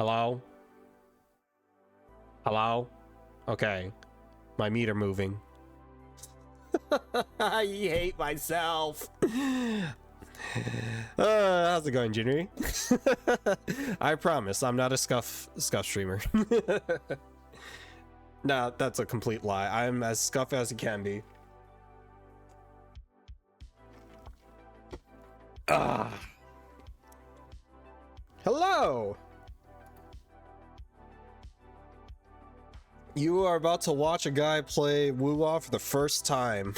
Hello? Hello? Okay. My meter moving. I hate myself. How's it going, Jinri? I promise I'm not a scuff streamer. Nah, that's a complete lie. I'm as scuff as it can be. Ah. Hello. You are about to watch a guy play Wuwa for the first time.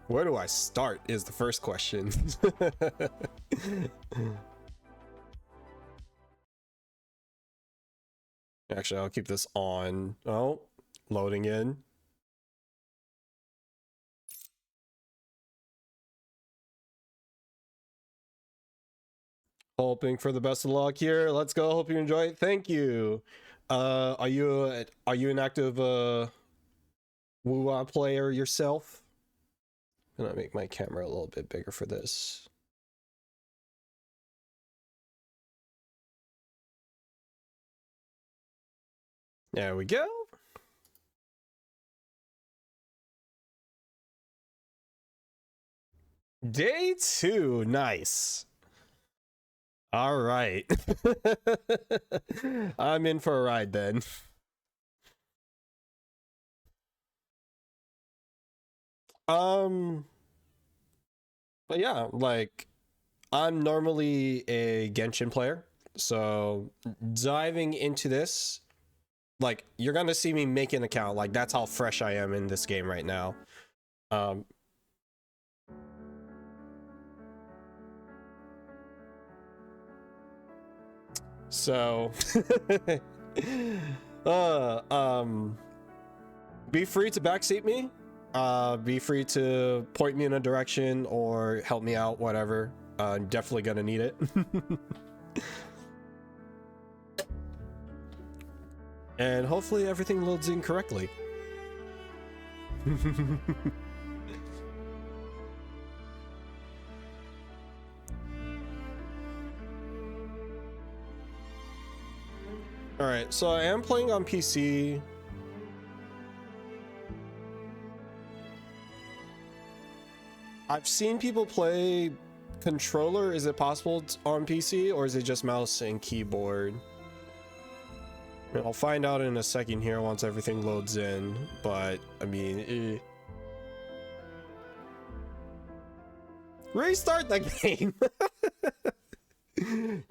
Where do I start is the first question. Actually, I'll keep this on. Oh, loading in. Hoping for the best of luck here. Let's go. Hope you enjoy it. Thank you. Are you an active Wuwa player yourself? I'm gonna make my camera a little bit bigger for this. There we go. Day 2, nice. All right. I'm in for a ride then. But yeah, like I'm normally a Genshin player, so diving into this, like you're gonna see me make an account. Like that's how fresh I am in this game right now. So be free to backseat me. Be free to point me in a direction or help me out, whatever. I'm definitely gonna need it. And hopefully everything loads in correctly. Alright, so I am playing on PC. I've seen people play controller. Is it possible on PC or is it just mouse and keyboard? I'll find out in a second here once everything loads in, but I mean, Restart the game.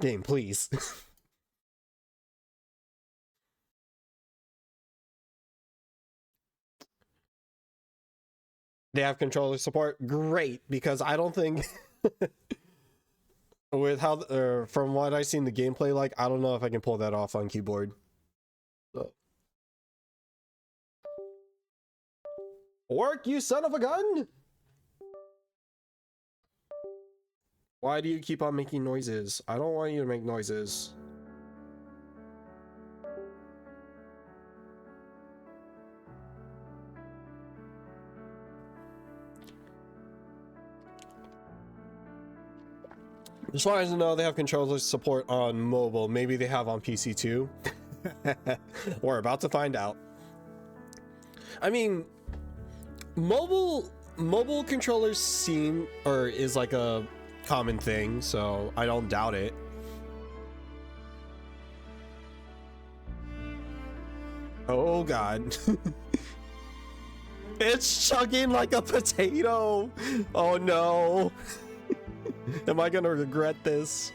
Game, please. They have controller support. Great, because I don't think with how from what I've seen the gameplay, like I don't know if I can pull that off on keyboard. So. Work, you son of a gun! Why do you keep on making noises? I don't want you to make noises. Just wanted to know they have controller support on mobile. Maybe they have on PC too. We're about to find out. I mean, mobile controllers seem or is like a common thing, so I don't doubt it. Oh god. It's chugging like a potato. Oh no. Am I gonna regret this?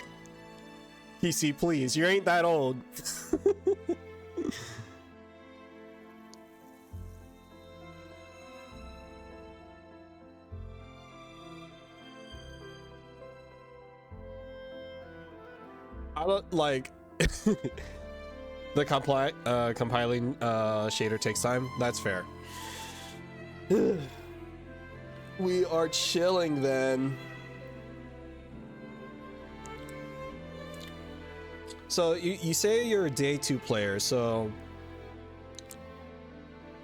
PC, please, you ain't that old. I don't like the compiling shader takes time. That's fair. We are chilling then. So you say you're a day 2 player, so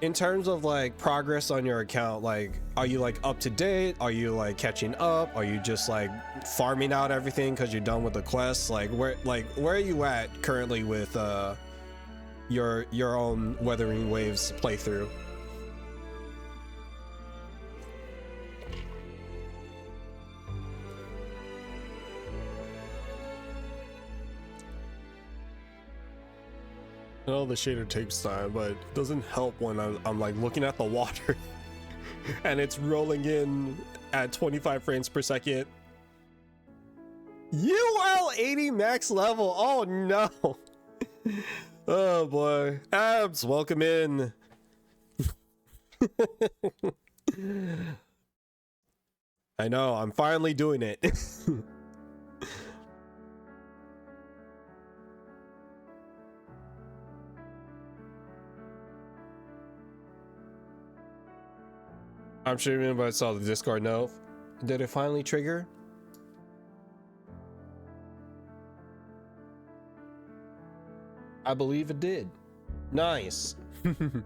in terms of like progress on your account, like are you like up to date? Are you like catching up? Are you just like farming out everything because you're done with the quests? Like where are you at currently with your own Wuthering Waves playthrough? I know the shader takes time, but it doesn't help when I'm like looking at the water and it's rolling in at 25 frames per second. UL 80 max level. Oh no. Oh boy. Abs, welcome in. I know, I'm finally doing it. I'm streaming, but I saw the Discord note. Did it finally trigger? I believe it did. Nice. The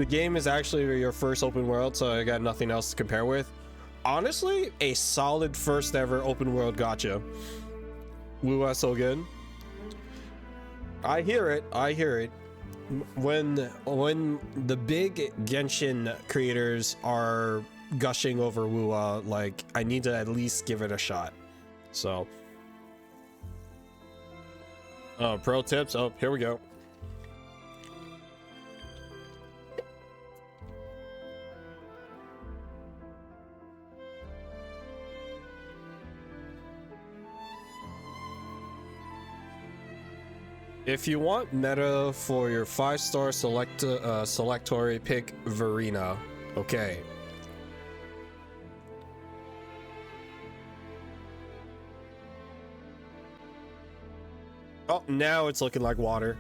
game is actually your first open world, so I got nothing else to compare with. Honestly, a solid first ever open world gacha. Wuwa so good. I hear it. I hear it. When the big Genshin creators are gushing over Wuwa, like I need to at least give it a shot. So pro tips. Oh, here we go. If you want meta for your 5-star selectory, pick Verena. Okay. Oh, now it's looking like water.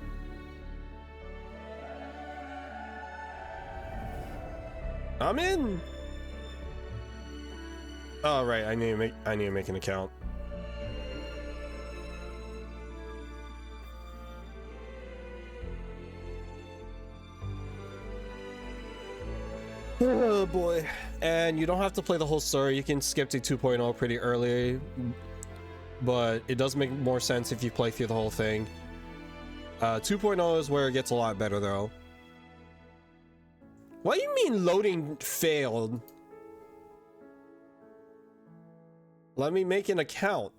I'm in. Oh right, I need to make an account. Oh boy. And you don't have to play the whole story. You can skip to 2.0 pretty early, but it does make more sense if you play through the whole thing. 2.0 is where it gets a lot better though. What do you mean loading failed? Let me make an account.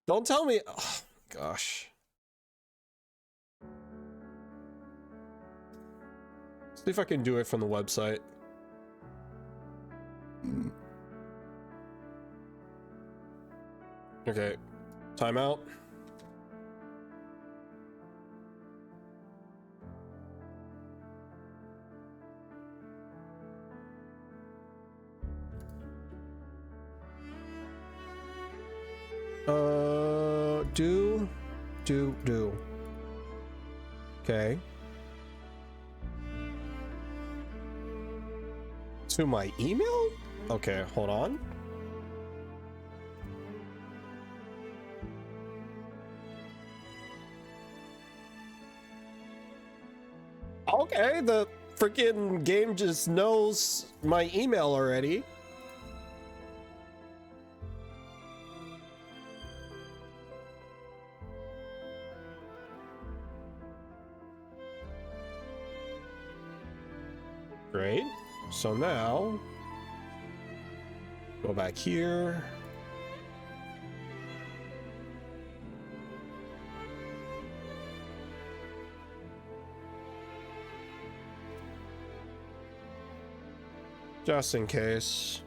Don't tell me. Oh, gosh. See if I can do it from the website. Okay, timeout. Do. Okay. To my email? Okay, hold on. Okay, the freaking game just knows my email already. Great. So now, go back here. Just in case.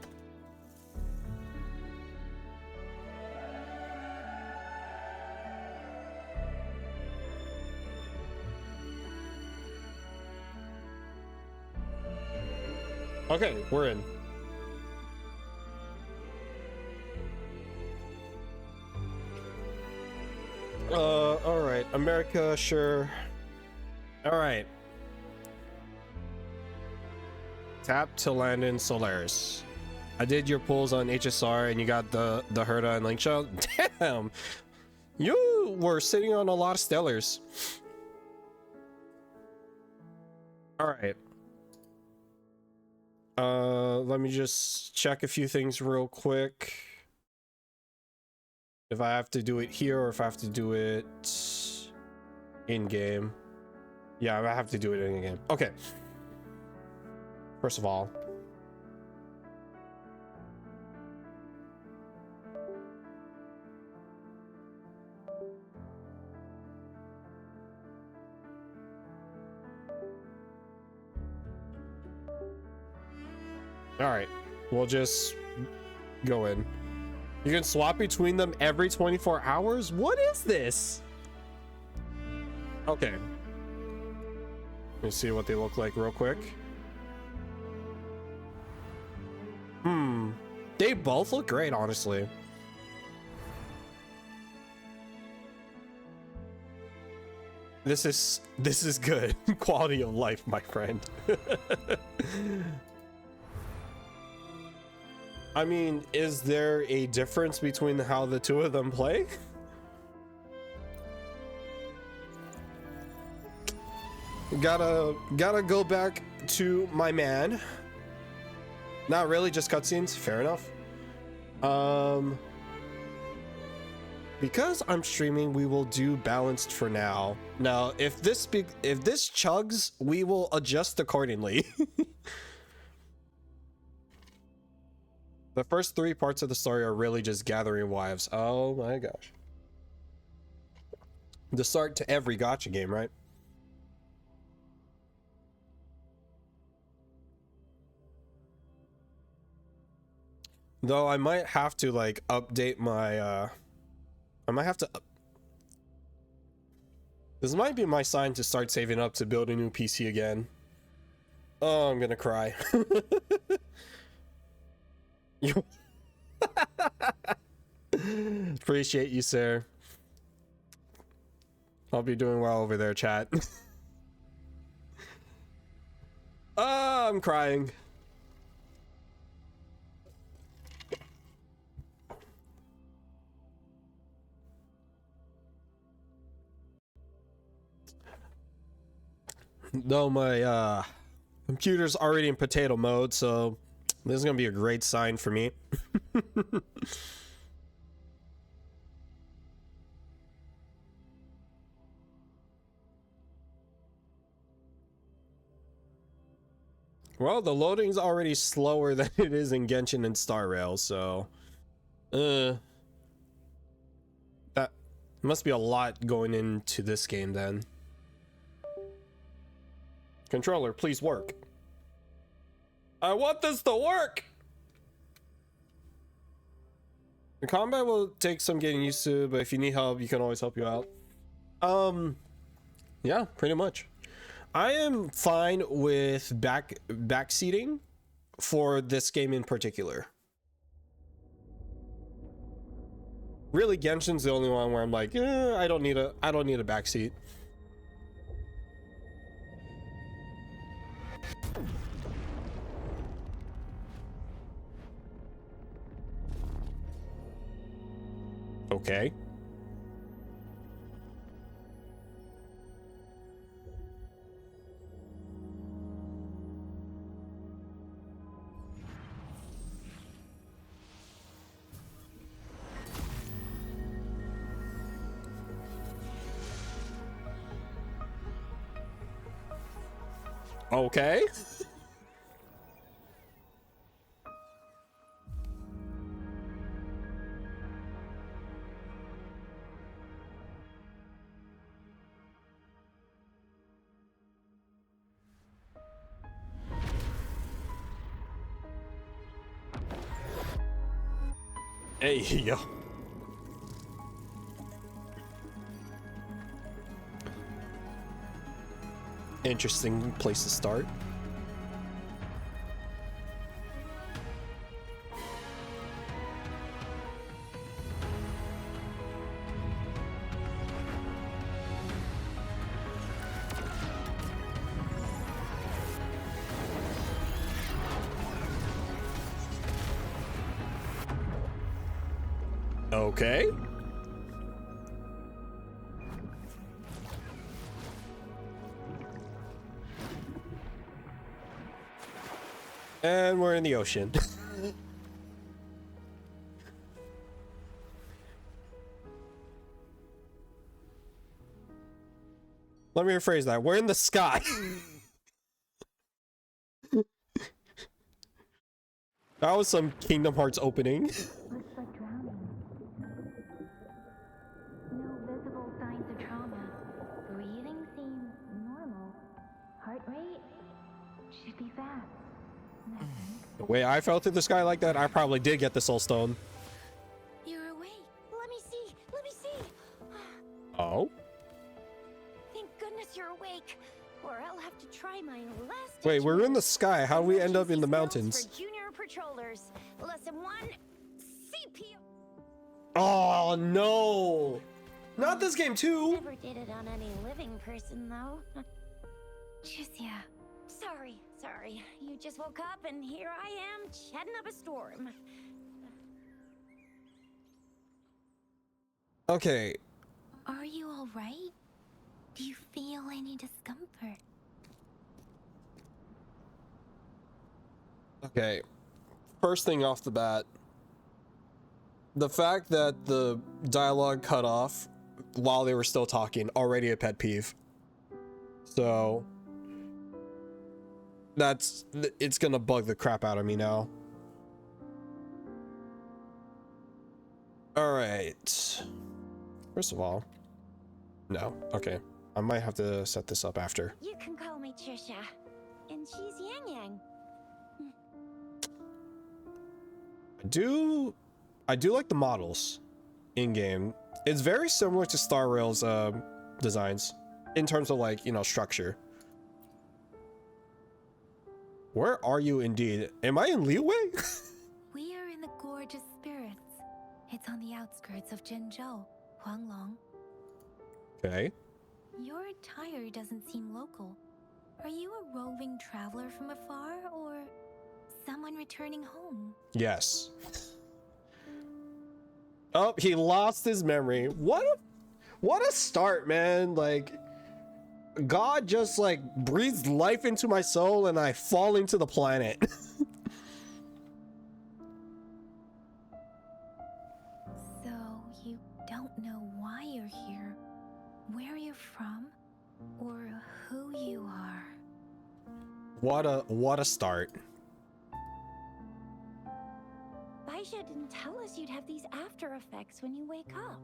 Okay, we're in. All right, America, sure. All right. Tap to land in Solaris. I did your pulls on HSR and you got the Herda and Linkshell. Damn, you 2 were sitting on a lot of stellars. All right. Let me just check a few things real quick. If I have to do it here or if I have to do it in game. Yeah, I have to do it in game. Okay. First of all, all right, we'll just go in. You can swap between them every 24 hours? What is this? Okay. Let me see what they look like real quick. They both look great, honestly. This is good. Quality of life, my friend. I mean, is there a difference between how the two of them play? Gotta go back to my man. Not really, just cutscenes. Fair enough. Because I'm streaming, we will do balanced for now. Now, if this chugs, we will adjust accordingly. The first 3 parts of the story are really just gathering wives. Oh my gosh. The start to every gacha game, right? Though I might have to like update my I might have to This might be my sign to start saving up to build a new PC again. Oh, I'm gonna cry. You appreciate you, sir. I'll be doing well over there, chat. I'm crying. Though my computer's already in potato mode, so this is gonna be a great sign for me. Well, the loading's already slower than it is in Genshin and Star Rail, so that must be a lot going into this game then. Controller, please work. I want this to work. The combat will take some getting used to, but if you need help, you can always help you out. Yeah, pretty much. I am fine with backseating for this game in particular. Really, Genshin's the only one where I'm like, I don't need a backseat. Okay. Okay. Hey, yo. Interesting place to start. Okay. And we're in the ocean. Let me rephrase that. We're in the sky. That was some Kingdom Hearts opening. Looks like drowning. No visible signs of trauma. Breathing seems normal. Heart rate should be fast. I think. The way I fell through the sky like that, I probably did get the Soul Stone. You're awake. Let me see. Let me see. Oh? Thank goodness you're awake. Or I'll have to try my last. Wait, we're in the sky. How do we end up in the mountains? For junior patrollers. Lesson 1. CPR. Oh, no. Not this game, too. Never did it on any living person, though. Jusia. Sorry. You just woke up, and here I am, chatting up a storm. Okay. Are you all right? Do you feel any discomfort? Okay. First thing off the bat, the fact that the dialogue cut off while they were still talking, already a pet peeve. So it's gonna bug the crap out of me now. All right. First of all, no. Okay. I might have to set this up after. You can call me Trisha, and she's Yang Yang. I do like the models in game. It's very similar to Star Rail's designs in terms of, like, you know, structure. Where are you indeed? Am I in Liyue? We are in the Gorgeous Spirits. It's on the outskirts of Jinzhou, Huanglong. Okay. Your attire doesn't seem local. Are you a roving traveler from afar, or someone returning home? Yes. Oh, he lost his memory. What a start, man. Like, God just, like, breathes life into my soul and I fall into the planet. So, you don't know why you're here, where you're from, or who you are. What a start. Baisha didn't tell us you'd have these after effects when you wake up.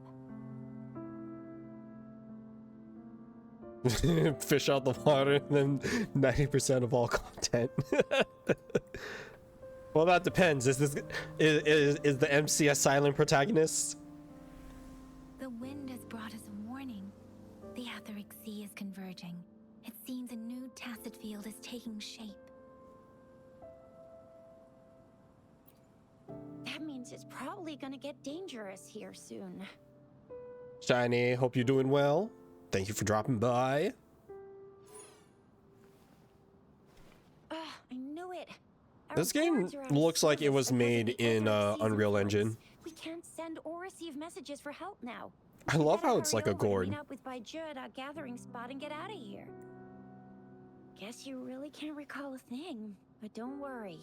Fish out the water, and then 90% of all content. Well, that depends. Is the MC a silent protagonist? The wind has brought us a warning. The Aetheric Sea is converging. It seems a new tacit field is taking shape. That means it's probably gonna get dangerous here soon. Shiny, hope you're doing well. Thank you for dropping by. I knew it. Our This game boards are out of looks like it service was because of made the in Aetheric Sea's Unreal influence. Engine. We can't send or receive messages for help now. I love Gotta how it's hurry like a over and gourd. Meet up with Baizhi at our gathering spot and get out of here. Guess you really can't recall a thing, but don't worry.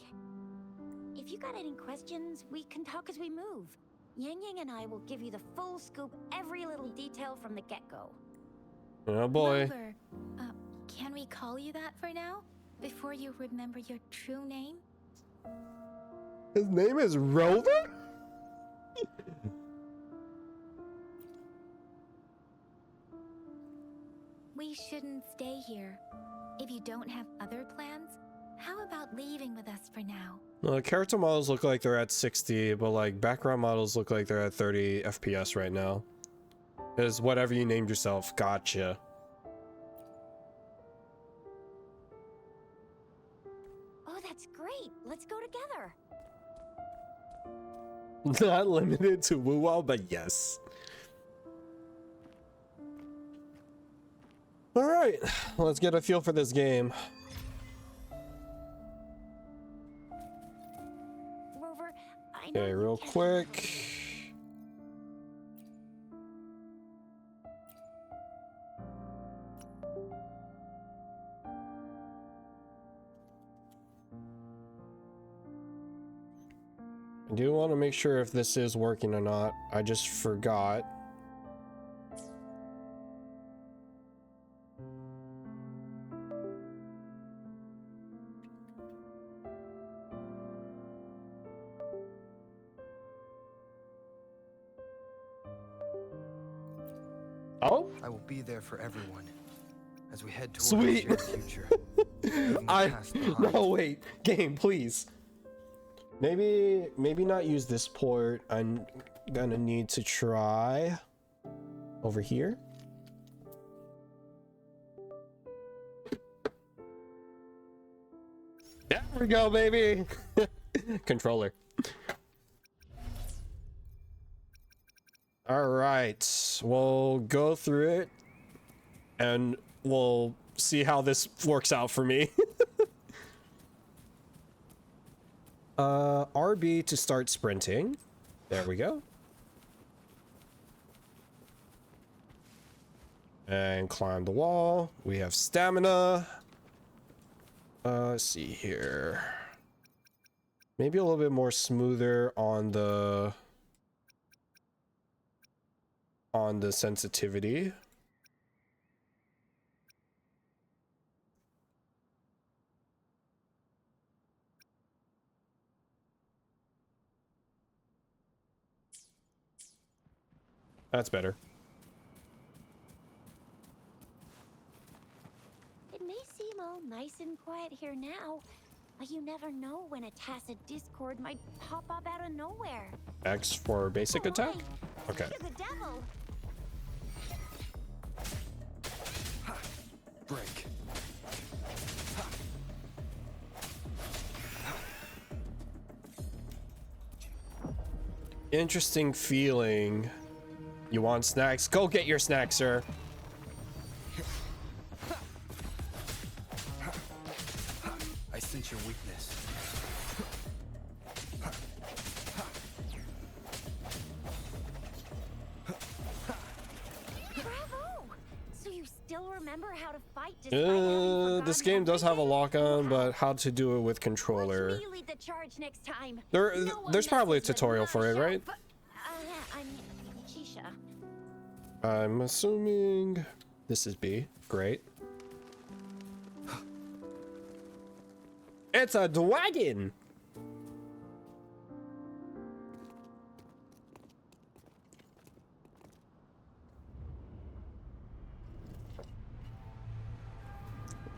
If you got any questions, we can talk as we move. Yang Yang and I will give you the full scoop, every little detail from the get-go. Oh boy. Rover, can we call you that for now? Before you remember your true name? His name is Rover? We shouldn't stay here. If you don't have other plans, how about leaving with us for now? Character models look like they're at 60, but like background models look like they're at 30 FPS right now. Is whatever you named yourself. Gotcha. Oh, that's great. Let's go together. Not limited to Wuwao, but yes. Alright, let's get a feel for this game. Rover, I know Okay, you real can't quick. I do want to make sure if this is working or not. I just forgot. Oh, I will be there for everyone as we head towards Sweet. a shared future. Leaving the past behind. no, wait, game, please. Maybe not use this port. I'm gonna need to try over here. There we go, baby. Controller. All right, we'll go through it and we'll see how this works out for me. RB to start sprinting. There we go. And climb the wall. We have stamina. Let's see here. Maybe a little bit more smoother on the sensitivity. That's better. It may seem all nice and quiet here now, but you never know when a tacit discord might pop up out of nowhere. X for basic attack? Okay. You're the devil. Break. Interesting feeling. You want snacks? Go get your snacks, sir. I sense your weakness. Bravo! So you still remember how to fight despite having This forgotten game does have a everything? lock-on, Wow. but how to do it with Watch controller. me lead the charge next time. There, No one there's probably a messes with tutorial my for it, shop. right? I mean, Keisha. I'm assuming this is B. Great. It's a dragon!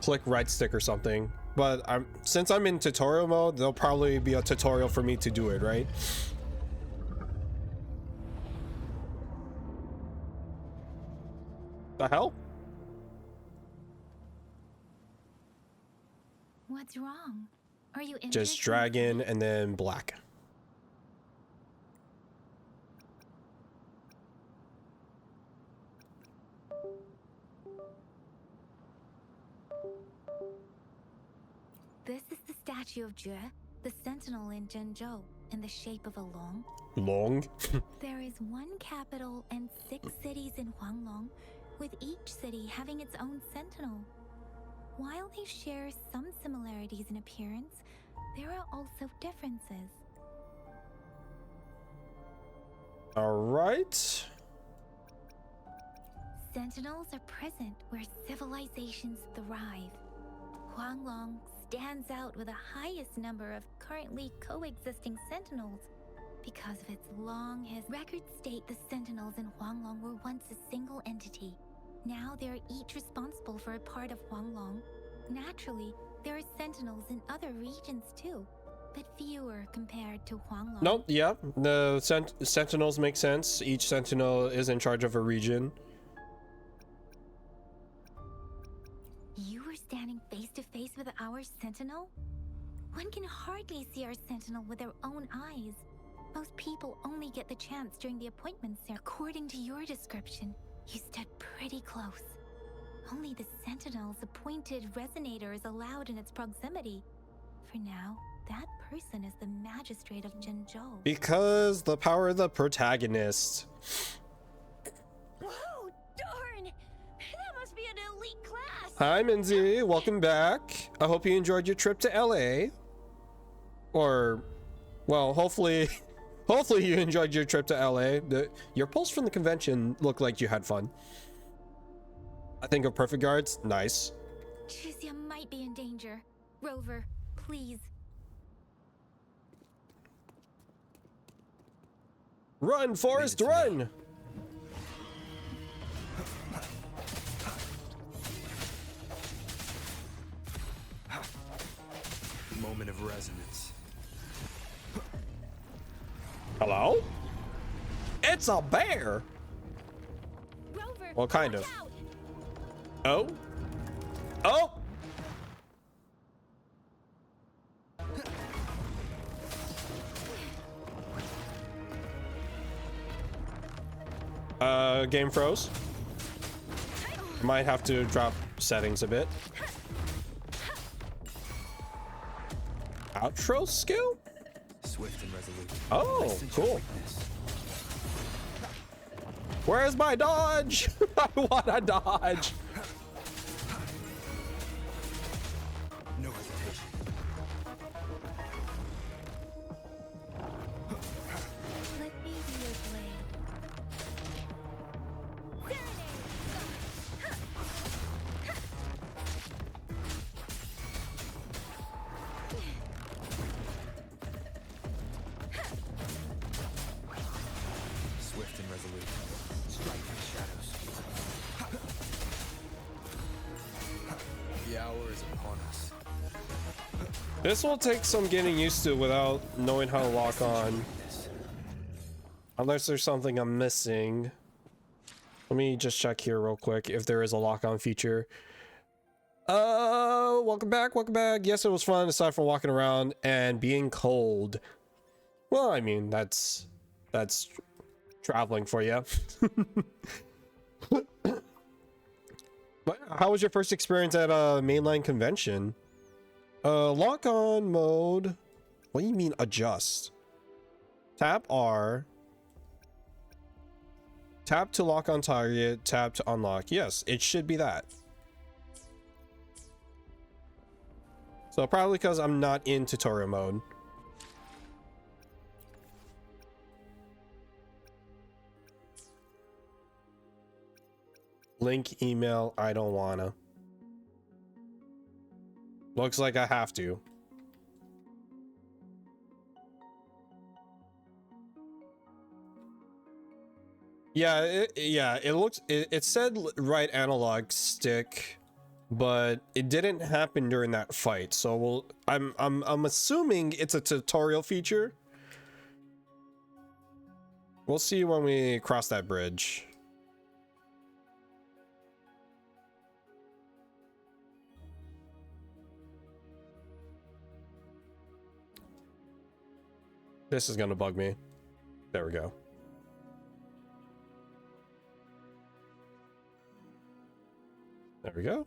Click right stick or something. But since I'm in tutorial mode, there'll probably be a tutorial for me to do it, right? The hell? What's wrong? Are you Just dragon and then black. This is the statue of Jue, the sentinel in Zhenzhou, in the shape of a long. Long? There is one capital and 6 cities in Huanglong, with each city having its own sentinel. While they share some similarities in appearance, there are also differences. Alright. Sentinels are present where civilizations thrive. Huanglong stands out with the highest number of currently coexisting sentinels because of its long history. Records state the sentinels in Huanglong were once a single entity. Now they are each responsible for a part of Huanglong. Naturally, there are sentinels in other regions too, but fewer compared to Huanglong. Nope, yeah. The sentinels make sense. Each sentinel is in charge of a region. You were standing face to face with our sentinel? One can hardly see our sentinel with their own eyes. Most people only get the chance during the appointment ceremony. According to your description, you stood pretty close. Only the sentinel's appointed resonator is allowed in its proximity. For now, that person is the magistrate of Zhenzhou. Because the power of the protagonist. Whoa, darn! That must be an elite class! Hi, Minzy. Welcome back. I hope you enjoyed your trip to LA. Or Well, hopefully hopefully you enjoyed your trip to LA. Your posts from the convention look like you had fun. I think of Perfect Guards. Nice. Tricia might be in danger. Rover, please. Run, Forrest, Leave it to run! Moment of resonance. Hello? It's a bear! Rover, Well, kind watch of. out! Oh? Oh! Game froze. Might have to drop settings a bit. Outro skill? Swift and resolute. Oh, I sense your cool. weakness. Where's my dodge? I want a dodge. No hesitation. Let me be your blade. Swift and resolute. Strike from the shadows. The hour is upon us. This will take some getting used to without knowing how to lock on. Weakness. Unless there's something I'm missing. Let me just check here real quick if there is a lock-on feature. Welcome back, welcome back. Yes, it was fun aside from walking around and being cold. Well, I mean, that's traveling for you. But how was your first experience at a mainline convention? Lock-on mode. What do you mean adjust? Tap R. Tap to lock on target, tap to unlock. Yes, it should be that. So probably because I'm not in tutorial mode. Link, email, I don't wanna. Looks like I have to. Yeah, it said right analog stick, but it didn't happen during that fight. So I'm assuming it's a tutorial feature. We'll see when we cross that bridge. This is gonna bug me. There we go. There we go.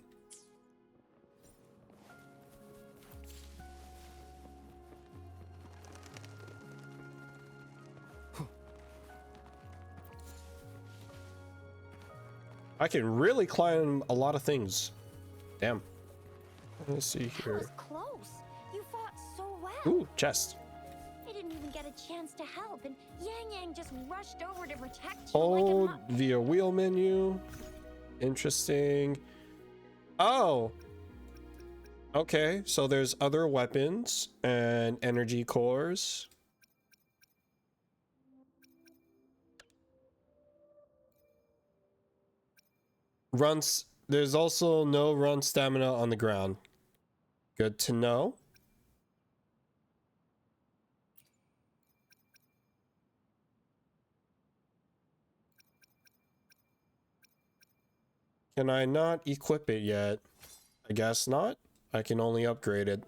I can really climb a lot of things. Damn. Let's see That here. was close. You fought so well. Ooh, chest. I didn't even get a chance to help, and Yang Yang just rushed over to protect you Hold like a via wheel menu. Interesting. Oh. Okay, so there's other weapons and energy cores. Runs. There's also no run stamina on the ground. Good to know. Can I not equip it yet? I guess not. I can only upgrade it.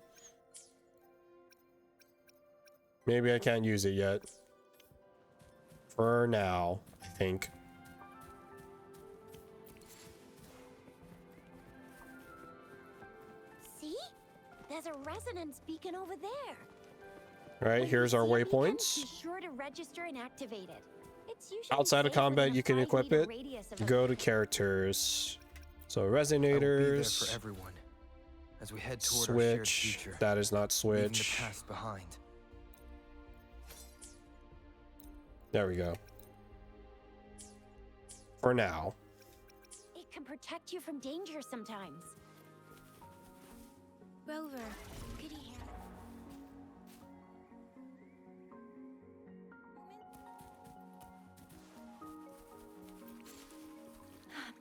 Maybe I can't use it yet. For now, I think. See? There's a resonance beacon over there. All right, When here's you our see a beacon, waypoints. Be sure to register and activate it. It's usually Outside of safe combat, within a you can equip 5-meter it. radius of Go to effect. characters. So I will be there resonators. for everyone as we head toward our shared Switch. future, That is not leaving the switch. past behind. There we go. For now. It can protect you from danger sometimes. Rover, goody here.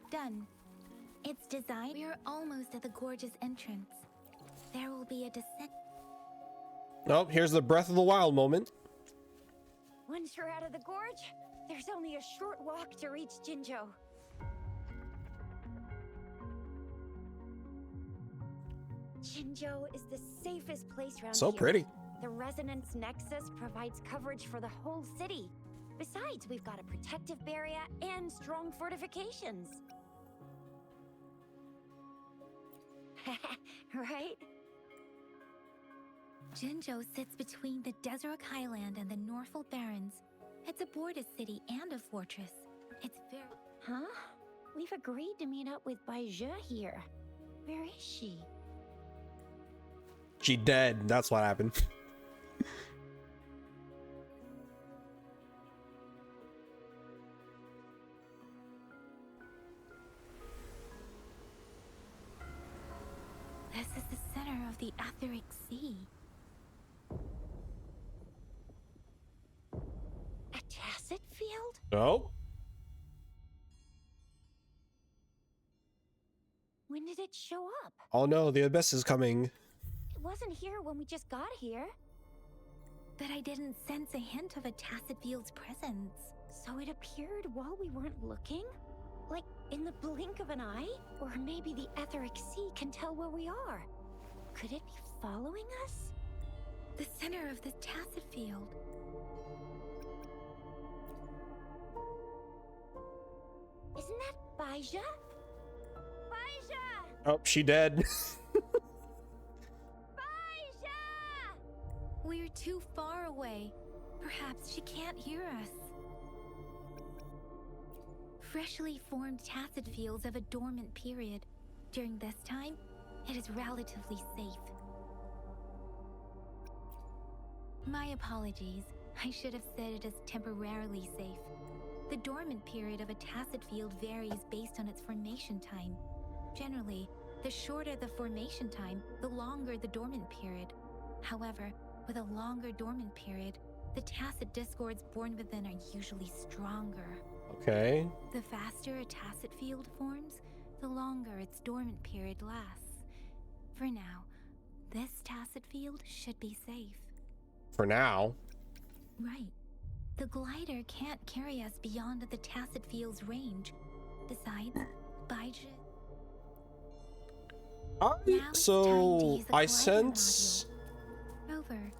Done. It's designed. We are almost at the gorgeous entrance. There will be a descent. Oh, here's the Breath of the Wild moment. Once you're out of the gorge, there's only a short walk to reach Jinzhou. Jinzhou is the safest place around So here. pretty. The Resonance Nexus provides coverage for the whole city. Besides, we've got a protective barrier and strong fortifications. Right? Jinzhou sits between the Desert Highland and the Norfolk Barrens. It's a border city and a fortress. It's very... Huh? We've agreed to meet up with Baizhe here. Where is she? She dead. That's what happened. This is the center of the Etheric Sea. A tacit field? Oh, When did it show up? oh no, the abyss is coming. It wasn't here when we just got here. But I didn't sense a hint of a tacit field's presence. So it appeared while we weren't looking? Like in the blink of an eye? Or maybe the Etheric Sea can tell where we are. Could it be following us? The center of this tacit field. Isn't that Baizhe? Baizhe! Oh, she dead. Baizhe! We're too far away. Perhaps she can't hear us. Freshly formed tacit fields have a dormant period. During this time, it is relatively safe. My apologies. I should have said it is temporarily safe. The dormant period of a tacit field varies based on its formation time. Generally, the shorter the formation time, the longer the dormant period. However, with a longer dormant period, the tacit discords born within are usually stronger. Okay. The faster a tacit field forms, the longer its dormant period lasts. For now, this tacit field should be safe. For now. Right. The glider can't carry us beyond the tacit field's range. Besides, Baizhe... Now it's time to use the I glider sense. module. Rover,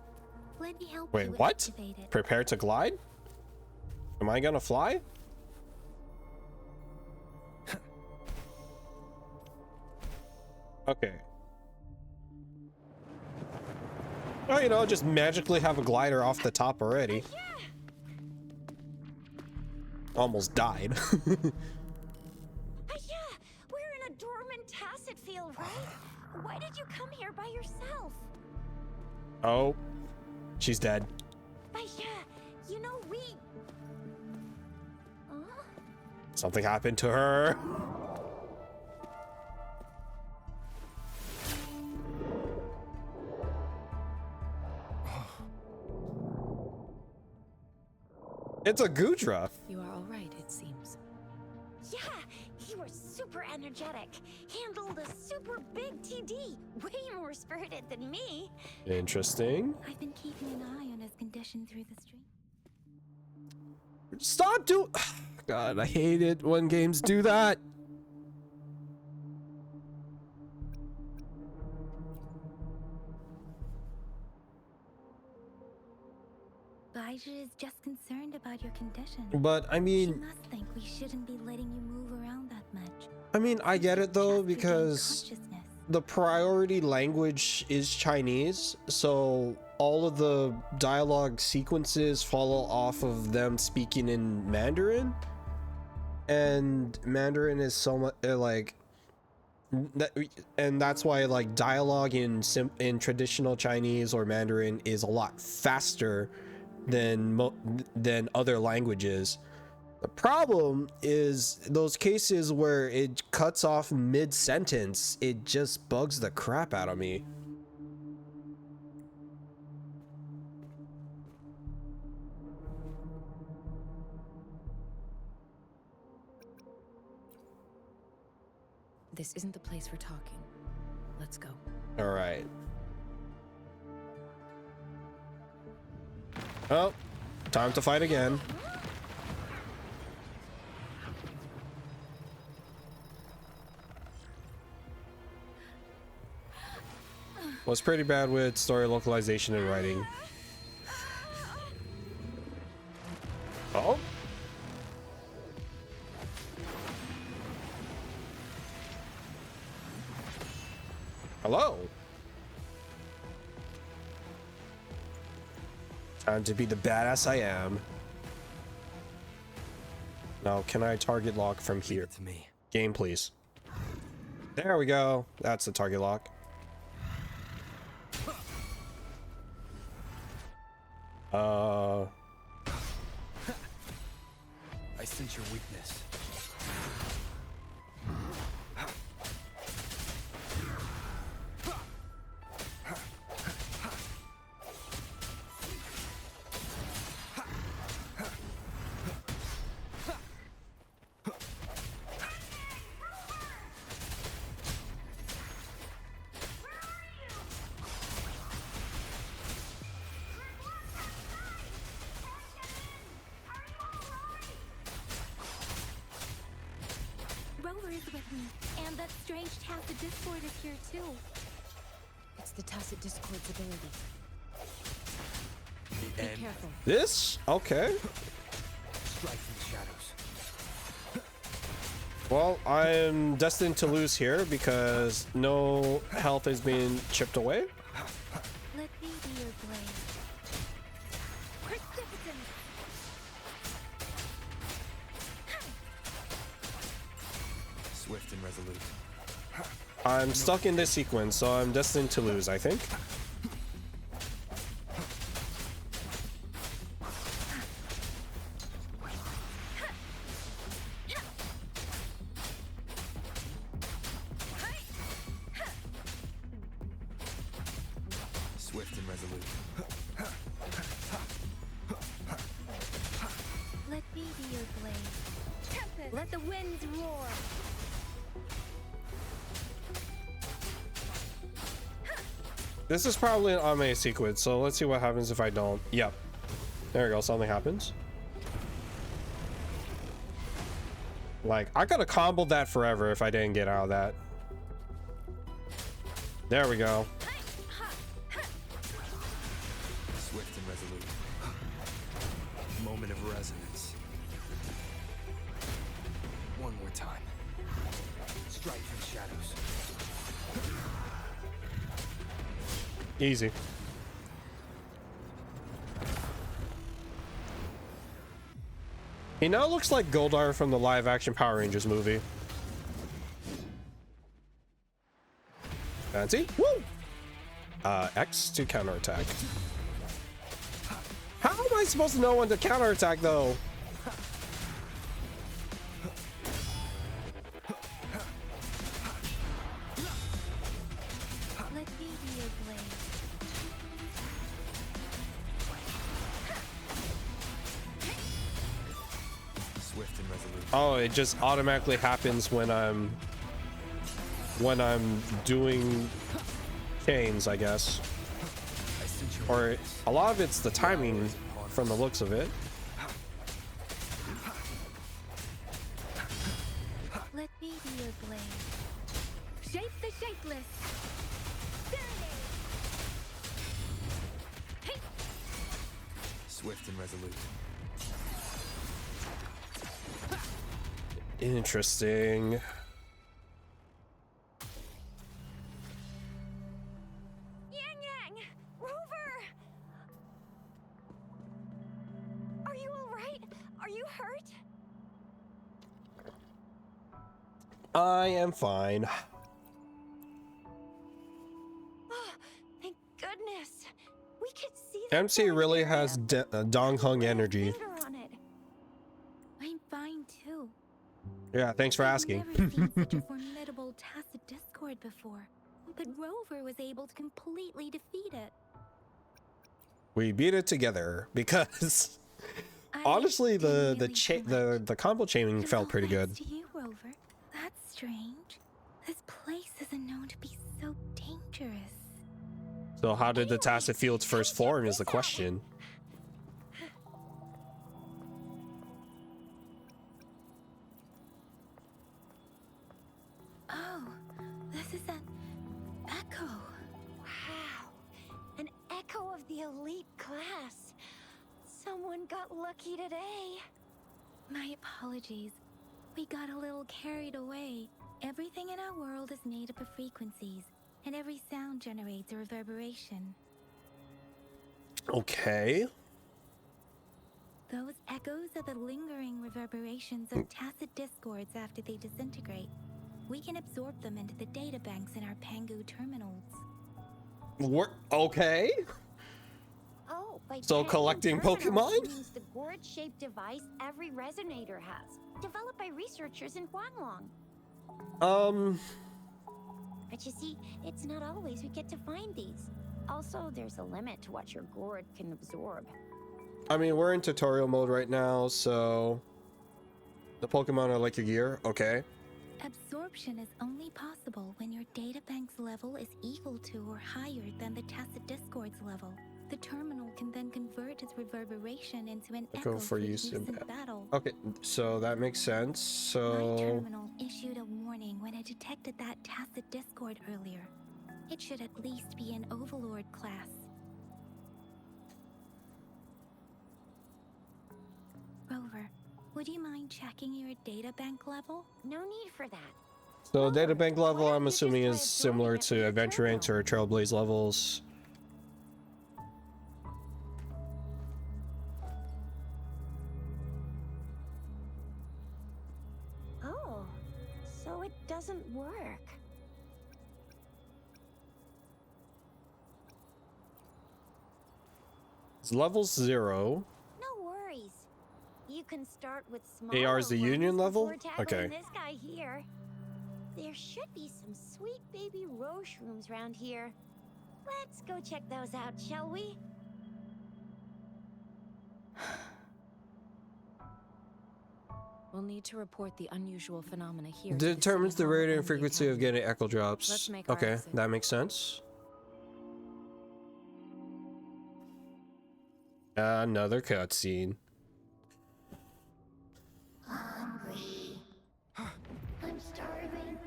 let me help Wait, you what? activate it. Prepare to glide? Am I gonna fly? Okay. Oh, you know, just magically have a glider off the top already. Almost died. Yeah, we're in a dormant tacit field, right? Why did you come here by yourself? Oh, she's dead. Yeah, you know we... Something happened to her. It's a Gudra. You are all right, it seems. Yeah, he was super energetic. Handled a super big TD. Way more spirited than me. Interesting. I've been keeping an eye on his condition through the stream. Stop doing. God, I hate it when games do that. Baizhe is just concerned about your condition. But I She mean, must think we shouldn't be letting you move around that much. I get it though, Just to gain because consciousness. the priority language is Chinese, so all of the dialogue sequences follow off of them speaking in Mandarin, and Mandarin is so much like that, and that's why like dialogue in traditional Chinese or Mandarin is a lot faster than other languages. The problem is those cases where it cuts off mid-sentence. It just bugs the crap out of me. This isn't the place for talking. Let's go. All right. Oh, time to fight again. Was pretty bad with story localization and writing. Oh. Hello. Time to be the badass I am. Now, can I target lock from Leave here? it to me. Game, please. There we go. That's the target lock. I sense your weakness. Rover is with me, and that strange Tacit Discord is here too. It's the Tacit Discord's ability. The Be end. careful. This? Okay. Strike from the shadows. Well, I'm destined to lose here because no health is being chipped away. Let me be your blade. Precipitant! Swift and resolute. I'm stuck in this sequence, so I'm destined to lose, I think. Swift and resolute. Let me be your blade. Tempest! Let the winds roar! This is probably an Ame sequence, so let's see what happens if I don't. Yep. There we go, something happens. Like, I could have comboed that forever if I didn't get out of that. There we go. Swift and resolute. Moment of resonance. One more time. Strike from shadows. Easy. He now looks like Goldar from the live action Power Rangers movie. Fancy? Woo! X to counterattack. How am I supposed to know when to counterattack though? Let me be your blade. Swift and resolute. Oh, it just automatically happens when I'm doing chains, I guess. I sense your Or weakness. a lot of it's the timing from the looks of it. Let me be your blade. Shape the shapeless. Swift and resolute. Interesting. Yang Yang! Rover! Are you alright? Are you hurt? I am fine. Oh, thank goodness. We could see MC really has Dong Hung energy. On it. I'm fine too. Yeah, thanks for asking. I've never seen such a formidable tacit discord before, but Rover was able to completely defeat it. We beat it together because I honestly, didn't really do much. the combo chaining felt pretty good. Congrats to you, Rover. That's strange. This place isn't known to be so dangerous. So how did the Tacit Fields first form is the question. Oh, this is an echo. Wow, an echo of the elite class. Someone got lucky today. My apologies. We got a little carried away. Everything in our world is made up of frequencies, and every sound generates a reverberation. Okay. Those echoes are the lingering reverberations of tacit discords after they disintegrate. We can absorb them into the data banks in our Pangu terminals. Okay. Oh, by So Pangu collecting terminals Pokemon? means the gourd-shaped device every resonator has, developed by researchers in Huanglong. But you see, it's not always we get to find these. Also, there's a limit to what your gourd can absorb. I mean, we're in tutorial mode right now, so the Pokemon are like your gear. Okay. Absorption is only possible when your databank's level is equal to or higher than the tacit discord's level. The terminal can then convert its reverberation into an echo for use in battle. Okay, so that makes sense. My So terminal issued a warning when it detected that tacit discord earlier. It should at least be an Overlord class. Rover, would you mind checking your databank level? No need for that. so databank level, I'm assuming, is similar to Adventure Ranks or Trailblaze levels. Oh, so it doesn't work. It's level 0. No worries. You can start with small. AR is the Union level? Okay. This guy here. There should be some sweet baby Roche rooms around here. Let's go check those out, shall we? We'll need to report the unusual phenomena here. to Determines the City Hall rate and and the frequency of Academy. getting echo drops. Let's make our Okay, exit. that makes sense. Another cutscene. Hungry. I'm starving.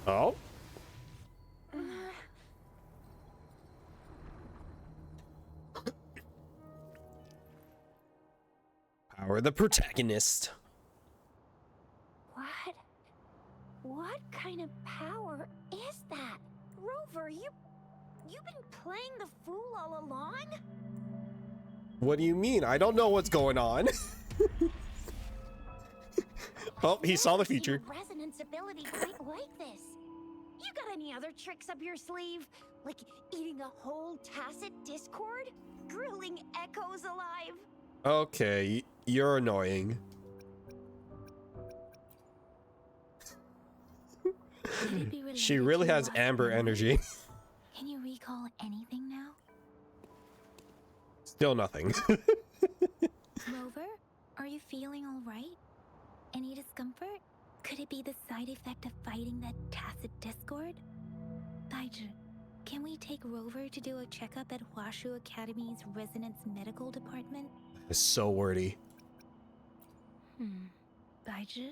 Oh. Power the protagonist. What? What kind of power is that? Rover, you've been playing the fool all along? What do you mean? I don't know what's going on. Oh, he saw the feature. Resonance ability quite like this. You got any other tricks up your sleeve? Like eating a whole tacit discord? Grilling echoes alive? Okay, you're annoying. Could it be related She to really your has last Amber memory? energy. Can you recall anything now? Still nothing. Rover, are you feeling all right? Any discomfort? Could it be the side effect of fighting that tacit discord? Baiju, can we take Rover to do a checkup at Huashu Academy's Resonance Medical Department? It's so wordy. Baiju?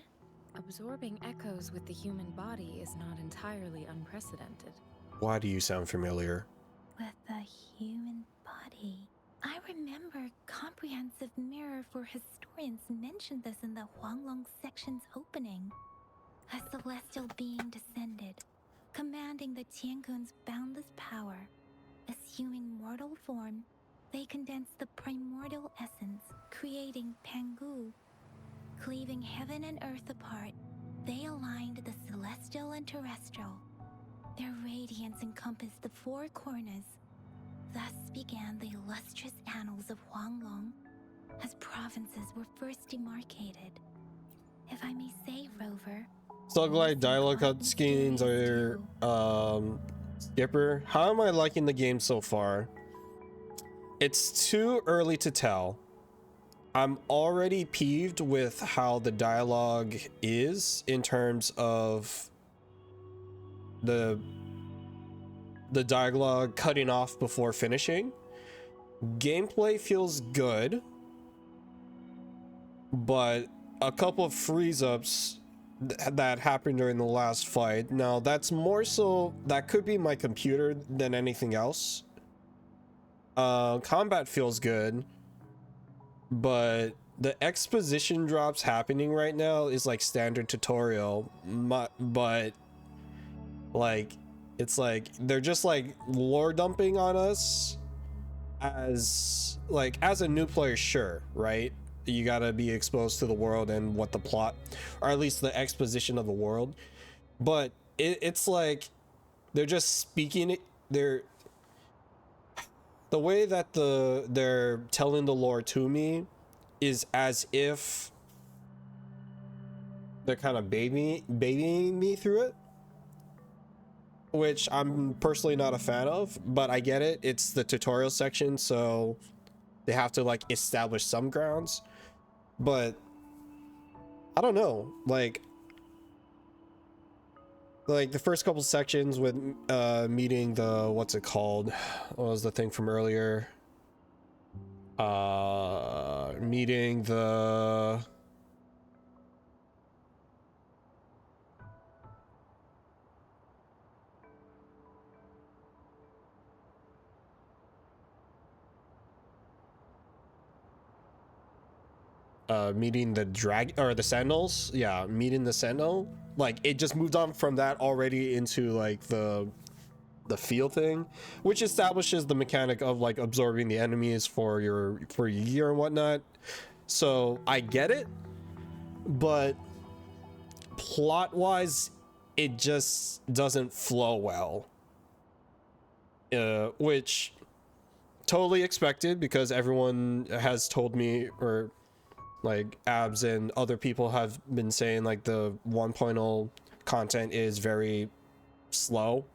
Absorbing echoes with the human body is not entirely unprecedented. Why do you sound familiar? With the human body. I remember Comprehensive Mirror for Historians mentioned this in the Huanglong section's opening. A celestial being descended, commanding the Tiankun's boundless power. Assuming mortal form, they condensed the primordial essence, creating Pangu. Cleaving heaven and earth apart, they aligned the celestial and terrestrial. Their radiance encompassed the four corners. Thus began the illustrious annals of Huanglong, as provinces were first demarcated. If I may say, Rover, So glad dialogue cutscenes are Skipper. How am I liking the game so far? It's too early to tell. I'm already peeved with how the dialogue is in terms of the dialogue cutting off before finishing. Gameplay feels good, but a couple of freeze ups that happened during the last fight. Now that's more so, that could be my computer than anything else. Combat feels good, but the exposition drops happening right now is like standard tutorial, but like it's like they're just like lore dumping on us as a new player. Sure, right? You gotta be exposed to the world and what the plot, or at least the exposition of the world, but it's like they're just speaking it. The way that they're telling the lore to me is as if they're kind of babying me through it, which I'm personally not a fan of, but I get it. It's the tutorial section, so they have to like establish some grounds. But I don't know, like the first couple sections with meeting the, what's it called? What was the thing from earlier? Meeting the meeting the drag or the sentinels. Yeah, meeting the sentinel. Like it just moved on from that already into like the field thing, which establishes the mechanic of like absorbing the enemies for your year and whatnot. So I get it, but plot wise it just doesn't flow well, which totally expected, because everyone has told me, or like Abs and other people have been saying, like the 1.0 content is very slow.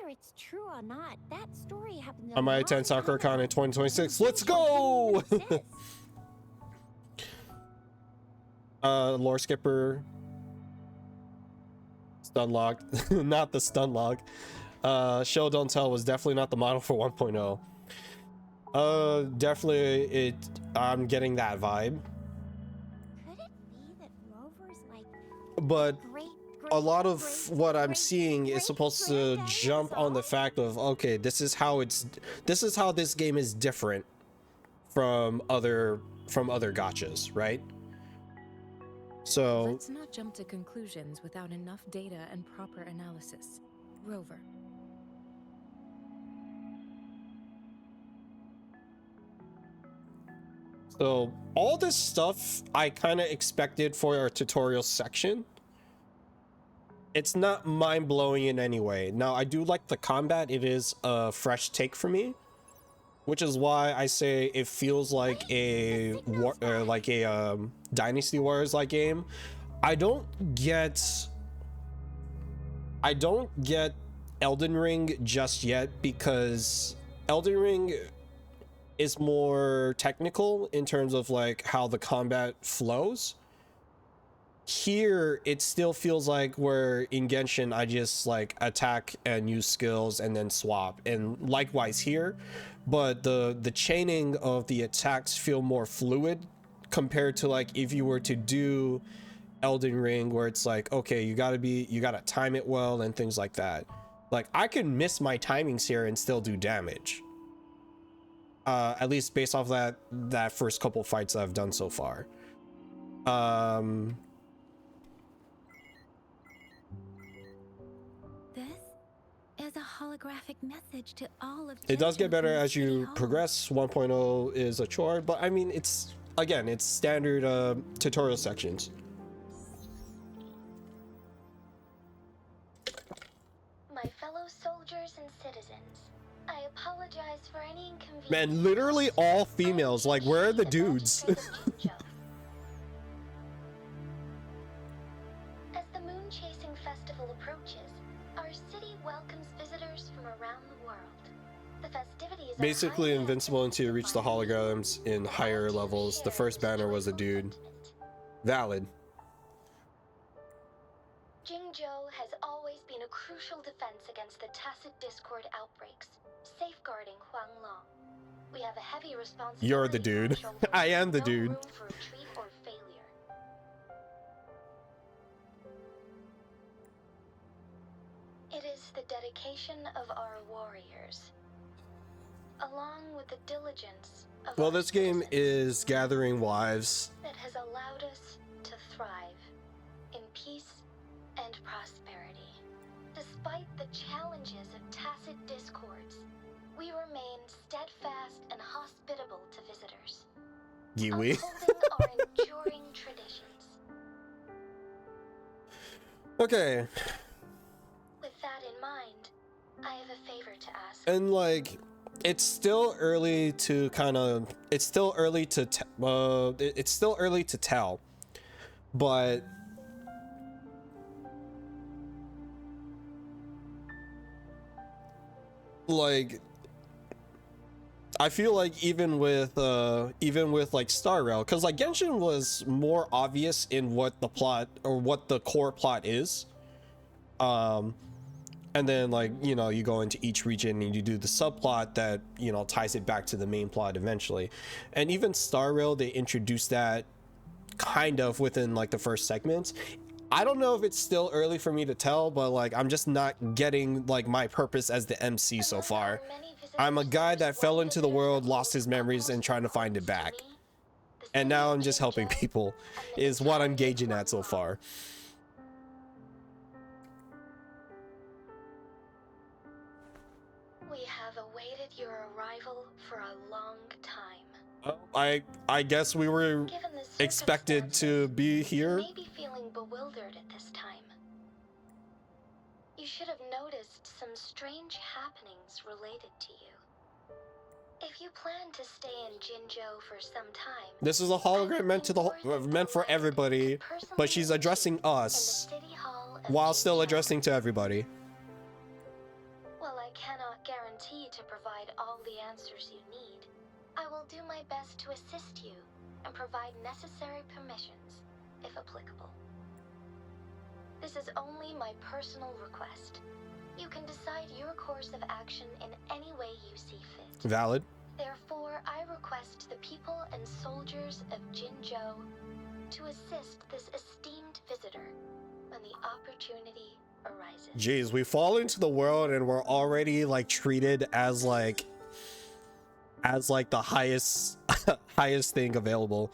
whether it's true or not, that story happened. I might attend SakuraCon in 2026. Let's go! Lore Skipper. Stunlock. Not the Stunlock. Show Don't Tell was definitely not the model for 1.0. Definitely I'm getting that vibe. Could it be that Rover's like But great, a lot of great, what I'm great, seeing is supposed to granddaddy jump on the song? fact of, okay, this is how this game is different from other gachas, right? So Let's not jump to conclusions without enough data and proper analysis. Rover. So all this stuff I kind of expected for our tutorial section. It's not mind-blowing in any way. Now, I do like the combat. It is a fresh take for me, which is why I say it feels like a Dynasty Warriors like game. I don't get Elden Ring just yet, because Elden Ring is more technical in terms of like how the combat flows. Here it still feels like where in Genshin I just like attack and use skills and then swap, and likewise here, but the chaining of the attacks feel more fluid compared to like if you were to do Elden Ring, where it's like, okay, you gotta time it well and things like that. Like I can miss my timings here and still do damage, at least based off that first couple fights that I've done so far. This is a holographic message to all of It does get Jinzhou better from the as city you hall. progress. 1.0 is a chore, but I mean, it's again, it's standard tutorial sections. My fellow soldiers and citizens, I apologize for any inconvenience. Man, literally all females. Like, where are the I am dudes? Magistrate of Jinzhou. As the Moon Chasing Festival approaches, our city welcomes visitors from around the world. The festivities are Basically highly invincible until you reach the holograms in higher levels. The first banner was a dude. Valid. Jinzhou has always been a crucial defense against the Tacit Discord outbreaks, safeguarding Huanglong. We have a heavy responsibility. You're the dude. on our shoulders. I am the No dude. room for retreat or failure. It is the dedication of our warriors, along with the diligence of Well, our this game citizens, is gathering wives. that has allowed us to thrive in peace and prosperity. Despite the challenges of tacit discords, we remain steadfast and hospitable to visitors, Yui. upholding our enduring traditions. Okay. With that in mind, I have a favor to ask. And like, it's still early to kind of, it's still early to, it's still early to tell, but like, I feel like even with like Star Rail, because like Genshin was more obvious in what the plot or what the core plot is. And then like, you know, you go into each region and you do the subplot that, you know, ties it back to the main plot eventually. And even Star Rail, they introduced that kind of within like the first segments. I don't know if it's still early for me to tell, but like, I'm just not getting like my purpose as the MC so far. I'm a guy that fell into the world, lost his memories, and trying to find it back. And now I'm just helping people, is what I'm gauging at so far. We have awaited your arrival for a long time. I guess we were Given the expected to be you here. may be feeling bewildered at this time. You should have noticed some strange happenings related to you. If you plan to stay in Jinzhou for some time, This is a hologram meant for everybody, but she's addressing us while still addressing to everybody. While I cannot guarantee to provide all the answers you need, I will do my best to assist you and provide necessary permissions, if applicable. This is only my personal request. You can decide your course of action in any way you see fit. Valid. Therefore, I request the people and soldiers of Jinzhou to assist this esteemed visitor when the opportunity arises. Jeez, we fall into the world and we're already like treated as like the highest highest thing available.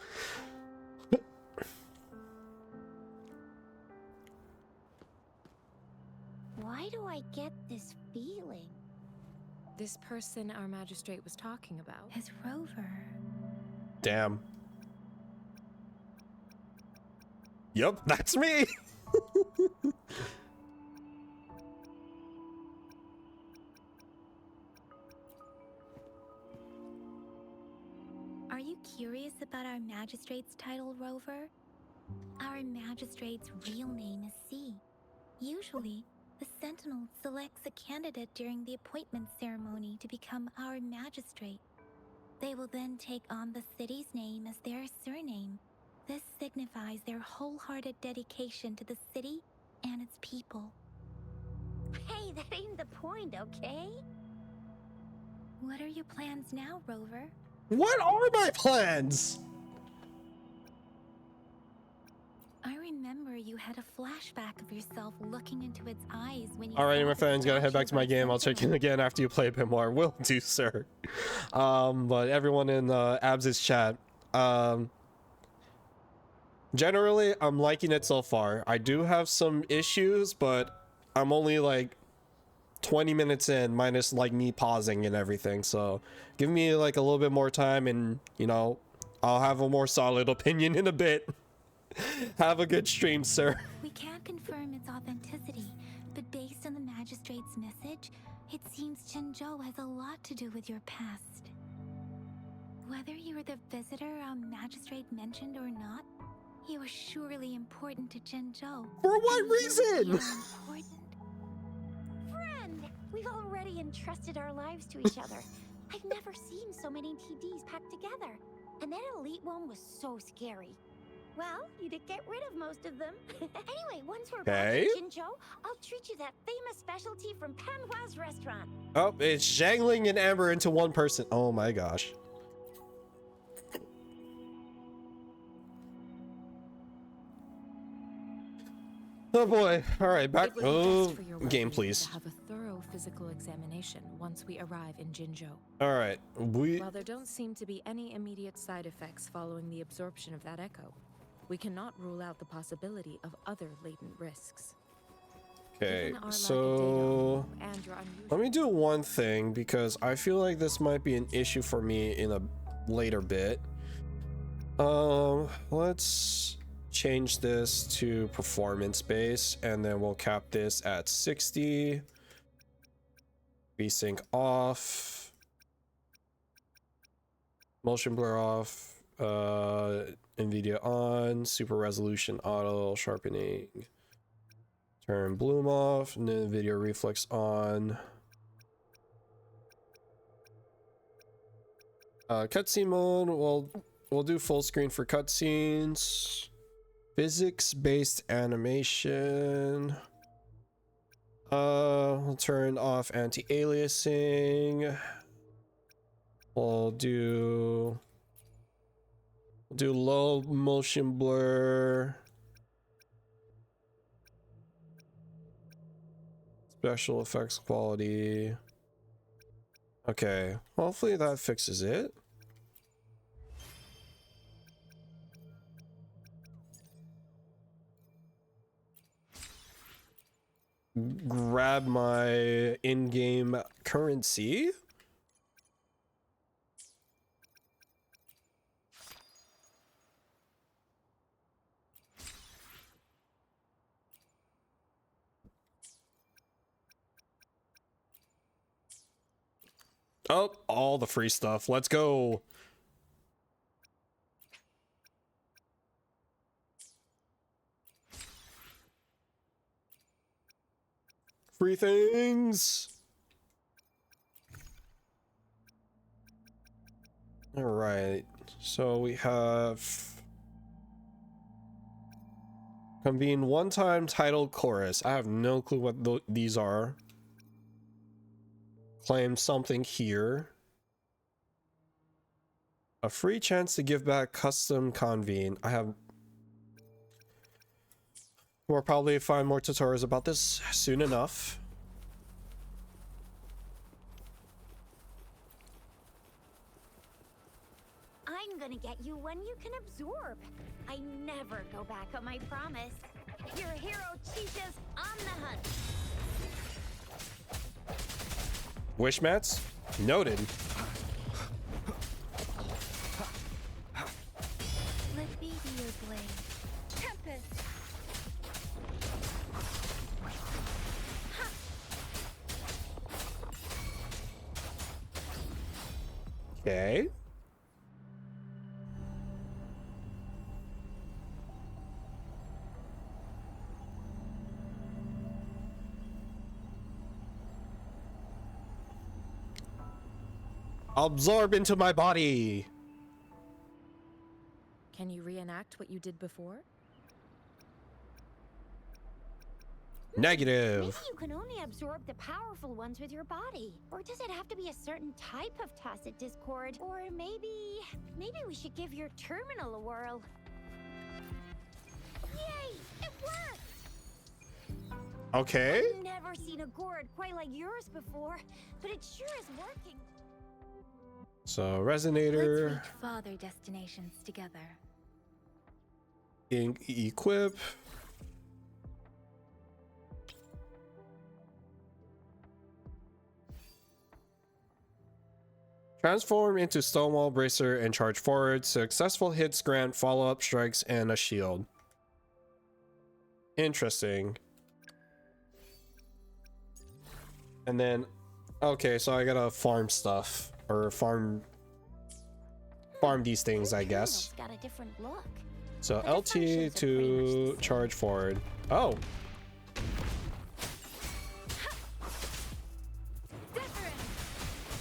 Why do I get this feeling? This person our magistrate was talking about. As Rover. Damn. Yup, that's me. Are you curious about our magistrate's title, Rover? Our magistrate's real name is C. Usually, the Sentinel selects a candidate during the appointment ceremony to become our magistrate. They will then take on the city's name as their surname. This signifies their wholehearted dedication to the city and its people. Hey, that ain't the point, okay? What are your plans now, Rover? What are my plans? I remember you had a flashback of yourself looking into its eyes when you Alrighty, saw my the friends, gotta head back to my statue game. I'll of check in Sentinel. again after you play a bit more. Will do, sir. But everyone in Abs's chat, generally, I'm liking it so far. I do have some issues, but I'm only like 20 minutes in, minus like me pausing and everything. So give me like a little bit more time, and you know, I'll have a more solid opinion in a bit. Have a good stream, sir. We can't confirm its authenticity, but based on the magistrate's message, it seems Jinzhou has a lot to do with your past. Whether you were the visitor our magistrate mentioned or not, you were surely important to Jinzhou. For what And you reason? are important. Friend, we've already entrusted our lives to each other. I've never seen so many TDs packed together. And that elite one was so scary. Well, you did get rid of most of them. Anyway, once we're back Okay. in Jinzhou, I'll treat you that famous specialty from Panhua's restaurant. Oh, it's Zhangling and Amber into one person. Oh my gosh. Oh boy. All right, back. It would be Oh, best for your game, well-being please. to have a thorough physical examination once we arrive in Jinzhou. All right, While there don't seem to be any immediate side effects following the absorption of that echo, we cannot rule out the possibility of other latent risks. Okay, Given our lack of data so on you and your unusual let me do one thing because I feel like this might be an issue for me in a later bit. Let's change this to performance base, and then we'll cap this at 60. VSync off. Motion blur off. NVIDIA on. Super resolution auto sharpening. Turn bloom off, and then video reflex on. Cutscene mode, we'll do full screen for cutscenes. Physics-based animation. We'll turn off anti-aliasing. We'll do low motion blur. Special effects quality. Okay, hopefully that fixes it. Grab my in-game currency. Oh, all the free stuff. Let's go. Free things. All right. So we have convene one-time title chorus. I have no clue what these are. Claim something here. A free chance to give back custom convene. We'll probably find more tutorials about this soon enough. I'm gonna get you one you can absorb. I never go back on my promise. Your hero Chicha's on the hunt. Wish mats? Noted. Let me be your blade. Tempest. Okay. Absorb into my body. Can you reenact what you did before? Negative. Maybe you can only absorb the powerful ones with your body. Or does it have to be a certain type of tacit discord? Or maybe we should give your terminal a whirl. Yay! It worked! Okay. I've never seen a gourd quite like yours before, but it sure is working. So Let's resonator, reach farther destinations together. equip. Transform into Stonewall Bracer and charge forward. Successful hits grant follow-up strikes and a shield. Interesting. And then, okay, so I gotta farm stuff, or farm these things, I guess. Got a different look. So But the LT functions are pretty much to the charge forward. Oh,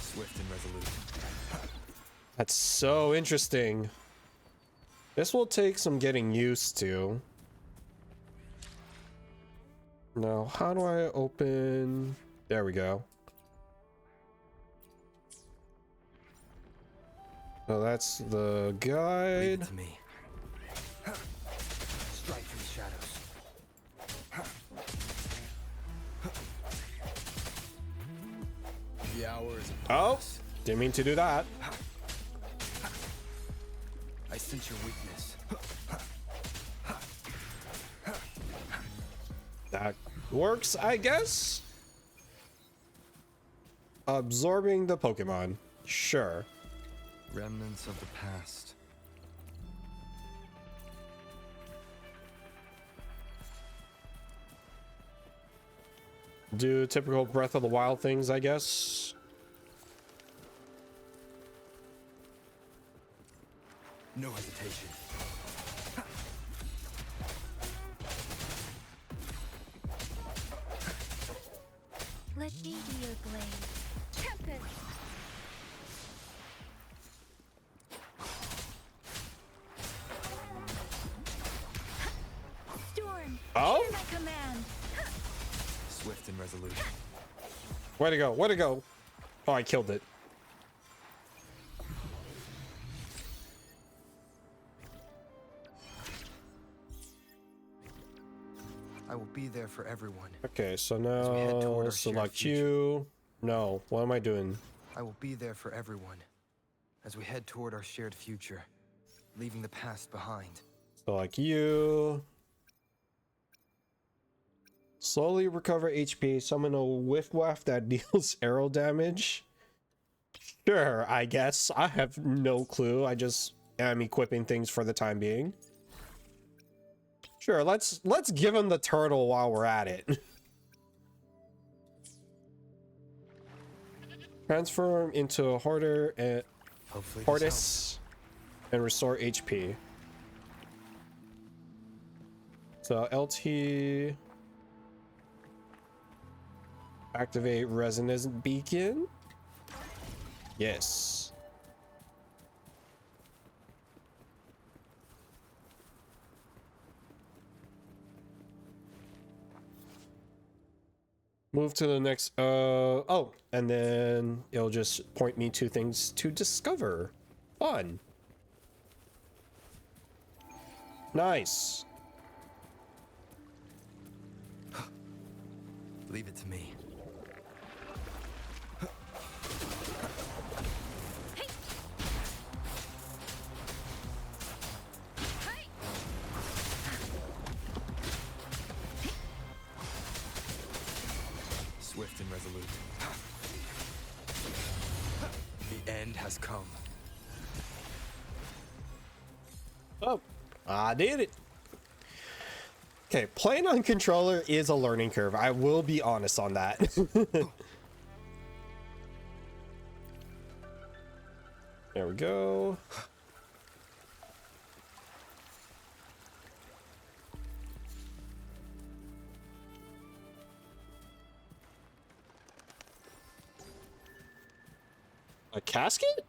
Swift and resolute. that's so interesting. This will take some getting used to. Now, how do I open? There we go. So that's the Leave guide. it to me. Strike from the shadows. The hour is upon Oh, us. didn't mean to do that. I sense your weakness. That works, I guess. Absorbing the Pokemon. Sure. Remnants of the past. Do typical Breath of the Wild things, I guess. No hesitation. Let me be your blade. Tempest! Storm! Oh? Hear my command! Swift and resolute. Way to go, way to go. Oh, I killed it. I will be there for everyone. Okay, so we head toward now our shared select future. you. No, what am I doing? I will be there for everyone as we head toward our shared future, leaving the past behind. Select you. Slowly recover HP. Summon a whiff waff that deals arrow damage. Sure, I guess. I have no clue. I just am equipping things for the time being. Sure, let's give him the turtle while we're at it. Transform into a hoarder and Hopefully, this helps. Hortus and restore HP. So LT, activate resonance beacon. Yes. Move to the next, oh, and then it'll just point me to things to discover. Fun. Nice. Leave it to me. Swift and resolute. The end has come. Oh, I did it. Okay, playing on controller is a learning curve. I will be honest on that. There we go. A casket?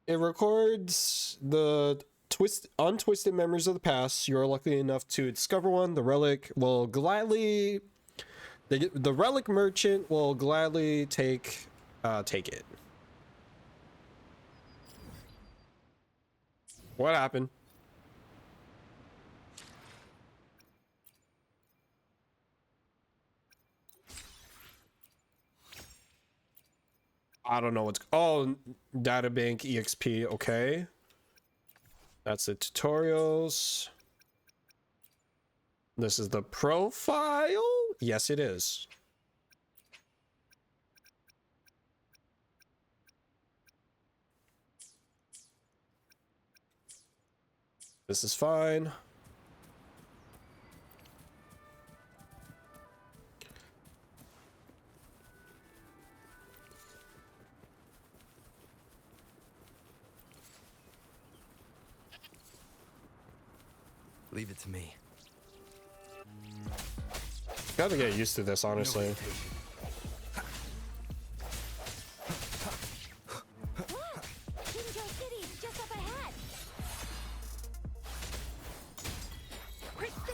It records the untwisted memories of the past. You're lucky enough to discover one. The relic will gladly, the relic merchant will gladly take it. What happened? I don't know what's... Oh, databank exp. Okay. That's the tutorials. This is the profile? Yes, it is. This is fine. Leave it to me. Gotta get used to this, honestly. Look! Jinjo City's just up ahead! Resistance!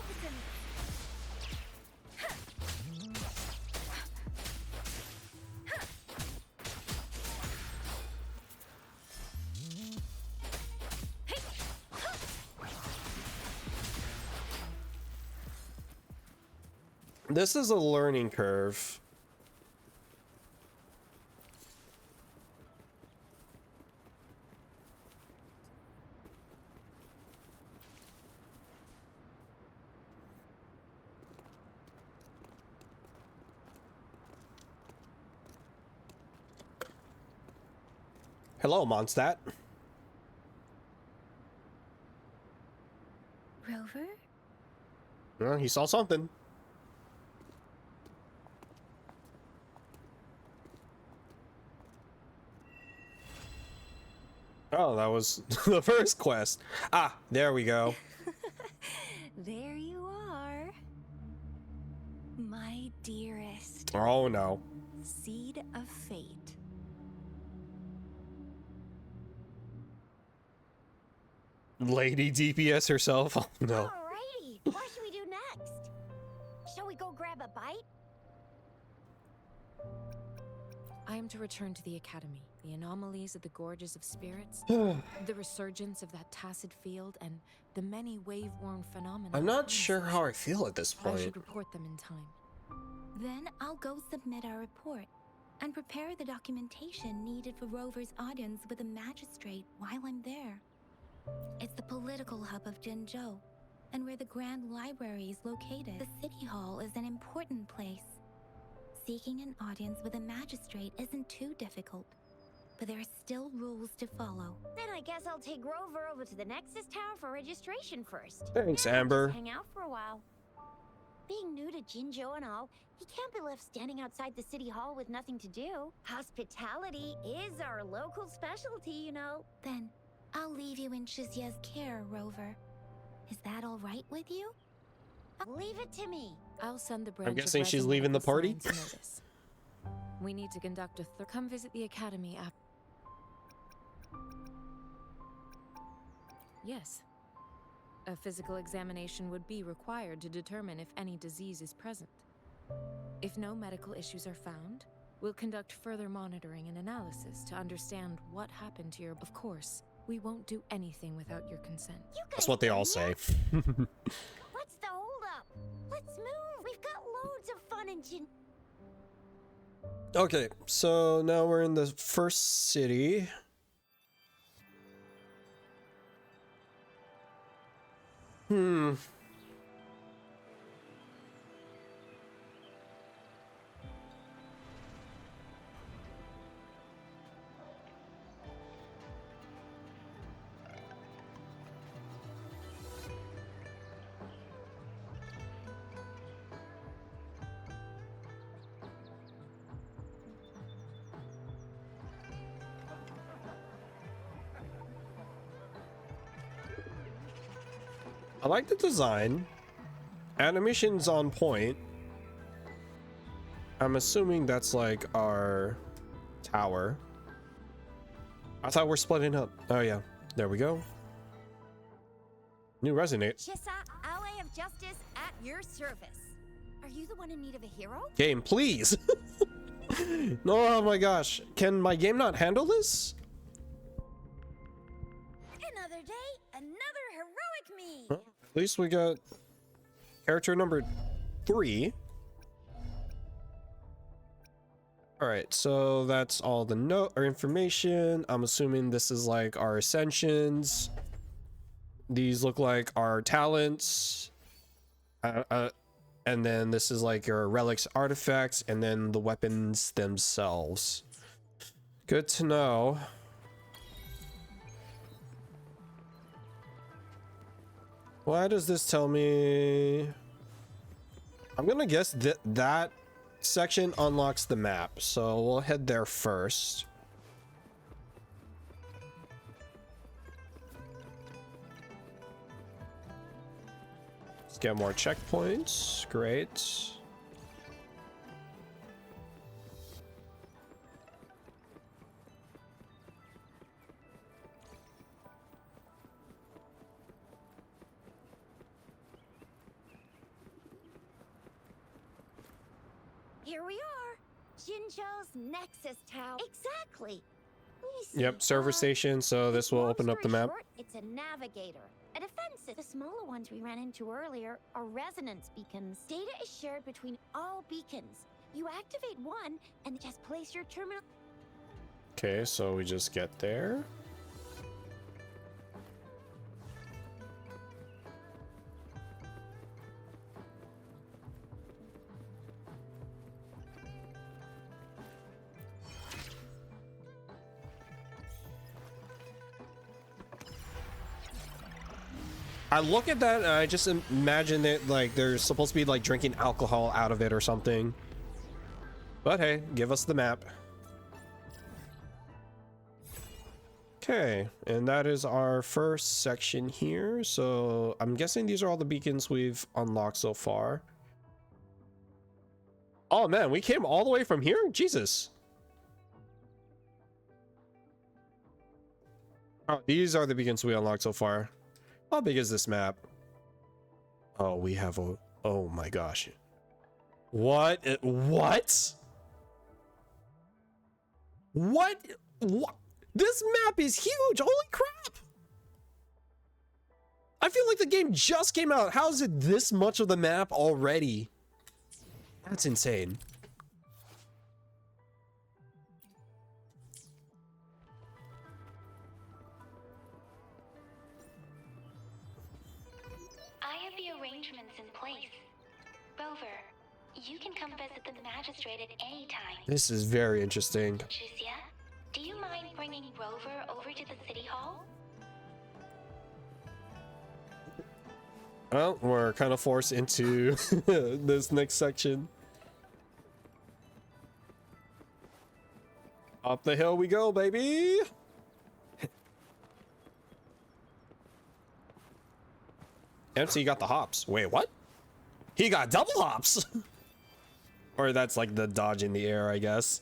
This is a learning curve. Hello, Mondstadt. Rover? Well, he saw something. Oh, that was the first quest. Ah, there we go. There you are. My dearest. Oh no. Seed of fate. Lady DPS herself. Oh no. Alrighty, what should we do next? Shall we go grab a bite? I am to return to the Academy. The anomalies of the Gorges of Spirits, the resurgence of that tacit field, and the many wave-worn phenomena. I'm not sure how I feel at this I point. should report them in time. Then I'll go submit our report and prepare the documentation needed for Rover's audience with the magistrate while I'm there. It's the political hub of Jinzhou, and where the Grand Library is located. The City Hall is an important place. Seeking an audience with a magistrate isn't too difficult, but there are still rules to follow. Then I guess I'll take Rover over to the Nexus Tower for registration first. Thanks, Yeah, we'll Amber. just hang out for a while. Being new to Jinzhou and all, he can't be left standing outside the City Hall with nothing to do. Hospitality is our local specialty, you know. Then I'll leave you in Shizye's care, Rover. Is that all right with you? Leave it to me. I'll send the branch of guessing she's Resin leaving the Medical party? Science notice. We need to conduct a come visit the Academy after. Yes. A physical examination would be required to determine if any disease is present. If no medical issues are found, we'll conduct further monitoring and analysis to understand what happened to your. Of course, we won't do anything without your consent. You That's guys what they all done say. yet? What's the holdup? Let's move. We've got loads of fun in Jin. Okay, so now we're in the first city. I like the design. Animation's on point. I'm assuming that's like our tower. I thought we're splitting up. Oh yeah, there we go. New resonate. Chissa, Ally of Justice at your service. Are you the one in need of a hero? Game, please. No, oh my gosh. Can my game not handle this? Another day, another heroic me. Huh? At least we got character number 3. All right, so that's all the note or information. I'm assuming this is like our ascensions. These look like our talents. And then this is like your relics, artifacts, and then the weapons themselves. Good to know. Why does this tell me? I'm gonna guess that that section unlocks the map, so we'll head there first. Let's get more checkpoints. Great. Here we are. Jinzhou's Nexus Tower. Exactly. Yep, server station, so this will open up the map. It's a navigator, a defensive. The smaller ones we ran into earlier are resonance beacons. Data is shared between all beacons. You activate one and just place your terminal. Okay, so we just get there. I look at that and I just imagine that like they're supposed to be like drinking alcohol out of it or something. But hey, give us the map. Okay, and that is our first section here. So I'm guessing these are all the beacons we've unlocked so far. Oh man, we came all the way from here? Jesus. Oh, these are the beacons we unlocked so far. How big is this map? Oh, we have a... Oh my gosh. What? What? What? What? This map is huge! Holy crap! I feel like the game just came out. How is it this much of the map already? That's insane. I have the arrangements in place. Rover, you can come visit the magistrate at any time. This is very interesting. Juzia, do you mind bringing Rover over to the city hall? Well, we're kind of forced into this next section. Up the hill we go, baby! MC got the hops. Wait, what? He got double hops! Or that's like the dodge in the air, I guess.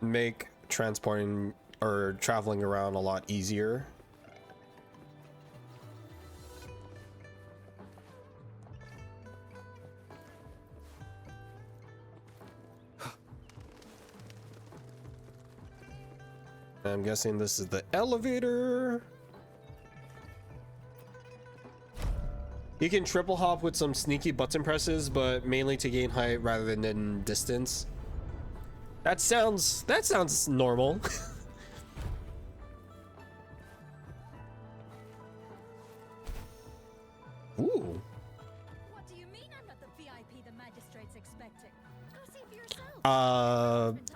Make transporting or traveling around a lot easier. I'm guessing this is the elevator. You can triple hop with some sneaky button presses, but mainly to gain height rather than in distance. That sounds normal. Ooh. What do you mean I'm not the VIP the magistrate's expecting? Go see for yourself.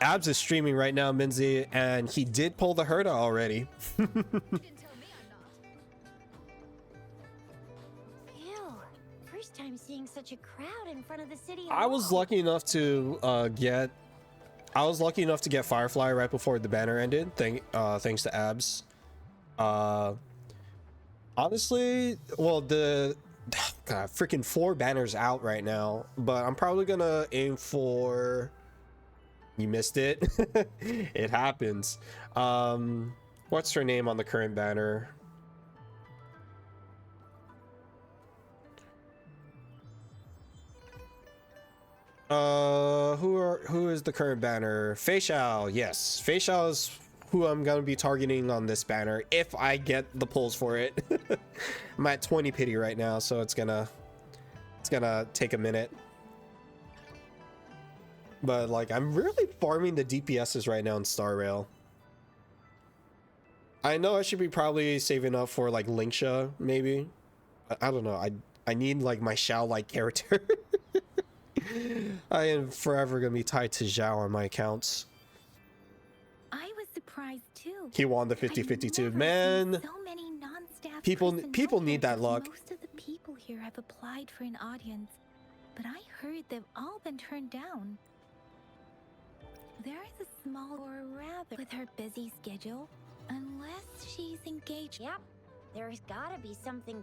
Abs is streaming right now, Minzy, and he did pull the Herda already. You didn't tell me I'm not. Ew. First time seeing such a crowd in front of the city I was hall. lucky enough to get Firefly right before the banner ended. Thanks to Abs. Honestly, well, the freaking 4 banners out right now, but I'm probably gonna aim for. You missed it. It happens. What's her name on the current banner? Who is the current banner? Facial, yes. Facial is who I'm gonna be targeting on this banner if I get the pulls for it. I'm at 20 pity right now, so it's gonna take a minute. But like, I'm really farming the DPSs right now in Star Rail. I know I should be probably saving up for like Linksha, maybe. I don't know. I need like my Shao like character. I am forever gonna be tied to Zhao on my accounts. I was surprised too. He won the I've 50-50 too. never Man, seen so many non-staff people personnel need that here. luck. Most of the people here have applied for an audience, but I heard they've all been turned down. There is a small, or rather, with her busy schedule, unless she's engaged. Yep, there's gotta be something.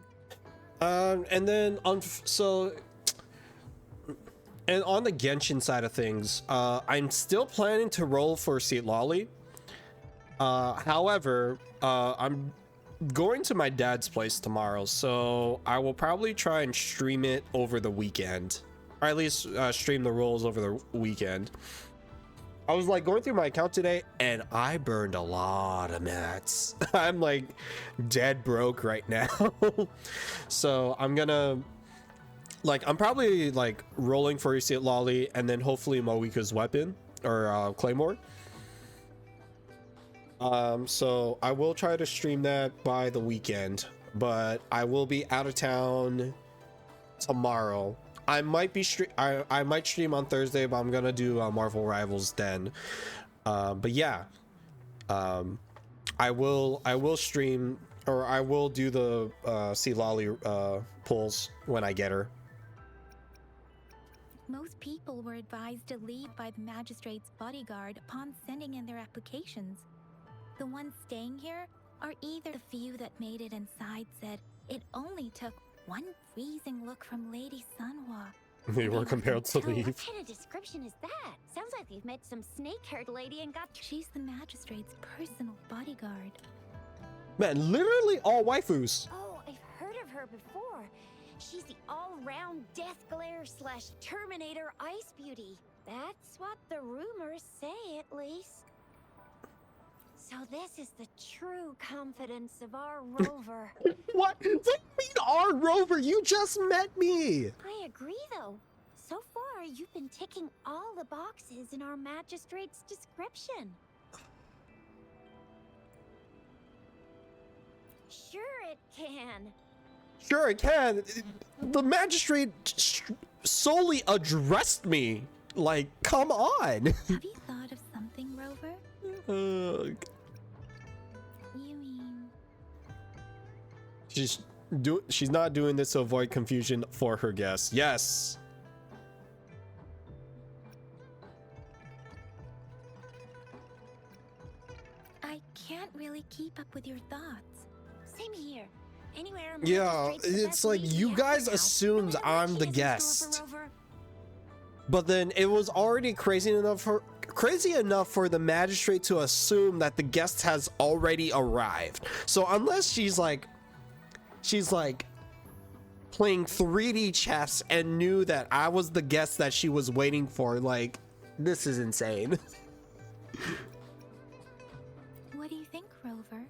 And then on and on the Genshin side of things, I'm still planning to roll for Seat Lolly. However, I'm going to my dad's place tomorrow, so I will probably try and stream it over the weekend, or at least stream the rolls over the weekend. I was like going through my account today and I burned a lot of mats. I'm like dead broke right now. So I'm gonna I'm probably like rolling for Seat Lolly and then hopefully Moika's weapon or Claymore. So I will try to stream that by the weekend, but I will be out of town tomorrow. I might be I might stream on Thursday, but I'm gonna do Marvel Rivals then. But yeah, I will stream, or I will do the Sea Lolly pulls when I get her. Most people were advised to leave by the magistrate's bodyguard upon sending in their applications. The ones staying here are either the few that made it inside said it only took one freezing look from Lady Sunhua. They were compelled to leave. What kind of description is that? Sounds like they've met some snake-haired lady and got. She's the magistrate's personal bodyguard. Man, literally all waifus. Oh, I've heard of her before. She's the all-round Death Glare / Terminator Ice Beauty. That's what the rumors say, at least. So this is the true confidence of our rover. What? What do you mean our rover? You just met me. I agree, though. So far, you've been ticking all the boxes in our magistrate's description. Sure it can. Sure, it can. The magistrate solely addressed me. Like, come on. Have you thought of something, Rover? You mean... She's not doing this to avoid confusion for her guests. Yes. I can't really keep up with your thoughts. Same here. Anywhere. Yeah, it's like you guys assumed I'm the guest. But then it was already crazy enough for the magistrate to assume that the guest has already arrived. So unless she's like playing 3D chess and knew that I was the guest that she was waiting for, like, this is insane. What do you think, Rover?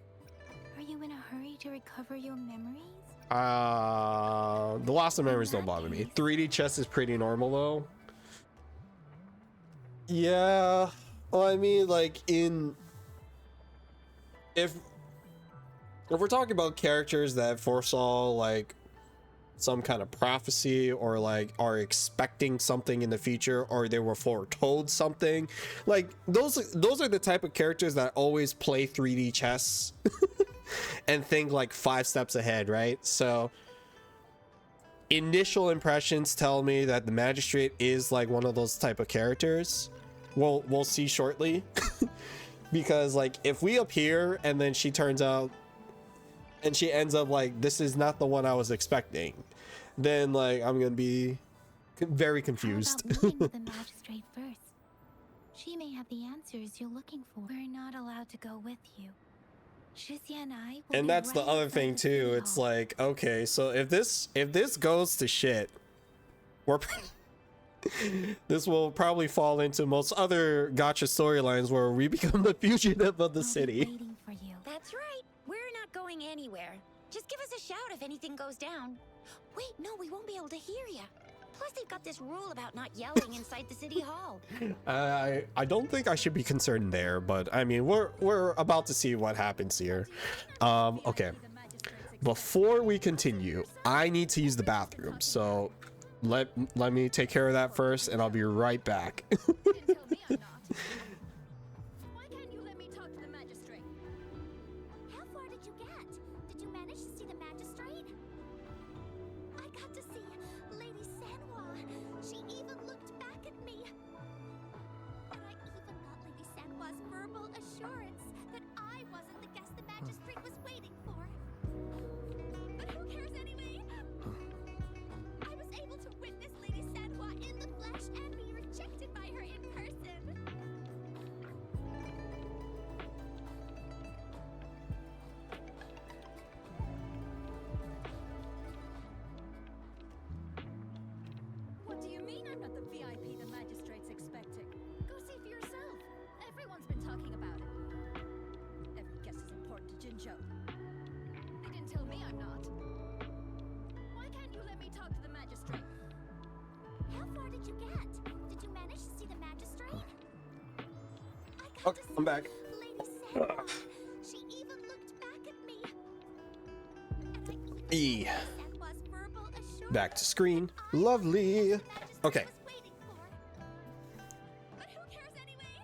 Are you in a hurry to recover your memories? The loss of memories don't bother me. 3D chess is pretty normal though. Yeah, well, I mean, like, if we're talking about characters that foresaw like some kind of prophecy, or like are expecting something in the future, or they were foretold something, like those are the type of characters that always play 3D chess and think like 5 steps ahead, right? So initial impressions tell me that the magistrate is like one of those type of characters. We'll see shortly. Because like if we appear and then she turns out and she ends up like, this is not the one I was expecting, then like I'm gonna be very confused. How about meeting with the magistrate first? She may have the answers you're looking for. We're not allowed to go with you. Shizia and I will And be that's the right other thing outside the too. city It's hall. like, okay, so if this goes to shit, we're this will probably fall into most other gacha storylines where we become the fugitive of the I'll be city. waiting for you. That's right. We're not going anywhere. Just give us a shout if anything goes down. Wait, no, we won't be able to hear you. Plus, they've got this rule about not yelling inside the city hall. I don't think I should be concerned there, but I mean, we're about to see what happens here. Okay. Before we continue, I need to use the bathroom. So let me take care of that first, and I'll be right back. You didn't tell me I'm not. Why can't you let me talk to the magistrate? How far did you get? Did you manage to see the magistrate? I got to see Lady Sanhua. She even looked back at me. And I even got Lady Sanhua's verbal assurance that I wasn't the guest the magistrate was waiting for. But who cares anyway? I was able to witness Lady Sanhua in the flesh and be rejected by her in person. What do you mean I'm not the VIP the magistrate's expecting? Go see for yourself. Everyone's been talking about it. Every guest is important to Jinzhou. They didn't tell me I'm not. Why can't you let me talk to the magistrate? How far did you get? Did you manage to see the magistrate? I got Okay, to see I'm back. Lady Sanhua. She even looked back at me. And I even got E. Lady Sanhua's verbal assurance Back to screen. that I was Lovely. the magistrate Okay. was waiting for. But who cares anyway?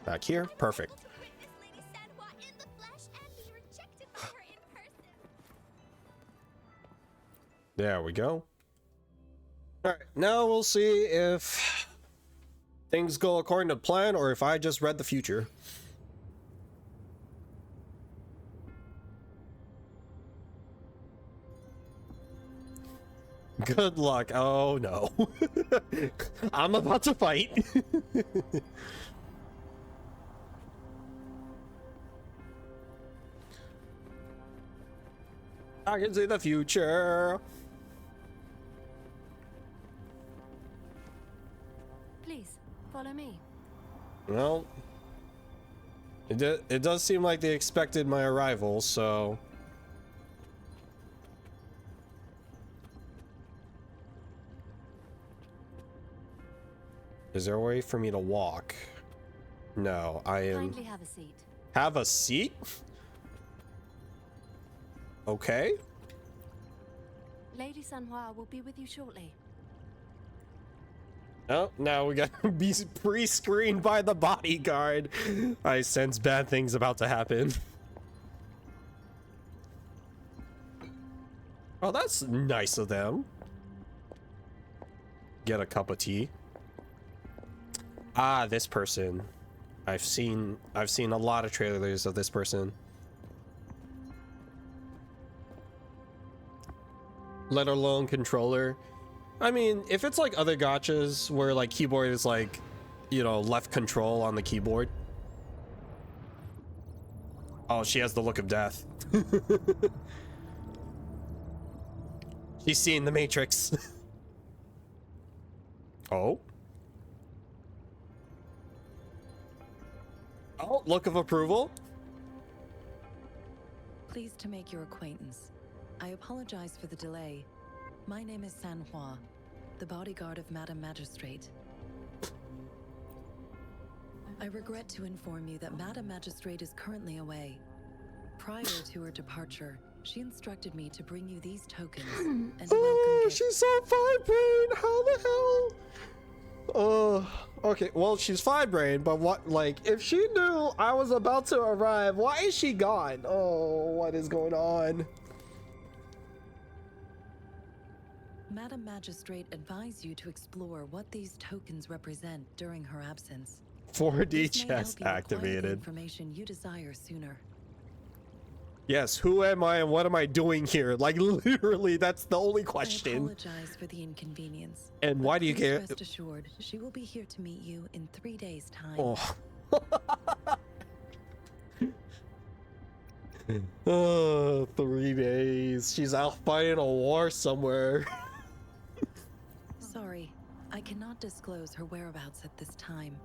Back here. I was Perfect. able to witness Lady Sanhua in the flesh and be rejected by her in person. There we go. All right, now we'll see if things go according to plan or if I just read the future. Good luck. Oh no. I'm about to fight. I can see the future. Please, follow me. Well, it does seem like they expected my arrival, so... Is there a way for me to walk? No, I am... Kindly have a seat. Have a seat? Okay. Lady Sanhua will be with you shortly. Oh, now we gotta be pre-screened by the bodyguard. I sense bad things about to happen. Oh, that's nice of them. Get a cup of tea. Ah, this person. I've seen a lot of trailers of this person. Let alone controller. I mean, if it's like other gachas where like keyboard is like, you know, left control on the keyboard. Oh, she has the look of death. She's seeing the Matrix. Oh. Oh, look of approval. Pleased to make your acquaintance. I apologize for the delay. My name is Sanhua, the bodyguard of Madam Magistrate. I regret to inform you that Madam Magistrate is currently away. Prior to her departure, she instructed me to bring you these tokens and a welcome gift. She's so fine-brained. How the hell? Okay, well, she's fine-brained, but what, like, if she knew I was about to arrive, why is she gone? Oh, what is going on? Madam Magistrate advised you to explore what these tokens represent during her absence. 4D This may help chest you acquire the activated. information you desire sooner. Yes, who am I and what am I doing here? Like, literally, that's the only I question. apologize for the inconvenience. And why do you Please care? Rest assured, she will be here to meet you in 3 days' time. Oh. Oh, 3 days. She's out fighting a war somewhere. Sorry, I cannot disclose her whereabouts at this time.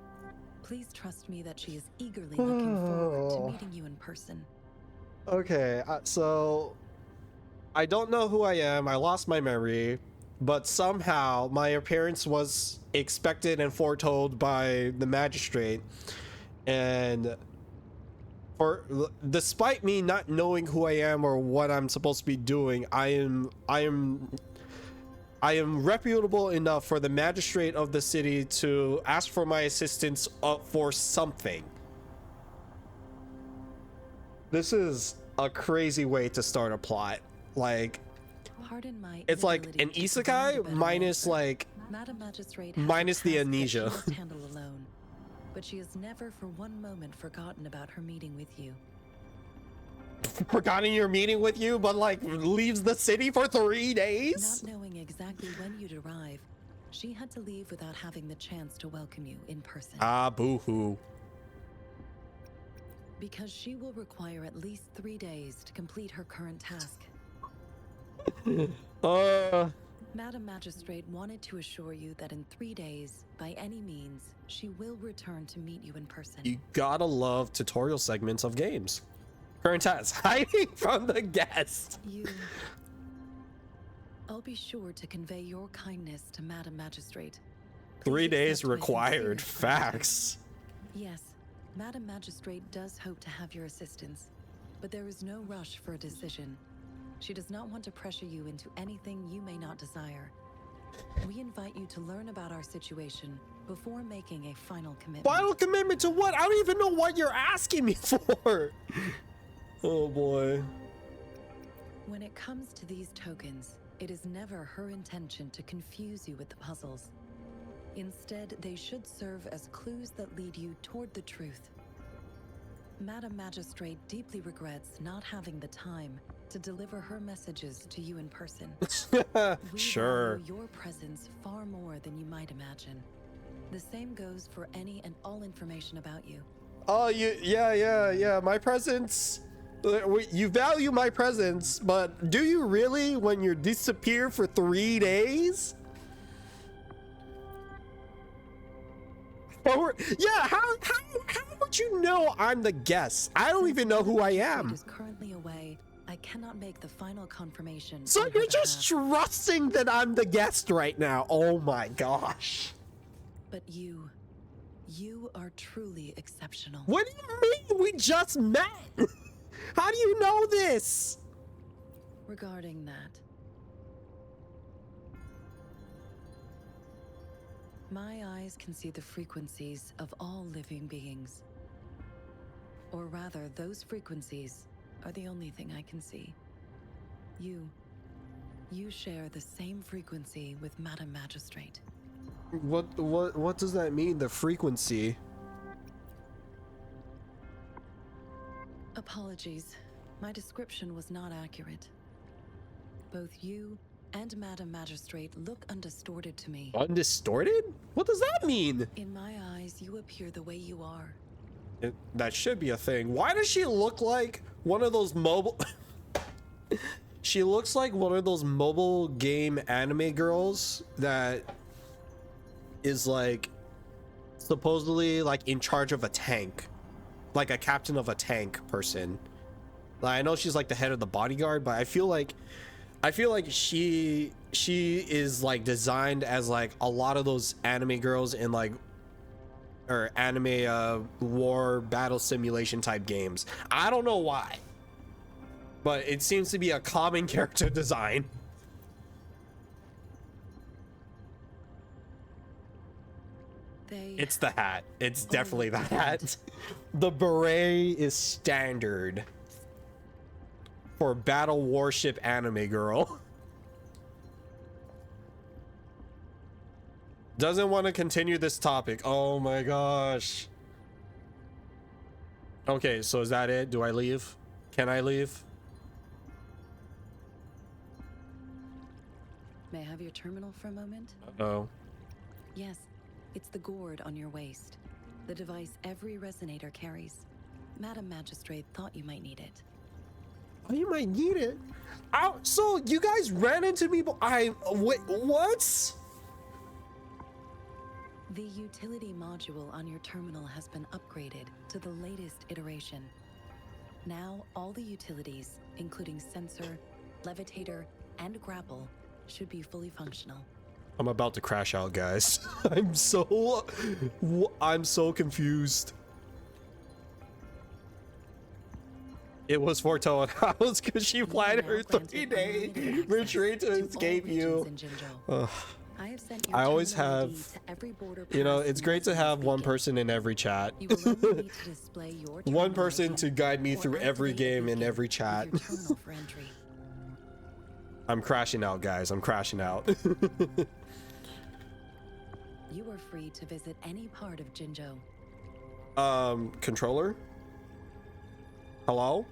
Please trust me that she is eagerly looking forward to meeting you in person. Okay, so I don't know who I am. I lost my memory, but somehow my appearance was expected and foretold by the magistrate. And despite me not knowing who I am or what I'm supposed to be doing, I am I am reputable enough for the magistrate of the city to ask for my assistance for something. This is a crazy way to start a plot. Like, Pardon my it's like an inability to provide a isekai better minus answer. like Madam Magistrate has a minus the task that amnesia. she must handle alone, but she has never for one moment forgotten about her meeting with you. Forgotten your meeting with you, but like leaves the city for 3 days. Not knowing exactly when you'd arrive, she had to leave without having the chance to welcome you in person. Ah, boo-hoo. Because she will require at least 3 days to complete her current task. Madam Magistrate wanted to assure you that in 3 days, by any means, she will return to meet you in person. You gotta love tutorial segments of games. Current task, hiding from the guest. I'll be sure to convey your kindness to Madam Magistrate. 3 Please days accept my required. sincere gratitude. Facts. Yes, Madam Magistrate does hope to have your assistance, but there is no rush for a decision. She does not want to pressure you into anything you may not desire. We invite you to learn about our situation before making a final commitment. Final commitment to what? I don't even know what you're asking me for. Oh boy. When it comes to these tokens, it is never her intention to confuse you with the puzzles. Instead, they should serve as clues that lead you toward the truth. Madam Magistrate deeply regrets not having the time to deliver her messages to you in person. We Sure. value your presence far more than you might imagine. The same goes for any and all information about you. Oh, yeah. My presence. You value my presence, but do you really when you disappear for 3 days? Yeah, how would you know I'm the guest? I don't even know who I am. Is currently away. I cannot make the final confirmation. So on her you're just behalf. trusting that I'm the guest right now. Oh my gosh. But you are truly exceptional. What do you mean? We just met. How do you know this? Regarding that, my eyes can see the frequencies of all living beings. Or rather, those frequencies are the only thing I can see. You share the same frequency with Madam Magistrate. What does that mean? The frequency? Apologies, my description was not accurate. Both you and Madam Magistrate look undistorted to me. Undistorted? What does that mean? In my eyes, you appear the way you are. That should be a thing. Why does she look like one of those mobile... She looks like one of those mobile game anime girls that is like supposedly like in charge of a tank, like a captain of a tank person. Like, I know she's like the head of the bodyguard, but I feel like she is like designed as like a lot of those anime girls in like or anime war battle simulation type games. I don't know why, but it seems to be a common character design. It's the hat. It's definitely the hat. The beret is standard for battle warship anime girl. Doesn't want to continue this topic. Oh my gosh. Okay, so is that it? Do I leave? Can I leave? May I have your terminal for a moment? Oh. Yes, it's the gourd on your waist. The device every resonator carries. Madam Magistrate thought you might need it. Oh, you might need it. Ow, so you guys ran into me, but wait, what? The utility module on your terminal has been upgraded to the latest iteration. Now, all the utilities, including sensor, levitator, and grapple, should be fully functional. I'm about to crash out, guys. I'm so confused. It was for Toad House because she planned her now granted 3-day unlimited retreat access to all escape regions you. in Jinzhou. Ugh. I have sent your I always terminal have, ID to every border you know, pass it's great to Muslim have one speaking. person in every chat. You will only need to display your One terminal person ID to guide me or through every activate a game in beacon every with chat. your terminal for entry. I'm crashing out, guys. I'm crashing out. You are free to visit any part of Jinzhou. Controller? Hello?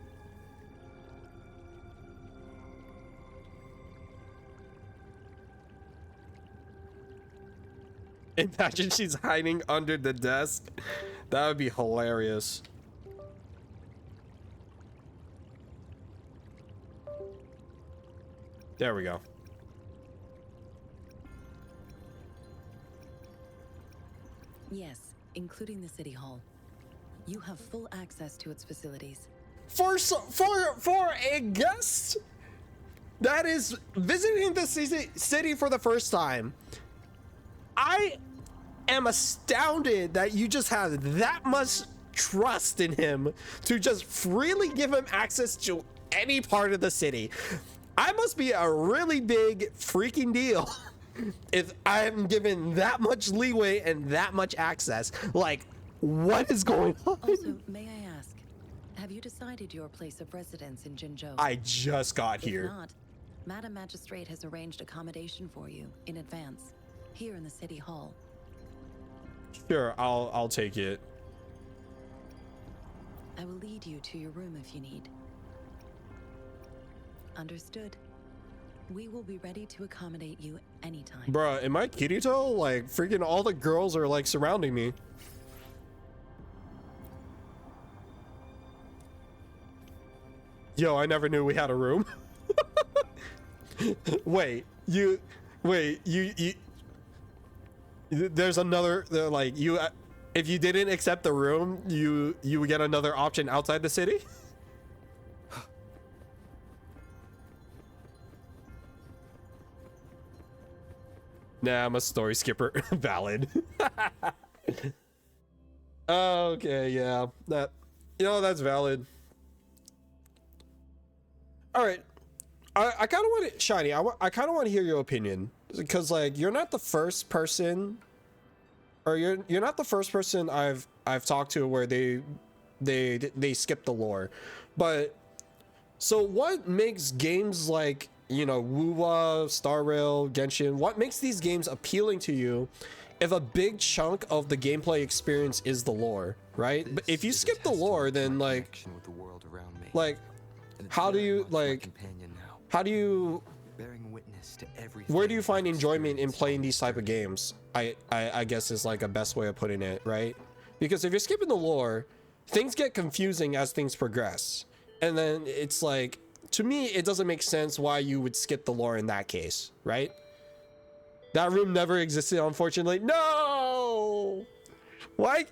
Imagine she's hiding under the desk. That would be hilarious. There we go. Yes, including the city hall. You have full access to its facilities. For a guest that is visiting the city for the first time, I am astounded that you just have that much trust in him to just freely give him access to any part of the city. I must be a really big freaking deal if I am given that much leeway and that much access. Like, what is going on? Also, may I ask, have you decided your place of residence in Jinzhou? I just got If here. not, Madam Magistrate has arranged accommodation for you in advance, here in the city hall. Sure, I'll take it. I will lead you to your room if you need. Understood. We will be ready to accommodate you anytime. Bruh, am I Kirito? Like, freaking all the girls are like surrounding me. Yo, I never knew we had a room. Wait, there's another, like, if you didn't accept the room, you would get another option outside the city? Nah, I'm a story skipper. Valid. Okay, yeah. That's valid. All right. I kind of want to, Shiny, I kind of want to hear your opinion, because like you're not the first person, or you're not the first person I've talked to where they skip the lore. But so what makes games like, WoWa, Star Rail, Genshin, what makes these games appealing to you if a big chunk of the gameplay experience is the lore, right? But if you skip the lore, then like how do you where do you find enjoyment in playing these type of games? I guess is like a best way of putting it, right? Because if you're skipping the lore, things get confusing as things progress, and then it's like, to me, it doesn't make sense why you would skip the lore in that case, right? That room never existed, unfortunately. No! Why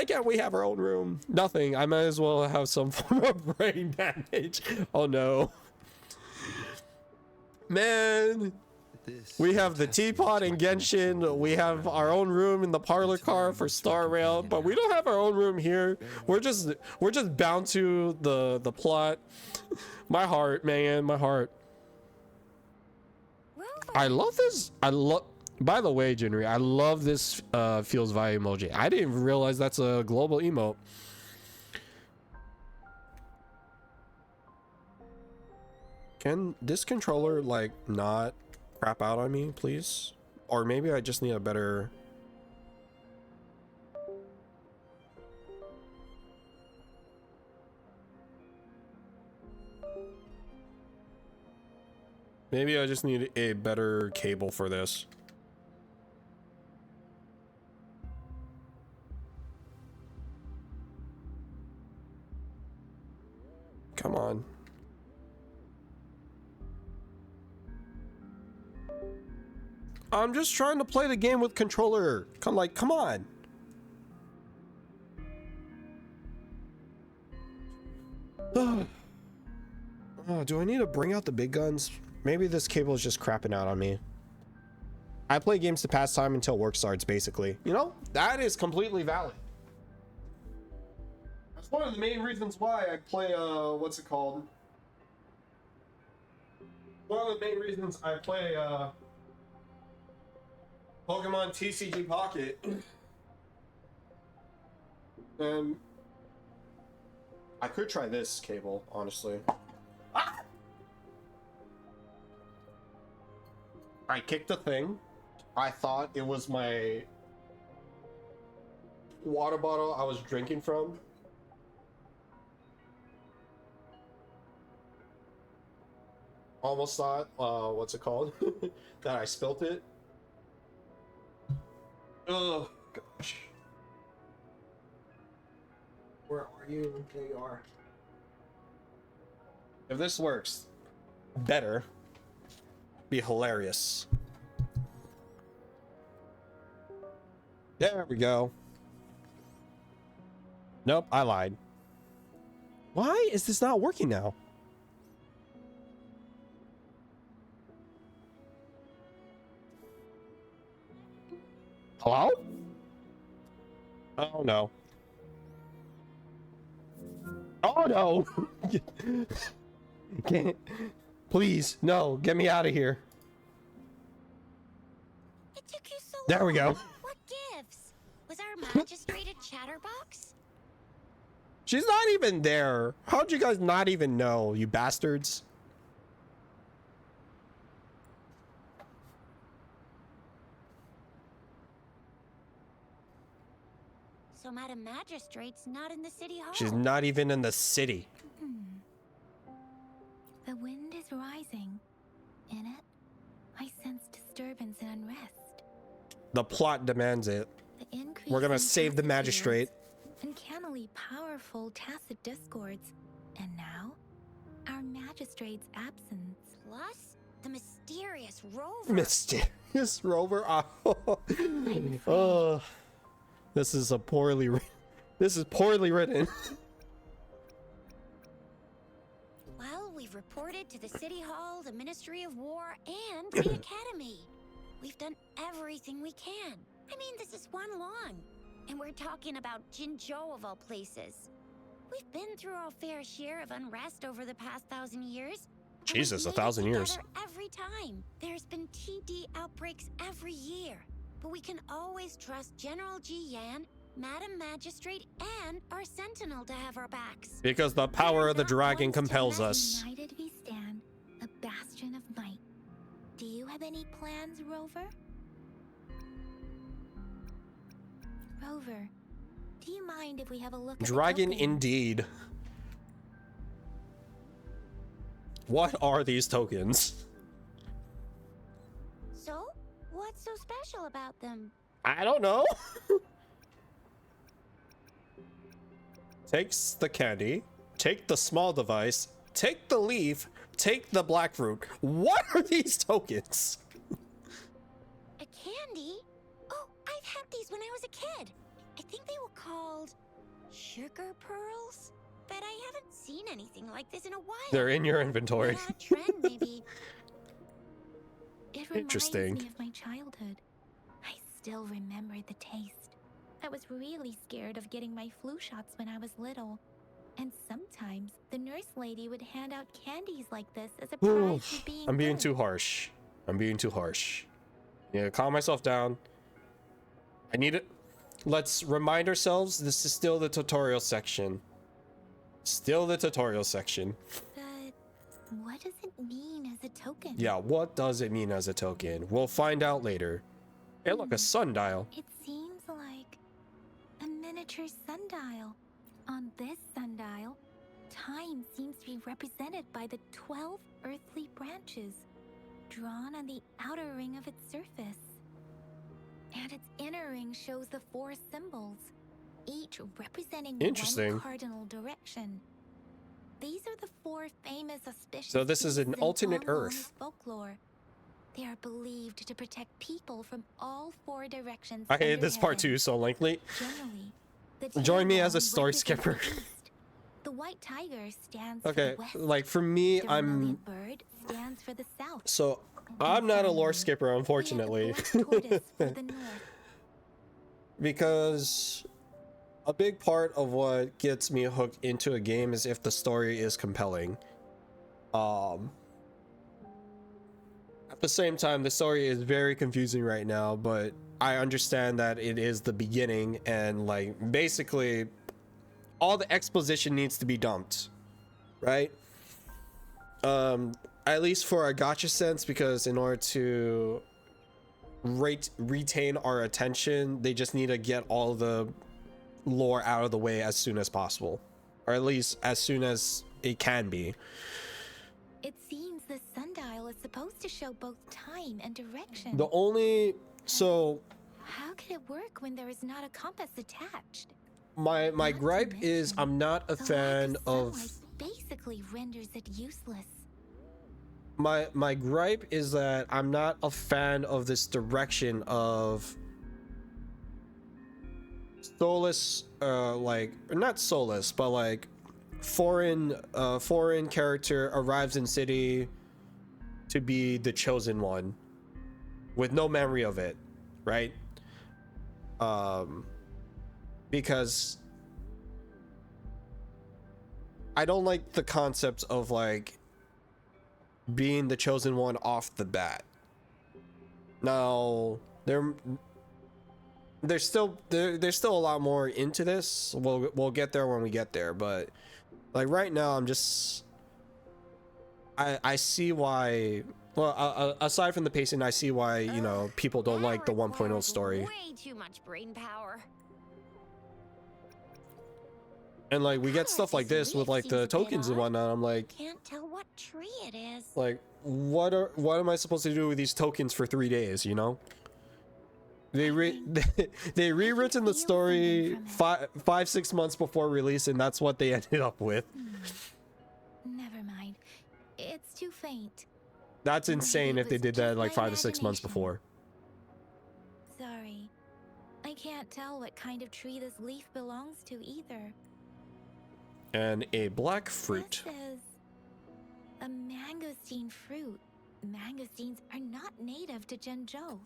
can't we have our own room? Nothing. I might as well have some form of brain damage. Oh no. Man. We have the teapot in Genshin. We have our own room in the parlor car for Star Rail, but we don't have our own room here. We're just bound to the plot. My heart, man, my heart. I love this. By the way, Jinri, I love this feels value emoji. I didn't even realize that's a global emote. Can this controller like not crap out on me, please? Or maybe I just need a better... Maybe I just need a better cable for this. Come on. I'm just trying to play the game with controller. Come on. Oh, do I need to bring out the big guns? Maybe this cable is just crapping out on me. I play games to pass time until work starts, basically. That is completely valid. That's one of the main reasons why I play, what's it called? One of the main reasons I play, Pokemon TCG Pocket. And I could try this cable, honestly. Ah! I kicked the thing. I thought it was my water bottle I was drinking from. Almost thought, what's it called? that I spilt it. Oh, gosh. Where are you? There you are. If this works, better be hilarious. There we go. Nope, I lied. Why is this not working now? Hello? Oh no. Oh no! Can't. Please, no, get me out of here. It took you so long. There we go. What gives? Was our magistrate a chatterbox? She's not even there. How'd you guys not even know, you bastards? So Madam Magistrate's not in the city hall. She's not even in the city. The wind is rising. In it, I sense disturbance and unrest. The plot demands it. The increase We're gonna in save the tacit magistrate. fears, uncannily powerful tacit discords, and now, our magistrate's absence. Plus, the mysterious rover. Mysterious rover. Oh, this is a poorly. This is poorly written. Well, we've reported to the City Hall, the Ministry of War, and the Academy. We've done everything we can. I mean, this is one long. And we're talking about Jinzhou of all places. We've been through our fair share of unrest over the past 1,000 years. and we've Jesus, made it 1,000 years. together every time. There's been TD outbreaks every year. But we can always trust General Ji Yan, Madam Magistrate, and our Sentinel to have our backs. Because the power of the dragon compels Let us. United we stand, a bastion of might. Do you have any plans, Rover? Rover, do you mind if we have a look at the Dragon tokens? indeed. What are these tokens? So, what's so special about them? I don't know. Takes the candy, take the small device, take the leaf, take the black fruit. What are these tokens? A candy? Oh, I've had these when I was a kid. I think they were called sugar pearls, but I haven't seen anything like this in a while. They're in your inventory. Not a trend, maybe. It reminds Interesting. me of my childhood. I still remember the taste. I was really scared of getting my flu shots when I was little. And sometimes the nurse lady would hand out candies like this as a prize for being I'm being good. too harsh. I'm being too harsh. Yeah, calm myself down. I need it. Let's remind ourselves this is still the tutorial section. Still the tutorial section. But what does it mean as a token? Yeah, what does it mean as a token? We'll find out later. Hey, look, a sundial. It seems like a miniature sundial. On this sundial, time seems to be represented by the 12 earthly branches, drawn on the outer ring of its surface. And its inner ring shows the 4 symbols, each representing Interesting. one cardinal direction. These are the 4 famous auspicious So this is an beasts in alternate all known Earth. folklore. They are believed to protect people from all 4 directions. I hated under this part heaven. too, so lengthy. Generally, the Join me tailbone as a story represents the skipper. east. The white tiger stands for Okay, the west. like for me, the I'm vermilion bird stands for the south. so And I'm not a lore finally, skipper, we have the unfortunately, black tortoise for the north. because a big part of what gets me hooked into a game is if the story is compelling. At the same time, the story is very confusing right now, but I understand that it is the beginning, and like basically all the exposition needs to be dumped, right? At least for a gacha sense, because in order to retain our attention, they just need to get all the lore out of the way as soon as possible, or at least as soon as it can be. It seems the sundial is supposed to show both time and direction. So How can it work when there is not a compass attached? my Not to gripe is mention, I'm not a the lack fan of sunlight basically renders it useless. my gripe is that I'm not a fan of this direction of soulless, like not soulless, but like foreign character arrives in city to be the chosen one with no memory of it, right? Because I don't like the concept of like being the chosen one off the bat. Now there's still a lot more into this. We'll get there when we get there, but like right now I'm just I see why. Well, aside from the pacing, I see why, you know, people don't like the 1.0 story. Way too much brain power. And like we get stuff like this with like the tokens and whatnot. I'm like, Can't tell what tree it is. like what am I supposed to do with these tokens for 3 days, you know? They rewritten the story 5-6 months before release, and that's what they ended up with. Never mind. It's too faint. That's insane if they did that like 5 to 6 months before. Sorry. I can't tell what kind of tree this leaf belongs to either. And a black fruit. This is a mangosteen fruit. Mangosteens are not native to Zhengzhou.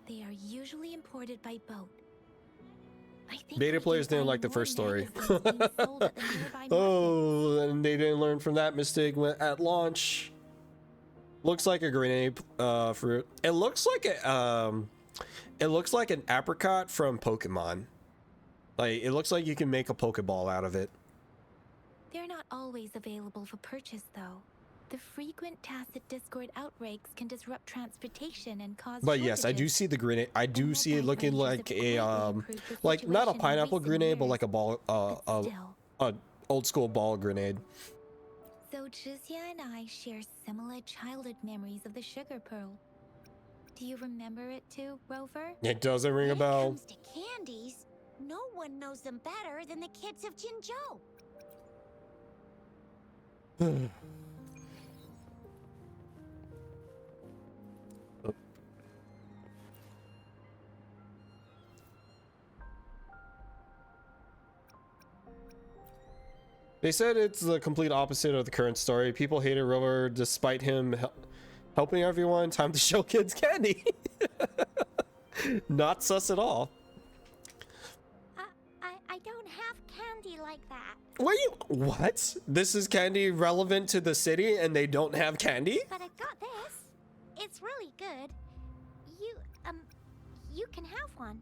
They are usually imported by boat. I think Beta we players can didn't find like the more first story. mangosteens being sold at the nearby Oh, and they didn't learn from that mistake at launch. Looks like a grenade fruit. It looks like an apricot from Pokemon. Like it looks like you can make a Pokeball out of it. They're not always available for purchase, though. The frequent tacit Discord outbreaks can disrupt transportation and cause But yes, I do shortages. see the grenade. I do And see it Medbay looking Rangers like have a greatly improved the like not a situation in pineapple recent grenade, but years, like a ball, but still. a old school ball grenade. So Jizya and I share similar childhood memories of the Sugar Pearl. Do you remember it too, Rover? It doesn't ring a When it bell. comes to candies, no one knows them better than the kids of Jinzhou. They said it's the complete opposite of the current story. People hated Rover despite him helping everyone. Time to show kids candy. Not sus at all. I don't have candy like that. What? This is candy relevant to the city and they don't have candy? But I got this. It's really good. You can have one.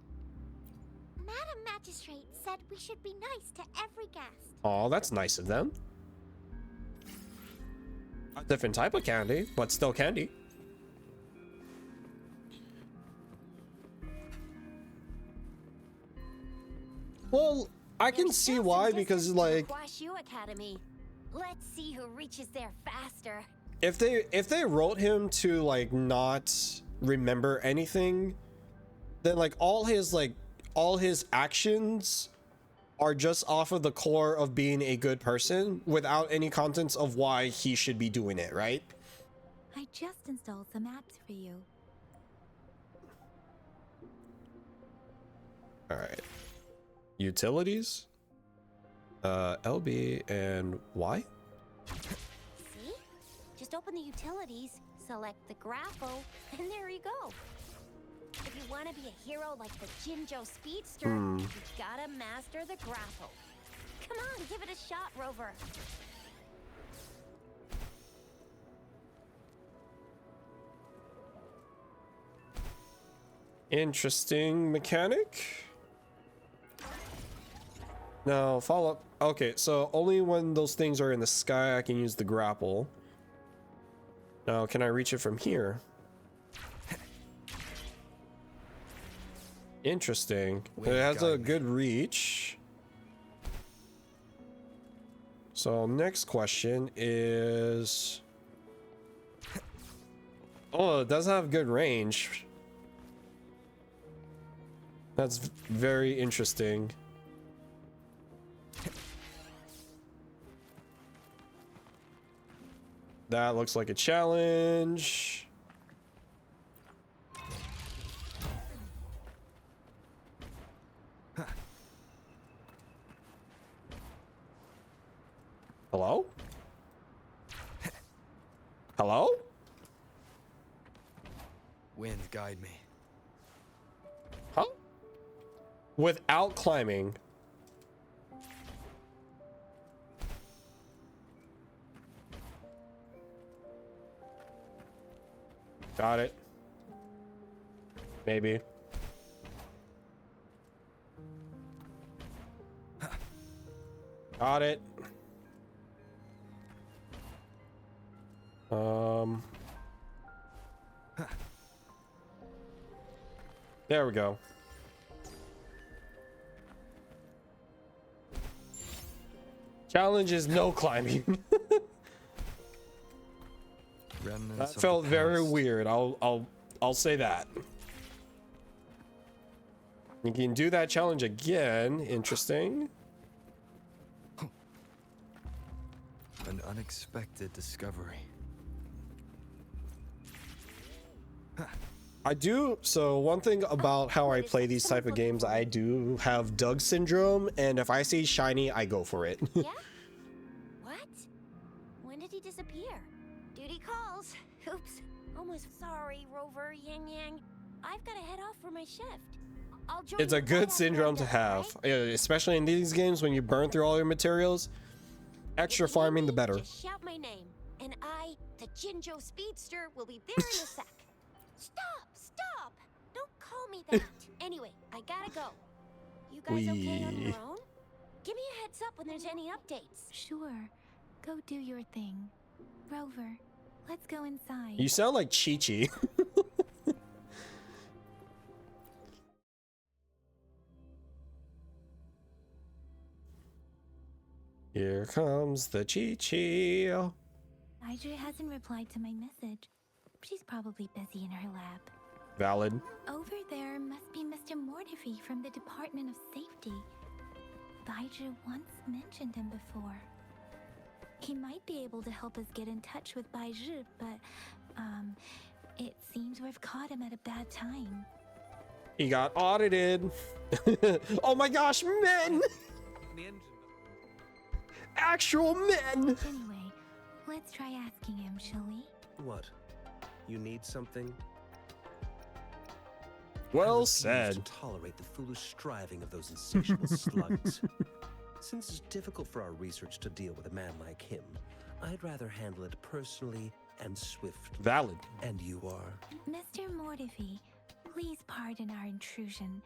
Madam Magistrate said we should be nice to every guest. Oh, that's nice of them. A different type of candy, but still candy. Well, I can There's see still why, some because distance to the like Huaxu Academy. Let's see who reaches there faster. if they wrote him to like not remember anything, then like all his actions are just off of the core of being a good person without any contents of why he should be doing it, right? I just installed some apps for you. All right. Utilities. LB and Y. See? Just open the utilities, select the grapple, and there you go. If you want to be a hero like the Jinjo Speedster, you gotta master the grapple. Come on, give it a shot, Rover. Interesting mechanic. Now, follow up. Okay, so only when those things are in the sky I can use the grapple. Now, can I reach it from here? Interesting. It has a good reach. So, next question is... Oh, it does have good range. That's very interesting. That looks like a challenge. Hello? Hello? Wind, guide me. Huh? Without climbing. Got it. Maybe. Got it. There we go. Challenge is no climbing. That felt very weird. I'll say that. You can do that challenge again. Interesting. An unexpected discovery. I do. So one thing about how I play these type of games, I do have Doug syndrome, and if I see shiny, I go for it. Yeah? What? When did he disappear? Duty calls. Oops. Almost sorry, Rover, Yang Yang. I've got to head off for my shift. I'll join It's a you good right syndrome after to I'm have, done, right? especially in these games when you burn through all your materials. Extra If you farming, need the me, better. Just shout my name, and I, the Jinjo Speedster, will be there in a sec. Stop! Don't call me that. Anyway, I gotta go. You guys okay on your own? Give me a heads up when there's any updates. Sure. Go do your thing. Rover, let's go inside. You sound like Chi-Chi. Here comes the Chi-Chi. Audrey hasn't replied to my message. She's probably busy in her lab. Valid. Over there must be Mr. Mortefi from the Department of Safety. Baiju once mentioned him before. He might be able to help us get in touch with Baiju, but, it seems we've caught him at a bad time. He got audited. Oh my gosh, men! Actual men! Anyway, let's try asking him, shall we? What? You need something? I Well refuse said. to tolerate the foolish striving of those insatiable slugs. Since it's difficult for our research to deal with a man like him, I'd rather handle it personally and swiftly. Valid. And you are? Mr. Mortefi, please pardon our intrusion.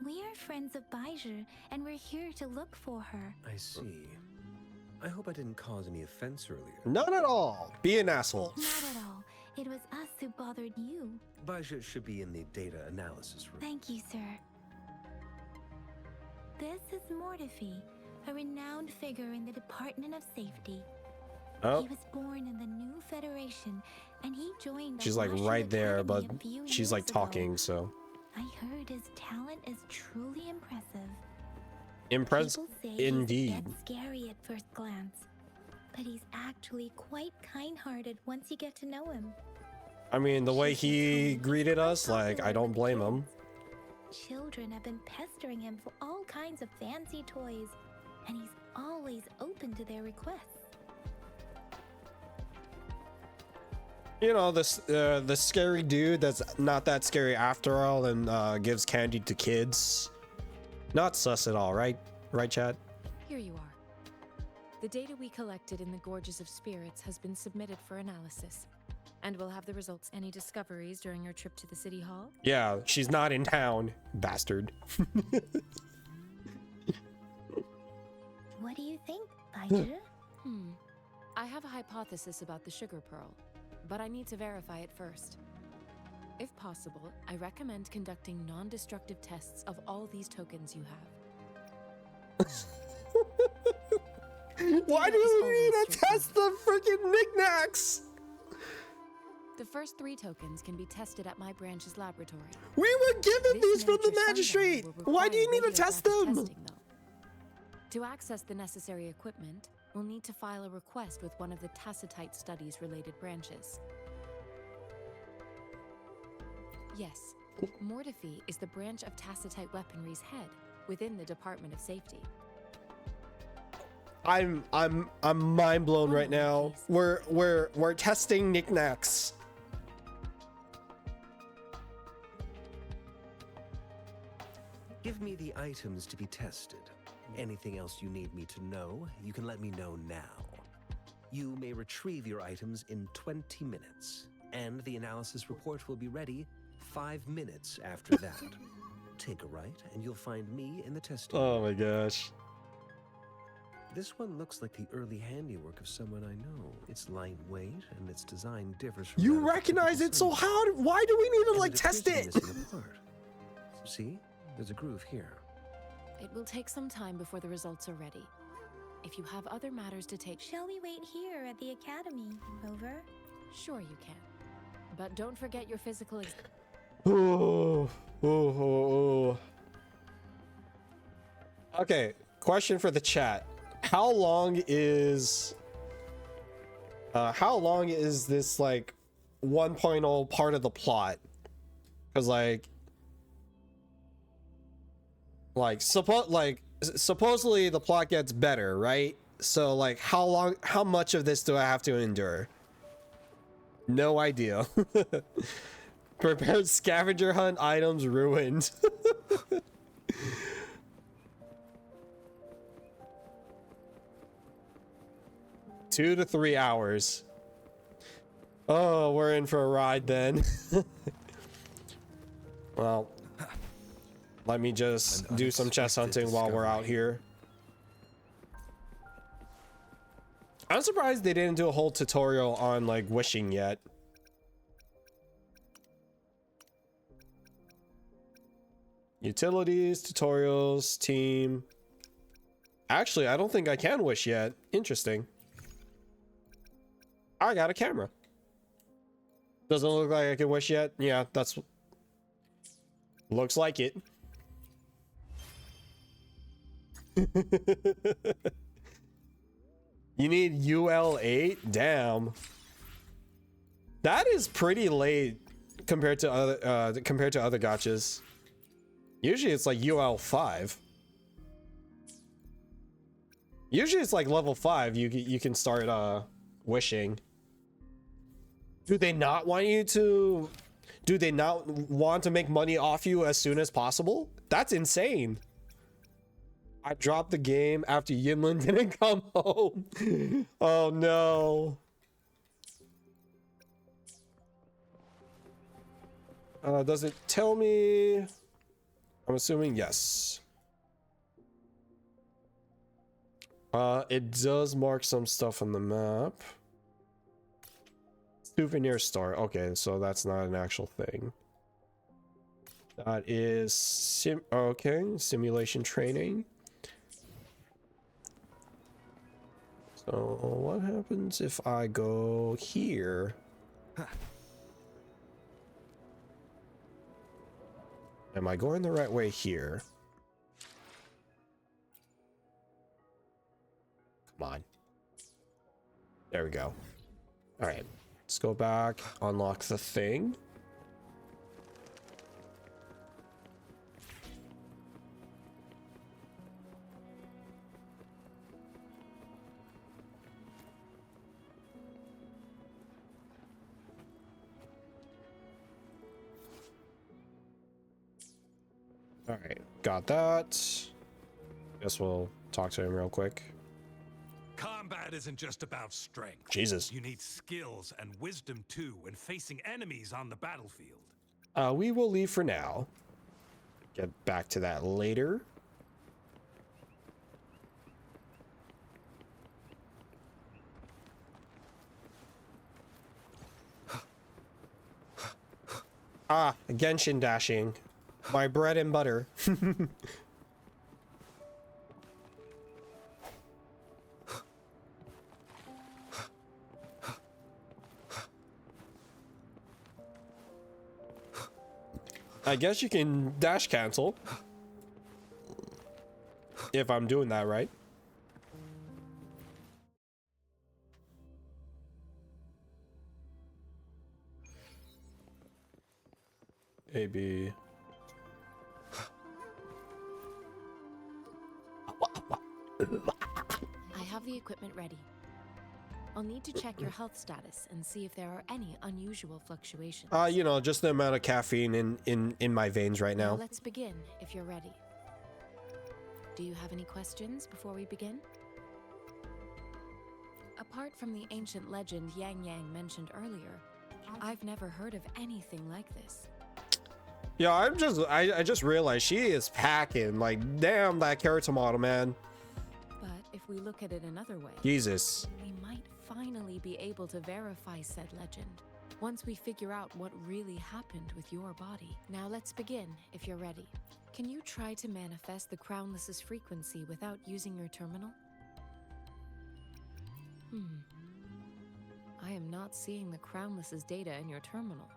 We are friends of Baiju, and we're here to look for her. I see. I hope I didn't cause any offense earlier. Not at all. Be an asshole. Not at all. It was us who bothered you. Baiju should be in the data analysis room. Thank you, sir. This is Mortefi, a renowned figure in the Department of Safety. Oh, He was born in the new Federation, and he joined the she's like Russian right there, but Academy a few she's like years ago. talking, so. I heard his talent is truly impressive. Impressed People say he's a indeed. bit scary at first glance, but he's actually quite kind-hearted once you get to know him. I mean, the way he greeted us, like, I don't blame him. Children have been pestering him for all kinds of fancy toys, and he's always open to their requests. You know, the scary dude that's not that scary after all and gives candy to kids. Not sus at all, right? Right, Chad? Here you are. The data we collected in the Gorges of Spirits has been submitted for analysis, and we'll have the results. Any discoveries during your trip to the City Hall? Yeah, she's not in town, bastard. What do you think, Baiju? I have a hypothesis about the sugar pearl, but I need to verify it first. If possible, I recommend conducting non-destructive tests of all these tokens you have. Why do we need to test the freaking knickknacks? The first 3 tokens can be tested at my branch's laboratory. We were given This these from the miniature magistrate. sundial will Why do you require need to test radiographic them? testing, though. To access the necessary equipment, we'll need to file a request with one of the Tacitite Studies related branches. Yes, Mortefi is the branch of Tacitite Weaponry's head within the Department of Safety. I'm mind blown right now. We're testing knickknacks. Give me the items to be tested. Anything else you need me to know, you can let me know now. You may retrieve your items in 20 minutes, and the analysis report will be ready 5 minutes after that. Take a right, and you'll find me in the testing room. Oh my gosh. This one looks like the early handiwork of someone I know. It's lightweight, and its design differs from that You of the recognize typical it, so sundial. why do we need to And like it test appears it? to be missing a part. See? There's a groove here. It will take some time before the results are ready. If you have other matters to take, Shall we wait here at the academy, Rover? sure you can. But don't forget your physical Ooh, ooh, ooh, ooh. Okay, question for the chat. How long is this like 1.0 part of the plot? Because supposedly the plot gets better, right? So like how much of this do I have to endure? No idea. Prepared scavenger hunt items ruined. 2 to 3 hours. Oh, we're in for a ride then. Well, let me just do some chest hunting while we're out here. I'm surprised they didn't do a whole tutorial on like wishing yet. Utilities, tutorials, team. Actually, I don't think I can wish yet. Interesting. I got a camera. Doesn't look like I can wish yet. Yeah, that's... Looks like it. You need UL8? Damn. That is pretty late compared to other gachas. Usually it's like UL5. Usually it's like level 5 you can start wishing. Do they not want you to... Do they not want to make money off you as soon as possible? That's insane. I dropped the game after Yinlin didn't come home. Oh no. Does it tell me? I'm assuming yes. It does mark some stuff on the map. Souvenir store. Okay, so that's not an actual thing. That is simulation training. So what happens if I go here? Am I going the right way here? Come on. There we go. All right. Let's go back, unlock the thing. All right, got that. Guess we'll talk to him real quick. Combat isn't just about strength. Jesus. You need skills and wisdom too when facing enemies on the battlefield. We will leave for now. Get back to that later. Ah, Genshin dashing. My bread and butter. I guess you can dash cancel. If I'm doing that right. AB. I have the equipment ready. I'll need to check your health status and see if there are any unusual fluctuations. You know, just the amount of caffeine in my veins right now. Let's begin if you're ready. Do you have any questions before we begin? Apart from the ancient legend Yang Yang mentioned earlier, I've never heard of anything like this. Yeah, I just realized she is packing. Like, damn, that character model, man. But if we look at it another way, Jesus. we might finally be able to verify said legend once we figure out what really happened with your body. Now let's begin if you're ready. Can you try to manifest the Crownless's frequency without using your terminal? I am not seeing the Crownless's data in your terminal.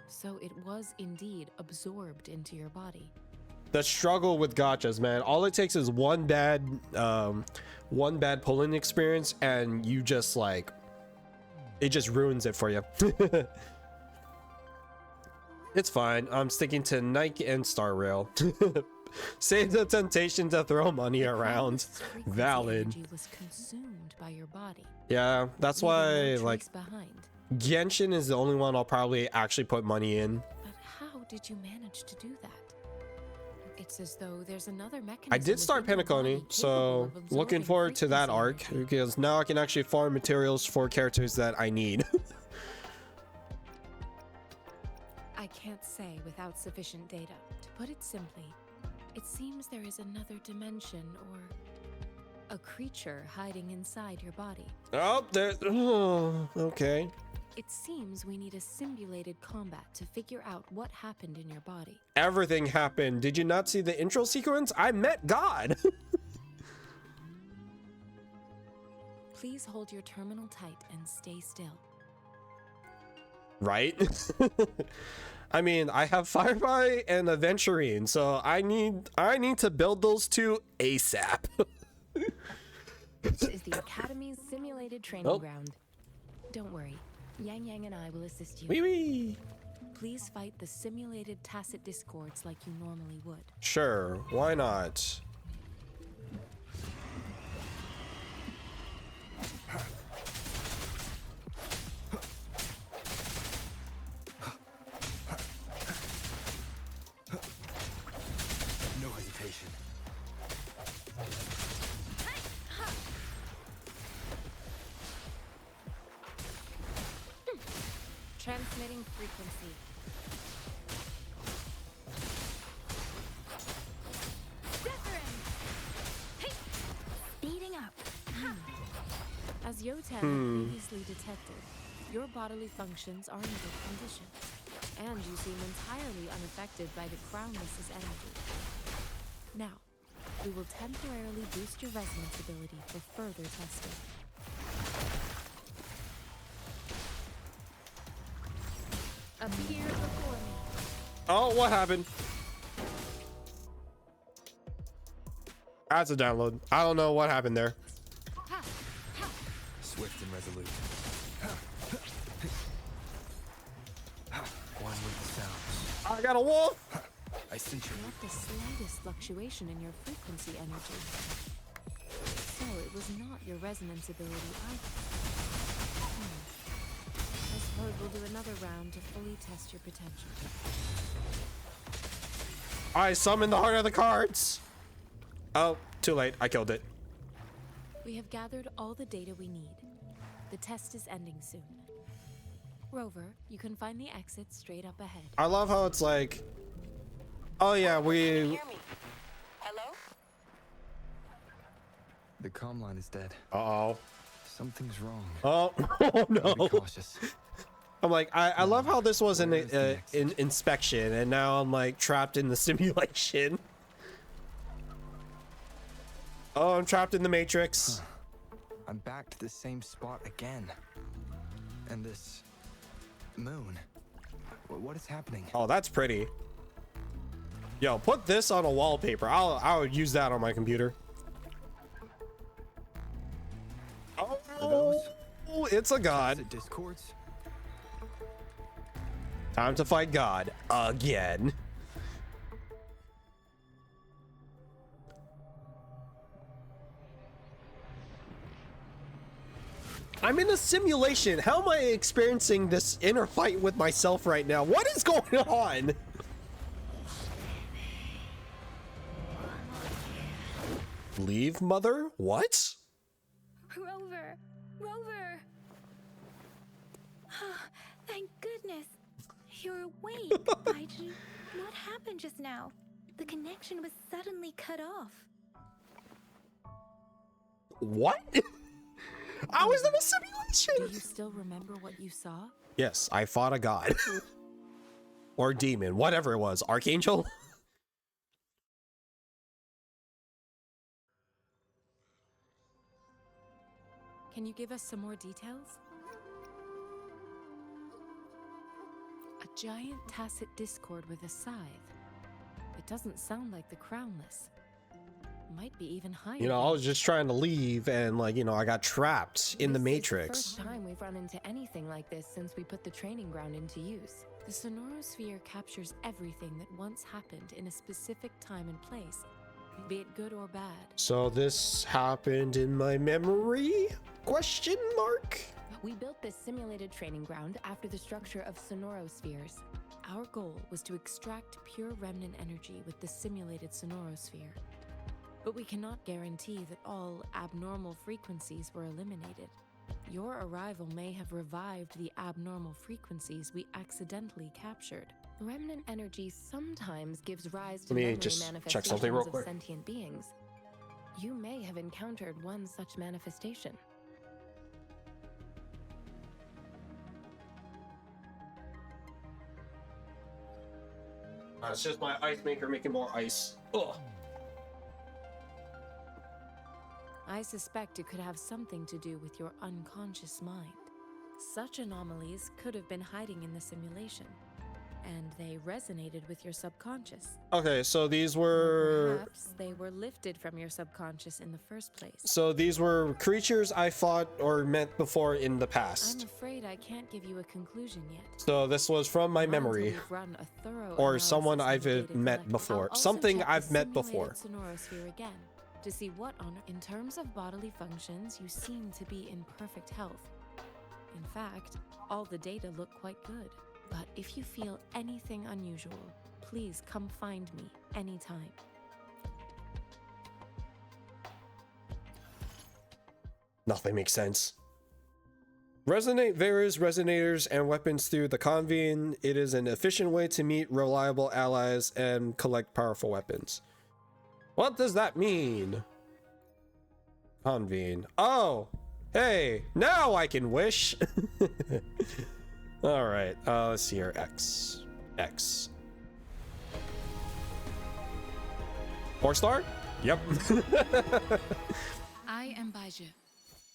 So it was indeed absorbed into your body. The struggle with gachas, man. All it takes is one bad pulling experience and you just like, it just ruins it for you. It's fine. I'm sticking to Nike and Star Rail. Save the temptation to throw money around. Valid. Energy was consumed by your body. Yeah, that's why like behind. Genshin is the only one I'll probably actually put money in. But how did you manage to do that? It's as though there's another mechanism. I did start within your body Penacony, so capable of looking absorbing forward to that arc frequency because now I can actually farm materials for characters that I need. I can't say without sufficient data. To put it simply, it seems there is another dimension or a creature hiding inside your body. Oh, there. Oh, okay. It seems we need a simulated combat to figure out what happened in your body. Everything happened. Did you not see the intro sequence? I met God. Please hold your terminal tight and stay still. Right? I mean, I have Firefly and Aventurine, so I need to build those two ASAP. This is the Academy's simulated training ground. Don't worry, Yang Yang and I will assist you. Wee wee. Please fight the simulated tacit discords like you normally would. Sure, why not? No hesitation. Transmitting frequency. Speeding up. As Yotan previously detected, your bodily functions are in good condition, and you seem entirely unaffected by the Crownless's energy. Now, we will temporarily boost your resonance ability for further testing. Appear before me. Oh, what happened? That's a download. I don't know what happened there. Swift and resolute. One with the sounds. I got a wolf. I sense your Not the slightest fluctuation in your frequency energy. So it was not your resonance ability either. I suppose we'll do another round to fully test your potential. I summoned the heart of the cards. Oh, too late. I killed it. We have gathered all the data we need. The test is ending soon. Rover, you can find the exit straight up ahead. I love how it's like, oh yeah, Can you we. hear me? Hello? The comm line is dead. Uh-oh. Something's wrong. Oh, oh Be no. cautious. I'm like, I love how this was an Where is the exit? inspection, and now I'm like trapped in the simulation. Oh, I'm trapped in the Matrix. I'm back to the same spot again. And this moon. What is happening? Oh, that's pretty. Yo, put this on a wallpaper. I'll use that on my computer. Are those Oh, it's a god. the discords? Time to fight God again. I'm in a simulation. How am I experiencing this inner fight with myself right now? What is going on? Leave, mother? What? Rover! Rover! Thank goodness. You're awake. Baiju, what happened just now? The connection was suddenly cut off. What? I was in a Do simulation. you still remember what you saw? Yes, I fought a god. Or demon, whatever it was. Archangel? Can you give us some more details? A giant tacit discord with a scythe. It doesn't sound like the Crownless. Might be even higher. You know, I was just trying to leave and like, you know, I got trapped in the This Matrix. is the first time we've run into anything like this since we put the training ground into use. The Sonorosphere captures everything that once happened in a specific time and place, be it good or bad. So this happened in my memory? Question mark? We built this simulated training ground after the structure of Sonorospheres. Our goal was to extract pure remnant energy with the simulated Sonorosphere. But we cannot guarantee that all abnormal frequencies were eliminated. Your arrival may have revived the abnormal frequencies we accidentally captured. Remnant energy sometimes gives rise to Let me memory just check manifestations something real of quick. sentient beings. You may have encountered one such manifestation. It's just my ice maker making more ice. Ugh. I suspect it could have something to do with your unconscious mind. Such anomalies could have been hiding in the simulation, and they resonated with your subconscious. Okay, so these Or were perhaps they were lifted from your subconscious in the first place. creatures I fought or met before in the I'm past. afraid I can't give you a conclusion yet. So this was from my Not until memory. we've run a thorough Or analysis someone of I've the data met collected. before. I'll also Something check the I've met before. simulated Sonorosphere again to see what on in terms of bodily functions you seem to be in perfect health. In fact, all the data look quite good. But if you feel anything unusual, please come find me anytime. Nothing makes sense. Resonate various resonators and weapons through the convene. It is an efficient way to meet reliable allies and collect powerful weapons. What does that mean? Convene. Oh, hey, now I can wish. All right, let's see here. X. 4-star? Yep. I am Baiju,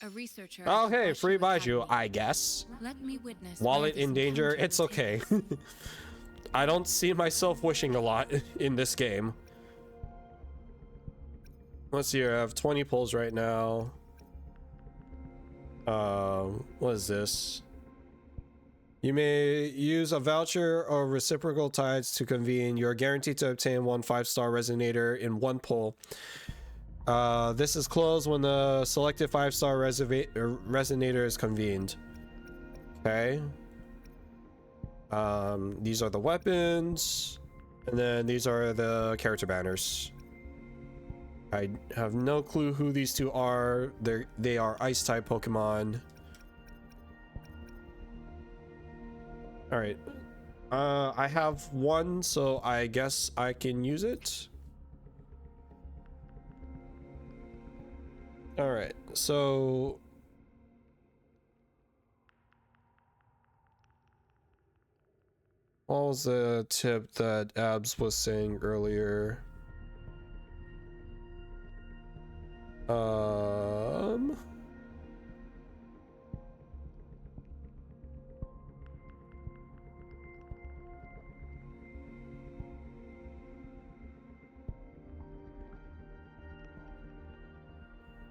a researcher. at Oh, the hey, Baiju free Baiju, Academy. I guess. Let me witness Wallet where this in danger, encounter it's will okay. take us. I don't see myself wishing a lot in this game. Let's see here, I have 20 pulls right now. What is this? You may use a voucher or reciprocal tides to convene. You're guaranteed to obtain 1 5-star resonator in 1 pull. This is closed when the selected 5-star resonator is convened. Okay. These are the weapons. And then these are the character banners. I have no clue who these two are. They are ice type Pokemon. All right. I have one, so I guess I can use it. All right. So what was the tip that Abs was saying earlier?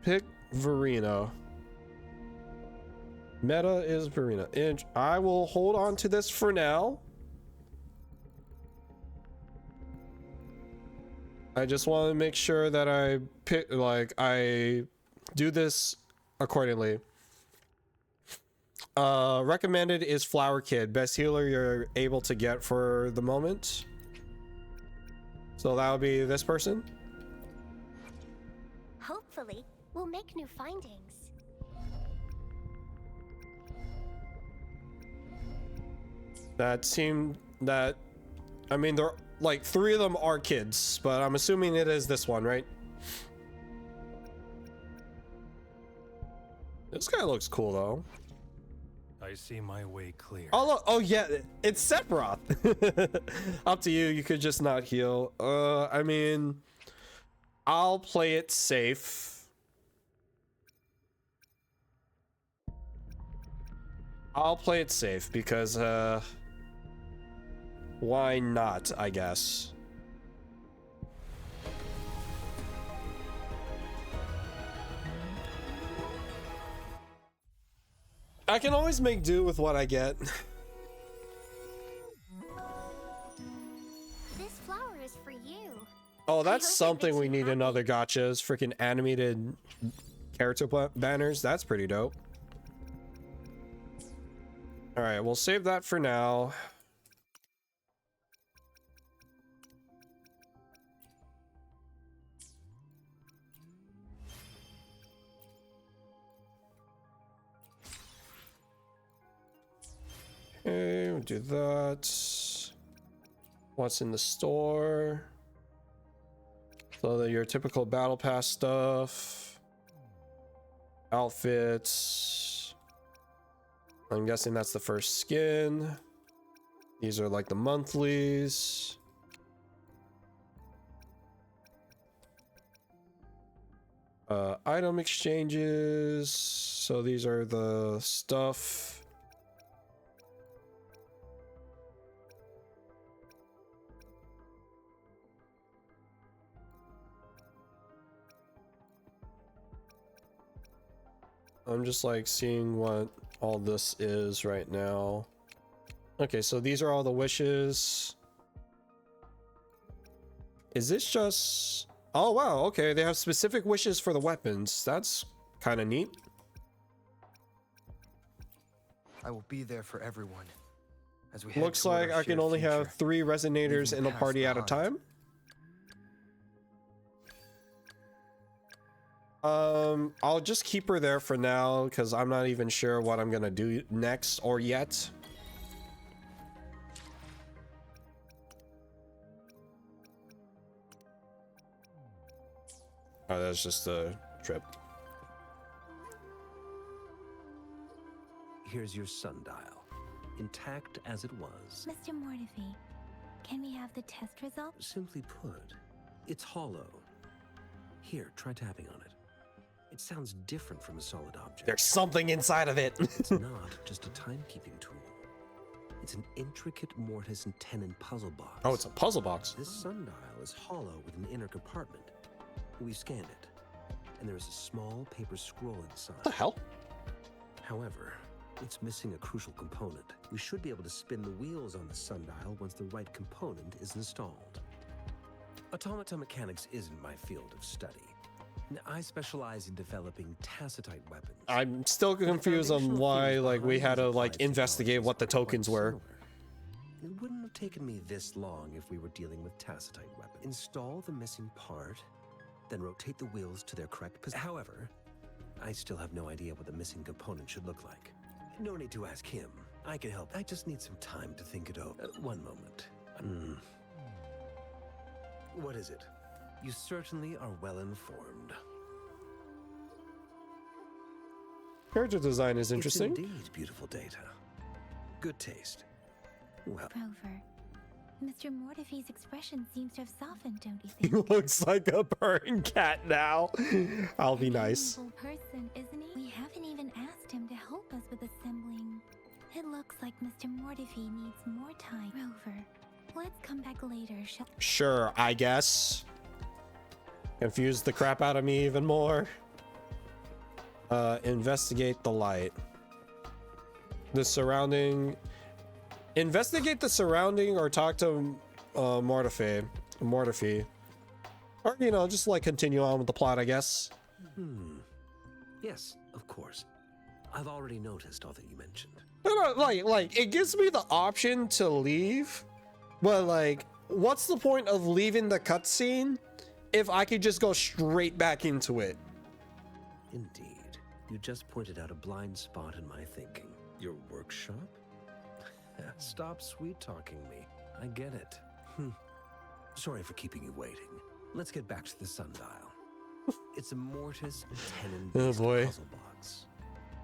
Pick Verena. Meta is Verena. And I will hold on to this for now. I just want to make sure that I pick, like, I do this accordingly. Recommended is Flower Kid, best healer you're able to get for the moment. So that would be this person. Hopefully, we'll make new findings. That seemed that, I mean, they're like 3 of them are kids, but I'm assuming it is this one, right? This guy looks cool though. I see my way clear. Oh look, oh yeah, it's Sephiroth. Up to you, you could just not heal. I mean, I'll play it safe. I'll play it safe because why not, I guess. I can always make do with what I get. This flower is for you. Oh, that's something we need another gotcha. Is freaking animated character banners. That's pretty dope. All right, we'll save that for now. Okay, we'll do that. What's in the store? So your typical battle pass stuff. Outfits. I'm guessing that's the first skin. These are like the monthlies. Item exchanges. So these are the stuff. I'm just like seeing what all this is right now. Okay, so these are all the wishes. Is this just... Oh wow, okay, they have specific wishes for the weapons. That's kind of neat. I will be there for everyone. As we Looks like I can only have 3 resonators in a party at a time. I'll just keep her there for now because I'm not even sure what I'm gonna do next or yet. Oh, that's just a trip. Here's your sundial, intact as it was. Mr. Mortefi, can we have the test results? Simply put, it's hollow. Here, try tapping on it. It sounds different from a solid object. There's something inside of it. It's not just a timekeeping tool. It's an intricate mortise and tenon puzzle box. Oh, it's a puzzle box. This sundial is hollow with an inner compartment. We scanned it, and there is a small paper scroll inside. What the hell? However, it's missing a crucial component. We should be able to spin the wheels on the sundial once the right component is installed. Automata mechanics isn't my field of study. I specialize in developing tacitite weapons. I'm still confused on why, like, we had to like investigate what the tokens were. It wouldn't have taken me this long if we were dealing with Tacitite weapons. Install the missing part, then rotate the wheels to their correct position. However, I still have no idea what the missing component should look like. No need to ask him. I can help. I just need some time to think it over. One moment. What is it? You certainly are well informed. Character design is interesting. It's indeed beautiful data. Good taste. Well, Rover, Mr. Mortefi's expression seems to have softened, don't you He think? looks like a purring cat now. I'll be nice. An evil person, isn't he? We haven't even asked him to help us with assembling. It looks like Mr. Mortefi needs more time. Rover, let's come back later, shall Sure, I guess. Confuse the crap out of me even more. Investigate the light. The surrounding. Investigate the surrounding or talk to Mortefi. Or, you know, just like continue on with the plot, I guess. Yes, of course. I've already noticed all that you mentioned. No, like it gives me the option to leave, but like, what's the point of leaving the cutscene if I could just go straight back into it? Indeed. You just pointed out a blind spot in my thinking. Your workshop? Stop sweet-talking me. I get it. Sorry for keeping you waiting. Let's get back to the sundial. It's a mortise tenon-based puzzle box.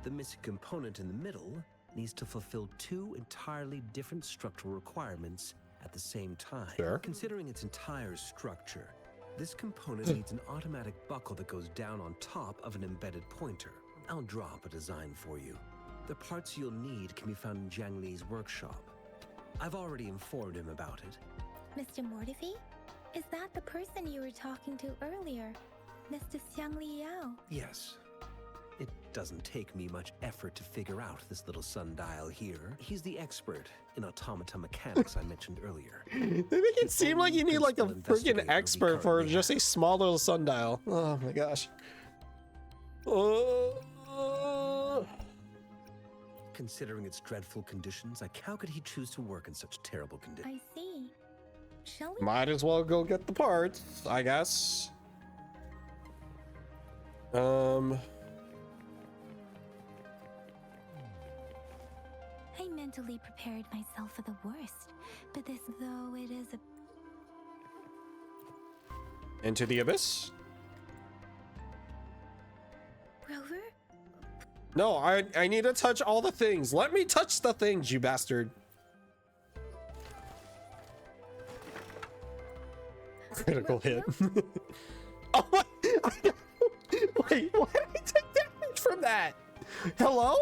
The missing component in the middle needs to fulfill two entirely different structural requirements at the same time. Sure. Considering its entire structure, this component needs an automatic buckle that goes down on top of an embedded pointer. I'll drop a design for you. The parts you'll need can be found in Jiang Li's workshop. I've already informed him about it. Mr. Mortefi? Is that the person you were talking to earlier? Mr. Xiang Liao? Yes. It doesn't take me much effort to figure out this little sundial here. He's the expert in automata mechanics I mentioned earlier. They make it seem like you need like a freaking expert for just a small little sundial. Oh my gosh. Considering its dreadful conditions, how could he choose to work in such terrible conditions? I see. Shall we? Might as well go get the parts, I guess. I mentally prepared myself for the worst, but this, though it is a... Into the abyss? Rover? No, I need to touch all the things. Let me touch the things, you bastard. Critical hit. Oh my! Wait, why did I take damage from that? Hello?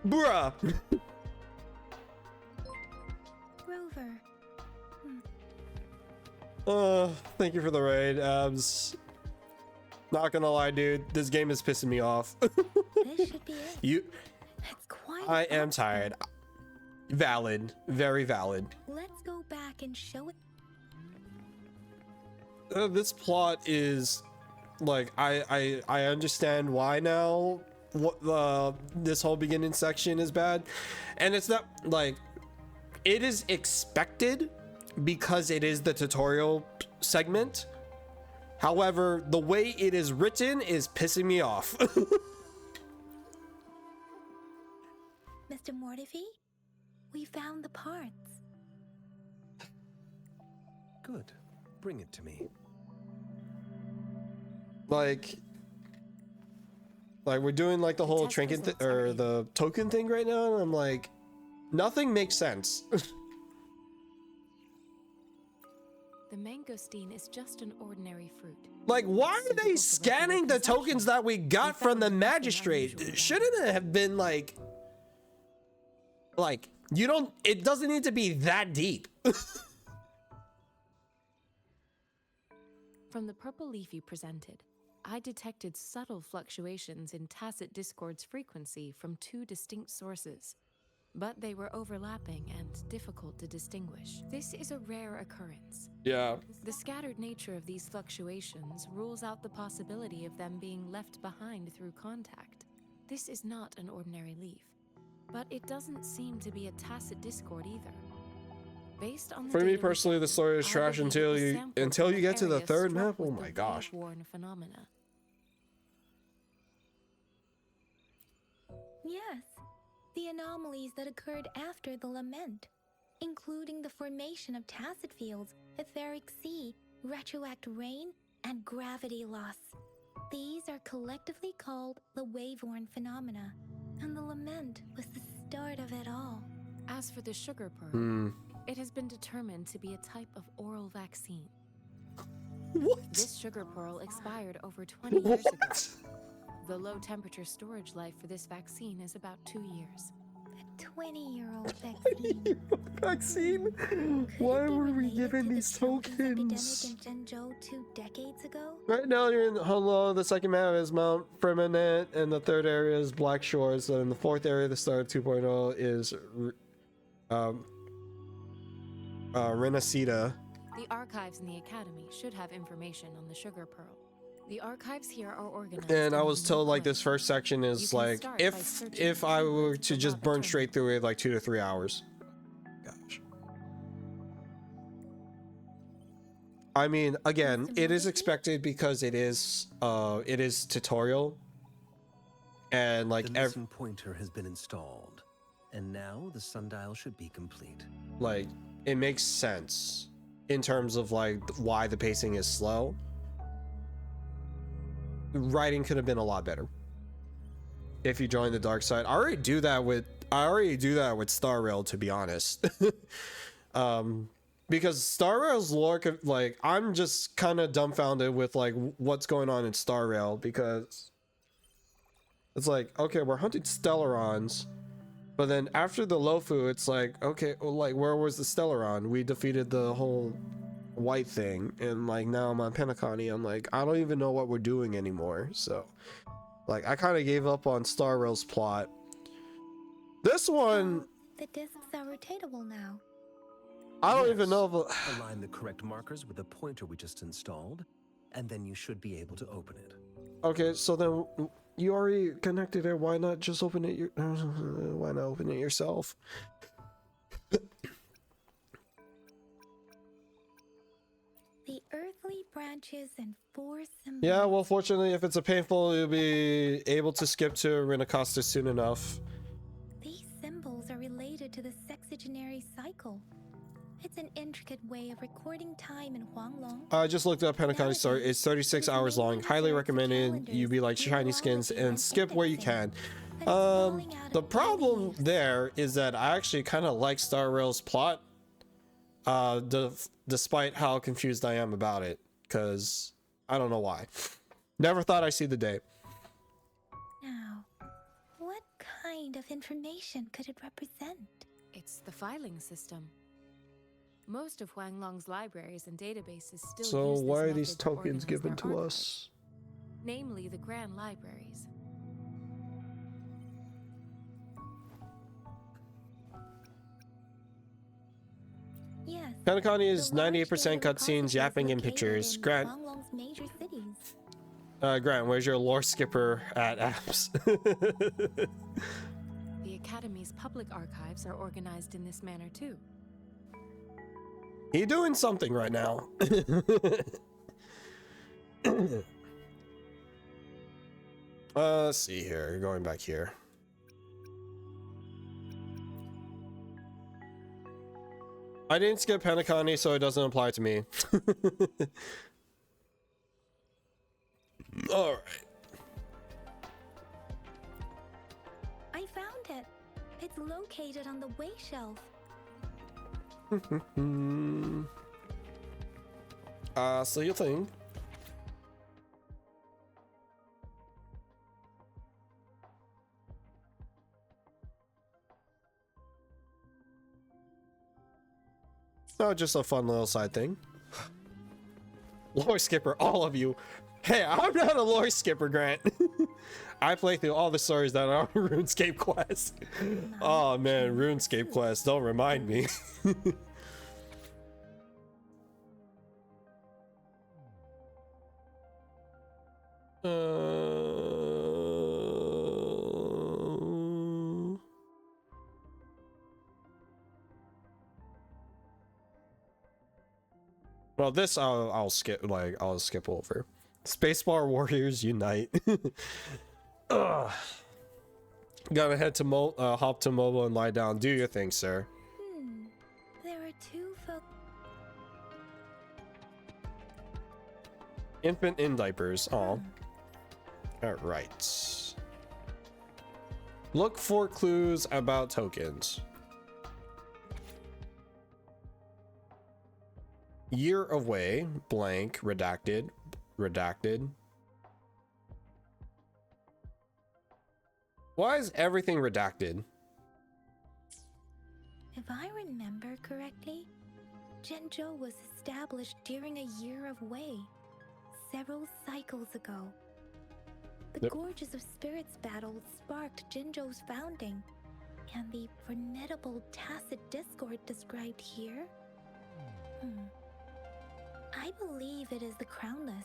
Bruh. Rover. Thank you for the raid. Not gonna lie, dude, this game is pissing me off. This should be it. It's quite I am tired. Valid, very valid. Let's go back and show it. This plot is like I understand why now. What this whole beginning section is bad, and it's not like it is expected because it is the tutorial segment. However, the way it is written is pissing me off. Mr. Mortefi, we found the parts. Good. Bring it to me. Like we're doing like the whole trinket or the token thing right now, and I'm like, nothing makes sense. The mangosteen is just an ordinary fruit. Like, why are they scanning the tokens that we got from the magistrate? Shouldn't it have been like you don't, it doesn't need to be that deep. From the purple leaf you presented, I detected subtle fluctuations in Tacit Discord's frequency from two distinct sources, but they were overlapping and difficult to distinguish. This is a rare occurrence. Yeah. The scattered nature of these fluctuations rules out the possibility of them being left behind through contact. This is not an ordinary leaf, but it doesn't seem to be a tacit discord either. Based on the For me data we personally, the gathered, story is I trash believe until the you sample from get to the area third struck map. Oh with my the gosh. wave-worn phenomena. Yes, the anomalies that occurred after the lament, including the formation of tacit fields, etheric sea, retroact rain, and gravity loss. These are collectively called the wave-worn phenomena, and the lament was the start of it all. As for the sugar pearl, it has been determined to be a type of oral vaccine. What? This sugar pearl expired over 20 years ago. The low temperature storage life for this vaccine is about 2 years. A 20-year-old vaccine. Vaccine? Why were we given these tokens? Epidemic in Zhengzhou 2 decades ago? Right now you're in Hunlo. The second map is Mount Firmament, and the third area is Black Shores, and the fourth area, the start of 2.0, is Renacida. The archives in the academy should have information on the sugar pearl. The archives here are organized. And I in a was told unique like way. this first section You is can like start by if searching I for were keywords to for just burn Lava straight through it like 2 to 3 hours. Gosh. I mean, again, it is expected because it is tutorial, and like The missing pointer has been installed, and now the sundial should be complete. like it makes sense in terms of like why the pacing is slow. Writing could have been a lot better if you join the dark side. I already do that with Star Rail, to be honest. Because Star Rail's lore could, like, I'm just kind of dumbfounded with like what's going on in Star Rail, because it's like, okay, we're hunting Stellarons, but then after the Lofu, it's like, okay, well, like, where was the Stellaron? We defeated the whole white thing, and like now I'm on Penacony. I'm like, I don't even know what we're doing anymore. So like I kind of gave up on Star Rail's plot. This one, The discs are rotatable now. I don't even know if Align the correct markers with the pointer we just installed, and then you should be able to open it. okay, so then you already connected it. Why not just open it why not open it yourself? The earthly branches and 4 symbols. Yeah, well, fortunately, if it's a painful, you'll be able to skip to Renacostus soon enough. These symbols are related to the sexagenary cycle. It's an intricate way of recording time in Huanglong. I just looked up Penacony Story. It's 36 hours long. Highly recommended. You be like shiny skins and skip where you can. The problem there is that I actually kind of like Star Rail's plot, despite how confused I am about it, because I don't know why. Never thought I'd see the day. Now, what kind of information could it represent? It's the filing system. Most of Huanglong's libraries and databases still So use this why are method these to tokens organize given their to archives, us? namely the Grand Libraries. Yes. Penacony is the large 98% data cutscenes, repositories yapping, and located pictures. in Grant, Huanglong's major cities. Grant, where's your lore skipper at apps? The Academy's public archives are organized in this manner too. He doing something right now. Let's see here. Going back here. I didn't skip Penacony, so it doesn't apply to me. All right. I found it. It's located on the way shelf. So you think? Oh, just a fun little side thing. Lore skipper, all of you. Hey, I'm not a lore skipper, Grant. I play through all the stories that are on RuneScape Quest. Oh man, RuneScape Quest, don't remind me. Well, this I'll skip. Like I'll skip over. Spacebar Warriors unite. Ugh. Gotta head to hop to mobile and lie down. Do your thing, sir. There are two folk. Infant in diapers. Oh. All right. Look for clues about tokens. Year away, blank, redacted. Why is everything redacted? If I remember correctly, Jinzhou was established during a year of Wei, several cycles ago. The Gorges of Spirits battle sparked Jinzhou's founding, and the formidable tacit discord described here? I believe it is the Crownless.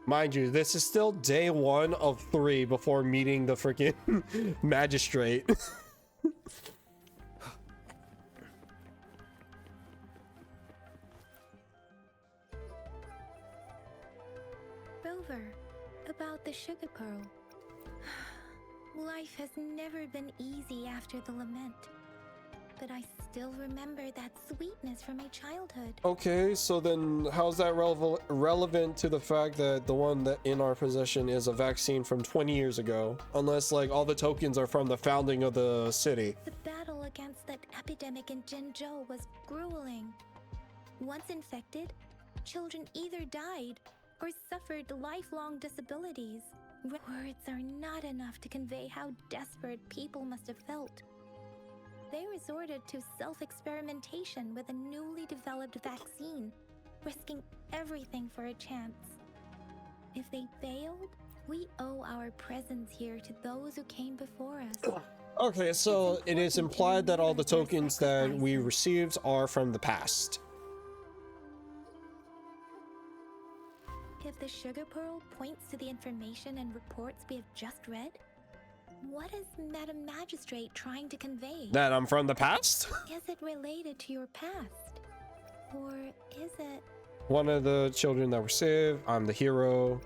Mind you, this is still day 1 of 3 before meeting the freaking magistrate. Rover, about the Sugar Pearl. Life has never been easy after the lament, but I still remember that sweetness from my childhood. Okay, so then how's that relevant to the fact that the one that in our possession is a vaccine from 20 years ago? Unless like all the tokens are from the founding of the city. The battle against that epidemic in Jinzhou was grueling. Once infected, children either died or suffered lifelong disabilities. Words are not enough to convey how desperate people must have felt. They resorted to self-experimentation with a newly developed vaccine, risking everything for a chance. If they failed, we owe our presence here to those who came before us. Okay, so it is implied that all the tokens that we received are from the past. If the Sugar Pearl points to the information and reports we have just read, what is Madam Magistrate trying to convey? That I'm from the past? Is it related to your past? Or is it... One of the children that were saved, I'm the hero.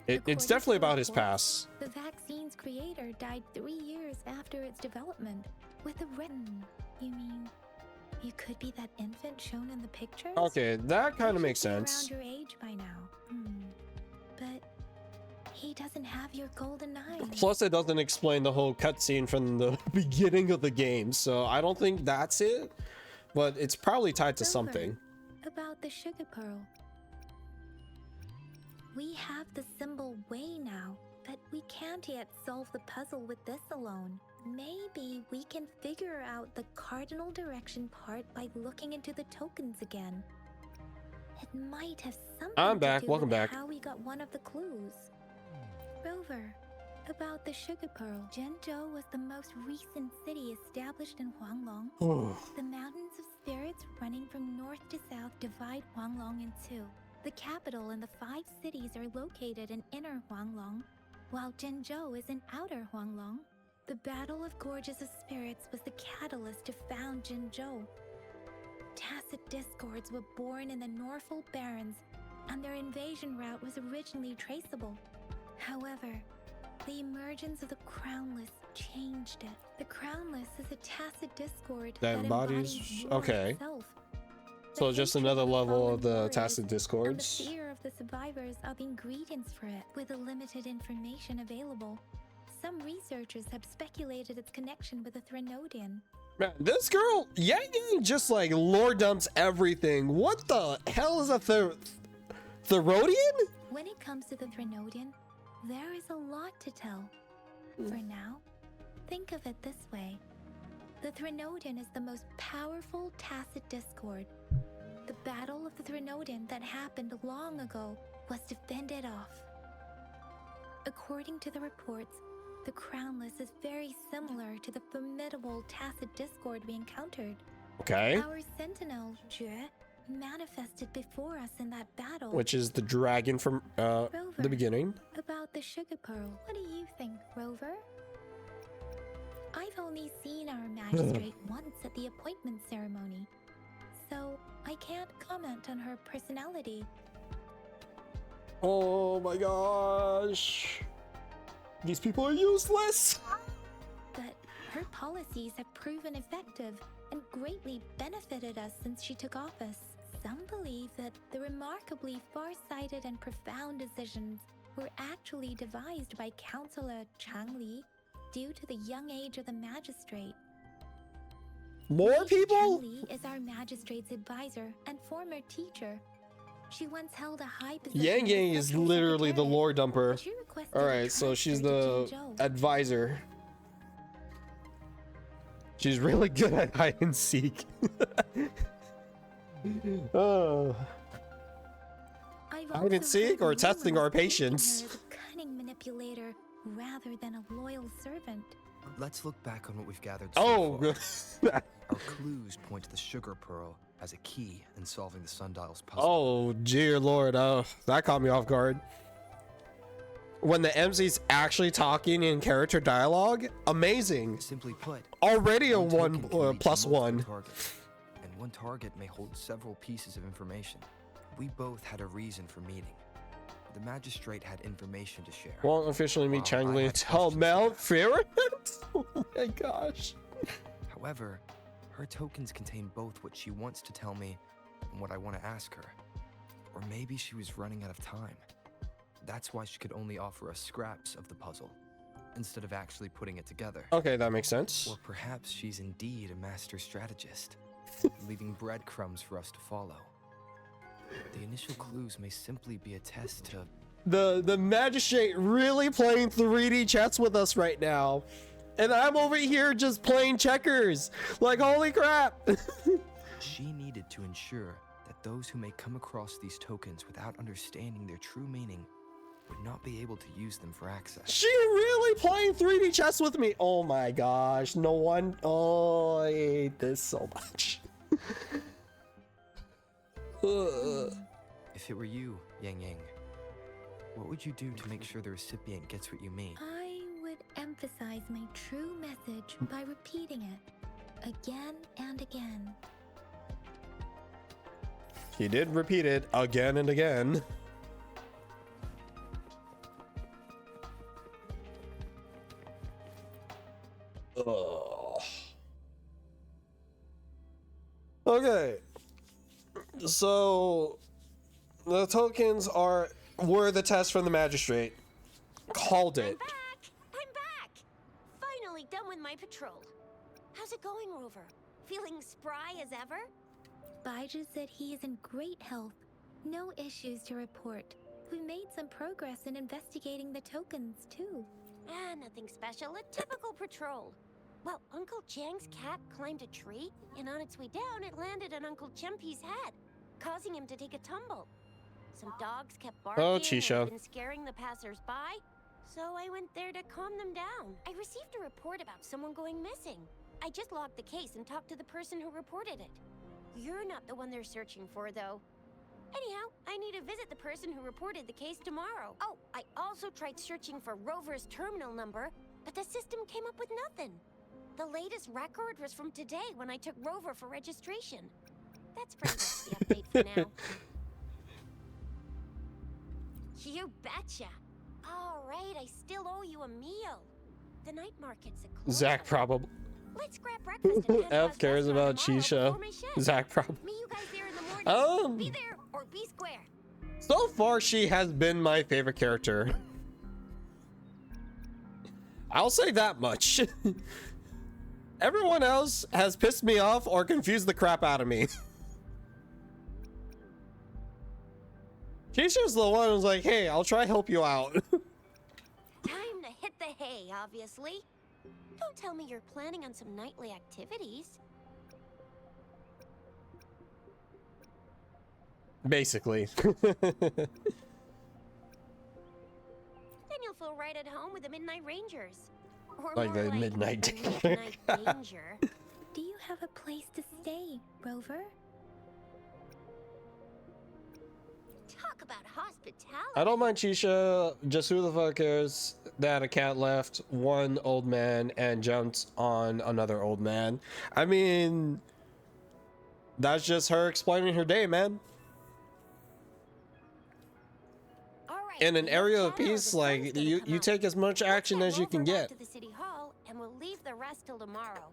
It's definitely about his past. The vaccine's creator died 3 years after its development. With a written... You mean... You could be that infant shown in the pictures? Okay, that kind of makes sense. Around your age by now. But... He doesn't have your golden eyes. Plus, it doesn't explain the whole cutscene from the beginning of the game, so I don't think that's it. But it's probably tied to something. About the Sugar Pearl. We have the symbol Wei now, but we can't yet solve the puzzle with this alone. Maybe we can figure out the cardinal direction part by looking into the tokens again. It might have something I'm back. to do Welcome with back. how we got one of the clues. Rover, about the Sugar Pearl. Jinzhou was the most recent city established in Huanglong. The Mountains of Spirits running from north to south divide Huanglong in two. The capital and the 5 cities are located in inner Huanglong, while Jinzhou is in outer Huanglong. The Battle of Gorges of Spirits was the catalyst to found Jinzhou. Tacit discords were born in the Norfolk Barrens, and their invasion route was originally traceable. However, the emergence of the Crownless changed it. The Crownless is a tacit discord that embodies war itself. So just another level of the tacit discords. And the fear of the survivors are the ingredients for it. With the limited information available, some researchers have speculated its connection with the Threnodian. Man, this girl, Yang just like lore dumps everything. What the hell is a Threnodian? When it comes to the Threnodian, there is a lot to tell. For now, think of it this way. The Threnodian is the most powerful tacit discord. The Battle of the Threnodian that happened long ago was to fend it off. According to the reports, the Crownless is very similar to the formidable tacit discord we encountered. Okay. Our sentinel, Jue, manifested before us in that battle. Which is the dragon from Rover, the beginning. About the Sugar Pearl, what do you think, Rover? I've only seen our magistrate once at the appointment ceremony, so I can't comment on her personality. Oh my gosh. These people are useless. But her policies have proven effective and greatly benefited us since she took office. Some believe that the remarkably far-sighted and profound decisions were actually devised by Councillor Changli due to the young age of the magistrate. More people? Changli is our magistrate's advisor and former teacher. She once held a high position. Yang Yang as is Secretary literally the lore dumper. She requested a Alright, so she's transfer the to Jinzhou. advisor. She's really good at hide and seek. Oh. I've Hide and also seek heard or testing our rumors painting patience? her as a cunning manipulator rather than a loyal servant. Let's look back on what we've gathered so Oh, far. Our clues point to the sugar pearl as a key in solving the sundial's puzzle. oh dear lord. Oh, that caught me off guard. When the MC's actually talking in character dialogue, amazing. Simply put, Already a one one token can lead to plus multiple one. targets, and one target may hold several pieces of information. We both had a reason for meeting. The magistrate had information to share. Won't officially meet while I Changli had until questions to Mount ask. Ferret? Oh my gosh. However, her tokens contain both what she wants to tell me and what I want to ask her. Or maybe she was running out of time. That's why she could only offer us scraps of the puzzle, instead of actually putting it together. Okay, that makes sense. Or perhaps she's indeed a master strategist, leaving breadcrumbs for us to follow. The initial clues may simply be a test to... The magistrate really playing 3D chess with us right now. And I'm over here just playing checkers. Like, holy crap. She needed to ensure that those who may come across these tokens without understanding their true meaning would not be able to use them for access. She really playing 3D chess with me. Oh my gosh. No one. Oh, I hate this so much. Ugh. If it were you, Yang Yang, what would you do to make sure the recipient gets what you mean? I would emphasize my true message by repeating it again and again. He did repeat it again and again. Ugh. Okay. So the tokens were the test from the magistrate. Called it. I'm back! Finally done with my patrol. How's it going, Rover? Feeling spry as ever? Baiju said he is in great health. No issues to report. We made some progress in investigating the tokens, too. Ah, nothing special. A typical patrol. Well, Uncle Chang's cat climbed a tree, and on its way down, it landed on Uncle Chempi's head, causing him to take a tumble. Some dogs kept barking and Chisha. had been scaring the passers-by, so I went there to calm them down. I received a report about someone going missing. I just logged the case and talked to the person who reported it. You're not the one they're searching for, though. Anyhow, I need to visit the person who reported the case tomorrow. Oh, I also tried searching for Rover's terminal number, but the system came up with nothing. The latest record was from today when I took Rover for registration. That's pretty much the update for now. You betcha. All right, I still owe you a meal. The night market's a close. Zach probably. Let's grab breakfast and head F to cares restaurant about tomorrow Chisha. before my shift. Zach probably. Meet you guys there in the morning. Be there or be square. So far, she has been my favorite character. I'll say that much. Everyone else has pissed me off or confused the crap out of me. Chisha's the one who's like, hey, I'll try to help you out. Time to hit the hay, obviously. Don't tell me you're planning on some nightly activities. Basically. Then you'll feel right at home with the Midnight Rangers. Or Like more the Midnight the Danger. Midnight Danger. Do you have a place to stay, Rover? Talk about hospitality. I don't mind Chisha. Just who the fuck cares? that a cat left one old man and jumped on another old man. I mean, that's just her explaining her day, man. In an area of peace, like, you take as much action as you can get. To the city hall, and we'll leave the rest till tomorrow.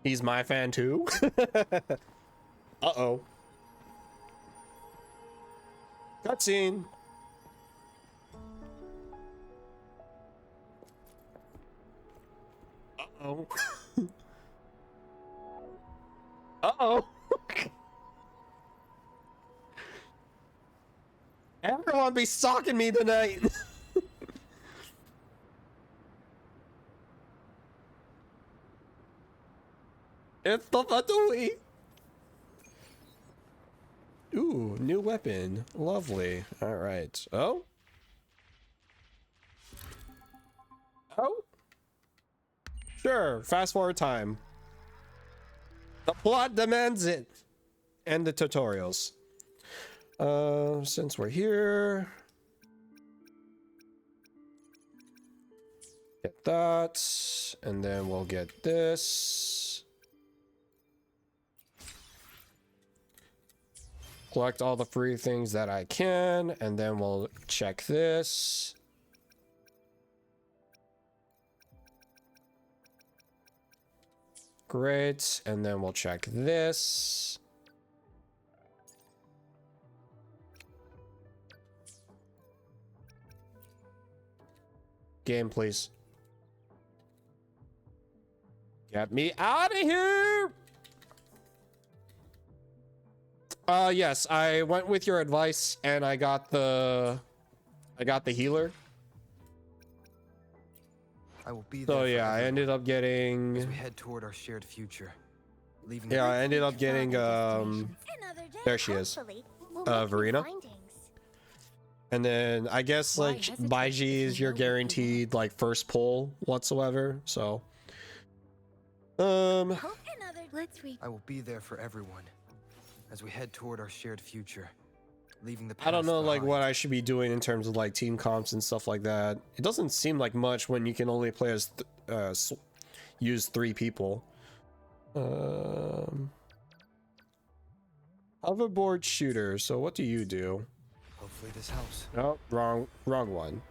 He's my fan too. Uh-oh. Cutscene. Uh-oh. Uh-oh. Everyone be stalking me tonight. It's the Fatui. Ooh, new weapon. Lovely. All right. Oh? Oh? Sure. Fast forward time. The plot demands it. And the tutorials. Since we're here. Get that. And then we'll get this. Collect all the free things that I can, and then we'll check this. Great, and then we'll check this. Game, please. Get me out of here! Yes, I went with your advice and I got the healer. I will be there. So yeah, I ended up getting as we head toward our shared future. Leaving yeah, I ended up getting there she is. Verena. And then I guess like Baiji is your guaranteed like first pull whatsoever. So I will be there for everyone. As we head toward our shared future, leaving the past I don't know like behind. what I should be doing in terms of like team comps and stuff like that. It doesn't seem like much when you can only play as use 3 people. Hoverboard shooter. So what do you do? Hopefully this helps. Oh, wrong one.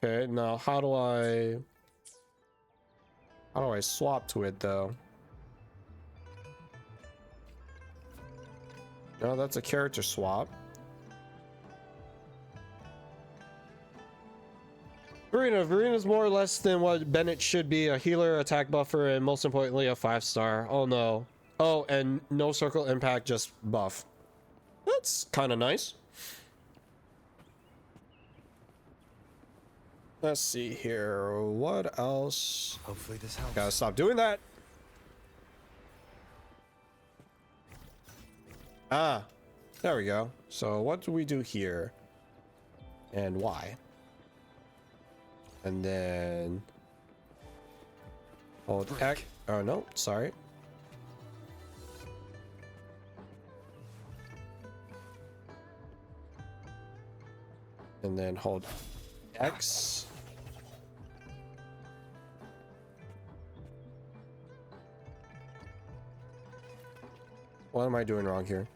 Okay, now how do I swap to it though? No, that's a character swap. Verena's more or less than what Bennett should be, a healer, attack buffer, and most importantly a 5-star. Oh no. Oh, and no circle impact, just buff. That's kind of nice. Let's see here. What else? Hopefully this helps. Gotta stop doing that. Ah, there we go. So what do we do here? And why? And then hold X. Oh no, sorry. And then hold X. What am I doing wrong here?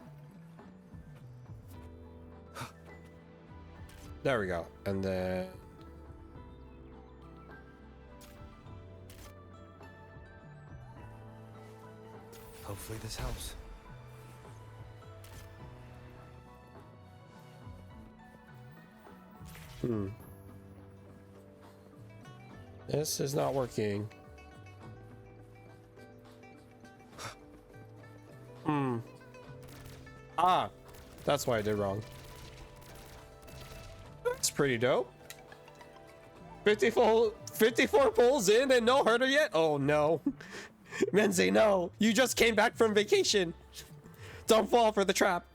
There we go. And then hopefully this helps. This is not working. Ah, that's why I did wrong. That's pretty dope. 54 pulls in and no herder yet? Oh no. Menzi, no. You just came back from vacation. Don't fall for the trap.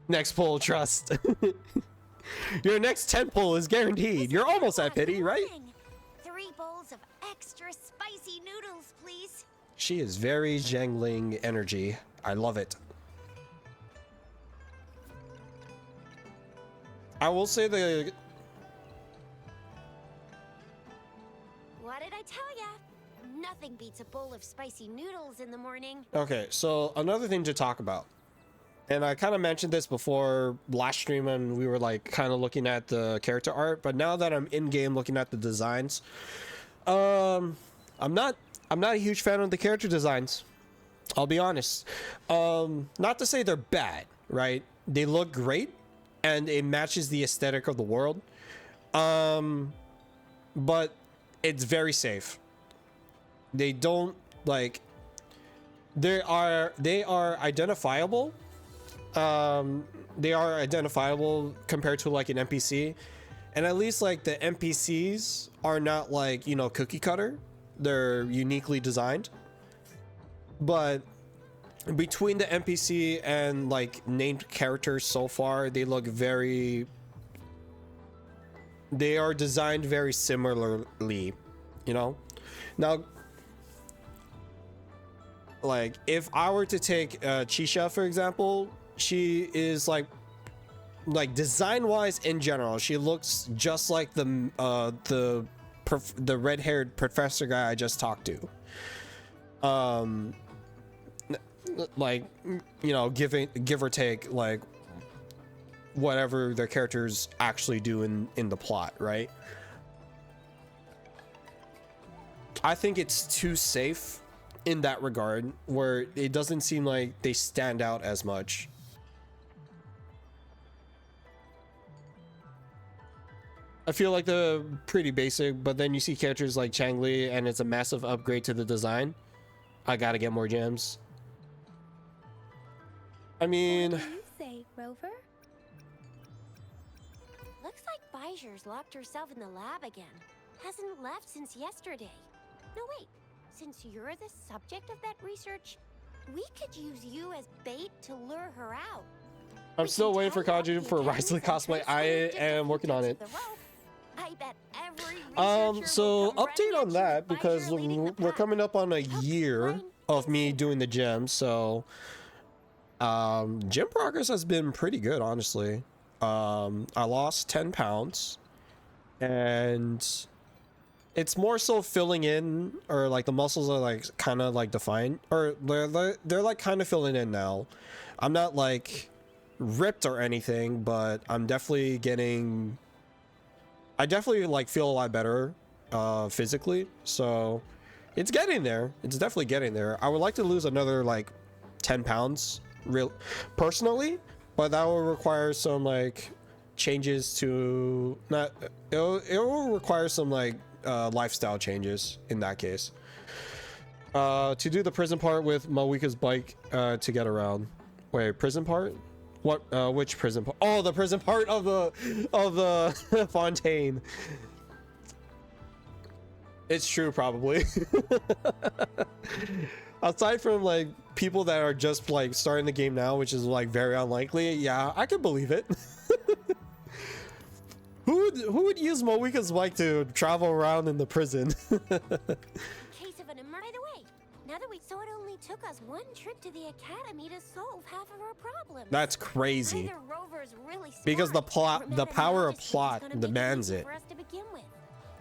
Next pull, trust. Your next 10 pull is guaranteed. You're almost at pity, right? 3 bowls of extra spicy noodles, please. She is very jangling energy. I love it. I will say the... What did I tell ya? Nothing beats a bowl of spicy noodles in the morning. Okay, so another thing to talk about. And I kind of mentioned this before last stream when we were like kind of looking at the character art, but now that I'm in game looking at the designs, I'm not a huge fan of the character designs. I'll be honest. Not to say they're bad, right? They look great and it matches the aesthetic of the world. But it's very safe. They don't like they are identifiable. They are identifiable compared to like an NPC, and at least like the NPCs are not like, you know, cookie cutter. They're uniquely designed. But between the NPC and like named characters so far, they are designed very similarly, you know. Now, like if I were to take Chisha for example, she is like design wise in general, she looks just like the red-haired professor guy I just talked to. Like, you know, give or take like whatever their characters actually do in the plot, right? I think it's too safe in that regard, where it doesn't seem like they stand out as much. I feel like they're pretty basic, but then you see characters like Changli and it's a massive upgrade to the design. I gotta get more gems. I mean, What do you say, Rover? Looks like Baijer's locked herself in the lab again. Hasn't left since yesterday. No, wait. Since you're the subject of that research, we could use you as bait to lure her out. I'm still waiting for Kaiju for Risley cosplay. I am working on it. I bet every So update on that, because we're coming up on a year of me doing the gym. So gym progress has been pretty good, honestly. I lost 10 pounds and it's more so filling in, or like the muscles are like kind of like defined, or they're like kind of filling in now. I'm not like ripped or anything, but I'm definitely getting, I definitely like feel a lot better physically, so it's getting there. It's definitely getting there. I would like to lose another like 10 pounds personally, but that will require some like changes to it will require some like lifestyle changes in that case. To do the prison part with Mawika's bike to get around. Wait, prison part? What which prison part? Oh, the prison part of the Fontaine. It's true, probably. Aside from like people that are just like starting the game now, which is like very unlikely, yeah, I could believe it. Who would use Mawika's bike to travel around in the prison? Case of an by the way, now that we saw it only took us one trip to the academy to solve half of our problems. That's crazy. Either Rover's really smart, Because the or power of Majesty is plot gonna make it demands easy it. for us to begin with.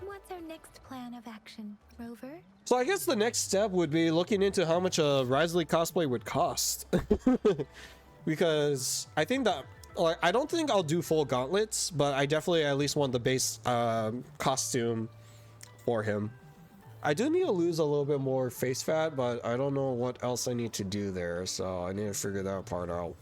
What's our next plan of action, Rover? So I guess the next step would be looking into how much a Risley cosplay would cost. Because I think that, like, I don't think I'll do full gauntlets, but I definitely at least want the base costume for him. I do need to lose a little bit more face fat, but I don't know what else I need to do there, so I need to figure that part out.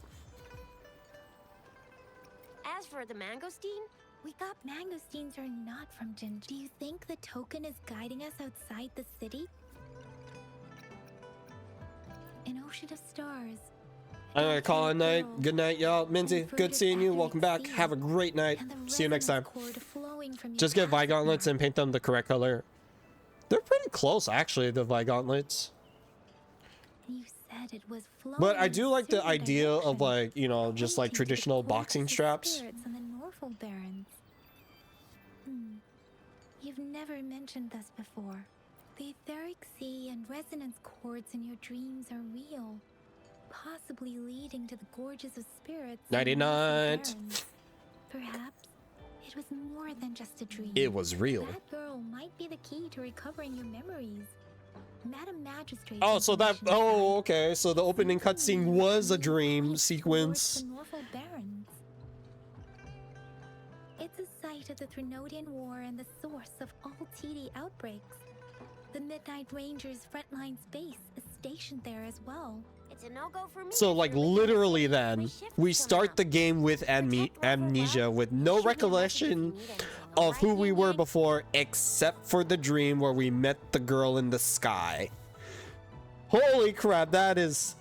As for the mangosteen, We got mangosteens are not from Jinja. Do you think the token is guiding us outside the city? An ocean of stars. I'm gonna call it night. Good night, y'all. Minzy, good seeing you. Welcome back. Have a great night. See you next time. Just get Vi gauntlets and paint them the correct color. They're pretty close, actually, the Vi gauntlets. You said thought it was flowing. But I do like the certain idea of direction, like, you know, just like pointing to the traditional gorges boxing of straps. spirits and the Norfolk Barrens. You've never mentioned this before. The etheric sea and resonance chords in your dreams are real, possibly leading to the gorges of spirits. and 99. Norfolk Barrens. Perhaps it was more than just a dream. It was real. That girl might be the key to recovering your memories. Madam Magistrate. Oh, so that, oh, okay. So the opening cutscene was a dream sequence. The Norfolk Barrens. It's a site of the Threnodian War and the source of all TD outbreaks. The Midnight Rangers' frontline base is stationed there as well. It's a no-go for me. So like literally then, we start the game with amnesia, with no recollection of who we were before, except for the dream where we met the girl in the sky. Holy crap, that is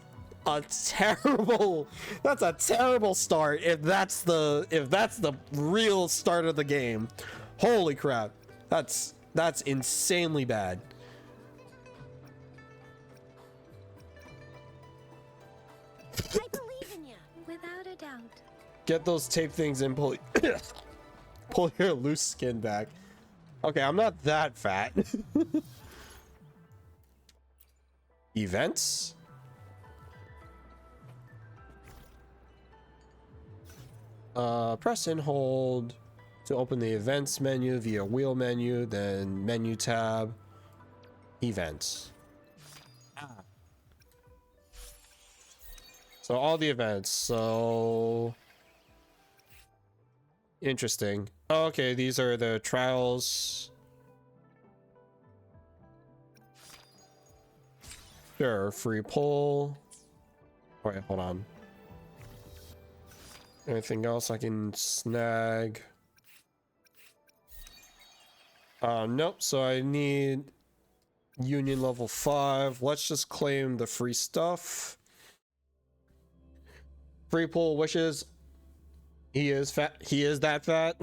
a terrible, that's a terrible start if that's the real start of the game. Holy crap. That's insanely bad. I believe in you. Without a doubt. Get those tape things and pull pull your loose skin back. Okay, I'm not that fat. Events? Press and hold to open the events menu via wheel menu, then menu tab, events. So all the events, so interesting. Okay, these are the trials. Sure, free pull. Wait, hold on. Anything else I can snag? Nope, so I need Union level 5. Let's just claim the free stuff. Free pull wishes. He is fat. He is that fat.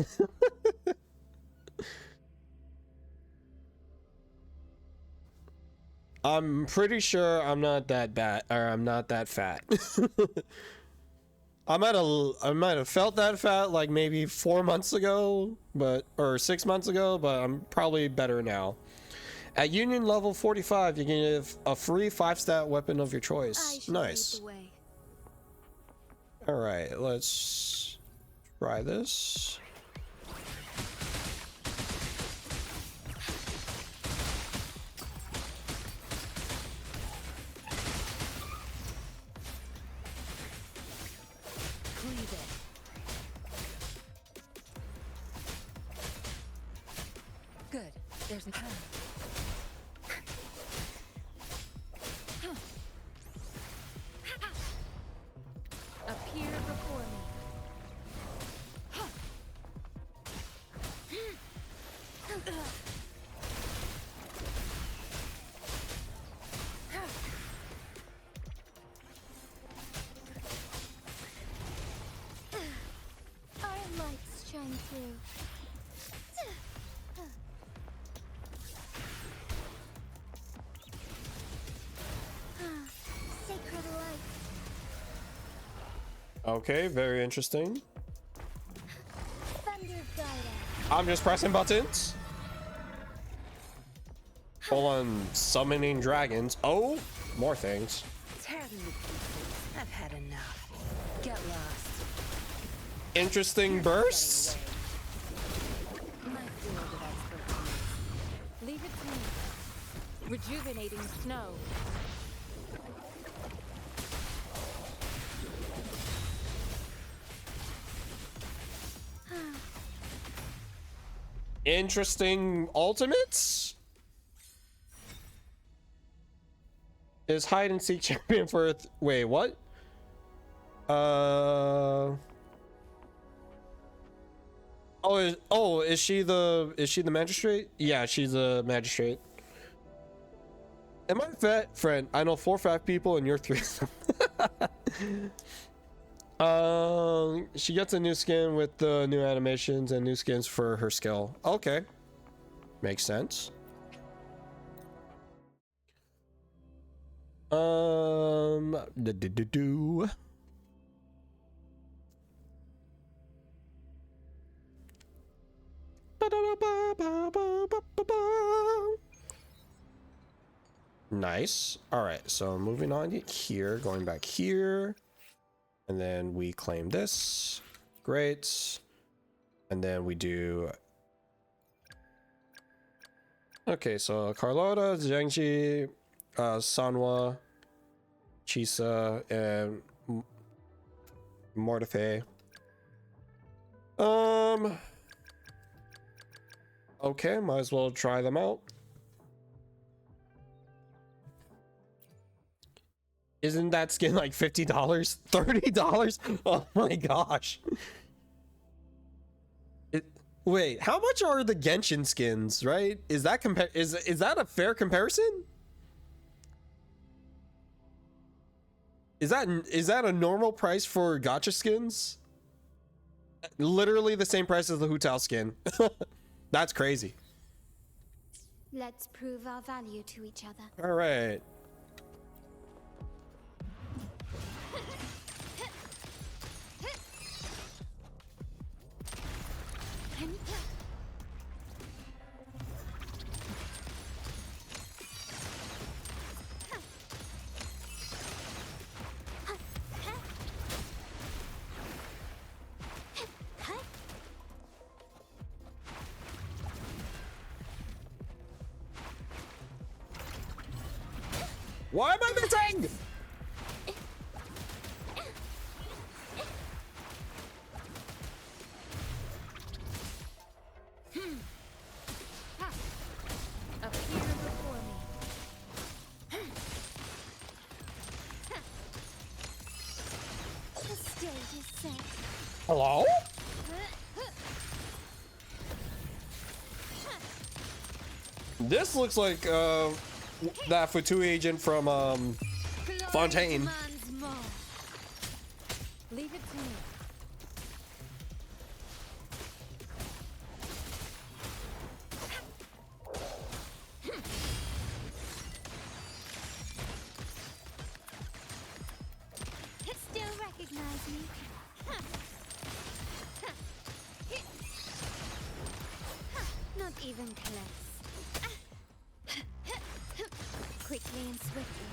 I'm pretty sure I'm not that bad, or I'm not that fat. I might have felt that fat like maybe 4 months ago, or 6 months ago, but I'm probably better now. At Union level 45, you can give a free 5-stat weapon of your choice. Nice. All right, let's try this. Good. There's a path. Appear before me. Our lights shine through. Sacred light. Okay, very interesting. Thunder guide us. I'm just pressing buttons. Full on summoning dragons. Oh, more things. Tear them to pieces. I've had enough. Get lost. Interesting bursts. My field of expertise. Leave it to me. Rejuvenating snow. Interesting ultimates. Is hide and seek champion for wait, what? Is she the magistrate? Yeah, she's a magistrate. Am I fat? Friend, I know 4 fat people and you're 3 of them. She gets a new skin with the new animations and new skins for her skill. Okay. Makes sense. Do. Nice. All right, so moving on here, going back here, and then we claim this. Great. And then we do. Okay, so Carlotta, Zhangji, Sanwa, Chisa, and Mortefe. Okay, might as well try them out. Isn't that skin like $50? $30? Oh my gosh. Wait, how much are the Genshin skins, right? Is that is that a fair comparison? Is that a normal price for gacha skins? Literally the same price as the Hu Tao skin. That's crazy. Let's prove our value to each other. All right. Why am I missing? Appear before me. The stage is set. Hello? This looks like that Futu agent from Fontaine. Leave it to me. Still recognize me? Not even close. Quickly and swiftly.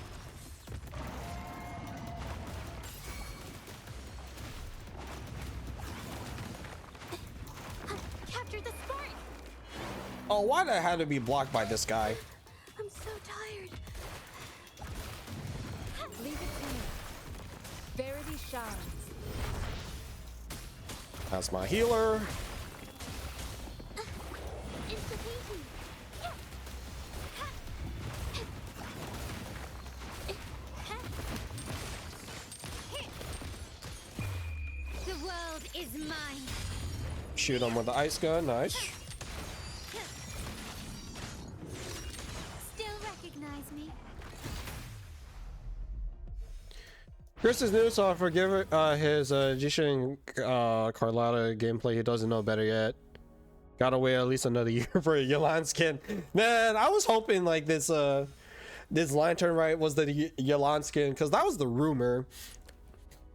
Capture the spark! Oh, why did I have to be blocked by this guy? I'm so tired. Leave it to me. Verity shines. That's my healer. Insta-painting. The world is mine. Shoot him with the ice gun. Nice. Still recognize me? Chris is new, so I'll forgive his Jishin Carlotta gameplay. He doesn't know better yet. Gotta wait at least another year for a Yelan skin. Man, I was hoping like this Lantern Right was the Yelan skin, because that was the rumor.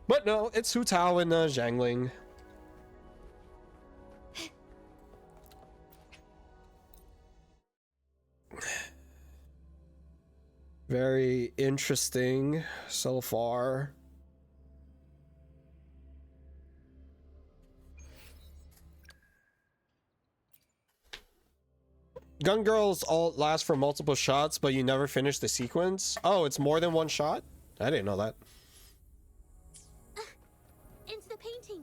But no, it's Hu Tao and Zhangling. Very interesting so far. Gun Girls all last for multiple shots, but you never finish the sequence. Oh, it's more than one shot? I didn't know that. Into the painting.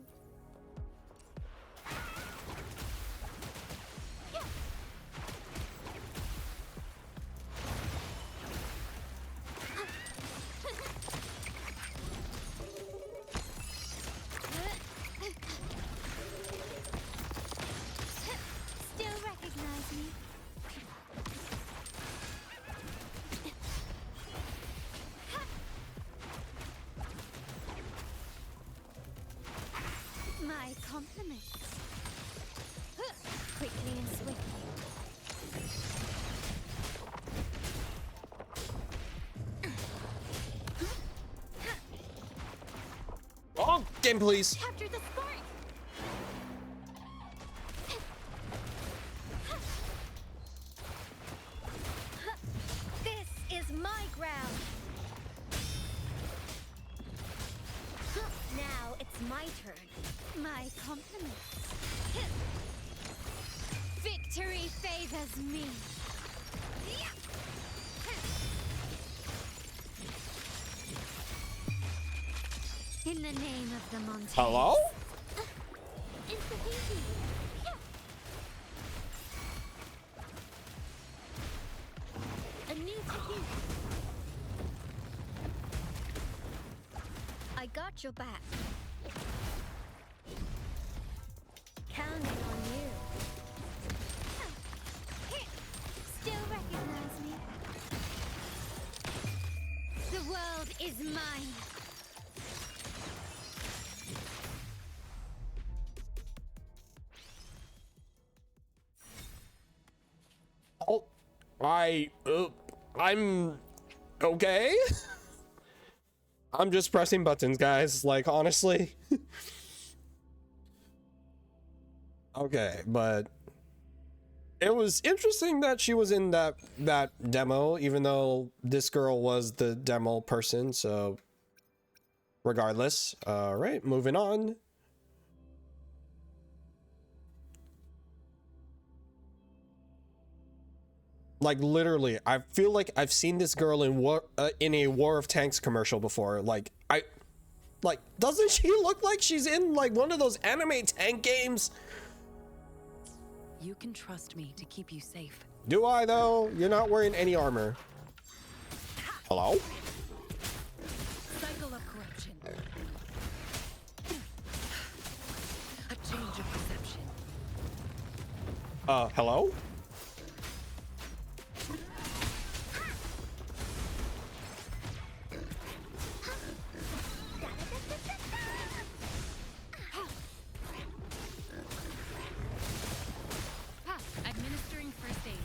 Still recognize me? My compliments. Quickly and swiftly. game, please. Capture the spark. This is my ground. Now it's my turn. My compliments. Victory favors me. In the name of the Montes. Hello? A new technique. I got your back. Counting on you. Still recognize me? The world is mine. Oh, I'm okay. I'm just pressing buttons, guys. Like, honestly. Okay, but it was interesting that she was in that demo, even though this girl was the demo person. So, regardless, all right, moving on. Like, literally, I feel like I've seen this girl in a War of Tanks commercial before. Like, doesn't she look like she's in like one of those anime tank games? You can trust me to keep you safe. Do I though? You're not wearing any armor. Hello? Cycle of corruption. A change of perception. Hello? Administering first aid.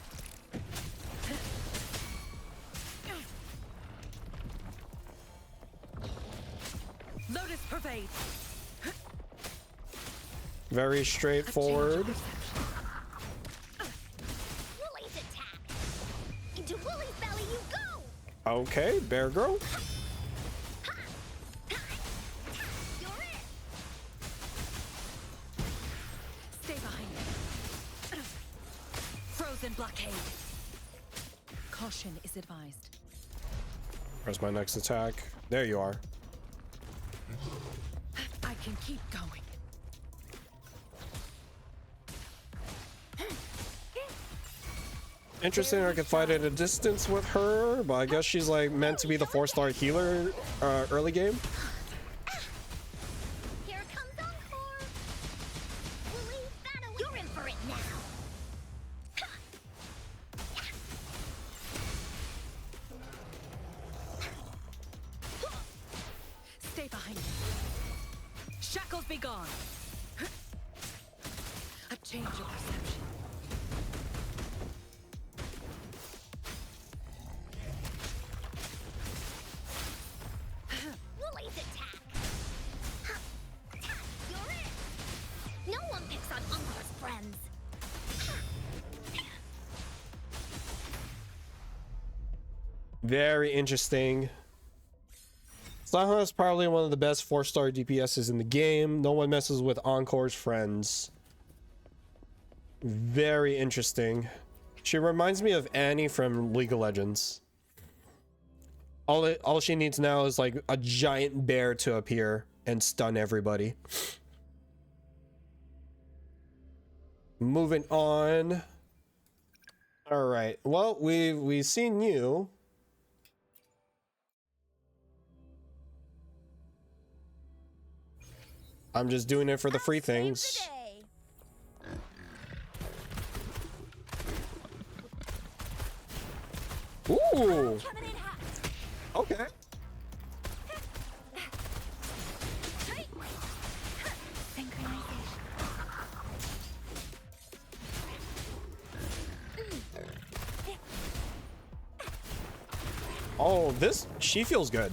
Lotus pervade. Very straightforward. Woolly's attack. Into Woolly's belly you go. Okay, Bear Girl. You're it. Stay behind me. Frozen blockade. Caution is advised. Where's my next attack? There you are. I can keep going. Interesting, I could fight at a distance with her, but I guess she's like meant to be the 4-star healer early game. Here comes Encore. Woolly, you're in for it now. Stay behind me. Shackles be gone. A change of perception. Woolly's attack. You're it. No one picks on Encore's friends. Very interesting. Slaha is probably one of the best 4-star DPSs in the game. No one messes with Encore's friends. Very interesting. She reminds me of Annie from League of Legends. All she needs now is like a giant bear to appear and stun everybody. Moving on. All right. Well, we've seen you. I'm just doing it for the free things. Ooh. Okay. Oh, she feels good.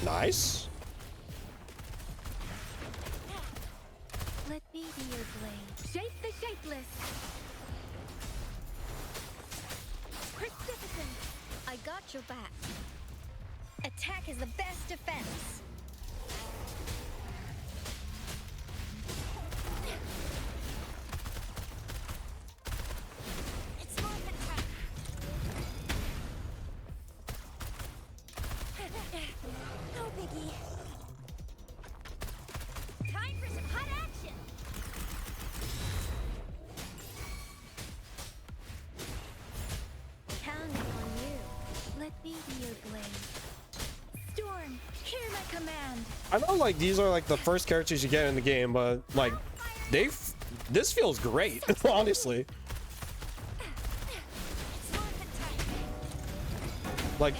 Nice. Let me be your blade. Shape the shapeless. Persistence. I got your back. Attack is the best defense. It's more than time. No biggie. Time for some hot action. Counting on you. Let me be your blade. Storm, hear my command. I know like these are like the first characters you get in the game, but like this feels great, honestly. It's more than time. Like,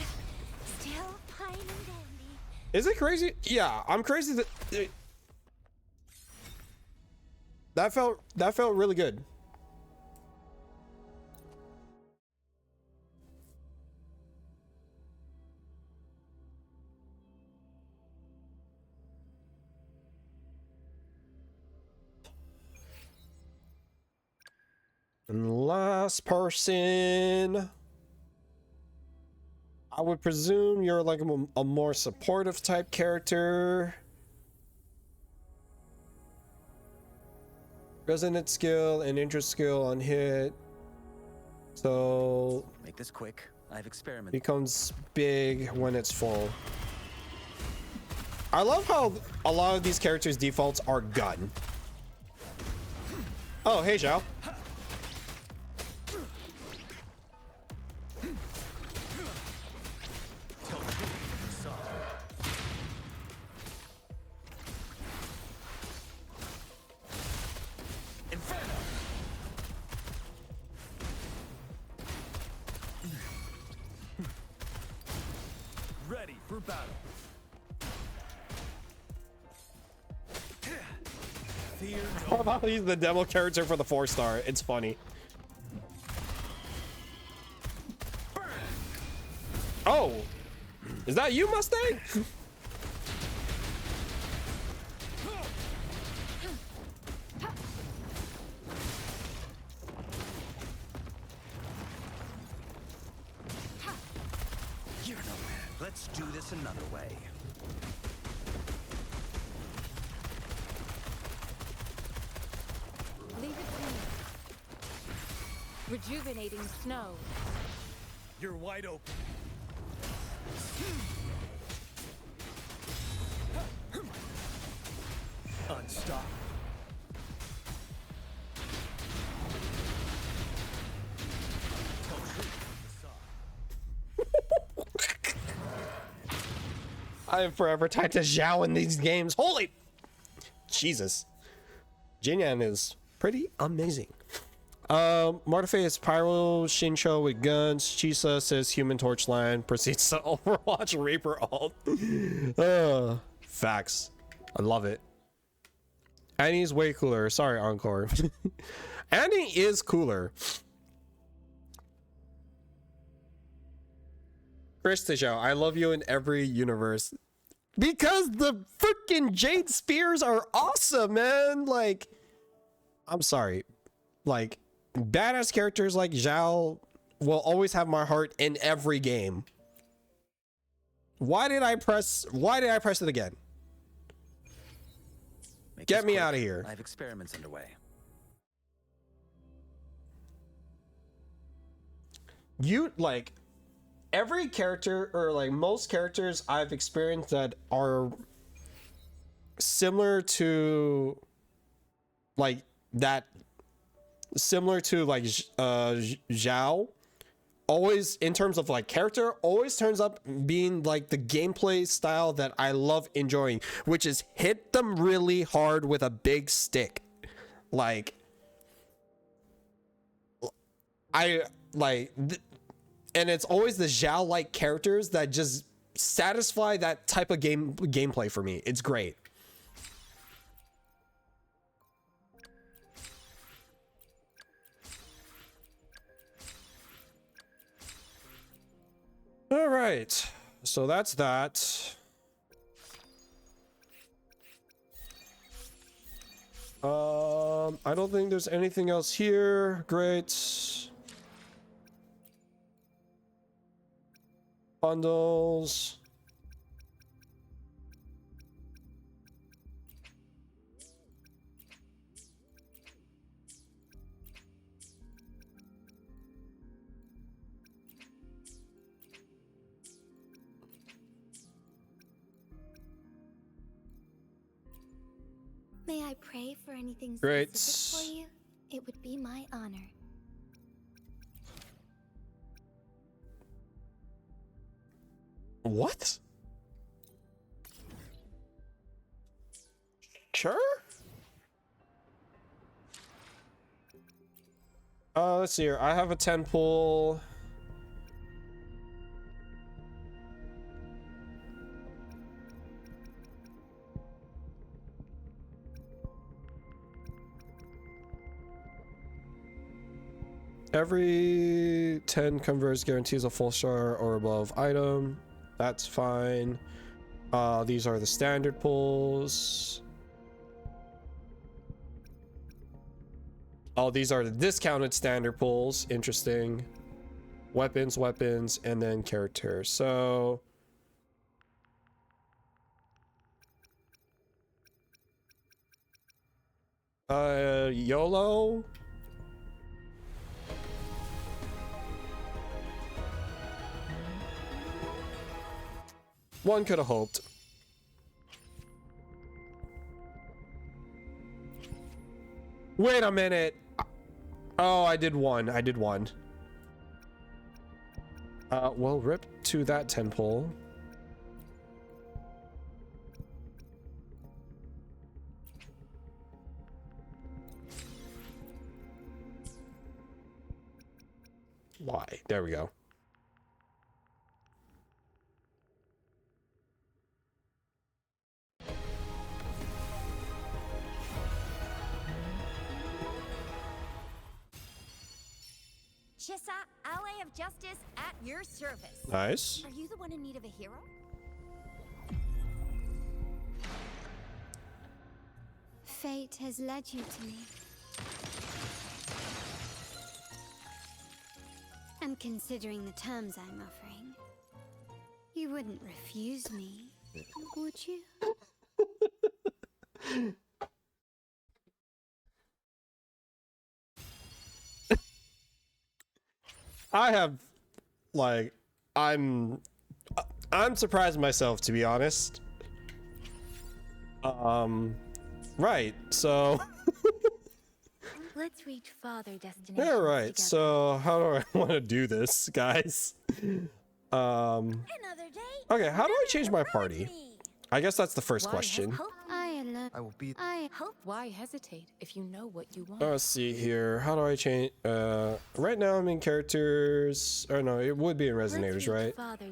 Still fine and dandy. is it crazy? Yeah, I'm crazy that felt really good. And last person, I would presume you're like a more supportive type character. Resonant skill and interest skill on hit. So Make this quick. I've experimented. becomes big when it's full. I love how a lot of these characters' defaults are gun. Oh, hey, Zhao. Ready for battle. Fear How about he's the demo character for the 4-star? It's funny. Oh, is that you, Mustang? You're no man. Let's do this another way. Leave it to me. Rejuvenating snow. You're wide open. Unstoppable. I am forever tied to Zhao in these games. Holy Jesus. Jinyan is pretty amazing. Mortefe is Pyro Shincho with guns. Chisa says Human Torch Line. Proceeds to Overwatch Reaper alt. Facts. I love it. Annie's way cooler. Sorry, Encore. Annie is cooler. Chris Tijau, I love you in every universe. Because the freaking Jade Spears are awesome, man. Like, I'm sorry. Like, badass characters like Zhao will always have my heart in every game. Why did I press it again? Get me out of here. I have experiments underway. You, like, every character, or like most characters I've experienced that are similar to like Zhao, always in terms of like character, always turns up being like the gameplay style that I love enjoying, which is hit them really hard with a big stick. Like, and it's always the Zhao-like characters that just satisfy that type of gameplay for me. It's great. All right, so that's that. I don't think there's anything else here. Great. Bundles. May I pray for anything Great. specific for you? It would be my honor. What? Sure. Let's see here. I have a 10 pull. Every 10 converts guarantees a full star or above item. That's fine. These are the standard pulls. Oh, these are the discounted standard pulls. Interesting. Weapons, and then characters. So YOLO. One could have hoped. Wait a minute. Oh, I did one. Well, rip to that 10 pull. Why? There we go. Chissa, Ally of Justice, at your service. Nice. Are you the one in need of a hero? Fate has led you to me. And considering the terms I'm offering, you wouldn't refuse me, would you? I have, like, I'm surprised myself, to be honest. Right, so Let's reach farther destinations. yeah, right. Together. So how do I want to do this, guys? Okay, how do I change my party? I guess that's the first question. I will be. Why hesitate if you know what you want? Let's see here. How do I change? Right now I'm in characters. Or no, it would be in Resonators, right? Another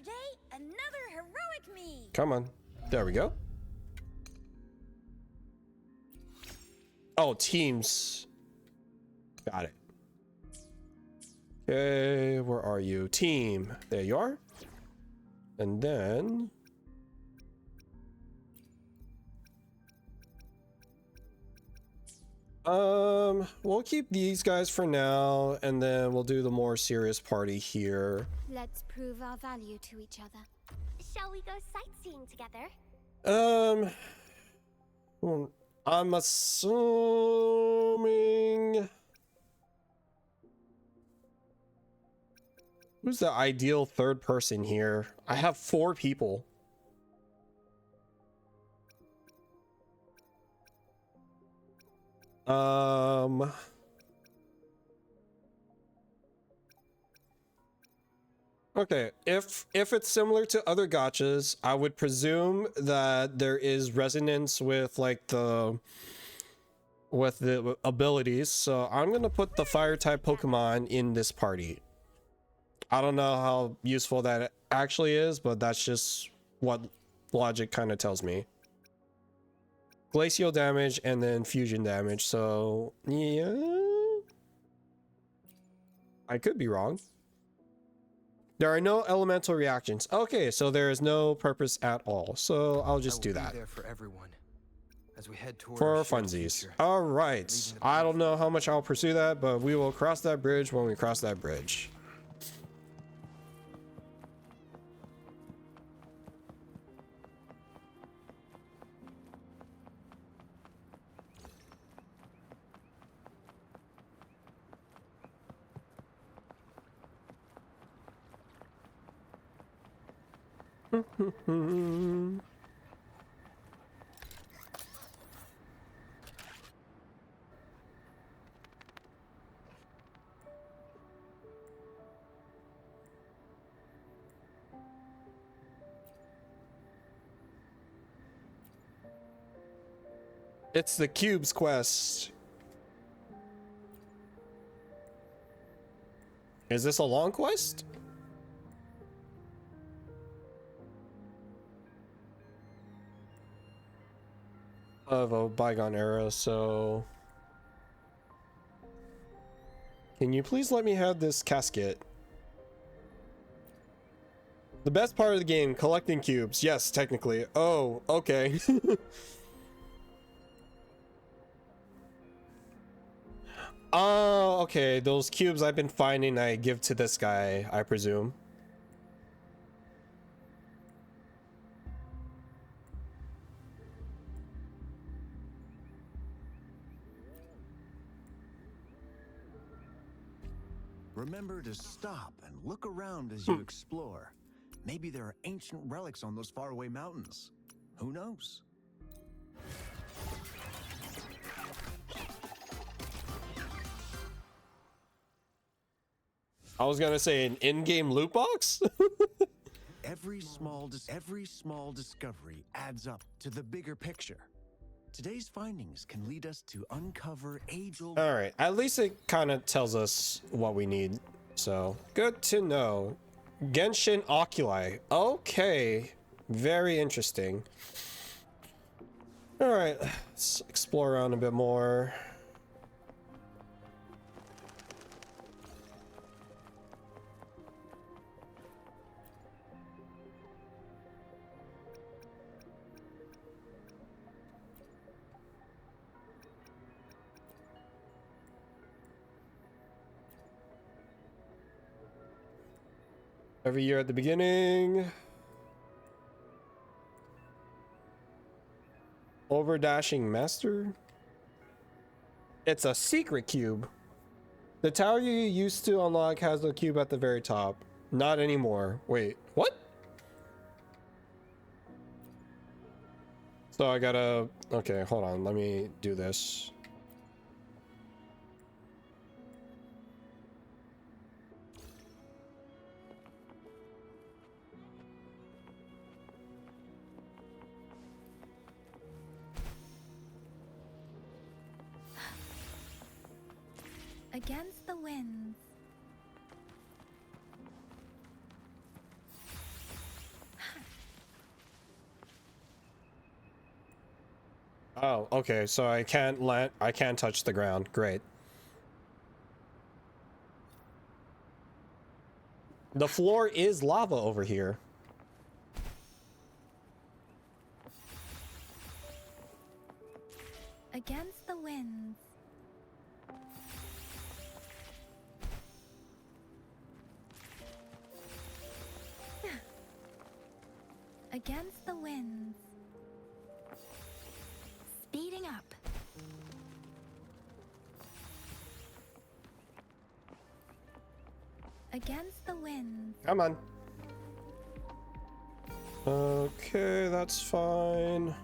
day, another heroic me. Come on. There we go. Oh, teams. Got it. Okay, where are you? Team. There you are. And then we'll keep these guys for now, and then we'll do the more serious party here. Let's prove our value to each other. Shall we go sightseeing together? Well, I'm assuming who's the ideal third person here? I have 4 people. Okay, if it's similar to other gachas, I would presume that there is resonance with like the abilities. So I'm gonna put the fire type Pokemon in this party. I don't know how useful that actually is, but that's just what logic kind of tells me. Glacial damage and then fusion damage. So yeah, I could be wrong. There are no elemental reactions. Okay, so there is no purpose at all. So I'll just do that. There for everyone. as we head toward For our shared funsies. future. All right. I don't know how much I'll pursue that, but we will cross that bridge when we cross that bridge. It's the Cubes quest. Is this a long quest? Of a bygone era, so... Can you please let me have this casket? The best part of the game, collecting cubes. Yes, technically. Oh, okay. Oh, okay. Those cubes I've been finding, I give to this guy, I presume. Remember to stop and look around as you explore. Maybe there are ancient relics on those faraway mountains. Who knows? I was gonna say an in-game loot box? Every small discovery adds up to the bigger picture. Today's findings can lead us to uncover age-old... Alright, at least it kind of tells us what we need. So, good to know. Genshin Oculi. Okay. Very interesting. Alright, let's explore around a bit more. Every year at the beginning. Overdashing Master. It's a secret cube. The tower you used to unlock has a cube at the very top. Not anymore. Wait, what? So I gotta... Okay, hold on. Let me do this. Against the winds. Oh, okay. So I can't land. I can't touch the ground. Great. The floor is lava over here. Against the winds. Against the winds. Speeding up. Against the winds. Come on. Okay, that's fine.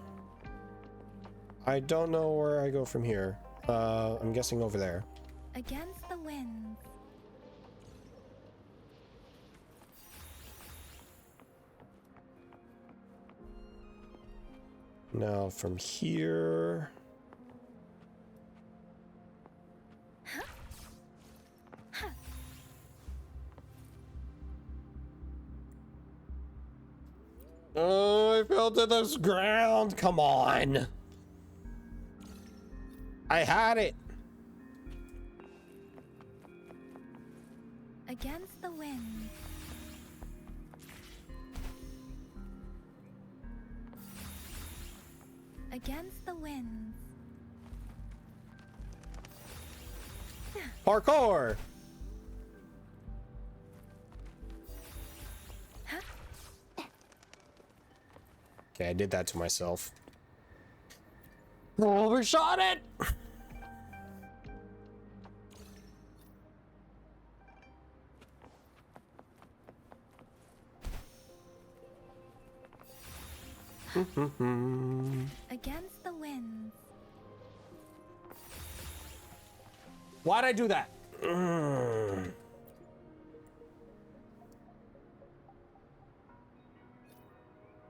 I don't know where I go from here. I'm guessing over there. Against the winds. Now from here. Oh, I fell to this ground. Come on. I had it. Against the winds. Against the winds. Parkour! Okay, I did that to myself. Overshot it! Against the winds. Why'd I do that?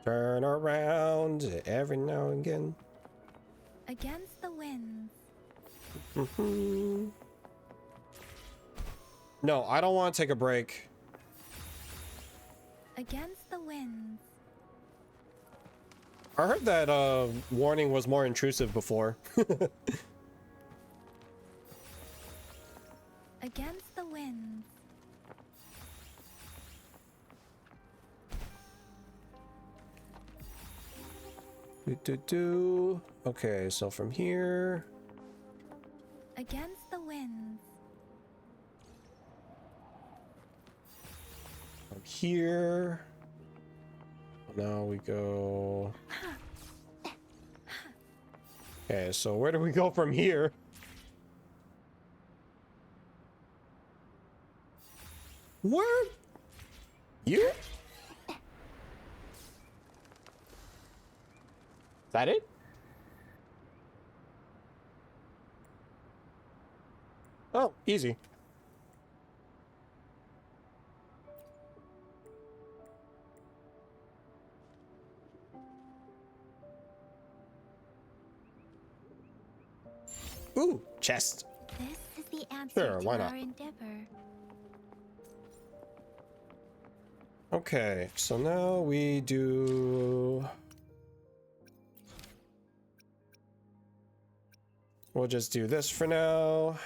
Turn around every now and again. Against the winds. No, I don't want to take a break. Against the winds. I heard that warning was more intrusive before. Against the winds. Okay, so from here. Against the winds. From here. Now we go. Okay, so where do we go from here? Where? You? Is that it? Oh, easy. Ooh, chest. This is the answer Sure, to why not? our endeavor. Okay, so now we do... We'll just do this for now.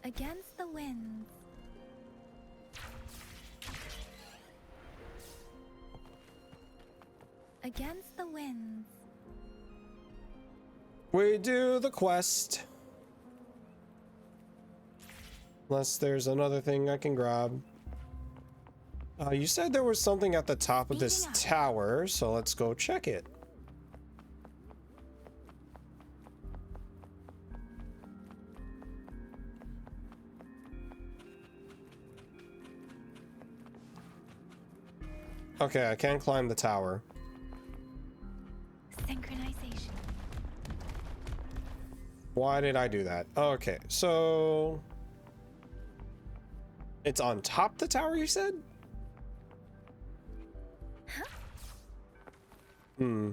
Against the winds. Against the winds. We do the quest. Unless there's another thing I can grab. You said there was something at the top of this tower, so let's go check it. Okay, I can't climb the tower. Synchronization. Why did I do that? Okay, so... It's on top the tower, you said? Huh? Hmm.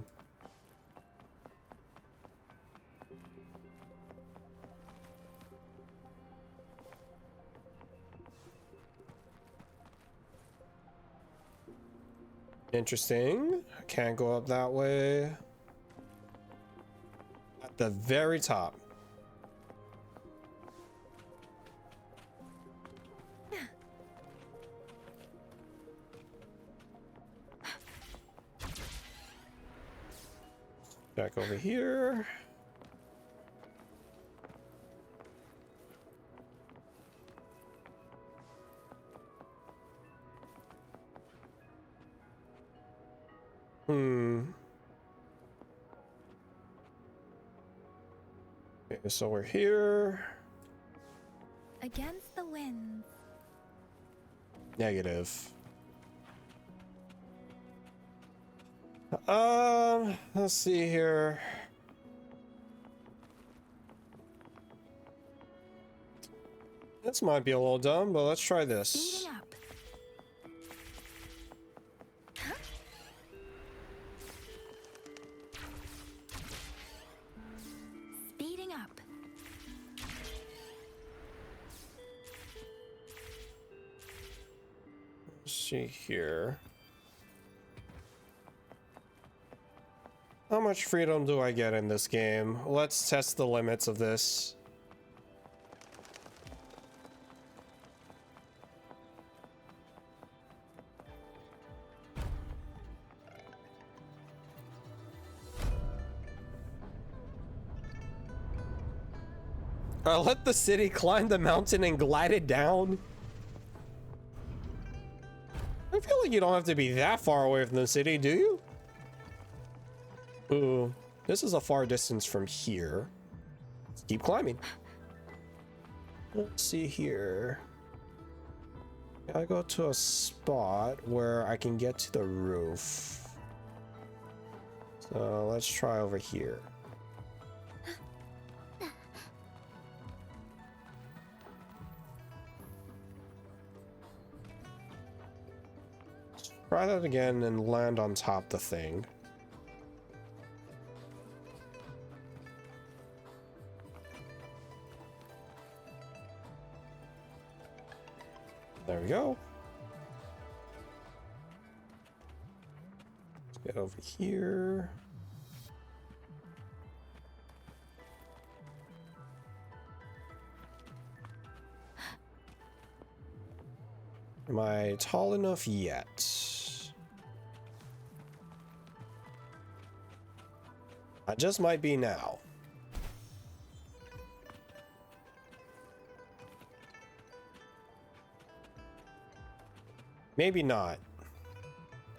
Interesting. I can't go up that way. At the very top. Back over here. Okay, so we're here. Against the winds. Negative. Let's see here. This might be a little dumb, but let's try this. Speeding up. Huh? Speeding up. Let's see here. How much freedom do I get in this game? Let's test the limits of this. Let the city climb the mountain and glide it down. I feel like you don't have to be that far away from the city, do you? Ooh, this is a far distance from here. Let's keep climbing. Let's see here. I go to a spot where I can get to the roof. So let's try over here. Try that again and land on top of the thing. There we go. Let's get over here. Am I tall enough yet? I just might be now. Maybe not.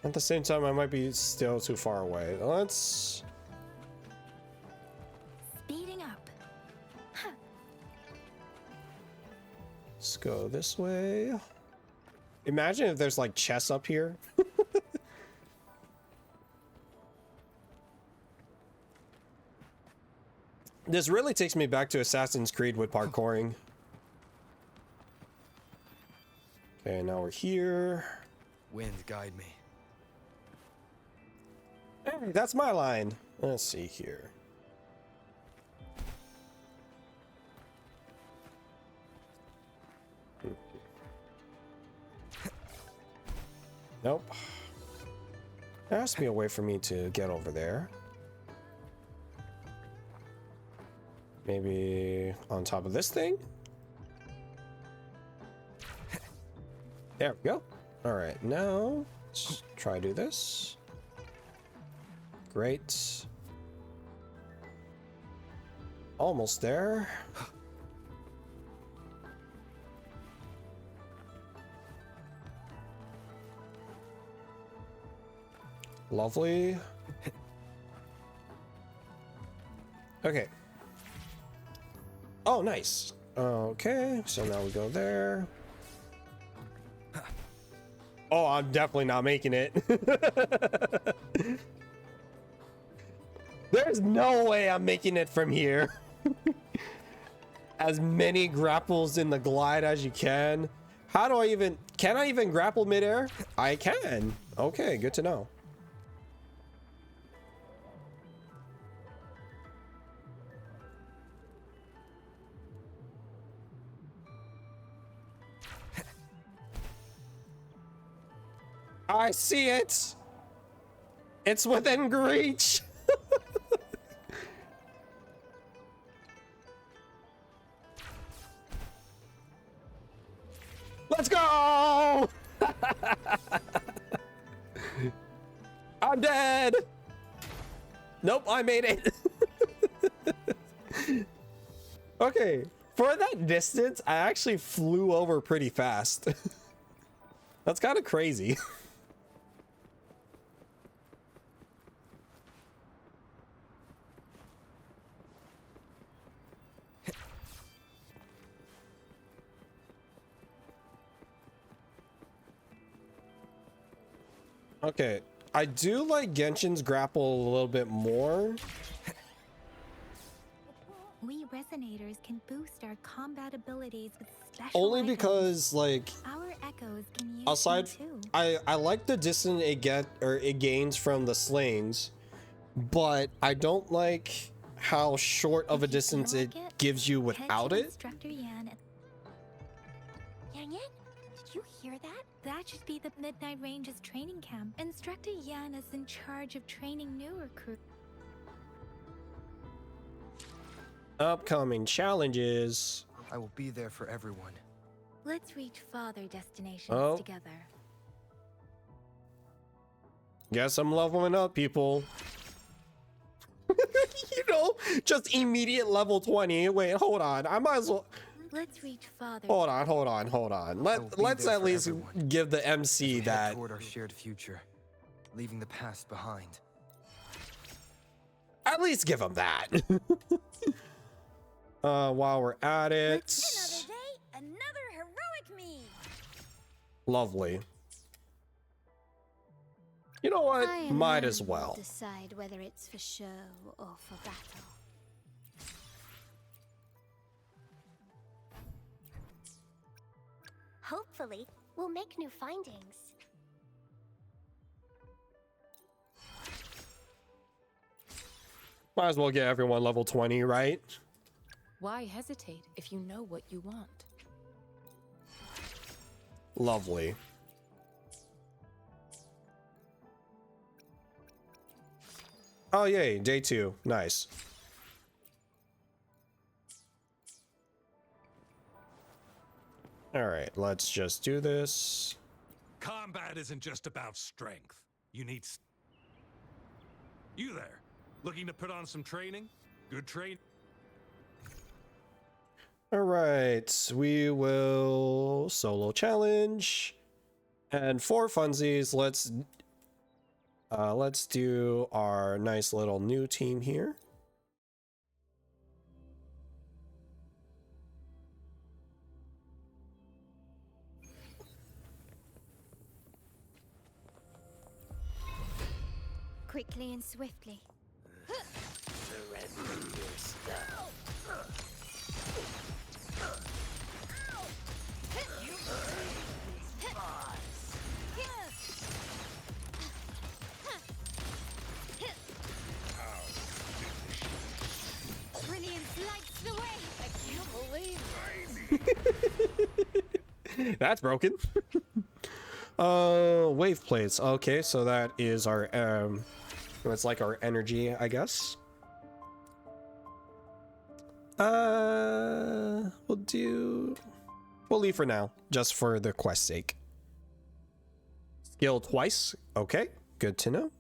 At the same time, I might be still too far away. Let's... Speeding up. Huh. Let's go this way. Imagine if there's like chests up here. This really takes me back to Assassin's Creed with parkouring. Okay, now we're here. Wind, guide me. Hey, that's my line. Let's see here. Nope. There has to be a way for me to get over there. Maybe on top of this thing? There we go. All right, now let's try to do this. Great. Almost there. Lovely. Okay. Oh, nice. Okay, so now we go there. Oh, I'm definitely not making it. There's no way I'm making it from here. As many grapples in the glide as you can. How do I even... Can I even grapple midair? I can. Okay, good to know. I see it. It's within reach. Let's go. I'm dead. Nope, I made it. Okay, for that distance, I actually flew over pretty fast. That's kind of crazy. Okay, I do like Genshin's grapple a little bit more. We resonators can boost our combat abilities with special Only items. because, like, Our echoes can use aside, them too. I like the distance it gains from the slings, but I don't like how short of a distance it gives you without it. Instructor Yan. Yang Yan, did you hear that? That should be the Midnight Ranges training camp. Instructor Yan is in charge of training new recruits. Upcoming challenges. I will be there for everyone. Let's reach farther destinations Oh. together. Guess I'm leveling up, people. You know, just immediate level 20. Wait, hold on. I might as well. Let's reach farther. Hold on. Let's at least give the MC Head that. toward our shared future, leaving the past behind. At least give him that. While we're at it. Another day, another heroic me. Lovely. You know what? I am Might one as who will well. decide whether it's for show or for battle. Hopefully, we'll make new findings. Might as well get everyone level 20, right? Why hesitate if you know what you want? Lovely. Oh, yay. Day 2. Nice. All right, let's just do this. Combat isn't just about strength. You need... You there. Looking to put on some training? Good train? All right, we will solo challenge. And for funsies, let's do our nice little new team here. Quickly and swiftly. Surrender your stuff. Brilliance lights the way. I can't believe. That's broken. Wave plates. Okay, so that is our it's like our energy, I guess. We'll leave for now, just for the quest sake. Skill twice. Okay, good to know.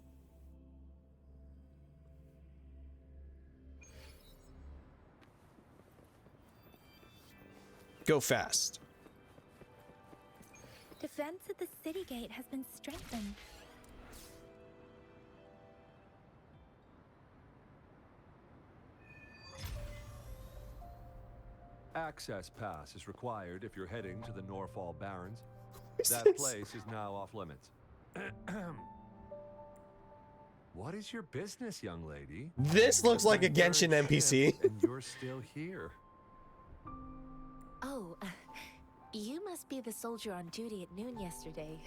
Go fast. Defense at the city gate has been strengthened. Access pass is required if you're heading to the Norfall Barrens. Who's That this? place is now off limits. What is your business, young lady? This looks like a Genshin NPC. And you're still here. Oh, you must be the soldier on duty at noon yesterday.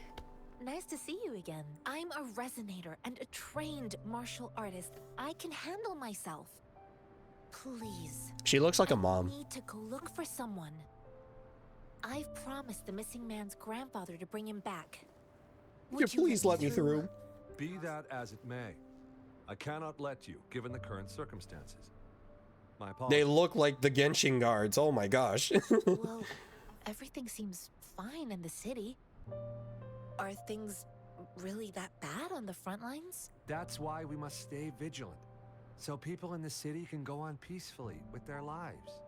Nice to see you again. I'm a resonator and a trained martial artist. I can handle myself. Please. She looks like a mom. I need to go look for someone. I've promised the missing man's grandfather to bring him back. Would you please let me through? Be that as it may, I cannot let you, given the current circumstances. My apologies. They look like the Genshin guards. Oh my gosh. Well, everything seems fine in the city. Are things really that bad on the front lines? That's why we must stay vigilant, so people in the city can go on peacefully with their lives.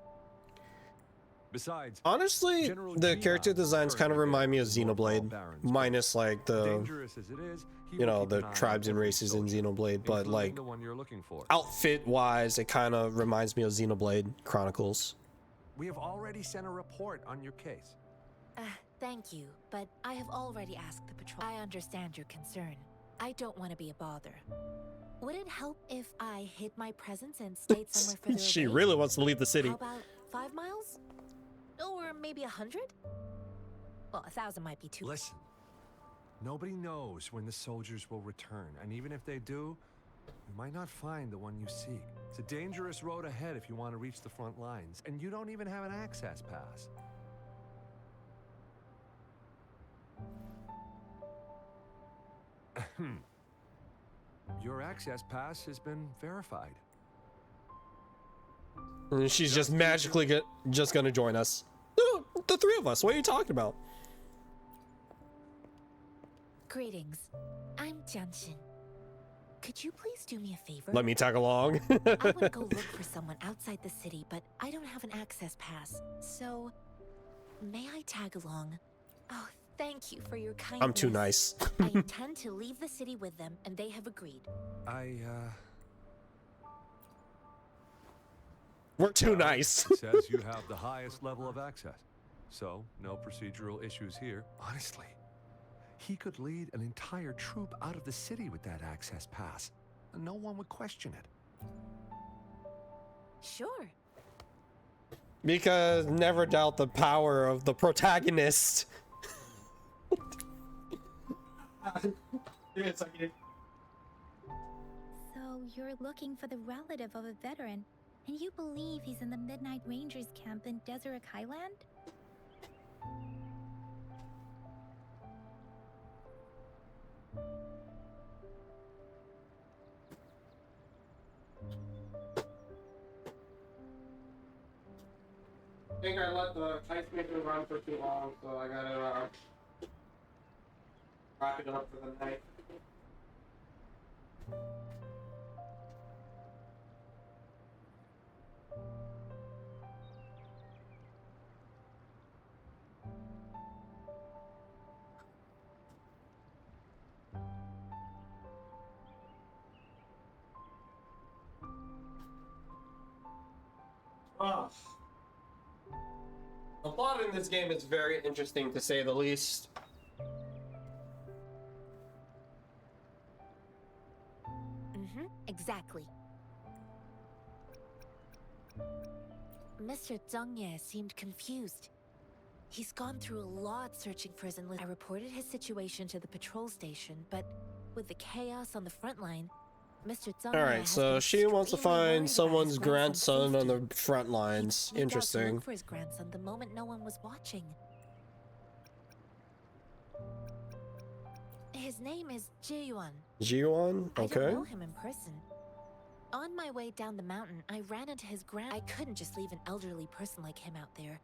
Besides, Honestly, General the Gia character designs kind of currently remind me of is Norfall Xenoblade, Barrens, minus like the, dangerous as it is, he you will know, keep the an eye on tribes and every races in soldier, Xenoblade, but including like the one you're looking for. outfit-wise, it kind of reminds me of Xenoblade Chronicles. We have already sent a report on your case. Thank you, but I have already asked the patrol. I understand your concern. I don't want to be a bother. Would it help if I hid my presence and stayed somewhere further She away? really wants to leave the city. How about 5 miles? Or maybe 100? Well, 1,000 might be too. Listen, nobody knows when the soldiers will return, and even if they do, you might not find the one you seek. It's a dangerous road ahead if you want to reach the front lines, and you don't even have an access pass. Your access pass has been verified. And she's just magically just gonna join us. No, the three of us. What are you talking about? Greetings. I'm Jianshin. Could you please do me a favor? Let me tag along. I want to go look for someone outside the city, but I don't have an access pass. So, may I tag along? Oh, thank you for your kindness. I'm too nice. I intend to leave the city with them, and they have agreed. We're too nice. It says you have the highest level of access. So, no procedural issues here. Honestly, he could lead an entire troop out of the city with that access pass, and no one would question it. Sure. Because never doubt the power of the protagonist. So you're looking for the relative of a veteran, and you believe he's in the Midnight Rangers camp in Deseret Highland? I think I let the ice maker run for too long, so I gotta wrap it up for the night. Oh. The plot in this game is very interesting, to say the least. Exactly. Mr. Zhang Ye seemed confused. He's gone through a lot searching for his enlist. I reported his situation to the patrol station, but with the chaos on the front line, Mr. Zhang Ye Alright, has so been she wants to extremely worried find about his someone's grandson's grandson on safety. the front lines. He moved out to Interesting. look for his grandson the moment no one was watching. His name is Ji-yuan. Ji-yuan? I Okay. don't know him in person. On my way down the mountain, I ran into his I couldn't just leave an elderly person like him out there.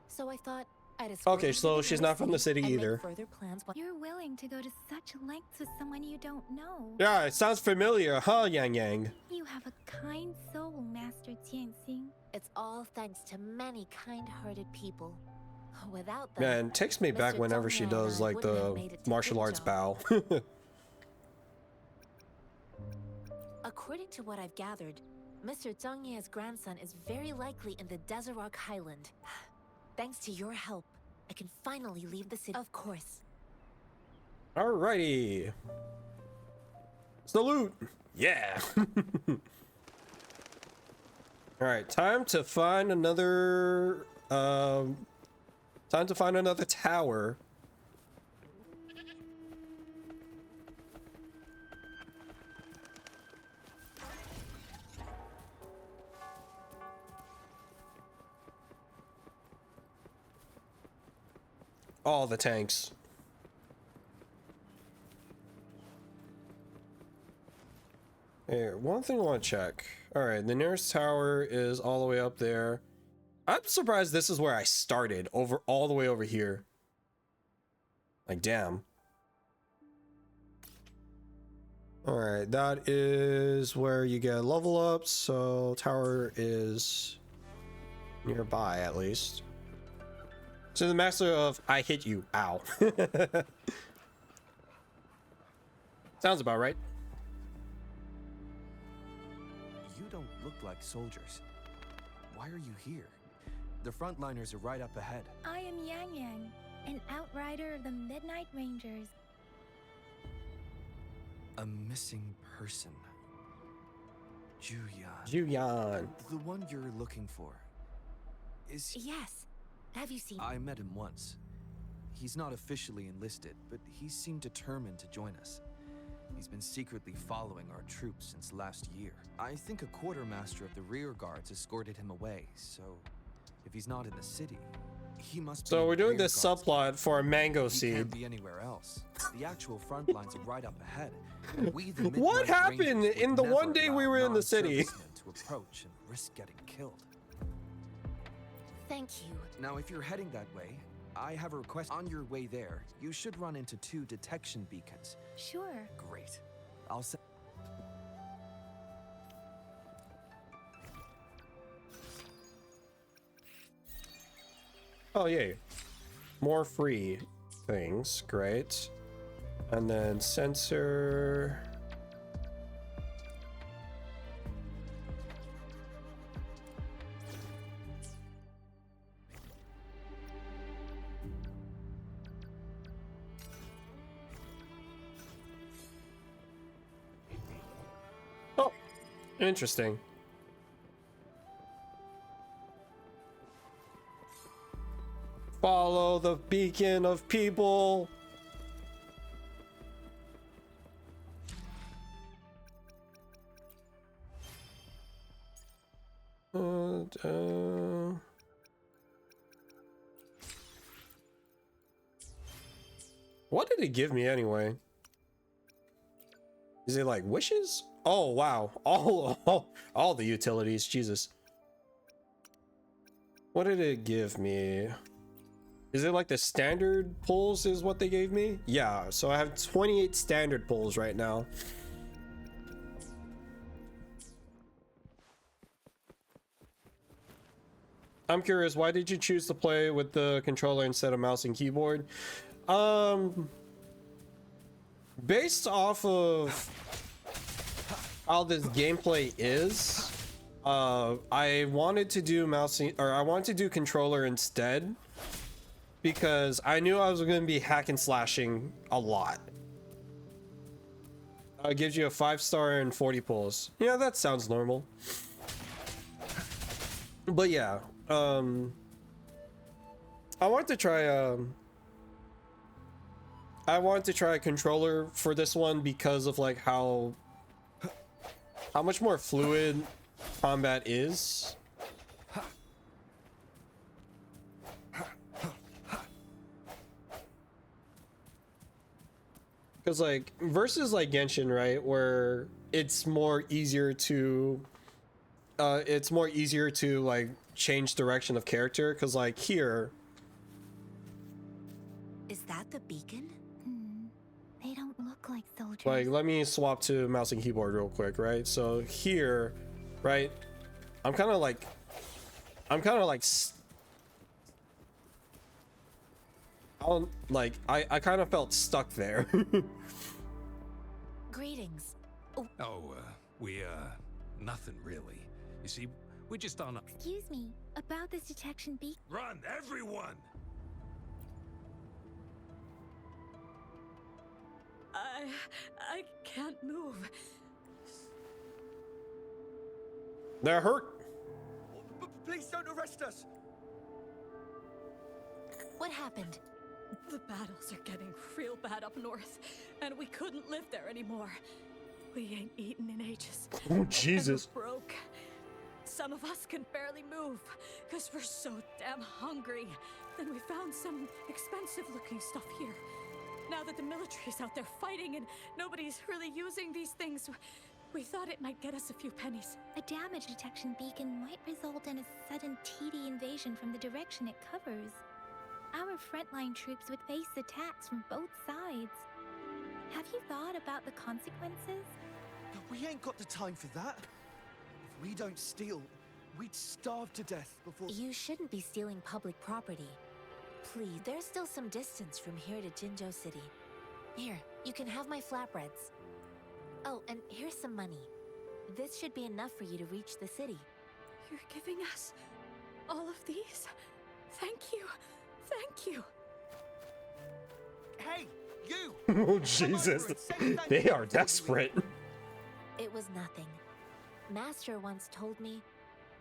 So I thought I'd escort Okay, him to so the she's nearest not from the city and make either. further plans while You're willing to go to such lengths with someone you don't know. Yeah, it sounds familiar, huh, Yang Yang? You have a kind soul, Master Tianxing. It's all thanks to many kind-hearted people. Without them, Man, it takes me back Mr. whenever she Zhang does Ye like wouldn't have the made it to martial arts Jinzhou. bow. According to what I've gathered, Mr. Zhang Ye's grandson is very likely in the Deseret Highland. Thanks to your help, I can finally leave the city. Of course. Alrighty. Salute! Yeah! Alright, time to find another tower. All the tanks. Here, one thing I want to check. Alright, the nearest tower is all the way up there. I'm surprised this is where I started, all the way over here. Like, damn. Alright, that is where you get level ups, so tower is nearby at least. So the master of I hit you, ow. Sounds about right. You don't look like soldiers. Why are you here? The frontliners are right up ahead. I am Yang Yang, an outrider of the Midnight Rangers. A missing person. Ju-yuan. Ju-yuan. The one you're looking for. Is he... Yes. Have you seen? I met him once. He's not officially enlisted, but he seemed determined to join us. He's been secretly following our troops since last year. I think a quartermaster of the rear guards escorted him away, so if he's not in the city, he must be. So in we're the doing rear this guards subplot for a mango He seed. can't be anywhere else. The actual front lines are right up ahead. And we, the What Midnight happened Rangers, in would the never one day we allow were in the city? non-servicemen to approach and risk getting killed. Thank you. Now, if you're heading that way, I have a request. On your way there, you should run into 2 detection beacons. Sure. Great. I'll send. Oh, yay. More free things. Great. And then sensor. Oh, interesting. Follow the beacon of people. What did it give me anyway? Is it like wishes? Oh wow, all the utilities, Jesus. What did it give me? Is it like the standard pulls is what they gave me? Yeah, so I have 28 standard pulls right now. I'm curious, why did you choose to play with the controller instead of mouse and keyboard? Based off of how this gameplay is, I wanted to do I wanted to do controller instead because I knew I was going to be hack and slashing a lot. It gives you a 5-star and 40 pulls. Yeah, that sounds normal. But yeah, I wanted to try a controller for this one because of like how much more fluid combat is. Because like versus like Genshin, right, where it's more easier to like change direction of character, because like here, Is that the beacon? They don't look like soldiers. like, let me swap to mouse and keyboard real quick, right? So here, right, I'm kind of like I kind of felt stuck there. Greetings. Nothing really. You see, we're just on a... Excuse me, about this detection beacon. Run, everyone! I can't move. They're hurt. Please don't arrest us! What happened? The battles are getting real bad up north, and we couldn't live there anymore. We ain't eaten in ages. Oh, Jesus. And we're broke. Some of us can barely move, because we're so damn hungry. Then we found some expensive-looking stuff here. Now that the military's out there fighting and nobody's really using these things, we thought it might get us a few pennies. A damage detection beacon might result in a sudden TD invasion from the direction it covers. Our frontline troops would face attacks from both sides. Have you thought about the consequences? We ain't got the time for that. If we don't steal, we'd starve to death before... You shouldn't be stealing public property. Please, there's still some distance from here to Jinzhou City. Here, you can have my flatbreads. Oh, and here's some money. This should be enough for you to reach the city. You're giving us all of these? Thank you. Thank you. Hey, you! Oh, Jesus. They are desperate. It was nothing. Master once told me,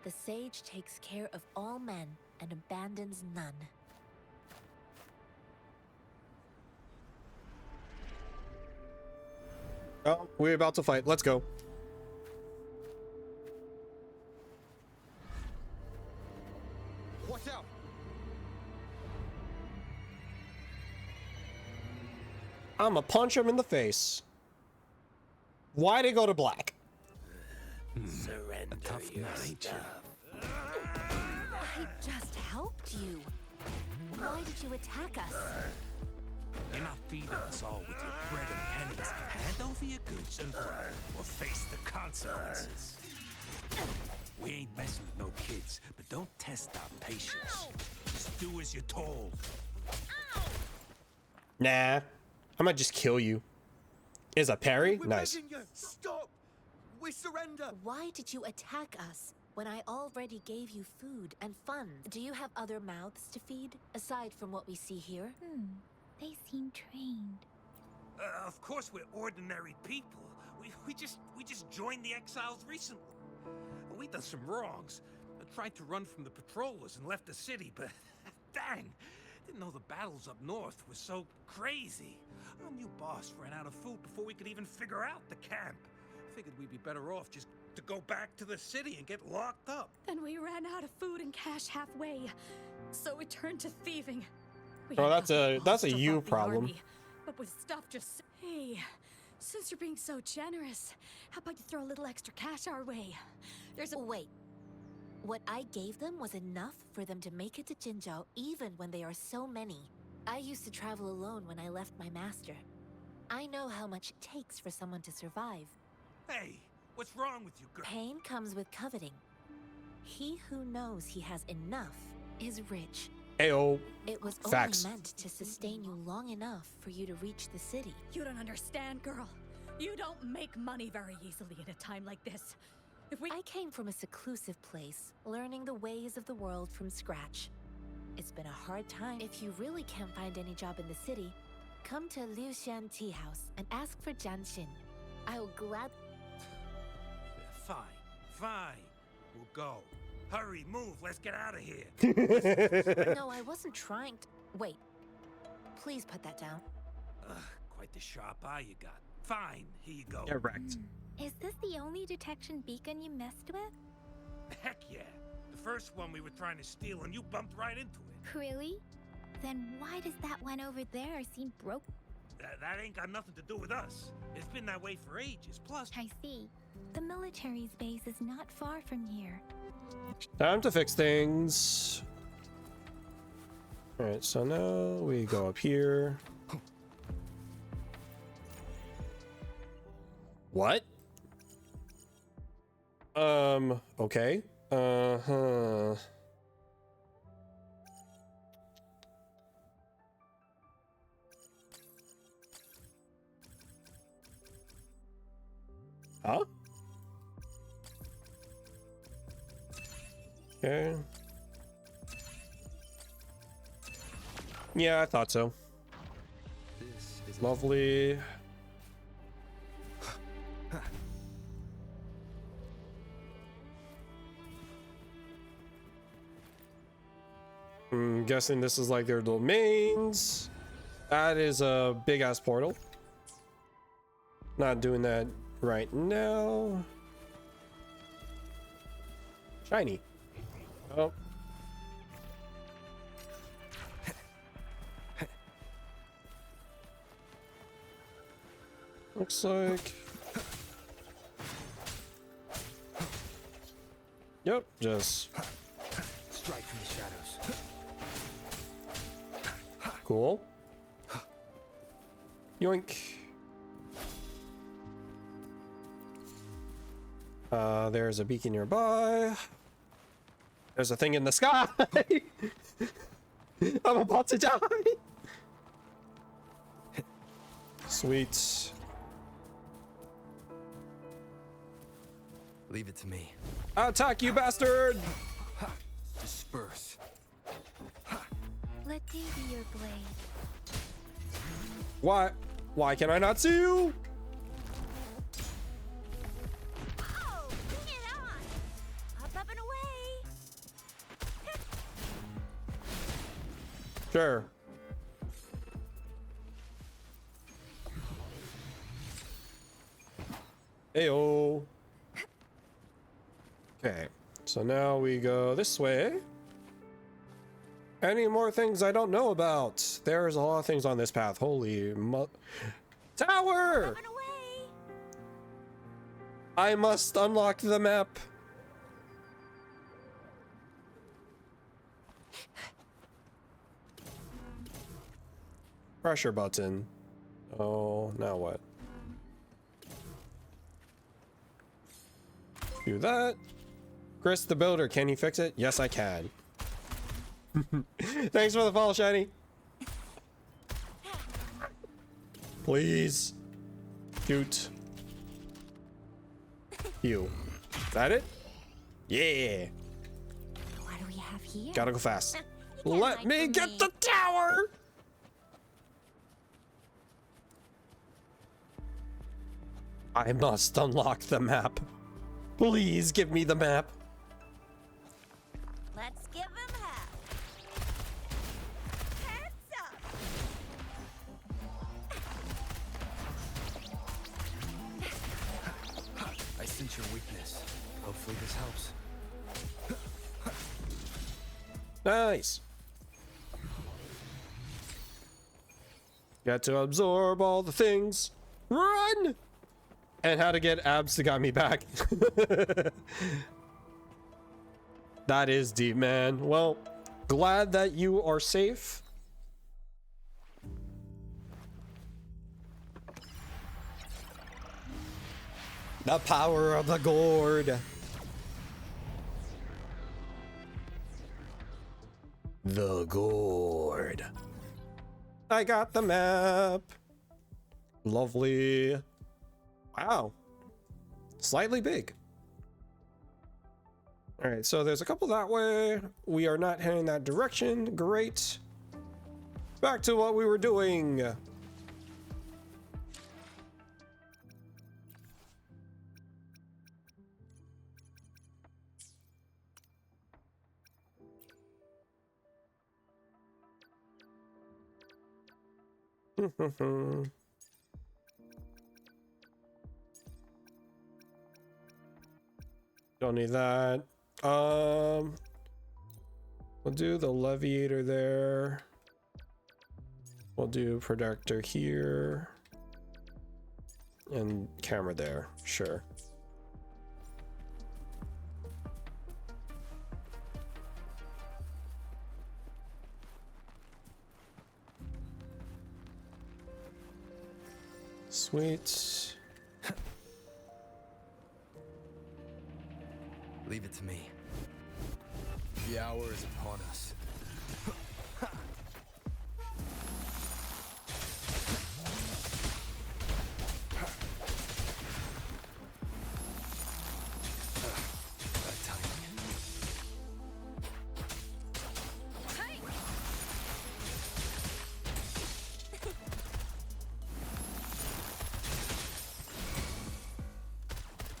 the sage takes care of all men and abandons none. Oh, we're about to fight. Let's go. Watch out! I'ma punch him in the face. Why'd it go to black? Surrender a tough night. I just helped you. Why did you attack us? You're not feeding us all with your bread and pennies. Hand over your goods and pride, or face the consequences. We ain't messing with no kids, but don't test our patience. Just do as you're told. Nah, I might just kill you. Is a parry? We're Nice. begging you, stop! We surrender! Why did you attack us when I already gave you food and funds? Do you have other mouths to feed, aside from what we see here? They seem trained. Of course we're ordinary people. We just joined the Exiles recently. We done some wrongs. Tried to run from the patrollers and left the city, but dang, didn't know the battles up north were so crazy. Our new boss ran out of food before we could even figure out the camp. Figured we'd be better off just to go back to the city and get locked up. Then we ran out of food and cash halfway, so we turned to thieving. We Oh, had that's nothing a to you fund the problem. army, but with stuff just... Hey, since you're being so generous, how about you throw a little extra cash our way? There's a... Wait. What I gave them was enough for them to make it to Jinzhou even when they are so many. I used to travel alone when I left my master. I know how much it takes for someone to survive. Hey, what's wrong with you, girl? Pain comes with coveting. He who knows he has enough is rich. Ayo. It was Facts. only meant to sustain you long enough for you to reach the city. You don't understand, girl. You don't make money very easily in a time like this. I came from a seclusive place, learning the ways of the world from scratch. It's been a hard time. If you really can't find any job in the city, come to Liu Xian Tea House and ask for Jian Xin. I will glad... Fine. We'll go. Hurry, move, let's get out of here. No, I wasn't trying to... Wait. Please put that down. Quite the sharp eye you got. Fine, here you go. Get wrecked. Is this the only detection beacon you messed with? Heck yeah. The first one we were trying to steal and you bumped right into it. Really? Then why does that one over there seem broke? That ain't got nothing to do with us. It's been that way for ages. Plus... I see. The military's base is not far from here. Time to fix things. Alright, so now we go up here. What? Okay. Uh-huh. Huh? Okay. Yeah, I thought so. This is Lovely. I'm guessing this is like their domains. That is a big ass portal. Not doing that right now. Shiny. Oh. Looks like... Yep, just... Strike from the shadows. Cool. Yoink. There's a beacon nearby. There's a thing in the sky. I'm about to die. Sweet. Leave it to me. Attack, you bastard! Disperse. Let me be your blade. Why? Why can I not see you? Oh, bring it on! Up and away! Sure. Heyo. Okay, so now we go this way. Any more things I don't know about? There's a lot of things on this path. Holy tower! I must unlock the map. Pressure button. Oh, now what? Do that. Chris the Builder, can you fix it? Yes, I can. Thanks for the follow, Shiny. Please. Cute. You. Is that it? Yeah. What do we have here? Gotta go fast. Let me get the tower! I must unlock the map. Please give me the map. Let's give him half. Heads up. I sense your weakness. Hopefully this helps. Nice. Got to absorb all the things. Run! And how to get abs to got me back. That is deep, man. Well, glad that you are safe. The power of the gourd. The gourd. I got the map. Lovely. Wow. Slightly big. All right, so there's a couple that way. We are not heading that direction. Great. Back to what we were doing. Don't need that. We'll do the leviator there. We'll do projector here. And camera there, sure. Sweet. Leave it to me. The hour is upon us.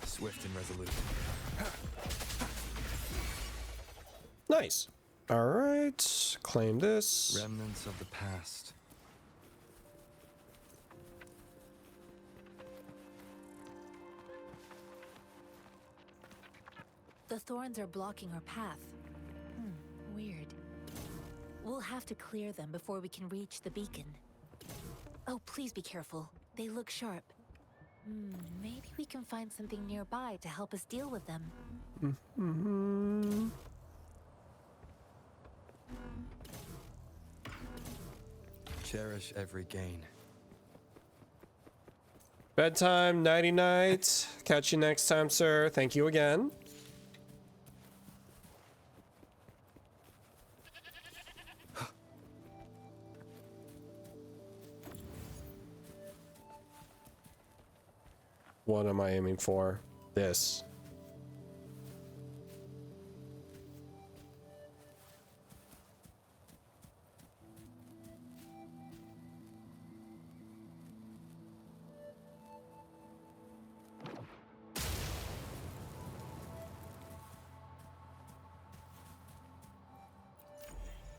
Swift and resolute. Nice. All right. Claim this. Remnants of the past. The thorns are blocking our path. Weird. We'll have to clear them before we can reach the beacon. Oh, please be careful. They look sharp. Maybe we can find something nearby to help us deal with them. Cherish every gain. Bedtime, nighty night. Catch you next time, sir. Thank you again. What am I aiming for? This.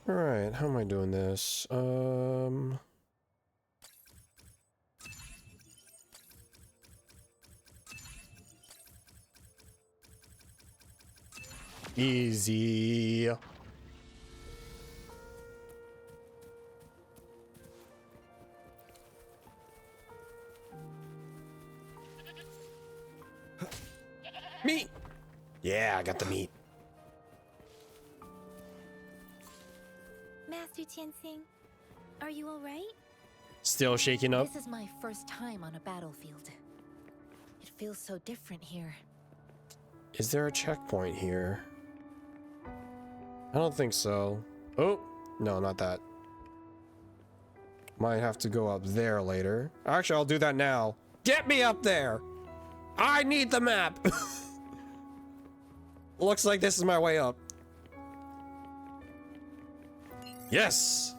All right, how am I doing this? Easy. Meat. Yeah, I got the meat. Master Tianxing, are you all right? Still shaking up. This is my first time on a battlefield. It feels so different here. Is there a checkpoint here? I don't think so. Oh, no, not that. Might have to go up there later. Actually, I'll do that now. Get me up there! I need the map! Looks like this is my way up. Yes!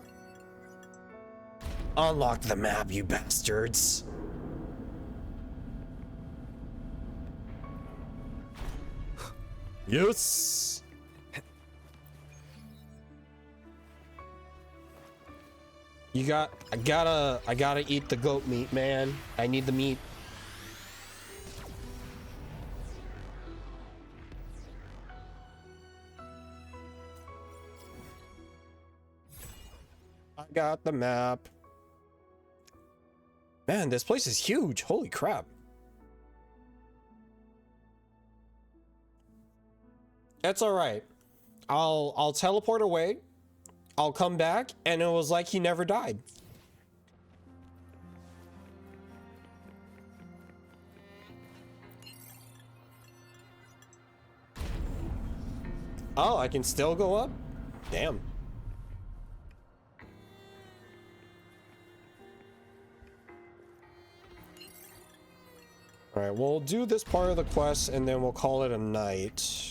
Unlock the map, you bastards. Yes! I gotta eat the goat meat, man. I need the meat. I got the map. Man, this place is huge. Holy crap. That's all right. I'll teleport away. I'll come back, and it was like he never died. Oh, I can still go up? Damn. All right, we'll do this part of the quest, and then we'll call it a night.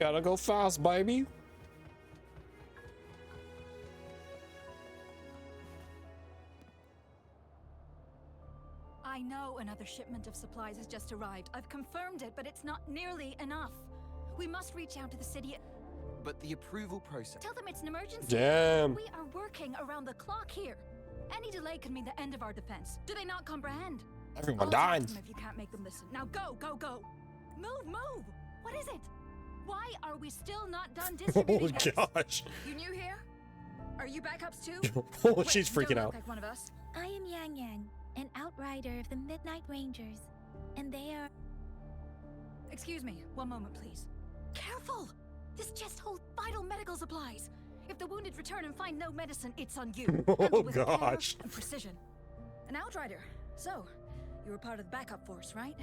Gotta go fast, baby. I know another shipment of supplies has just arrived. I've confirmed it, but it's not nearly enough. We must reach out to the city. But the approval process... Tell them it's an emergency. Damn. We are working around the clock here. Any delay could mean the end of our defense. Do they not comprehend? Everyone died. If you can't make them listen. Now go, go, go. Move, move. What is it? Why are we still not done distributing this? Oh gosh. You new here? Are you backups too? Oh, Wait, she's freaking don't out. look like one of us. I am Yang Yang, an outrider of the Midnight Rangers, and they are... Excuse me, one moment please. Careful! This chest holds vital medical supplies. If the wounded return and find no medicine, it's on you. Oh Handle with gosh. care and precision. An outrider. So, you were part of the backup force, right?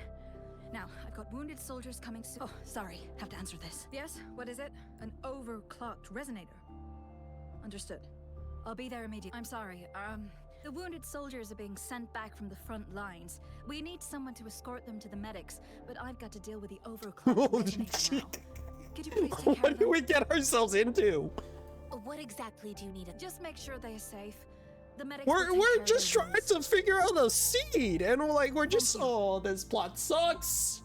Now, I've got wounded soldiers coming soon. Oh, sorry, have to answer this. Yes, what is it? An overclocked resonator. Understood. I'll be there immediately. I'm sorry, the wounded soldiers are being sent back from the front lines. We need someone to escort them to the medics, but I've got to deal with the overclocked resonator now. Could you please take care What of do them? we get ourselves into? What exactly do you need? Just make sure they're safe. The medics We're just trying to figure out a seed, and we're just this plot sucks.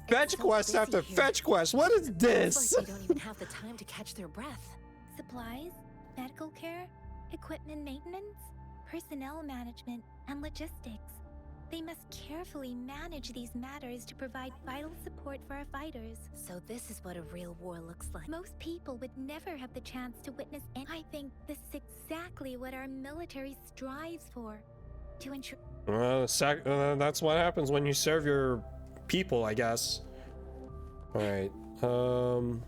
Fetch quest after fetch quest. What is this? Like they don't even have the time to catch their breath. Supplies, medical care, equipment maintenance, personnel management, and logistics. They must carefully manage these matters to provide vital support for our fighters. So this is what a real war looks like. Most people would never have the chance to witness any. I think this is exactly what our military strives for. To ensure... That's what happens when you serve your people, I guess. Alright, looks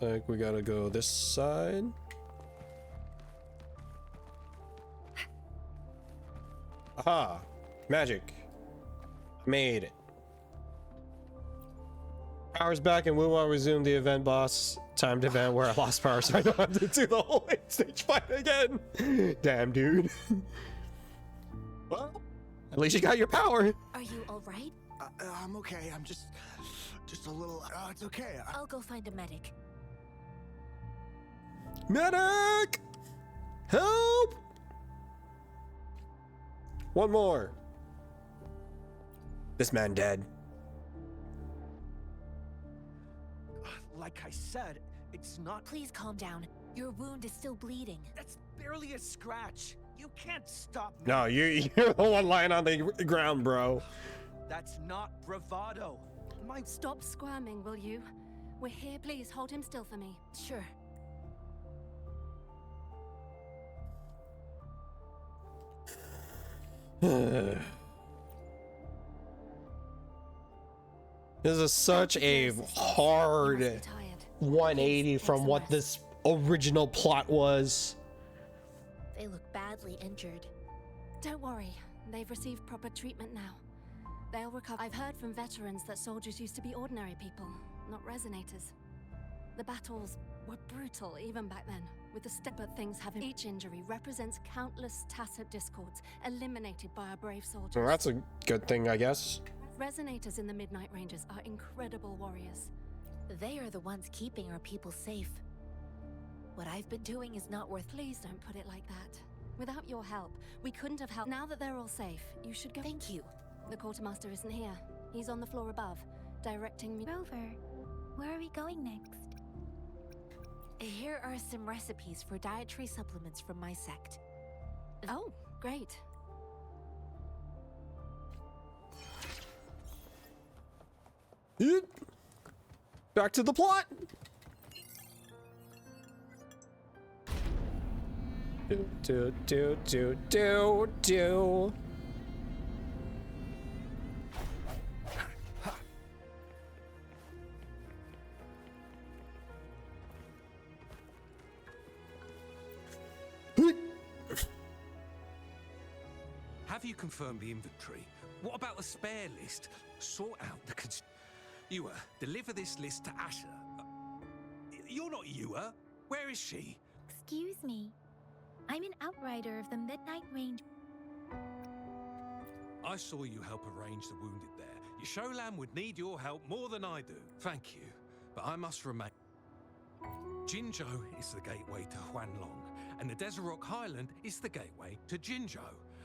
like we gotta go this side. Aha! Magic. Made it. Power's back and we will resume the event, boss. Timed event where I lost power, so I don't have to do the whole 8-stage fight again. Damn, dude. Well, at least you got your power. Are you alright? I'm okay. I'm just a little... it's okay. I'll go find a medic. Medic! Help! One more. This man dead. Like I said, it's not... Please calm down. Your wound is still bleeding. That's barely a scratch. You can't stop me. No, you're the one lying on the ground, bro. That's not bravado. Stop squirming, will you? We're here, please hold him still for me. Sure. This is such a hard 180 from what this original plot was. They look badly injured. Don't worry, they've received proper treatment now. They'll recover. I've heard from veterans that soldiers used to be ordinary people, not resonators. The battles were brutal even back then, with the but things having each injury represents countless tacit discords eliminated by our brave soldiers. Well, that's a good thing, I guess. Resonators in the Midnight Rangers are incredible warriors. They are the ones keeping our people safe. What I've been doing is not worth. Please don't put it like that. Without your help, we couldn't have helped. Now that they're all safe, you should go. Thank you. The quartermaster isn't here. He's on the floor above, directing me. Rover, where are we going next? Here are some recipes for dietary supplements from my sect. Oh, great. Back to the plot. Do. Have you confirmed the inventory? What about the spare list? Sort out the Ewer, deliver this list to Asher. You're not Ewer. Where is she? Excuse me. I'm an outrider of the Midnight Range. I saw you help arrange the wounded there. Yasholam would need your help more than I do. Thank you, but I must remain. Jinzhou is the gateway to Huanlong, and the Desert Rock Highland is the gateway to Jinzhou.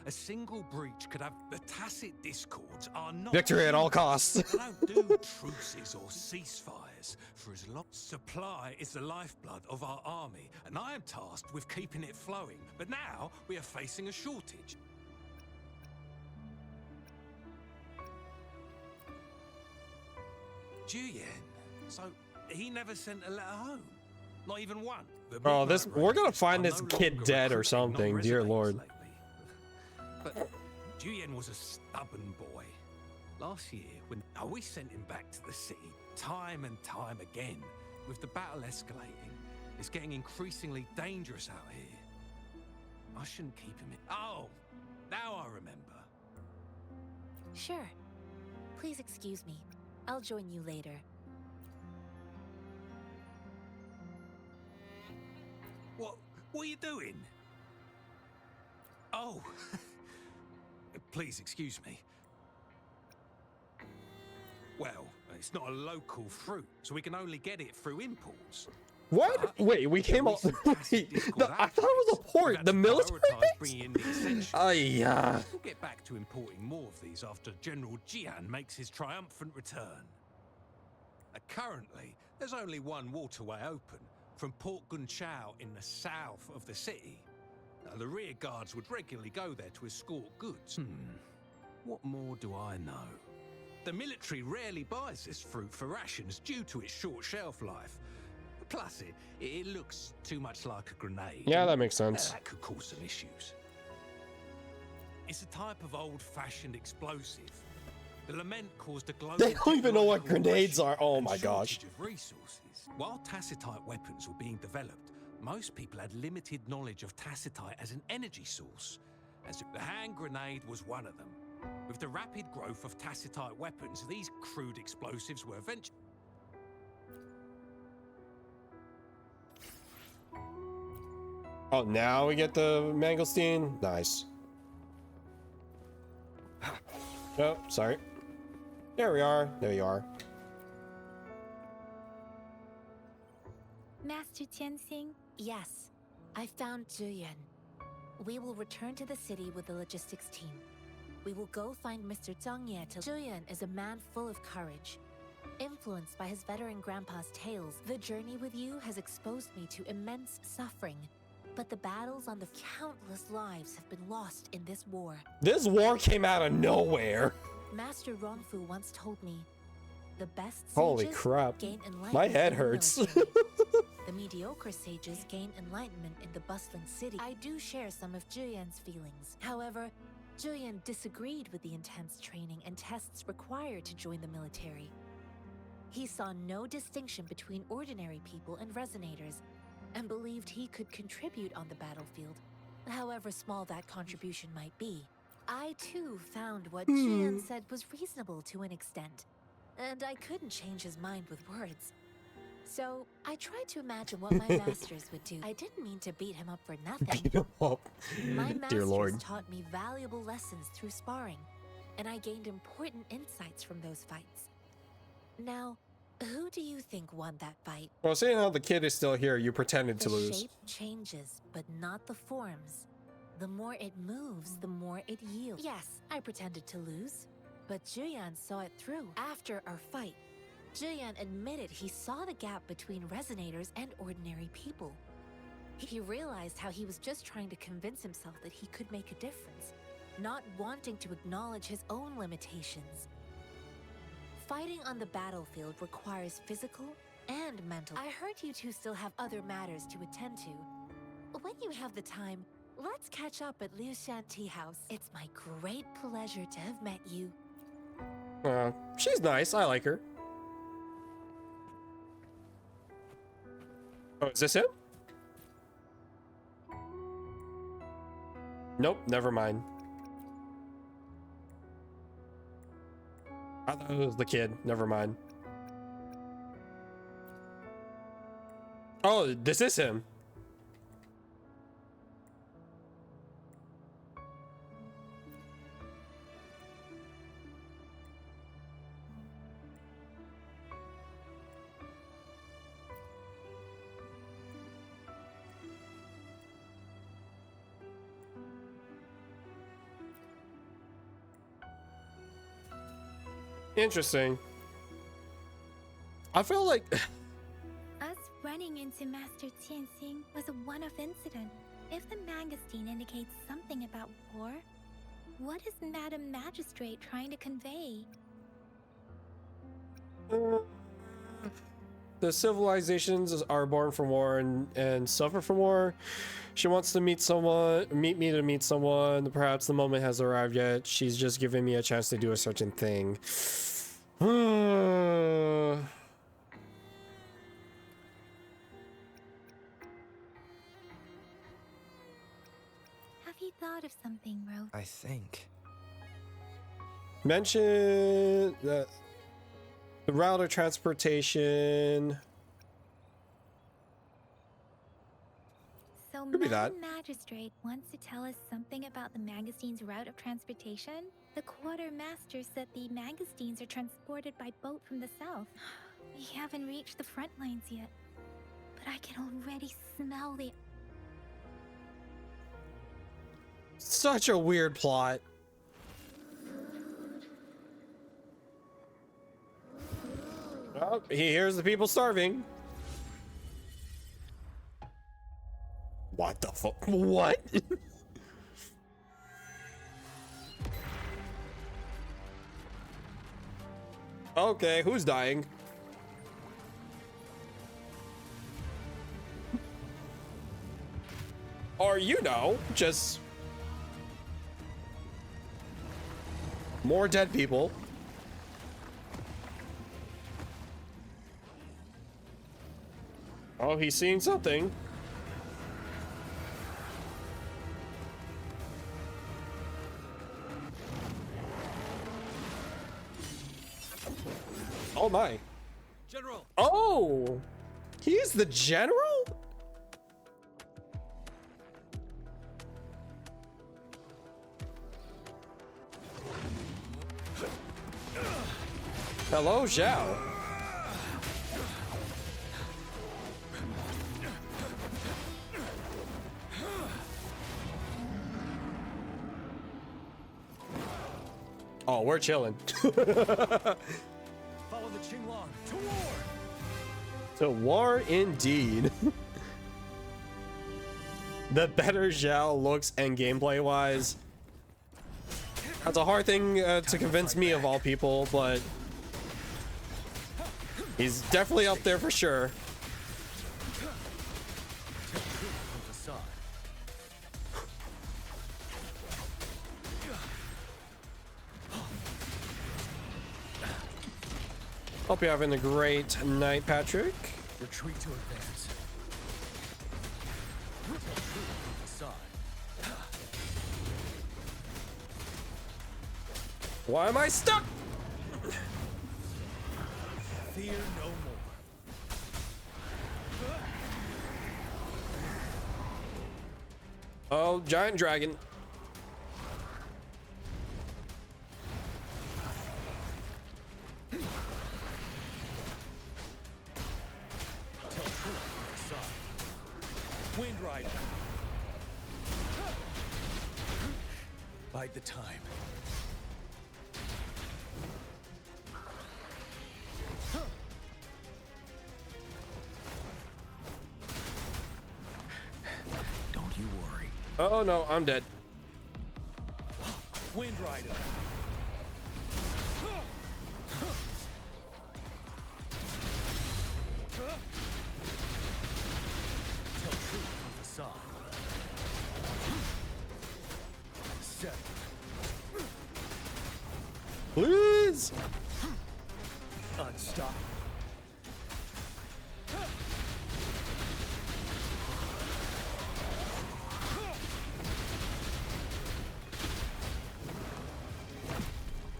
A single breach could have the tacit discords are not Victory at all costs. I don't do truces or ceasefires for as long. Supply is the lifeblood of our army, and I am tasked with keeping it flowing. But now we are facing a shortage. Juyen, so he never sent a letter home, not even one. Oh, we're gonna find this kid dead or something. Dear Lord. But Juyen was a stubborn boy. Last year, when we sent him back to the city time and time again, with the battle escalating, it's getting increasingly dangerous out here. I shouldn't keep him in. Oh, now I remember. Sure. Please excuse me. I'll join you later. What are you doing? Oh. Please excuse me. Well, it's not a local fruit, so we can only get it through imports. What? Wait, we came up. I thought it was a port. The military base? Oh, yeah. We'll get back to importing more of these after General Jian makes his triumphant return. Currently, there's only one waterway open, from Port Gunchao in the south of the city. Now, the rear guards would regularly go there to escort goods. What more do I know? The military rarely buys this fruit for rations due to its short shelf life. Plus, it looks too much like a grenade. Yeah, that makes sense. That could cause some issues. It's a type of old-fashioned explosive. The lament caused a global... They don't even know what grenades are. Oh my gosh. ...of resources. While tacitite weapons were being developed, most people had limited knowledge of tacitite as an energy source, as the hand grenade was one of them. With the rapid growth of tacitite weapons, these crude explosives were eventually... Oh, now we get the mangosteen? Nice. Oh, sorry. There we are. There you are. Master Tianxing? Yes, I found Juyen. We will return to the city with the logistics team. We will go find Mr. Zhang Ye. Juyen is a man full of courage. Influenced by his veteran grandpa's tales, the journey with you has exposed me to immense suffering. But the battles on the countless lives have been lost in this war. This war came out of nowhere. Master Rongfu once told me, the best sages Holy crap. gain enlightenment My head in the hurts. military. The mediocre sages gain enlightenment in the bustling city. I do share some of Juyen's feelings. However, Julian disagreed with the intense training and tests required to join the military. He saw no distinction between ordinary people and resonators, and believed he could contribute on the battlefield, however small that contribution might be. I too found what Julian said was reasonable to an extent, and I couldn't change his mind with words. So I tried to imagine what my masters would do. I didn't mean to beat him up for nothing. Beat him up. My Dear masters Lord. taught me valuable lessons through sparring, and I gained important insights from those fights. Now, who do you think won that fight? Well, seeing how the kid is still here, you pretended to The lose. shape changes, but not the forms. The more it moves, the more it yields. Yes, I pretended to lose, but Julian saw it through. After our fight, Julian admitted he saw the gap between resonators and ordinary people. He realized how he was just trying to convince himself that he could make a difference, not wanting to acknowledge his own limitations. Fighting on the battlefield requires physical and mental. I heard you two still have other matters to attend to. When you have the time, let's catch up at Liu Shan Tea House. It's my great pleasure to have met you. She's nice. I like her. Oh, is this him? Nope, never mind. I thought it was the kid. Never mind. Oh, this is him. Interesting. I feel like Us running into Master Tianxing was a one-off incident. If the magazine indicates something about war, what is Madam Magistrate trying to convey? the civilizations are born from war and suffer from war. She wants to meet me to meet someone. Perhaps the moment has arrived yet. She's just giving me a chance to do a certain thing. Have you thought of something, Ro? I think. Mention the route of transportation. So Could be that. Madam Magistrate wants to tell us something about the magazine's route of transportation? The quartermaster said the magazines are transported by boat from the south. We haven't reached the front lines yet, but I can already smell the... Such a weird plot. Well, he hears the people starving. What the fuck? What? Okay, who's dying? Or you know, just more dead people. Oh, he's seeing something. Oh my. General. Oh, he's the general? Hello, Zhao. Oh, we're chilling. Follow the Qinglong to war. To war indeed. The better Zhao looks and gameplay wise. That's a hard thing to convince me of all people, but he's definitely up there for sure. Hope you're having a great night, Patrick. Retreat to advance. Why am I stuck? Fear no more. Oh, giant dragon. Wind Rider. Bide the time. Don't you worry. Oh no, I'm dead. Wind Rider. Tell truth from facade. Set. Please. Unstoppable.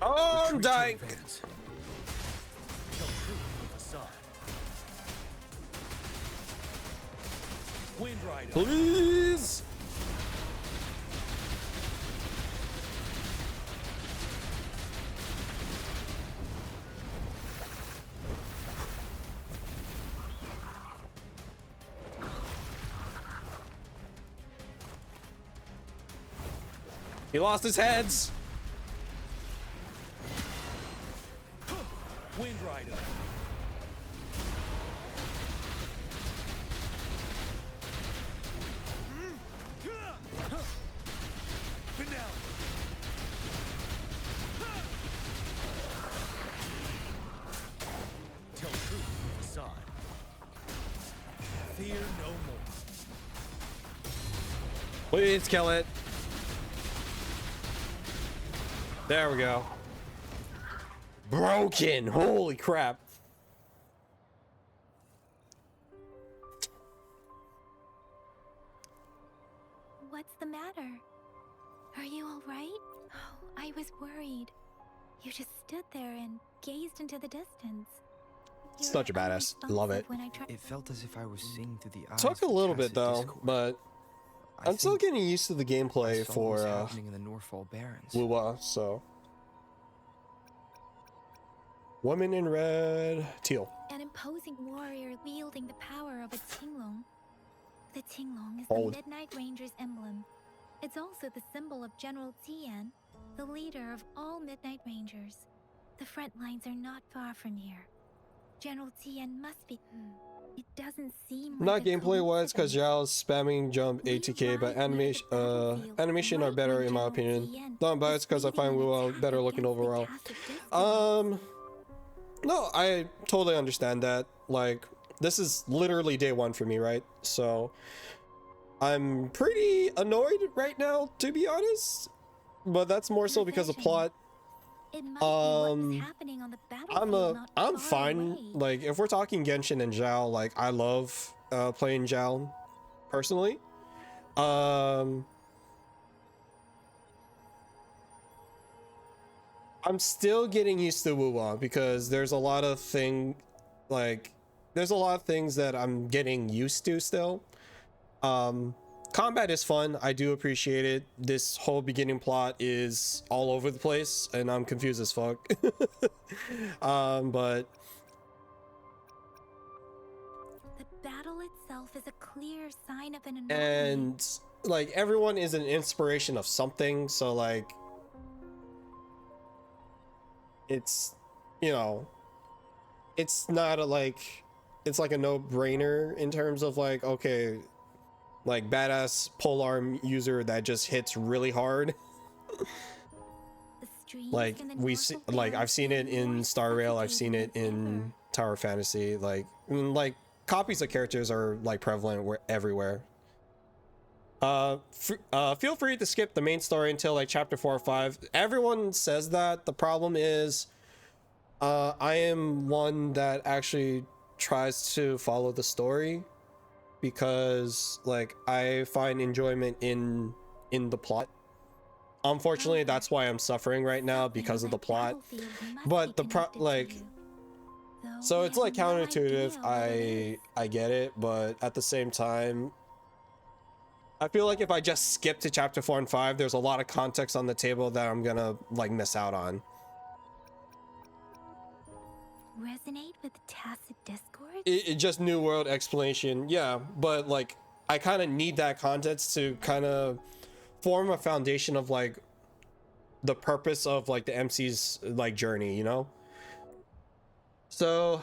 Oh, I'm dying. Wind Rider. Please. He lost his heads. Wind Rider. Finale. Tell truth from facade. Fear no more. Please kill it. There we go. Broken. Holy crap. What's the matter? Are you all right? Oh, I was worried. You just stood there and gazed into the distance. Such a badass. Love it. It felt as if I was seeing through the eyes. Took a of little bit Tacit though, Discord. but I I'm still think getting used to the gameplay I saw what was for happening in the Northfall Barrens. Wuwa, so. Woman in red, teal. An imposing warrior wielding the power of a Tinglong. The Tinglong is Old. the Midnight Ranger's emblem. It's also the symbol of General Tien, the leader of all Midnight Rangers. The front lines are not far from here. General Tien must be... It doesn't seem like Not a gameplay wise, because coincidence. Zhao's spamming jump ATK, but animation are better in my opinion. Not biased because I find Wuwa better looking overall. No, I totally understand that. Like, this is literally day one for me, right? So, I'm pretty annoyed right now, to be honest. But that's more so because of plot. It might be what's happening on the battlefield, not I'm far fine. away. Like, if we're talking Genshin and Zhao, like, I love playing Zhao personally. I'm still getting used to Wuwa because there's a lot of things that I'm getting used to still. Combat is fun. I do appreciate it. This whole beginning plot is all over the place and I'm confused as fuck. But The battle itself is a clear sign of an anomaly. and like everyone is an inspiration of something, so like it's, you know, it's not a like, it's like a no-brainer in terms of like, okay, like badass polearm user that just hits really hard. Like we see, like I've seen it in Star Rail, I've seen it in Tower Fantasy, like copies of characters are like prevalent everywhere. Feel free to skip the main story until like chapter 4 or 5. Everyone says that. The problem is I am one that actually tries to follow the story because like I find enjoyment in the plot. Unfortunately, that's why I'm suffering right now because of the plot. But the so it's like counterintuitive. I get it, but at the same time, I feel like if I just skip to chapter 4 and 5, there's a lot of context on the table that I'm gonna like miss out on. Resonate with tacit discord? It just new world explanation, yeah, but like I kind of need that context to kind of form a foundation of like the purpose of like the MC's like journey, you know? So,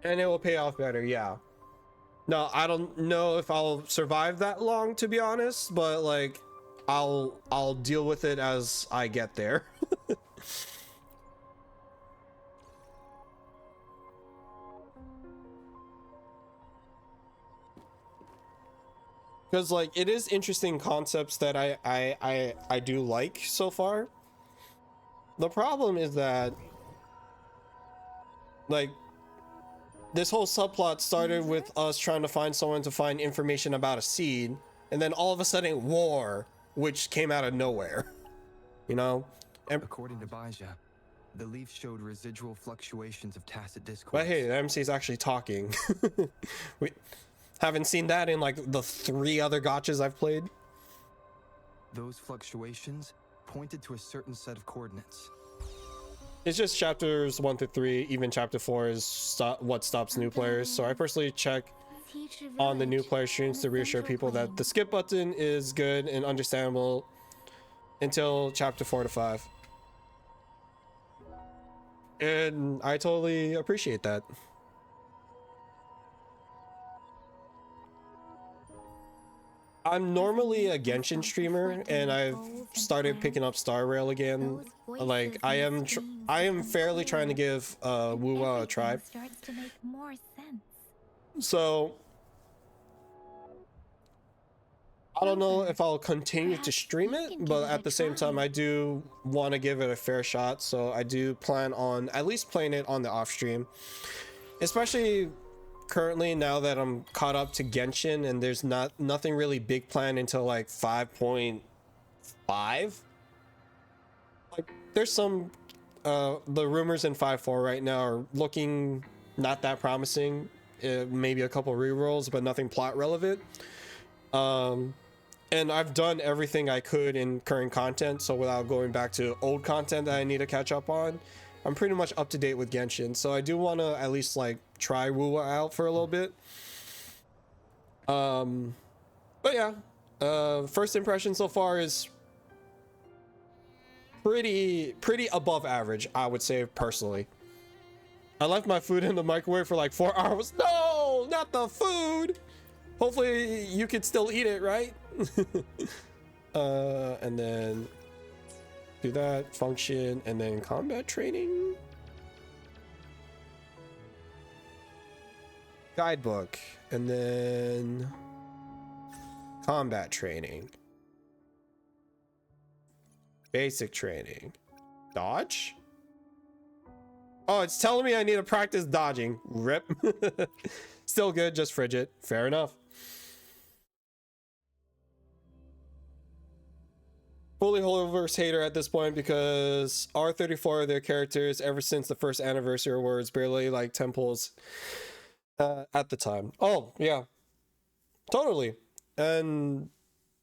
and it will pay off better, yeah. No, I don't know if I'll survive that long, to be honest, but like I'll deal with it as I get there. Because like it is interesting concepts that I do like so far. The problem is that like this whole subplot started with us trying to find someone to find information about a seed, and then all of a sudden war, which came out of nowhere. You know? And according to Baja, the leaf showed residual fluctuations of tacit discourse. but hey, the MC is actually talking. We haven't seen that in like the 3 other gotchas I've played. Those fluctuations pointed to a certain set of coordinates. It's just chapters 1 through 3. Even chapter 4 is what stops new players. So I personally check on the new player streams to reassure people that the skip button is good and understandable until chapter 4 to 5. And I totally appreciate that. I'm normally a Genshin streamer, and I've started picking up Star Rail again. Like I am fairly trying to give Wuwa a try. So I don't know if I'll continue to stream it, but at the same time I do want to give it a fair shot. So I do plan on at least playing it on the off stream, especially currently now that I'm caught up to Genshin and there's nothing really big planned until like 5.5. Like there's some the rumors in 5.4 right now are looking not that promising. Maybe a couple rerolls, but nothing plot relevant. And I've done everything I could in current content, so without going back to old content that I need to catch up on, I'm pretty much up to date with Genshin. So I do want to at least like try Wuwa out for a little bit. But yeah, first impression so far is pretty above average, I would say personally. I left my food in the microwave for like 4 hours. No, not the food. Hopefully you could still eat it, right? And then do that function and then combat training. Guidebook and then combat training. Basic training. Dodge? Oh, it's telling me I need to practice dodging. Rip. Still good, just frigid. Fair enough. Fully Holdverse hater at this point because R34 of their characters ever since the first anniversary awards barely like temples at the time. Oh yeah, totally. And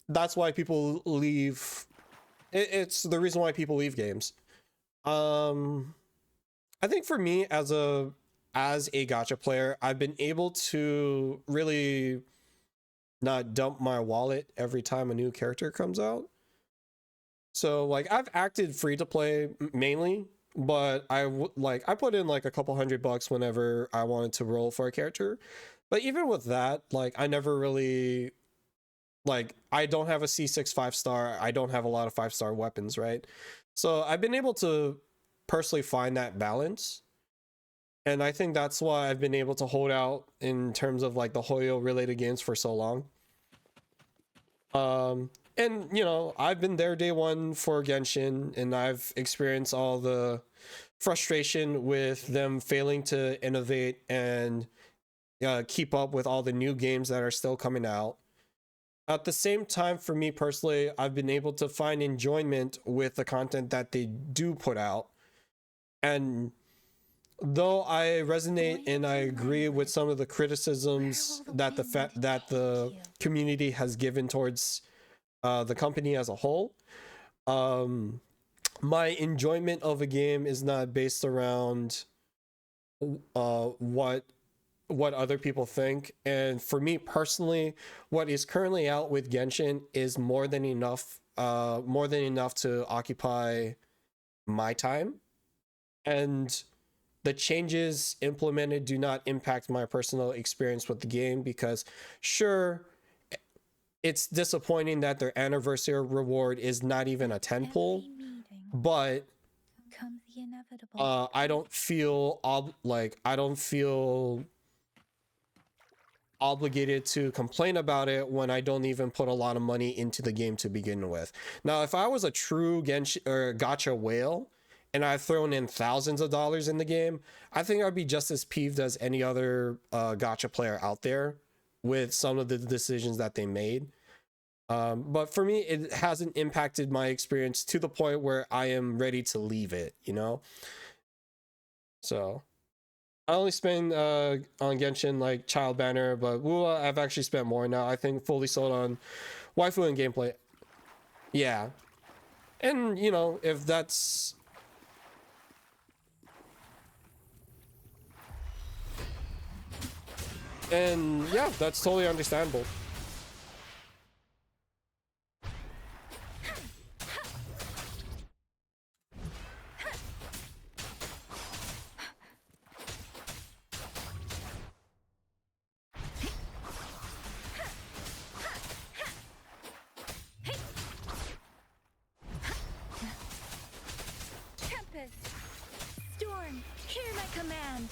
that's why people leave. It's the reason why people leave games. I think for me as a gacha player, I've been able to really not dump my wallet every time a new character comes out. So like I've acted free to play mainly, but I put in like a couple $100 whenever I wanted to roll for a character. But even with that, like I never really, like I don't have a C6 5-star. I don't have a lot of 5-star weapons, right? So I've been able to personally find that balance. And I think that's why I've been able to hold out in terms of like the Hoyo related games for so long. And you know, I've been there day one for Genshin, and I've experienced all the frustration with them failing to innovate and keep up with all the new games that are still coming out. At the same time, for me personally, I've been able to find enjoyment with the content that they do put out. And though I resonate and I agree with some of the criticisms that the community has given towards the company as a whole, my enjoyment of a game is not based around what other people think. And for me personally, what is currently out with Genshin is more than enough to occupy my time. And the changes implemented do not impact my personal experience with the game, because sure, it's disappointing that their anniversary reward is not even a 10 pull, but I don't feel obligated to complain about it when I don't even put a lot of money into the game to begin with. Now, if I was a true Genshin or gacha whale and I've thrown in thousands of dollars in the game, I think I'd be just as peeved as any other gacha player out there with some of the decisions that they made. But for me, it hasn't impacted my experience to the point where I am ready to leave it, you know? So I only spend on Genshin like Child Banner, but Wua, I've actually spent more now. I think fully sold on waifu and gameplay. Yeah. And, you know, if that's... And yeah, that's totally understandable. Tempest! Storm! Hear my command!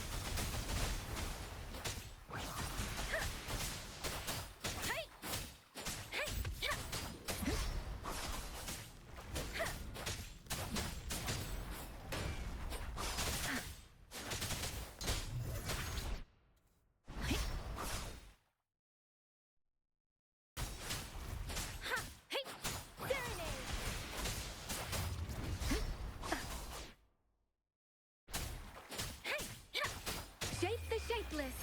Shape the shapeless!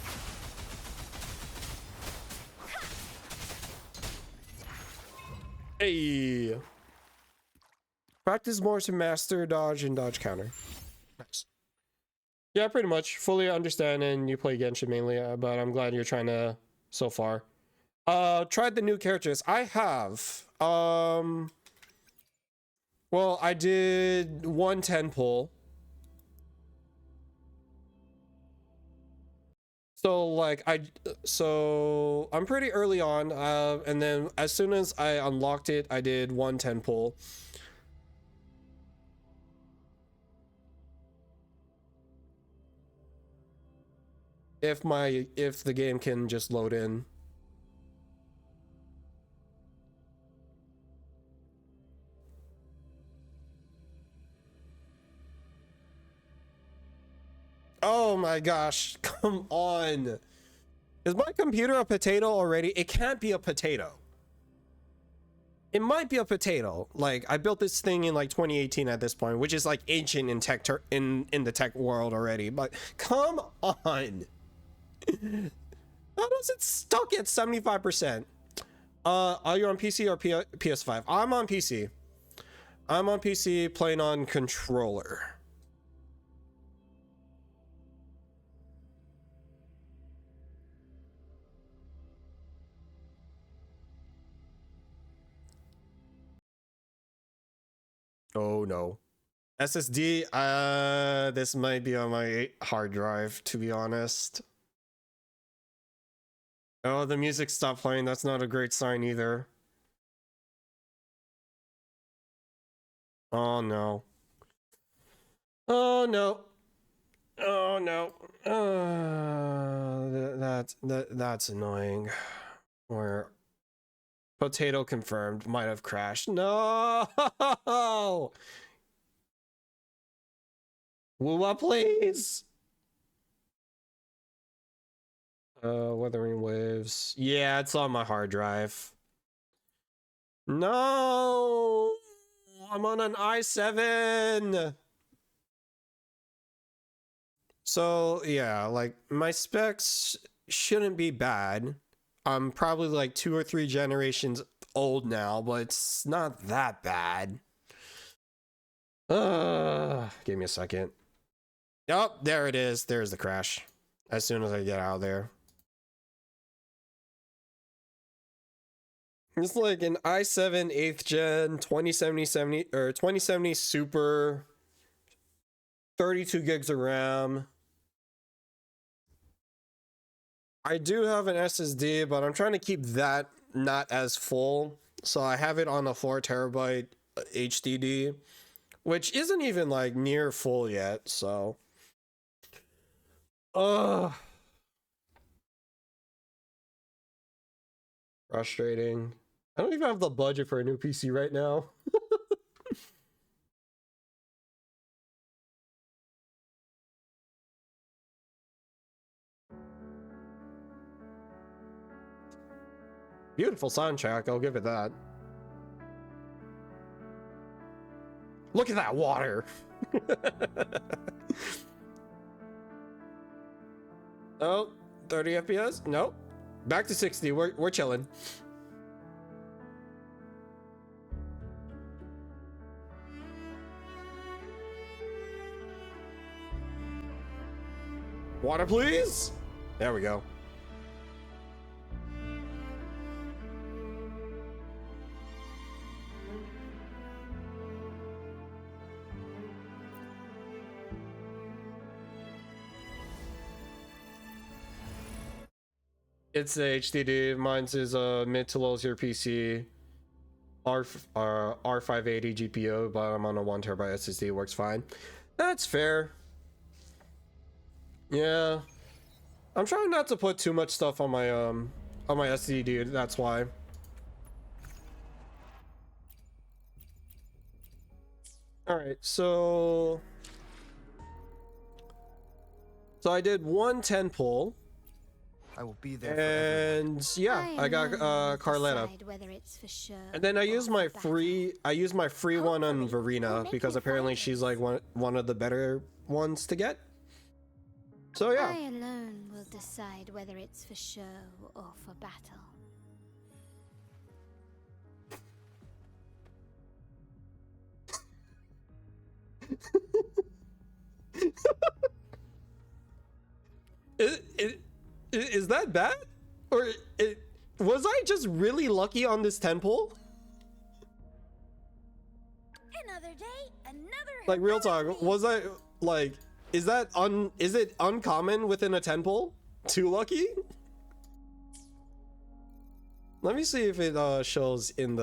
Hey! Practice more to master dodge and dodge counter. Nice. Yeah, pretty much. Fully understand, and you play Genshin mainly, but I'm glad you're trying to so far. Tried the new characters. I have. Well, I did 110 pull. So I'm pretty early on, and then as soon as I unlocked it, I did 110 pull. If the game can just load in. Oh my gosh, come on. Is my computer a potato already? It can't be a potato. It might be a potato. Like, I built this thing in like 2018 at this point, which is like ancient in tech in the tech world already, but come on. How does it stuck at 75%? Are you on PC or PS5? I'm on PC. I'm on PC playing on controller. Oh no. SSD, this might be on my hard drive, to be honest. Oh, the music stopped playing. That's not a great sign either. Oh no. Oh no. Oh no. That's annoying. Where Potato confirmed. Might have crashed. No! Woo-wah, please! Weathering Waves. Yeah, it's on my hard drive. No! I'm on an i7! So, yeah, like, my specs shouldn't be bad. I'm probably like 2 or 3 generations old now, but it's not that bad. Give me a second. Oh, there it is. There's the crash. As soon as I get out of there. It's like an i7 8th gen 2070 Super, 32 gigs of RAM. I do have an SSD, but I'm trying to keep that not as full. So I have it on a 4 terabyte HDD, which isn't even like near full yet. So, frustrating. I don't even have the budget for a new PC right now. Beautiful soundtrack, I'll give it that. Look at that water. Oh, 30 FPS? Nope. Back to 60. We're chilling. Water, please. There we go. It's the HDD. Mine's is a mid to low tier PC. R580 GPU, but I'm on a 1 terabyte SSD. Works fine. That's fair. Yeah, I'm trying not to put too much stuff on my SSD, dude. That's why. All right, so I did 110 pull. I will be there. And yeah, I got Carletta. And then I use my free one on Verena because apparently she's like one of the better ones to get. So yeah. I alone will decide whether it's for show or for battle. Is that bad? Or was I just really lucky on this 10 pull? Another day, another. Like real talk, was I like? Is it uncommon within a 10 pull? Too lucky? Let me see if it shows in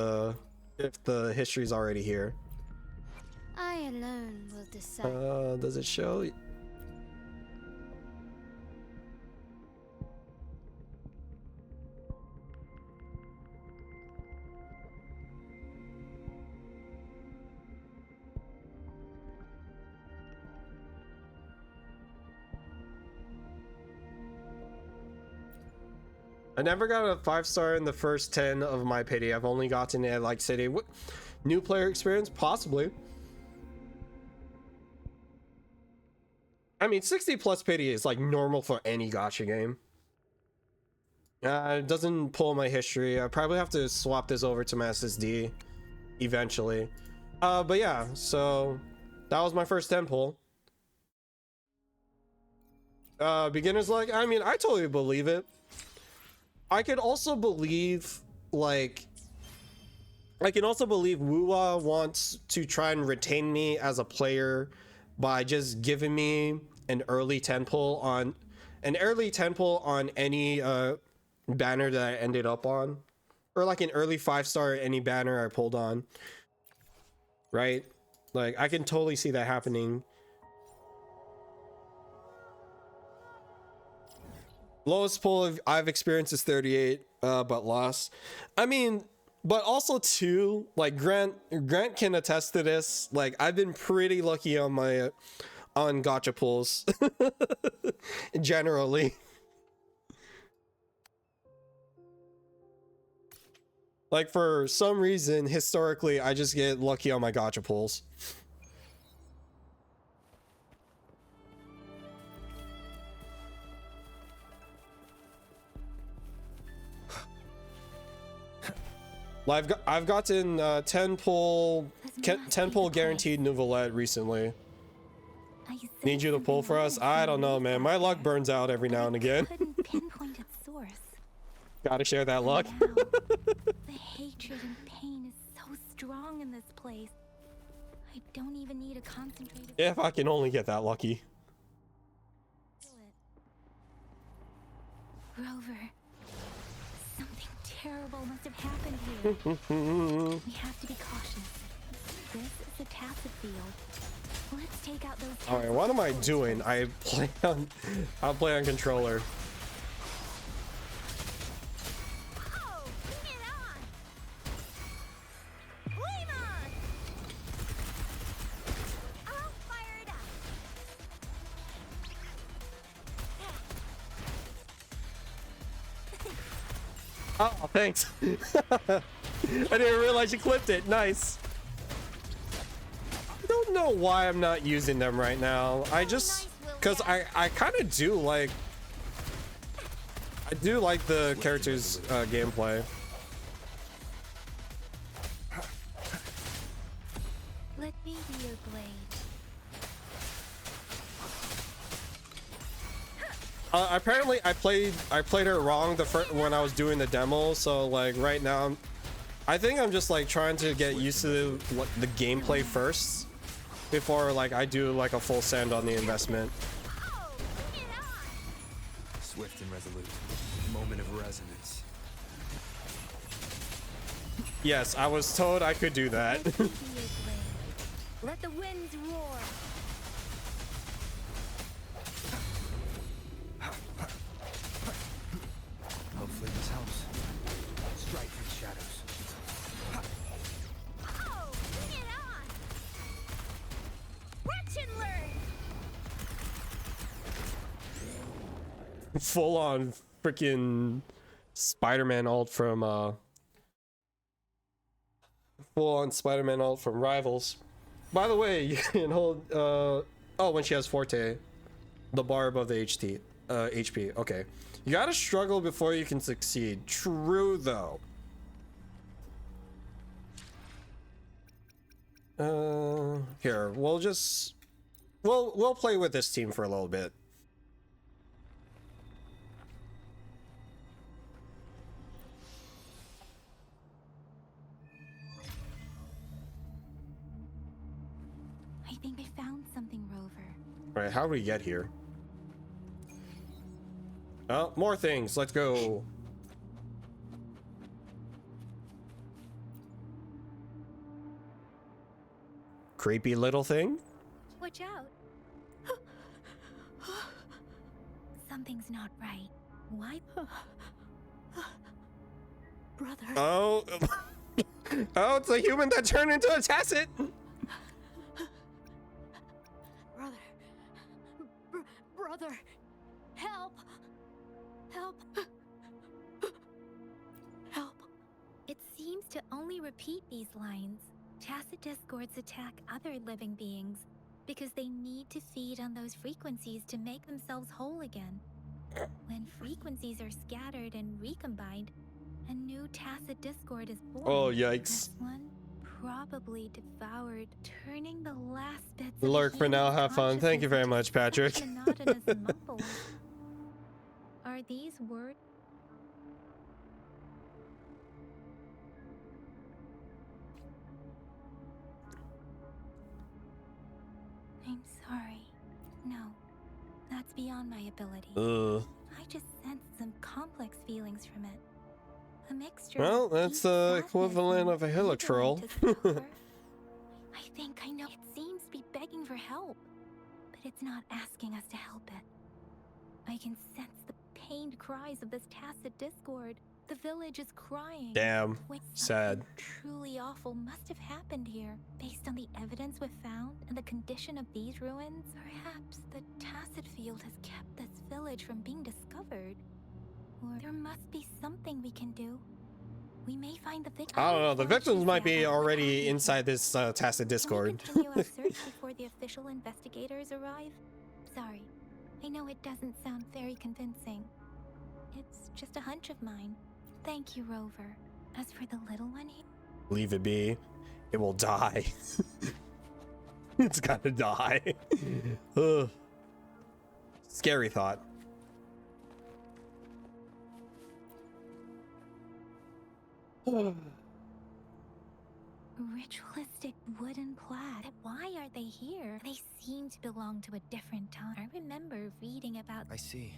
if the history's already here. I alone will decide. Does it show? I never got a 5-star in the first 10 of my pity. I've only gotten it like City. New player experience? Possibly. I mean, 60 plus pity is like normal for any gacha game. It doesn't pull my history. I probably have to swap this over to my SSD eventually. But yeah, so that was my first 10 pull. Beginner's luck? I mean, I totally believe it. I could also believe, like, Woo-wah wants to try and retain me as a player by just giving me an early 10 pull on any banner that I ended up on, or like an early 5-star any banner I pulled on, right? Like, I can totally see that happening. Lowest pull I've experienced is 38, but lost. I mean, But also too, like Grant can attest to this. Like I've been pretty lucky on my on gacha pulls generally. Like for some reason, historically, I just get lucky on my gacha pulls. I've gotten 10 pull guaranteed Nouvellette recently. Need you to pull for us? I don't know, man. My luck burns out every now and again. Pinpoint its source. Gotta share that luck. The hatred and pain is so strong in this place. I don't even need a concentrated. If I can only get that lucky. Rover, something terrible must have happened here. We have to be cautious. This is a tacit field. Let's take out those. All right, what am I doing? I'll play on controller. Oh, thanks. I didn't realize you clipped it. Nice. I don't know why I'm not using them right now. I just, because I kind of do like, I do like the character's gameplay. Let me be your blade. Apparently I played it wrong when I was doing the demo, so like right now I think I'm just like trying to get used to the gameplay first before like I do like a full send on the investment. Swift and resolute. Moment of resonance. Yes, I was told I could do that. Let the winds roar. Hopefully this helps. Strike through shadows. Oh, bring it on! Watch and learn! Full on freaking Spider-Man ult from Rivals. By the way, you can hold oh, when she has Forte, the bar above the HP. Okay. You gotta struggle before you can succeed. True though. Here, we'll play with this team for a little bit. I think I found something, Rover. All right, how do we get here? Oh, more things. Let's go. Creepy little thing. Watch out. Something's not right. Why? Brother. Oh. Oh, it's a human that turned into a tacit. Brother. Help. Help. Help. It seems to only repeat these lines. Tacit discords attack other living beings because they need to feed on those frequencies to make themselves whole again. When frequencies are scattered and recombined, a new tacit discord is born. Oh, yikes. This one probably devoured, turning the last bits of Lurk for now. Have fun. Thank you very much, Patrick. monotonous mumbles. Are these words? I'm sorry. No, that's beyond my ability. I just sensed some complex feelings from it. A mixture. Well, of that's deep the sadness equivalent and of a Hilitrol. discomfort. I think I know. It seems to be begging for help, but it's not asking us to help it. I can sense the pained cries of this tacit discord. The village is crying. Damn. Wait, Sad. something truly awful must have happened here. Based on the evidence we've found and the condition of these ruins, perhaps the Tacet Field has kept this village from being discovered. Or there must be something we can do. We may find the victim. I don't know. The victims might be already inside this Tacet Discord. Continue our search before the official investigators arrive. Sorry, I know it doesn't sound very convincing. It's just a hunch of mine. Thank you, Rover. As for the little one here, Leave it be. It will die. It's gotta die. Ugh. Scary thought. ritualistic wooden plaque. Why are they here? They seem to belong to a different time. I remember reading about. I see.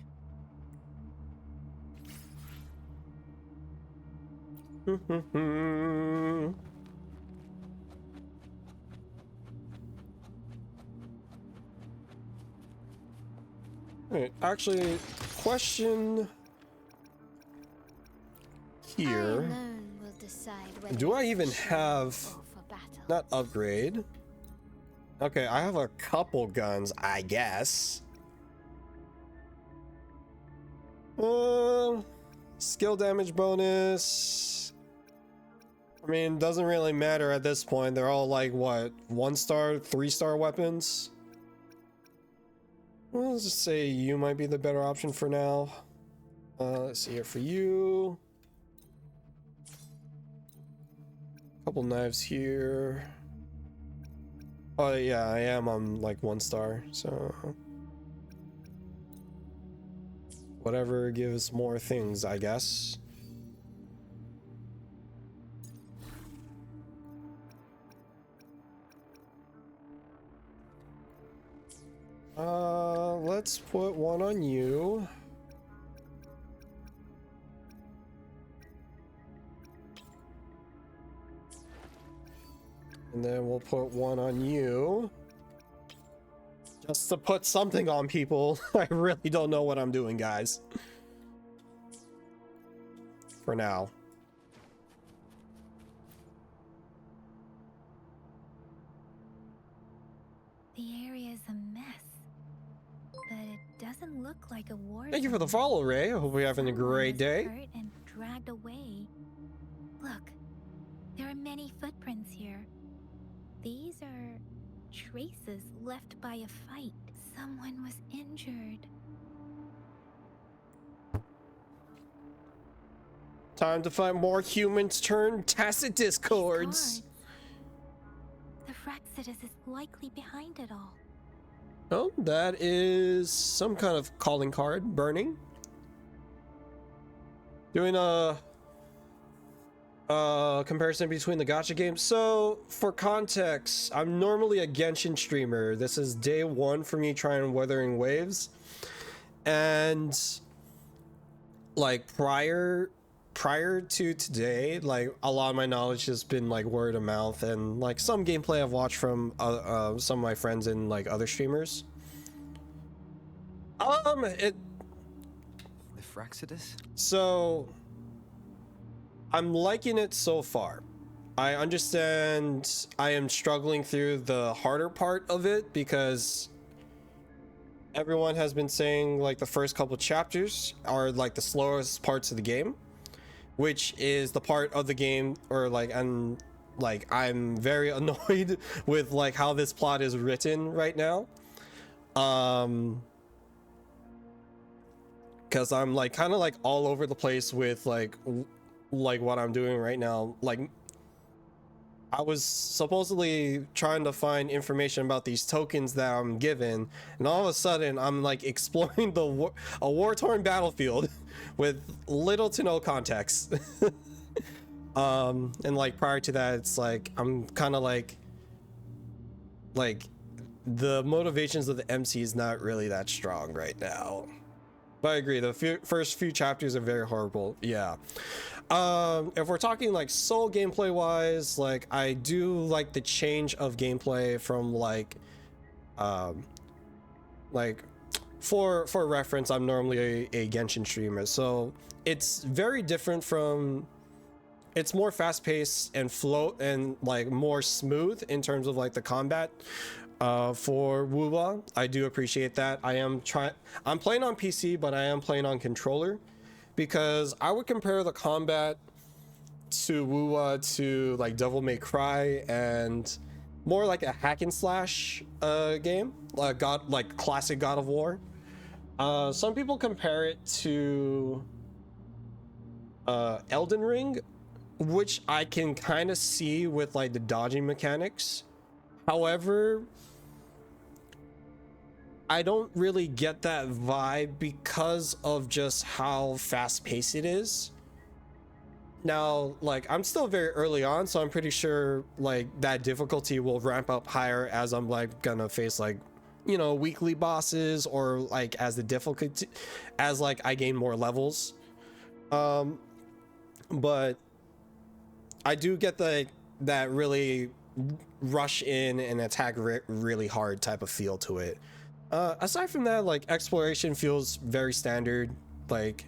Alright, actually, question here. Do I even have not upgrade? Okay, I have a couple guns, I guess. Skill damage bonus. I mean, doesn't really matter at this point. They're all like what, 1-star, 3-star weapons. Well, let's just say you might be the better option for now. Let's see here for you. Couple knives here. Oh yeah, I am on like 1-star, so whatever gives more things, I guess. Let's put one on you. And then we'll put one on you. Just to put something on people. I really don't know what I'm doing, guys. For now. The area is a mess, but it doesn't look like a war. Thank you for the follow, Ray. I hope you're having a great day. Hurt and dragged away. Look, there are many footprints here. These are traces left by a fight. Someone was injured. Time to find more humans turn Tacet Discords. The Frexidus is likely behind it all. Oh, that is some kind of calling card. Burning. Doing a comparison between the gacha games. So for context, I'm normally a Genshin streamer. This is day 1 for me trying Wuthering Waves, and like prior to today, like a lot of my knowledge has been like word of mouth and like some gameplay I've watched from some of my friends and like other streamers. The Frexidus? So I'm liking it so far. I understand I am struggling through the harder part of it because everyone has been saying like the first couple chapters are like the slowest parts of the game, which is the part of the game or like I'm very annoyed with like how this plot is written right now. Because I'm like kind of like all over the place with like what I'm doing right now. Like I was supposedly trying to find information about these tokens that I'm given, and all of a sudden I'm like exploring a war-torn battlefield with little to no context. And like prior to that, it's like I'm kind of like the motivations of the MC is not really that strong right now. But I agree, the first few chapters are very horrible. Yeah. If we're talking like soul gameplay wise, like I do like the change of gameplay from like for reference, I'm normally a Genshin streamer, so it's very different from, it's more fast-paced and float and like more smooth in terms of like the combat for WuWa. I do appreciate that. I'm playing on PC, but I am playing on controller, because I would compare the combat to WuWa to like Devil May Cry and more like a hack and slash game, like classic God of War. Some people compare it to Elden Ring, which I can kind of see with like the dodging mechanics. However, I don't really get that vibe because of just how fast-paced it is. Now, like, I'm still very early on, so I'm pretty sure like that difficulty will ramp up higher as I'm like gonna face like, you know, weekly bosses, or like as the difficulty, as like I gain more levels. But I do get that really rush in and attack really hard type of feel to it. Aside from that, like, exploration feels very standard, like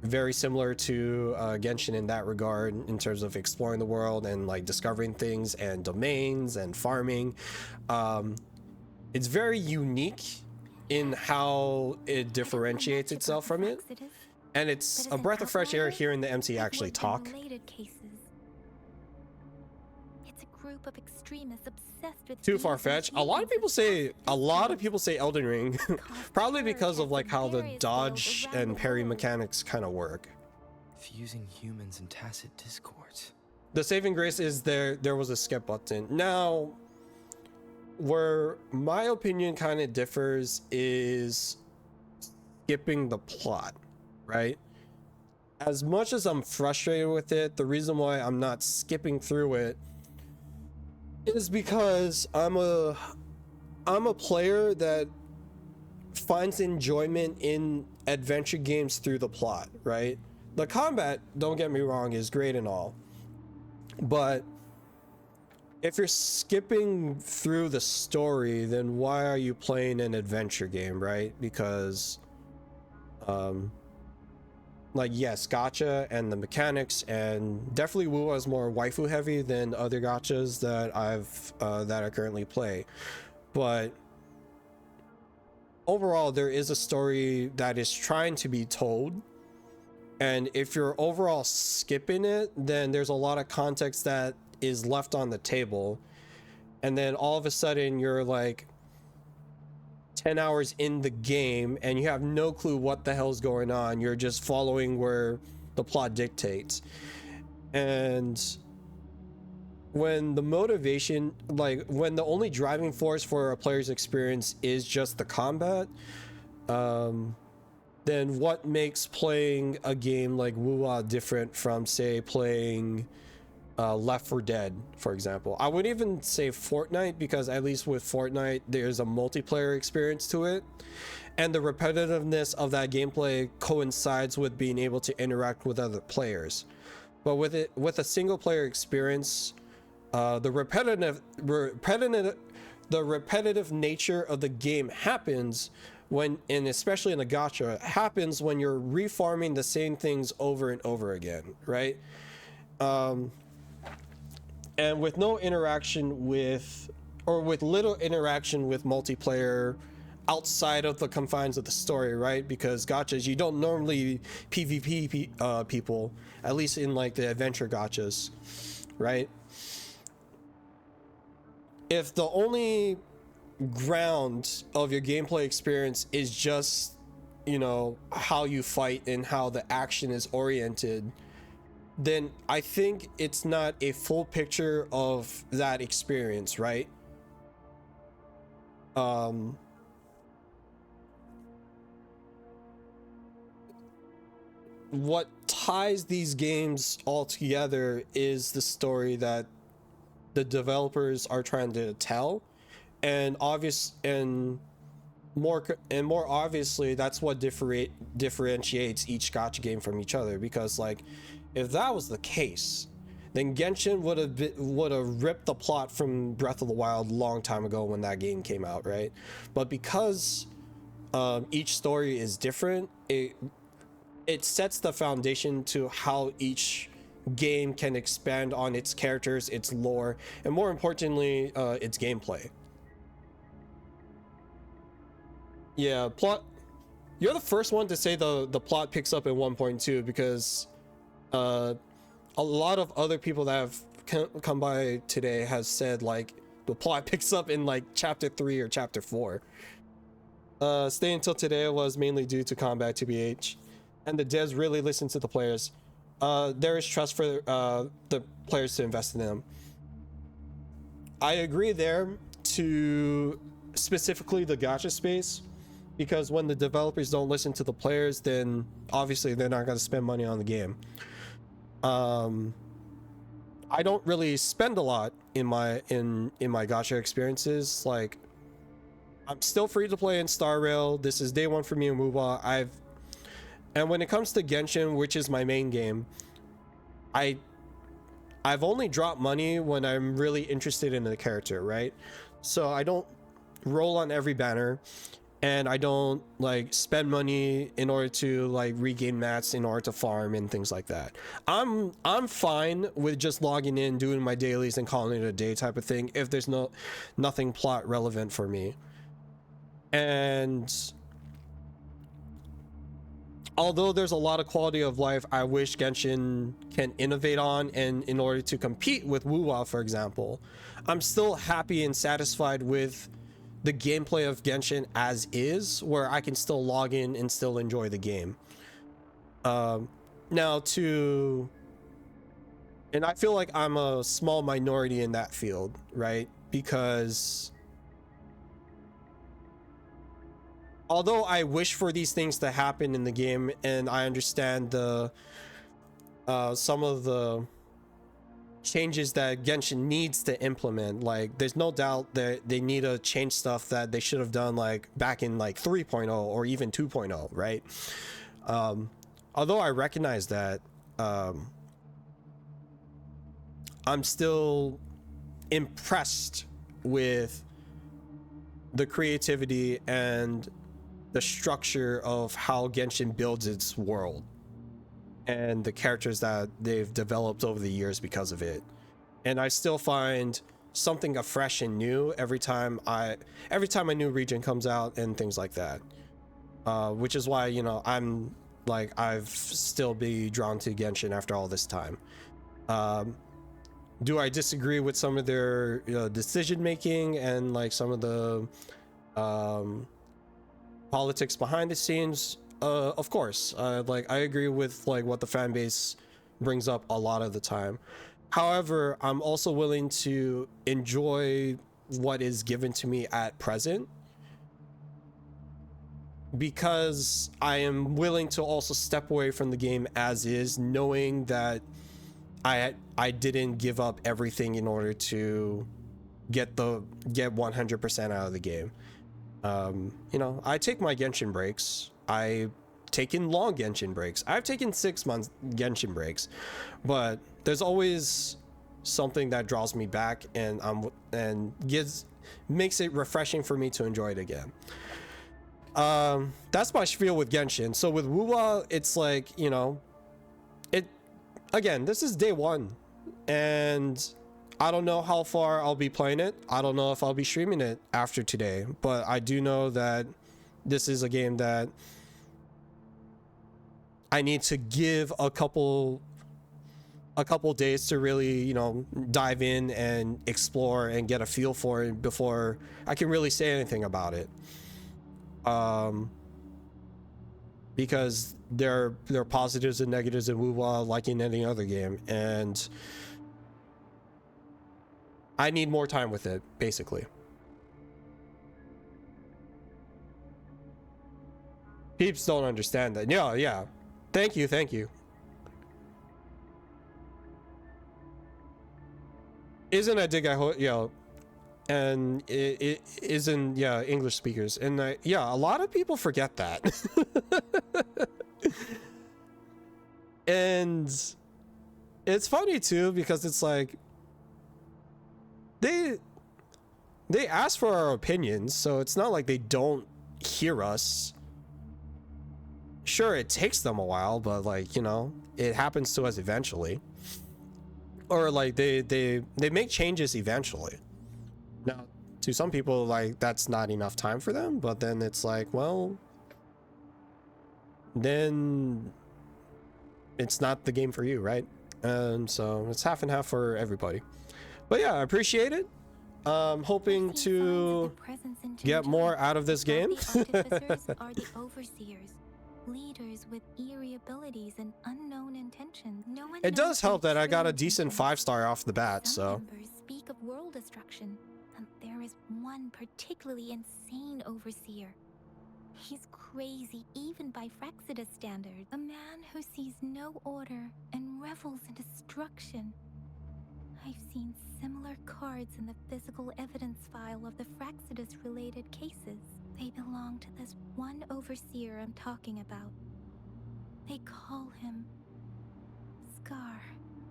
very similar to Genshin in that regard, in terms of exploring the world and like discovering things and domains and farming. It's very unique in how it differentiates itself from it, and it's a breath of fresh air hearing the MC actually talk. It's a group of extremists obsessed with Too far-fetched. A lot of people say Elden Ring, probably because of like how the dodge and parry mechanics kind of work. Fusing humans in tacit discords. The saving grace is there was a skip button. Now, where my opinion kind of differs is skipping the plot, right? As much as I'm frustrated with it, the reason why I'm not skipping through it is because I'm a player that finds enjoyment in adventure games through the plot, right? The combat, don't get me wrong, is great and all, but if you're skipping through the story, then why are you playing an adventure game, right? Because like, yes, gacha and the mechanics, and definitely WuWa is more waifu heavy than other gachas that I currently play, but overall there is a story that is trying to be told, and if you're overall skipping it, then there's a lot of context that is left on the table, and then all of a sudden you're like 10 hours in the game and you have no clue what the hell's going on. You're just following where the plot dictates. And when the motivation, like when the only driving force for a player's experience is just the combat, then what makes playing a game like WuWa different from, say, playing Left 4 Dead, for example? I wouldn't even say Fortnite, because at least with Fortnite there's a multiplayer experience to it, and the repetitiveness of that gameplay coincides with being able to interact with other players. But with a single player experience, the repetitive nature of the game happens when, and especially in the gacha, happens when you're refarming the same things over and over again, right? And with no interaction with, or with little interaction with multiplayer outside of the confines of the story, right? Because gachas, you don't normally PvP people, at least in like the adventure gachas, right? If the only ground of your gameplay experience is just, you know, how you fight and how the action is oriented, then I think it's not a full picture of that experience, right? What ties these games all together is the story that the developers are trying to tell, and more obviously that's what differentiates each gacha game from each other. Because like, if that was the case, then Genshin would have ripped the plot from Breath of the Wild a long time ago when that game came out, right? But because each story is different, it it sets the foundation to how each game can expand on its characters, its lore, and more importantly, its gameplay. Yeah, plot. You're the first one to say the plot picks up in 1.2 because a lot of other people that have come by today has said like the plot picks up in like chapter 3 or chapter 4. Staying until today was mainly due to combat, TBH, and the devs really listened to the players. There is trust for the players to invest in them. I agree there, to specifically the gacha space, because when the developers don't listen to the players, then obviously they're not going to spend money on the game. I don't really spend a lot in my gacha experiences. Like, I'm still free to play in Star Rail. This is day one for me in WoWA. And when it comes to Genshin, which is my main game, I've only dropped money when I'm really interested in the character, right? So I don't roll on every banner, and I don't like spend money in order to like regain mats in order to farm and things like that. I'm fine with just logging in, doing my dailies, and calling it a day type of thing if there's nothing plot relevant for me. And although there's a lot of quality of life I wish Genshin can innovate on, and in order to compete with WoWA, for example, I'm still happy and satisfied with the gameplay of Genshin as is, where I can still log in and still enjoy the game. And I feel like I'm a small minority in that field, right? Because although I wish for these things to happen in the game, and I understand some of the changes that Genshin needs to implement, like there's no doubt that they need to change stuff that they should have done like back in like 3.0 or even 2.0, right? Although I recognize that, I'm still impressed with the creativity and the structure of how Genshin builds its world and the characters that they've developed over the years because of it. And I still find something fresh and new every time a new region comes out and things like that, which is why, you know, I'm like, I've still be drawn to Genshin after all this time. Do I disagree with some of their decision making and like some of the politics behind the scenes? Of course, like I agree with like what the fan base brings up a lot of the time. However, I'm also willing to enjoy what is given to me at present, because I am willing to also step away from the game as is, knowing that I didn't give up everything in order to get 100% out of the game. You know, I take my Genshin breaks. I've taken long Genshin breaks. I've taken 6 months Genshin breaks, but there's always something that draws me back and makes it refreshing for me to enjoy it again. That's my spiel with Genshin. So with WoWA, it's like, you know, again, this is day one, and I don't know how far I'll be playing it. I don't know if I'll be streaming it after today, but I do know that this is a game that I need to give a couple days to really, you know, dive in and explore and get a feel for it before I can really say anything about it. Because there are positives and negatives in WoWA like in any other game, and I need more time with it, basically. Peeps don't understand that. Yeah. Thank you. Isn't a dig, I hope, and it isn't, English speakers, and a lot of people forget that. And it's funny too, because it's like they ask for our opinions, so it's not like they don't hear us. sure, it takes them a while, but like, you know, it happens to us eventually. Or like they make changes eventually. Now, to some people, like, that's not enough time for them, but then it's like, well, then it's not the game for you, right? And so it's half and half for everybody. But yeah, I appreciate it. Hoping to get more out of this game. The artificers are the overseers, leaders with eerie abilities and unknown intentions. No one It does knows help their that I got a true decent intentions. 5-star off the bat, Some so members speak of world destruction, and there is one particularly insane overseer. He's crazy even by Frexidus standards. A man who sees no order and revels in destruction. I've seen similar cards in the physical evidence file of the Frexidus-related cases. They belong to this one overseer I'm talking about. They call him Scar.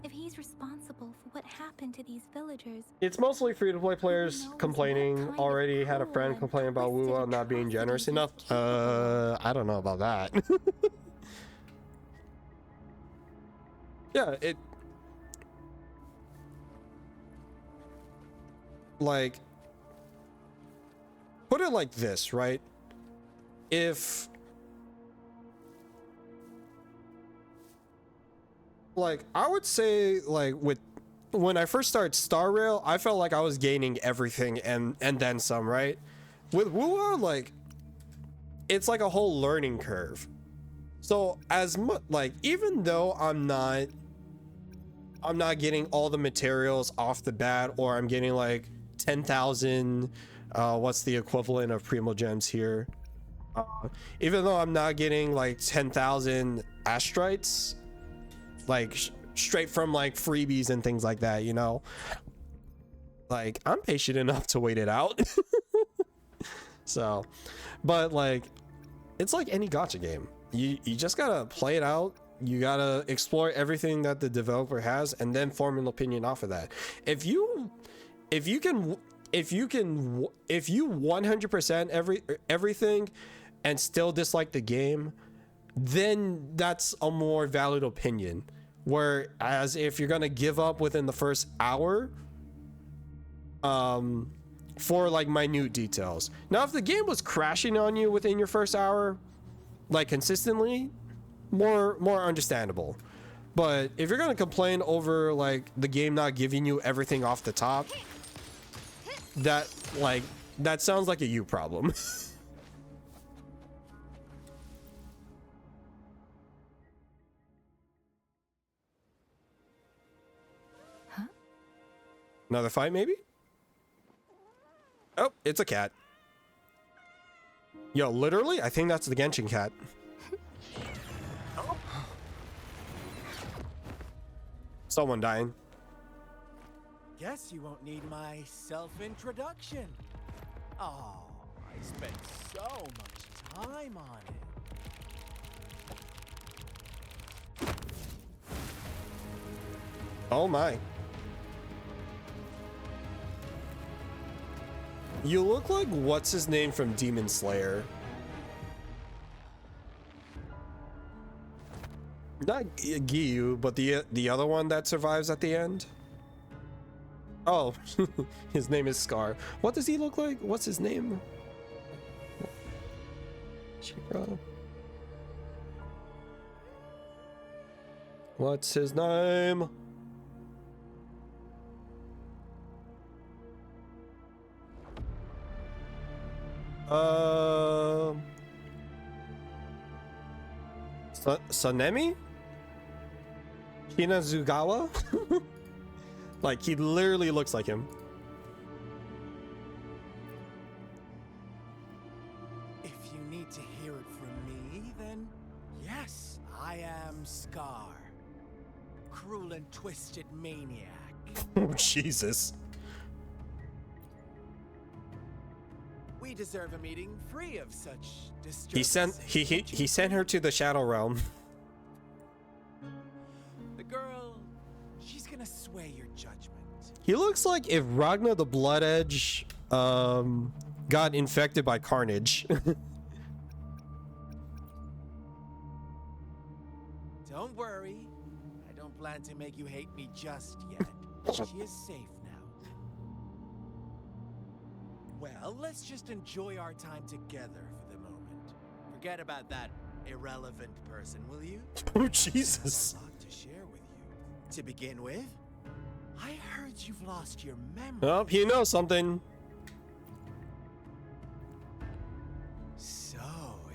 If he's responsible for what happened to these villagers, it's mostly free-to-play players complaining. Already had a friend complain about Wuwa not being generous enough. I don't know about that. Yeah, it... like... put it like this, right? If... like, I would say, like, when I first started Star Rail, I felt like I was gaining everything and then some, right? With Wuwa, like, it's like a whole learning curve. So as much, like, even though I'm not getting all the materials off the bat, or I'm getting like 10,000, what's the equivalent of Primo Gems here? Even though I'm not getting like 10,000 Astrites, like straight from like freebies and things like that, you know, like I'm patient enough to wait it out. So, but like, it's like any gacha game. You just gotta play it out. You gotta explore everything that the developer has and then form an opinion off of that. If you 100% everything and still dislike the game, then that's a more valid opinion. Whereas if you're gonna give up within the first hour, for like minute details. Now, if the game was crashing on you within your first hour, like consistently, more understandable. But if you're gonna complain over like the game not giving you everything off the top, that sounds like a you problem. Huh? Another fight, maybe? Oh, it's a cat. Yo, literally, I think that's the Genshin cat. Someone dying. Guess you won't need my self-introduction. Oh, I spent so much time on it. Oh my. You look like what's his name from Demon Slayer. Not Giyu, but the other one that survives at the end. Oh, his name is Scar. What does he look like? What's his name? Shiro. What's his name? Sanemi? Hinazugawa? Like, he literally looks like him. If you need to hear it from me, then yes, I am Scar. Cruel and twisted maniac. Oh, Jesus. We deserve a meeting free of such disturbance. He sent her to the Shadow Realm. The girl, she's gonna sway your judgment. He looks like if Ragna the Blood Edge got infected by Carnage. plan to make you hate me just yet. She is safe now. Well, let's just enjoy our time together for the moment. Forget about that irrelevant person, will you? Oh, Jesus. I have a lot to share with you. To begin with, I heard you've lost your memory. Oh, he knows something. So,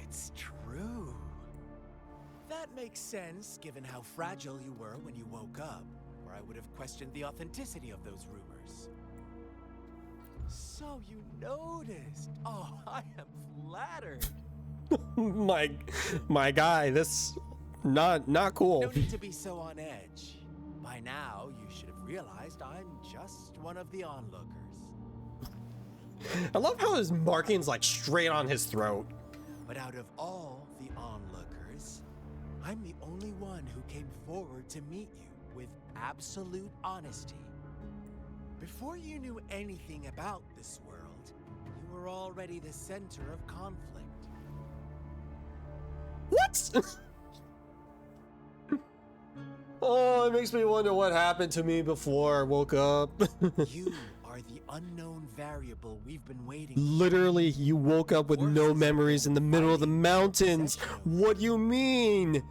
it's true. That makes sense, given how fragile you were when you woke up, or I would have questioned the authenticity of those rumors. So you noticed. Oh, I am flattered. my guy, this not cool. No need to be so on edge. By now, you should have realized I'm just one of the onlookers. I love how his marking's like straight on his throat. But out of all the onlookers, I'm the only one who came forward to meet you with absolute honesty. Before you knew anything about this world, you were already the center of conflict. What? Oh, it makes me wonder what happened to me before I woke up. You are the unknown variable we've been waiting. Literally, you woke up with no memories in the middle of the mountains. What do you mean?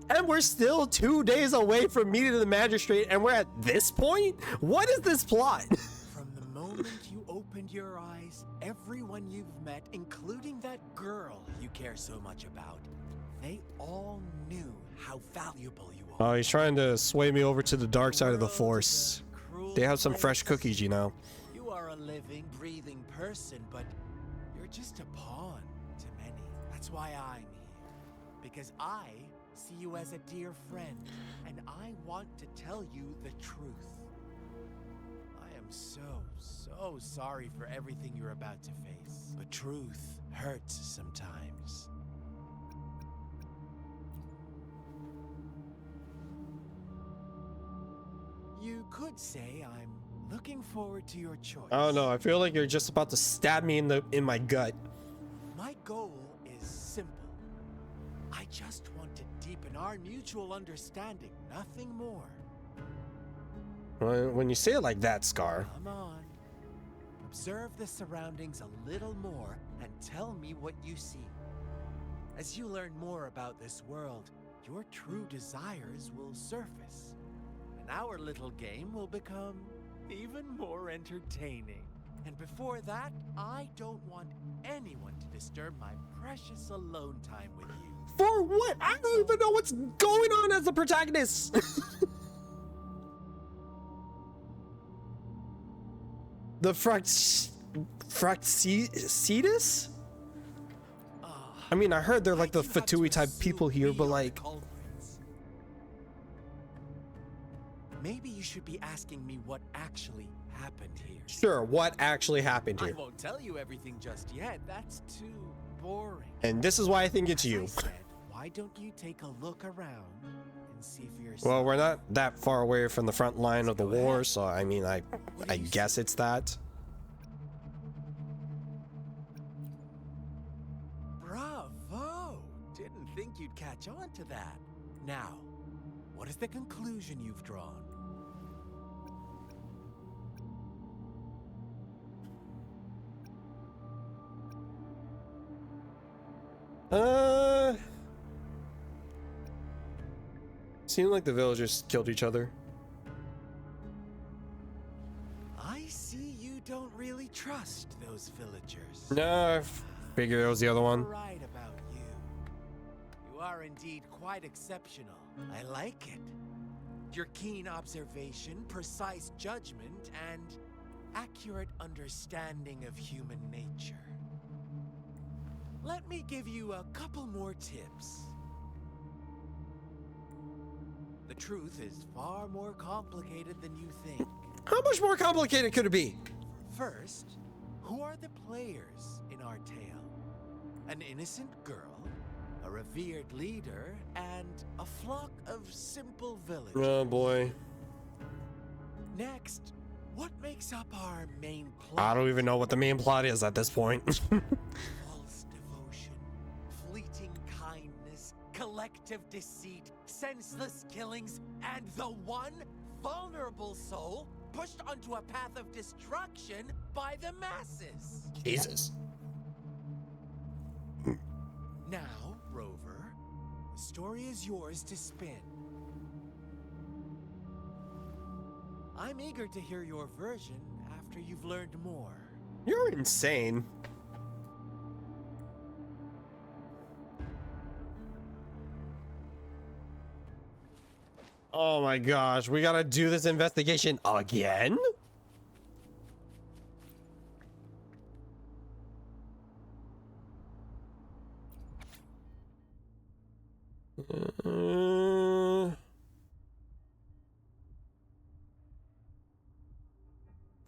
And we're still 2 days away from meeting the magistrate, and we're at this point? What is this plot? From the moment you opened your eyes, everyone you've met, including that girl you care so much about, they all knew how valuable you are. Oh, he's trying to sway me over to the dark side of the Force. They have some fresh cookies, you know. You are a living, breathing person, but you're just a pawn to many. That's why I'm here. Because I see you as a dear friend, and I want to tell you the truth. I am so sorry for everything you're about to face. But truth hurts sometimes. You could say I'm looking forward to your choice. I don't know. I feel like you're just about to stab me in my gut. My goal is simple. I just want to deepen our mutual understanding, nothing more. When you say it like that, Scar. Come on. Observe the surroundings a little more and tell me what you see. As you learn more about this world, your true desires will surface. And our little game will become even more entertaining. And before that, I don't want anyone to disturb my precious alone time with you. For what? I don't even know what's going on as the protagonist. The Fraxides? I mean, I heard they're like the Fatui type people here, but like... Maybe you should be asking me what actually happened here. Sure, what actually happened here? I won't tell you everything just yet. That's too boring. And this is why I think it's you. Why don't you take a look around and see for yourself? Well, we're not that far away from the front line of the war, so I mean, I guess it's that. Bravo! Didn't think you'd catch on to that. Now, what is the conclusion you've drawn? Seemed like the villagers killed each other. I see you don't really trust those villagers. No, I figured it was the other one. Right about you. You are indeed quite exceptional. I like it. Your keen observation, precise judgment, and accurate understanding of human nature. Let me give you a couple more tips. The truth is far more complicated than you think. How much more complicated could it be? First, who are the players in our tale? An innocent girl, a revered leader, and a flock of simple villagers. Oh boy. Next, what makes up our main plot? I don't even know what the main plot is at this point. False devotion, fleeting kindness, collective deceit, senseless killings, and the one vulnerable soul pushed onto a path of destruction by the masses. Jesus. Now, Rover, the story is yours to spin. I'm eager to hear your version after you've learned more. You're insane. Oh my gosh, we gotta do this investigation again?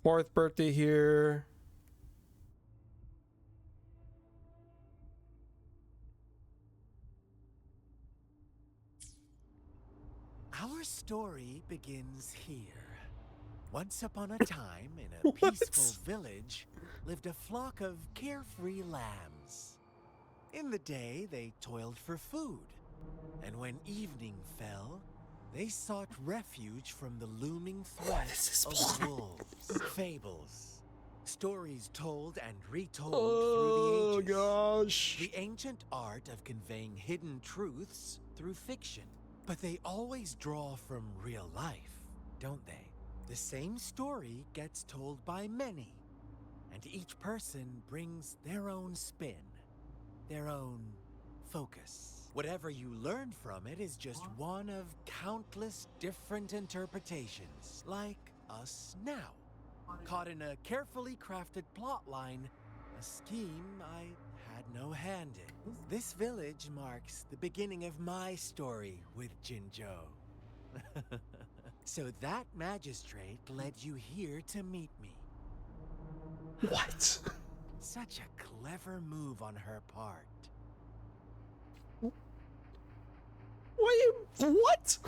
Fourth birthday here. Our story begins here. Once upon a time, in a peaceful village, lived a flock of carefree lambs. In the day, they toiled for food, and when evening fell, they sought refuge from the looming threat of wolves. Fables, stories told and retold through the ages. Gosh. The ancient art of conveying hidden truths through fiction. But they always draw from real life, don't they? The same story gets told by many, and each person brings their own spin, their own focus. Whatever you learn from it is just one of countless different interpretations, like us now. Caught in a carefully crafted plotline, a scheme I had no hand in. This village marks the beginning of my story with Jinzhou. So that magistrate led you here to meet me. What? Such a clever move on her part. What?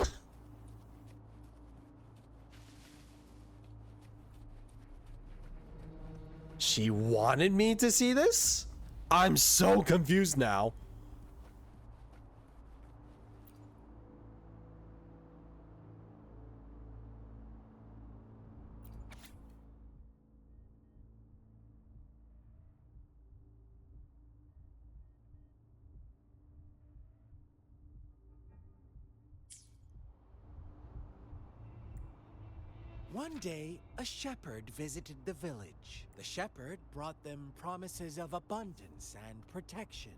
She wanted me to see this? I'm so confused now. One day, a shepherd visited the village. The shepherd brought them promises of abundance and protection.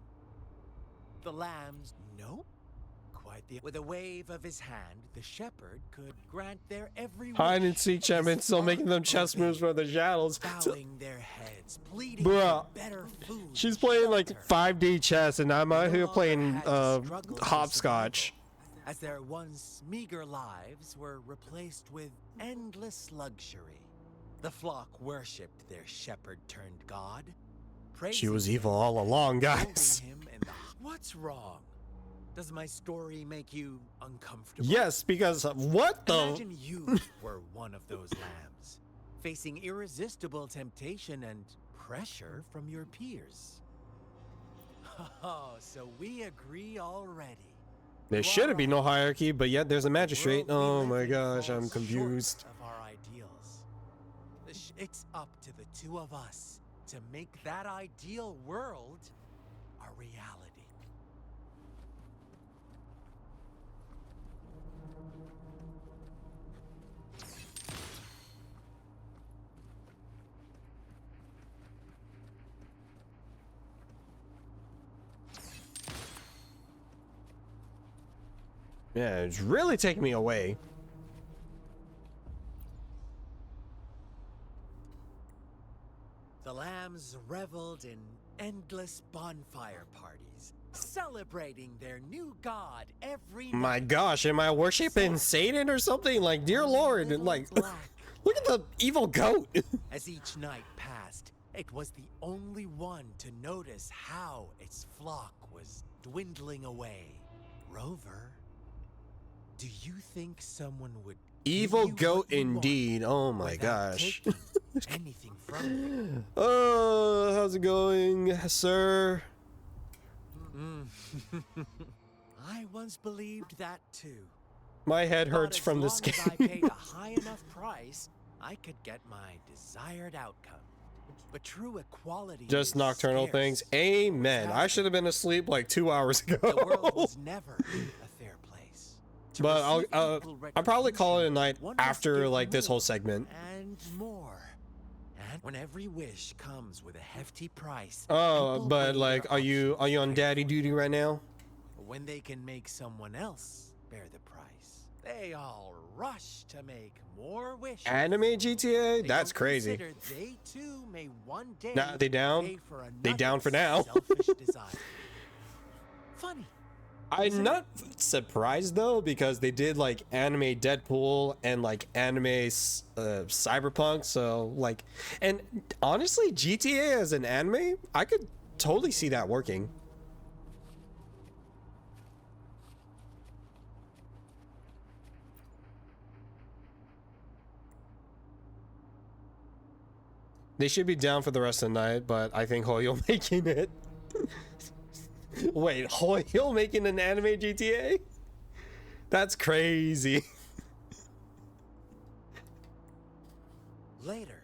The lambs, nope. With a wave of his hand, the shepherd could grant their every wish. Hide and seek champion still making them chess moves for the shadows. Bowing their heads, pleading Bruh. for better food. She's playing like 5D chess and I'm out here playing hopscotch. As their once meager lives were replaced with endless luxury. The flock worshipped their shepherd-turned-god. She was evil all along, guys. What's wrong? Does my story make you uncomfortable? Yes, because what the? Imagine you were one of those lambs, facing irresistible temptation and pressure from your peers. Oh, so we agree already. There shouldn't be no hierarchy, but yet there's a magistrate. Oh my gosh, I'm confused. Of our ideals. It's up to the two of us to make that ideal world a reality. Yeah, it's really taking me away. The lambs reveled in endless bonfire parties, celebrating their new god every night. My gosh, am I worshiping Satan or something? Like, dear Lord, like, look at the evil goat. As each night passed, it was the only one to notice how its flock was dwindling away. Rover, do you think someone would Evil goat indeed. Oh my gosh. anything from you? Oh, how's it going, sir? I once believed that too. My head Thought hurts as from this long as I game. paid a high enough price, I could get my desired outcome. But true equality Just is nocturnal scarce. things. Amen. I should have been asleep like 2 hours ago. The world was never a fair place. To But receive I'll equal probably call it a night one must after give like this more whole segment. and more. And when every wish comes with a hefty price, Oh, people but weigh like, their are you on daddy duty right now? when they can make someone else bear the price, they all rush to make more wishes. Anime GTA? They That's don't crazy. consider they too may one day Now they down? pay for They down for now. selfish desire. Funny. I'm not surprised though, because they did like anime Deadpool and like anime Cyberpunk. So like, and honestly, GTA as an anime, I could totally see that working. They should be down for the rest of the night, but I think Hoyo making it. Wait, Hoyo making an anime GTA? That's crazy. Later,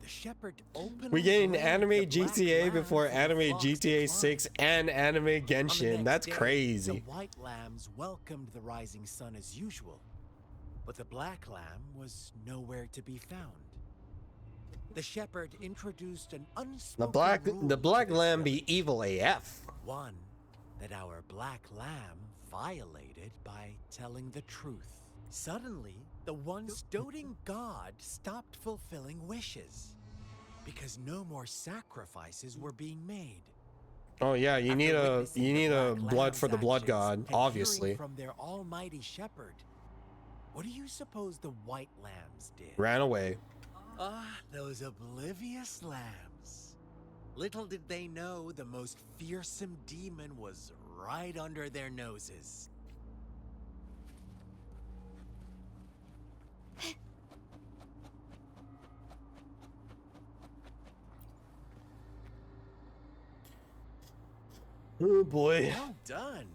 the shepherd opened. We getting anime GTA before anime GTA 6 and anime Genshin. That's crazy. The white lambs welcomed the rising sun as usual, but the black lamb was nowhere to be found. The shepherd introduced an unspoken The black lamb be evil AF. one that our black lamb violated by telling the truth. Suddenly, the once doting god stopped fulfilling wishes because no more sacrifices were being made. Oh yeah, you need a blood for the blood god, And obviously. hearing from their almighty shepherd, what do you suppose the white lambs did? Ran away. Ah, those oblivious lambs. Little did they know the most fearsome demon was right under their noses. Oh boy. Well done.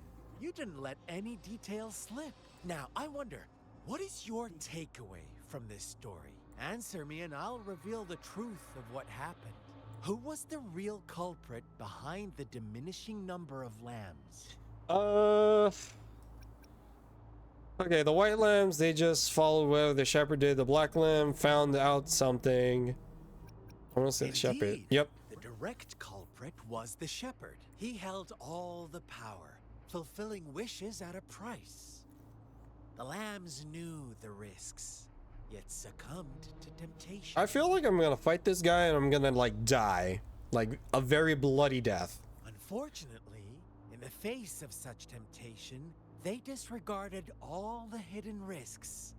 You didn't let any details slip. Now, I wonder, what is your takeaway from this story? Answer me and I'll reveal the truth of what happened. Who was the real culprit behind the diminishing number of lambs? Okay, the white lambs, they just followed whatever the shepherd did. The black lamb found out something. I want to say the shepherd. Indeed. Yep. The direct culprit was the shepherd. He held all the power, fulfilling wishes at a price. The lambs knew the risks, yet succumbed to temptation. I feel like I'm gonna fight this guy and I'm gonna like die. Like a very bloody death. Unfortunately, in the face of such temptation, they disregarded all the hidden risks,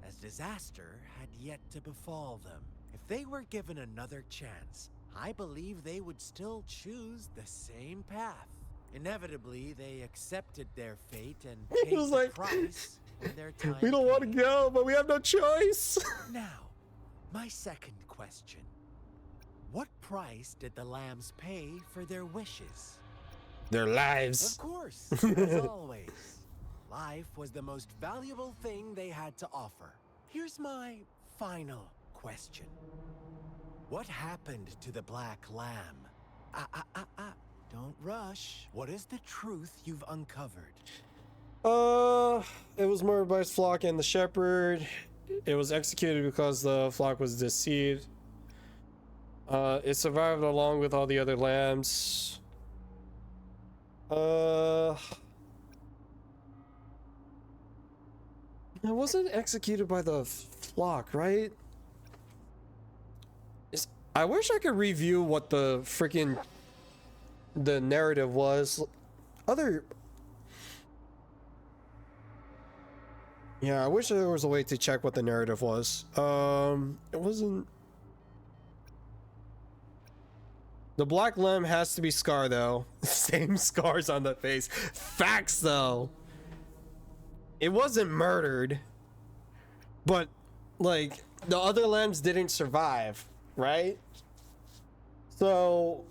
as disaster had yet to befall them. If they were given another chance, I believe they would still choose the same path. Inevitably, they accepted their fate and paid was the like, price when their time We don't want to go, but we have no choice. Now, my second question. What price did the lambs pay for their wishes? Their lives. Of course, as always. Life was the most valuable thing they had to offer. Here's my final question. What happened to the black lamb? Don't rush. What is the truth you've uncovered? It was murdered by his flock and the shepherd. It was executed because the flock was deceived. It survived along with all the other lambs. It wasn't executed by the flock, right? I wish I could review what the freaking narrative was. Yeah, I wish there was a way to check what the narrative was. It wasn't. The black lamb has to be Scar though. Same scars on the face. Facts though. It wasn't murdered, but like the other lambs didn't survive, right? So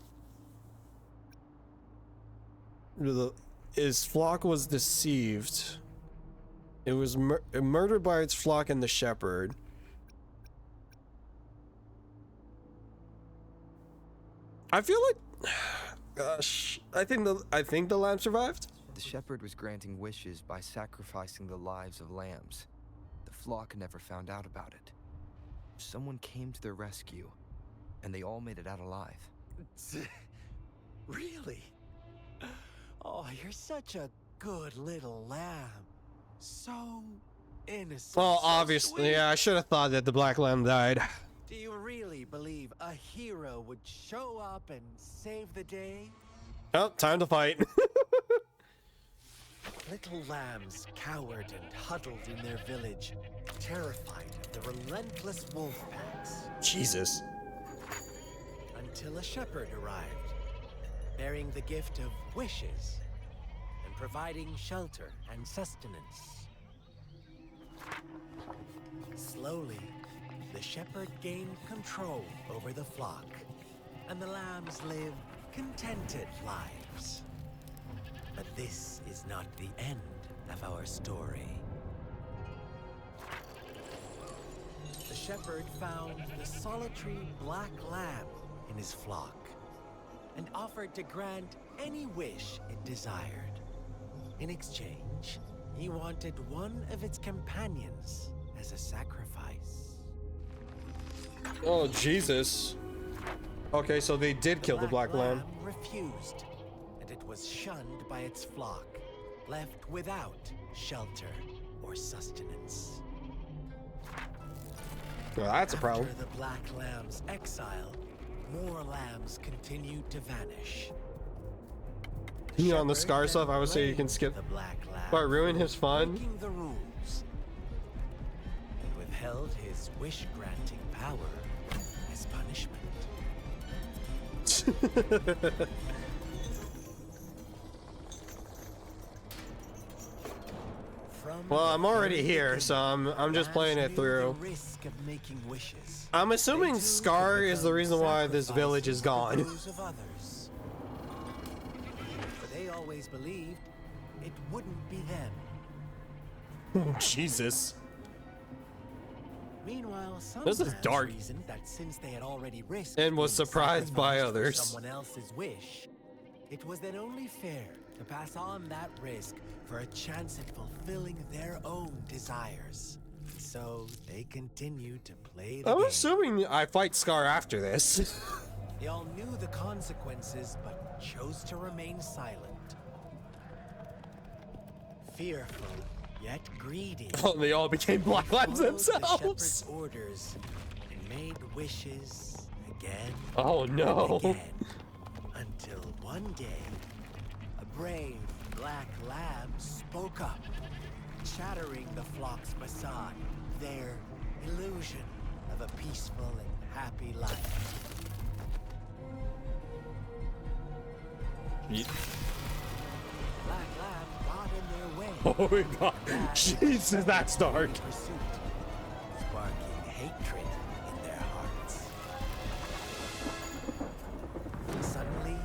His flock was deceived. It was murdered by its flock and the shepherd. I feel like, gosh, I think the lamb survived. The shepherd was granting wishes by sacrificing the lives of lambs. The flock never found out about it. Someone came to their rescue, and they all made it out alive. Really? Oh, you're such a good little lamb. So innocent. Well, so obviously, sweet. yeah, I should have thought that the black lamb died. Do you really believe a hero would show up and save the day? Oh, time to fight. Little lambs cowered and huddled in their village, terrified of the relentless wolf packs. Jesus. Until a shepherd arrived, bearing the gift of wishes and providing shelter and sustenance. Slowly, the shepherd gained control over the flock, and the lambs lived contented lives. But this is not the end of our story. The shepherd found the solitary black lamb in his flock and offered to grant any wish it desired. In exchange, he wanted one of its companions as a sacrifice. Oh, Jesus. Okay, so they did kill the black lamb. Refused, and it was shunned by its flock, left without shelter or sustenance. Well, that's a problem. After the black lamb's exile, more lambs continued to vanish. You know, on the scar stuff, I would say you can skip. The black lamb But ruin his fun. breaking the rules and withheld his wish-granting power as punishment. Well, I'm already here, so I'm just playing it through. Risk of making wishes. I'm assuming Scar is the reason why this village is gone. Those of others. But they always believed it wouldn't be them. Jesus. Meanwhile, some This is lambs dark. reasoned that since they had already risked And was being surprised by sacrificed for others. someone else's wish, it was then only fair to pass on that risk for a chance at fulfilling their own desires. So they continued to play the I'm game. assuming I fight Scar after this. They all knew the consequences, but chose to remain silent. Fearful, yet greedy. Oh, they all became black lambs followed themselves. The shepherd's orders and made wishes again. Oh, no. And again, until one day, a brave black lamb spoke up, shattering the flock's facade, their illusion of a peaceful and happy life. Black lamb got in their way. Oh my god. Jesus, that's dark. Pursuit, sparking hatred in their hearts. Suddenly,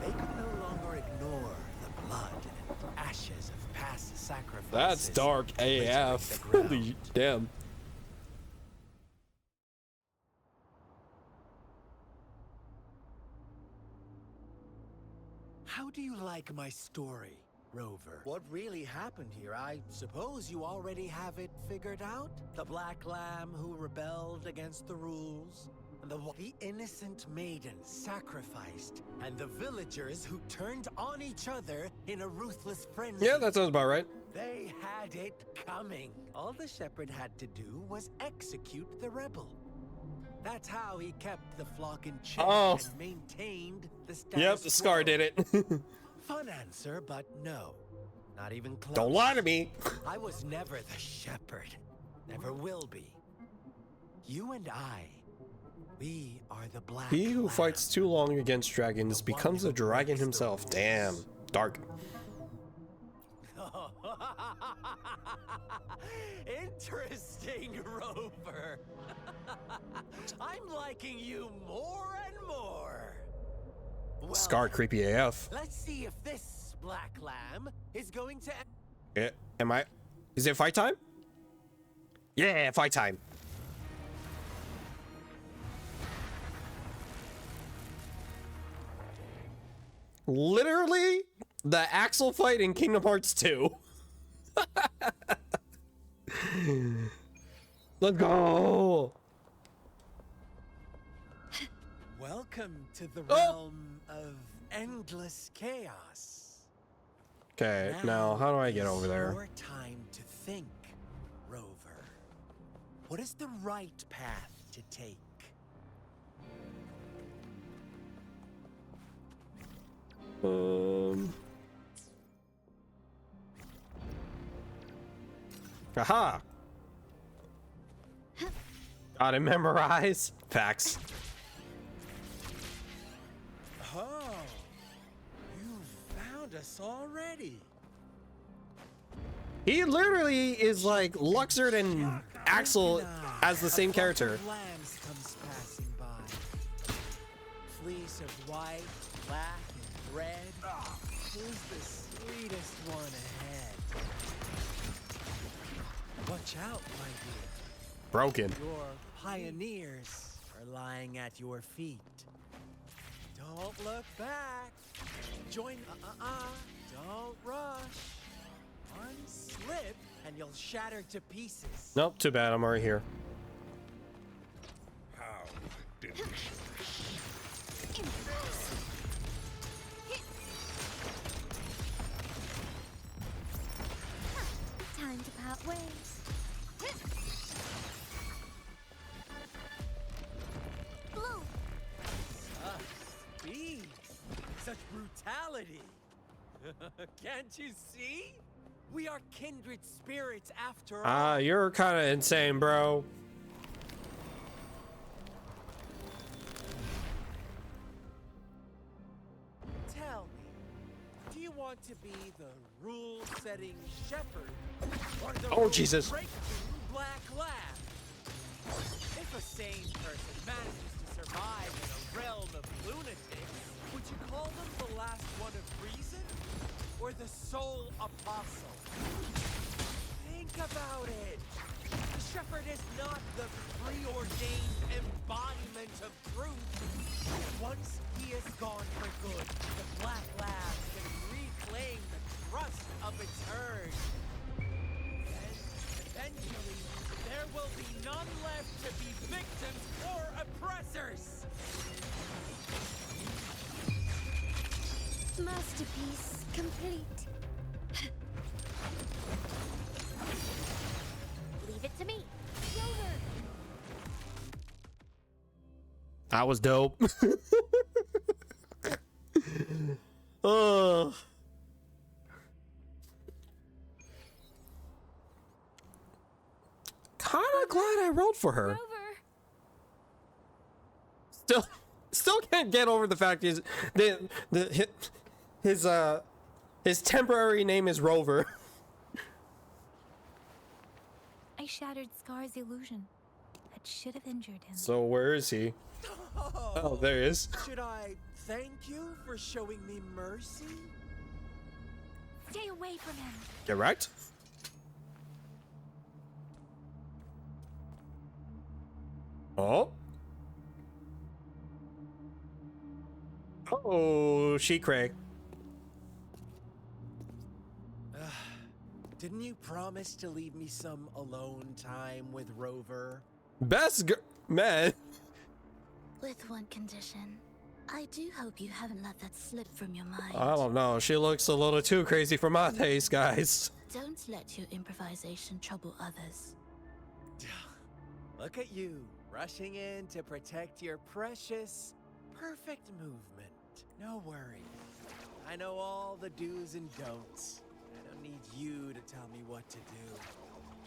they could no longer ignore the blood and ashes of past sacrifices. That's dark AF. Holy damn. How do you like my story, Rover? What really happened here? I suppose you already have it figured out? The black lamb who rebelled against the rules, and the innocent maiden sacrificed, and the villagers who turned on each other in a ruthless frenzy. Yeah, that sounds about right. They had it coming. All the shepherd had to do was execute the rebel. That's how he kept the flock in check and maintained the status Yep, the Scar quo. did it. Fun answer, but no. Not even close. Don't lie to me. I was never the shepherd. Never will be. You and I, we are the black He who fights too long against dragons becomes a dragon himself. Damn. Dark. Interesting, Rover. I'm liking you more and more. Well, Scar creepy AF. let's see if this Black Lamb is going to... Am I? Is it fight time? Yeah, fight time. Literally the Axel fight in Kingdom Hearts 2. Let's go. Welcome to the realm of endless chaos. Okay, now how do I get over there? Your time to think, Rover. What is the right path to take? Aha! Gotta memorize facts. Oh, you found us already. He literally is like Luxord and Axel as the same character. Lambs comes passing by. Fleece of white, black, and red. Who's the sweetest one ahead? Watch out, my dear. Broken. Your pioneers are lying at your feet. Don't look back. Join. Don't rush. One slip and you'll shatter to pieces. Nope, too bad. I'm already here. How delicious. Time to part ways. Blue. Such speed. Such brutality. Can't you see? We are kindred spirits after all. You're kind of insane, bro. Tell me, do you want to be the rule-setting shepherd or the Oh, Jesus. breakthrough Black Lab? If a sane person manages to survive in a realm of lunatics, would you call them the last one of reason or the sole apostle? Think about it. The shepherd is not the preordained embodiment of truth. Once he is gone for good, the Black Lab can reclaim the trust of its herd. And eventually, there will be none left to be victims or oppressors. Masterpiece complete. Leave it to me. That was dope. Oh. Kinda glad I rolled for her. Still can't get over the fact his temporary name is Rover. I shattered Scar's illusion. That should have injured him. So where is he? Oh, there he is. Should I thank you for showing me mercy? Stay away from him. Get wrecked? Oh. Oh, she cray. Didn't you promise to leave me some alone time with Rover? Best man. With one condition. I do hope you haven't let that slip from your mind. I don't know. She looks a little too crazy for my taste, guys. Don't let your improvisation trouble others. Look at you, rushing in to protect your precious, perfect movement. No worries. I know all the do's and don'ts. I don't need you to tell me what to do.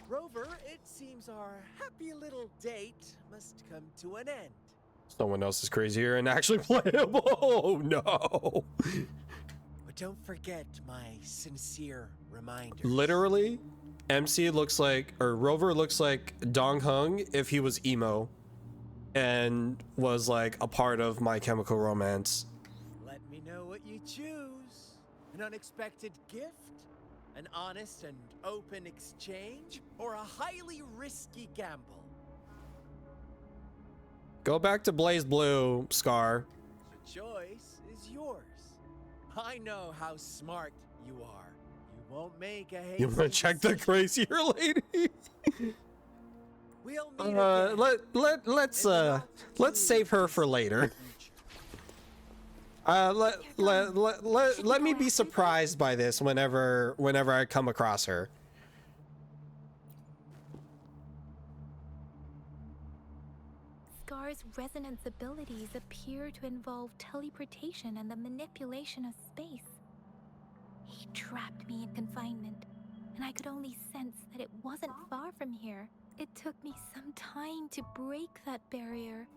Rover, it seems our happy little date must come to an end. Someone else is crazier and actually playable. Oh no. But don't forget my sincere reminder. Literally, MC looks like, or Rover looks like Dong Hung if he was emo and was like a part of My Chemical Romance. Let me know what you choose, and An unexpected gift? An honest and open exchange? Or a highly risky gamble? Go back to Blaze Blue, Scar. The choice is yours. I know how smart you are. You won't make a hasty You want to check the crazier lady? We'll meet again. Let's save her for later. Let me be surprised by this whenever I come across her. Scar's resonance abilities appear to involve teleportation and the manipulation of space. He trapped me in confinement, and I could only sense that it wasn't far from here. It took me some time to break that barrier.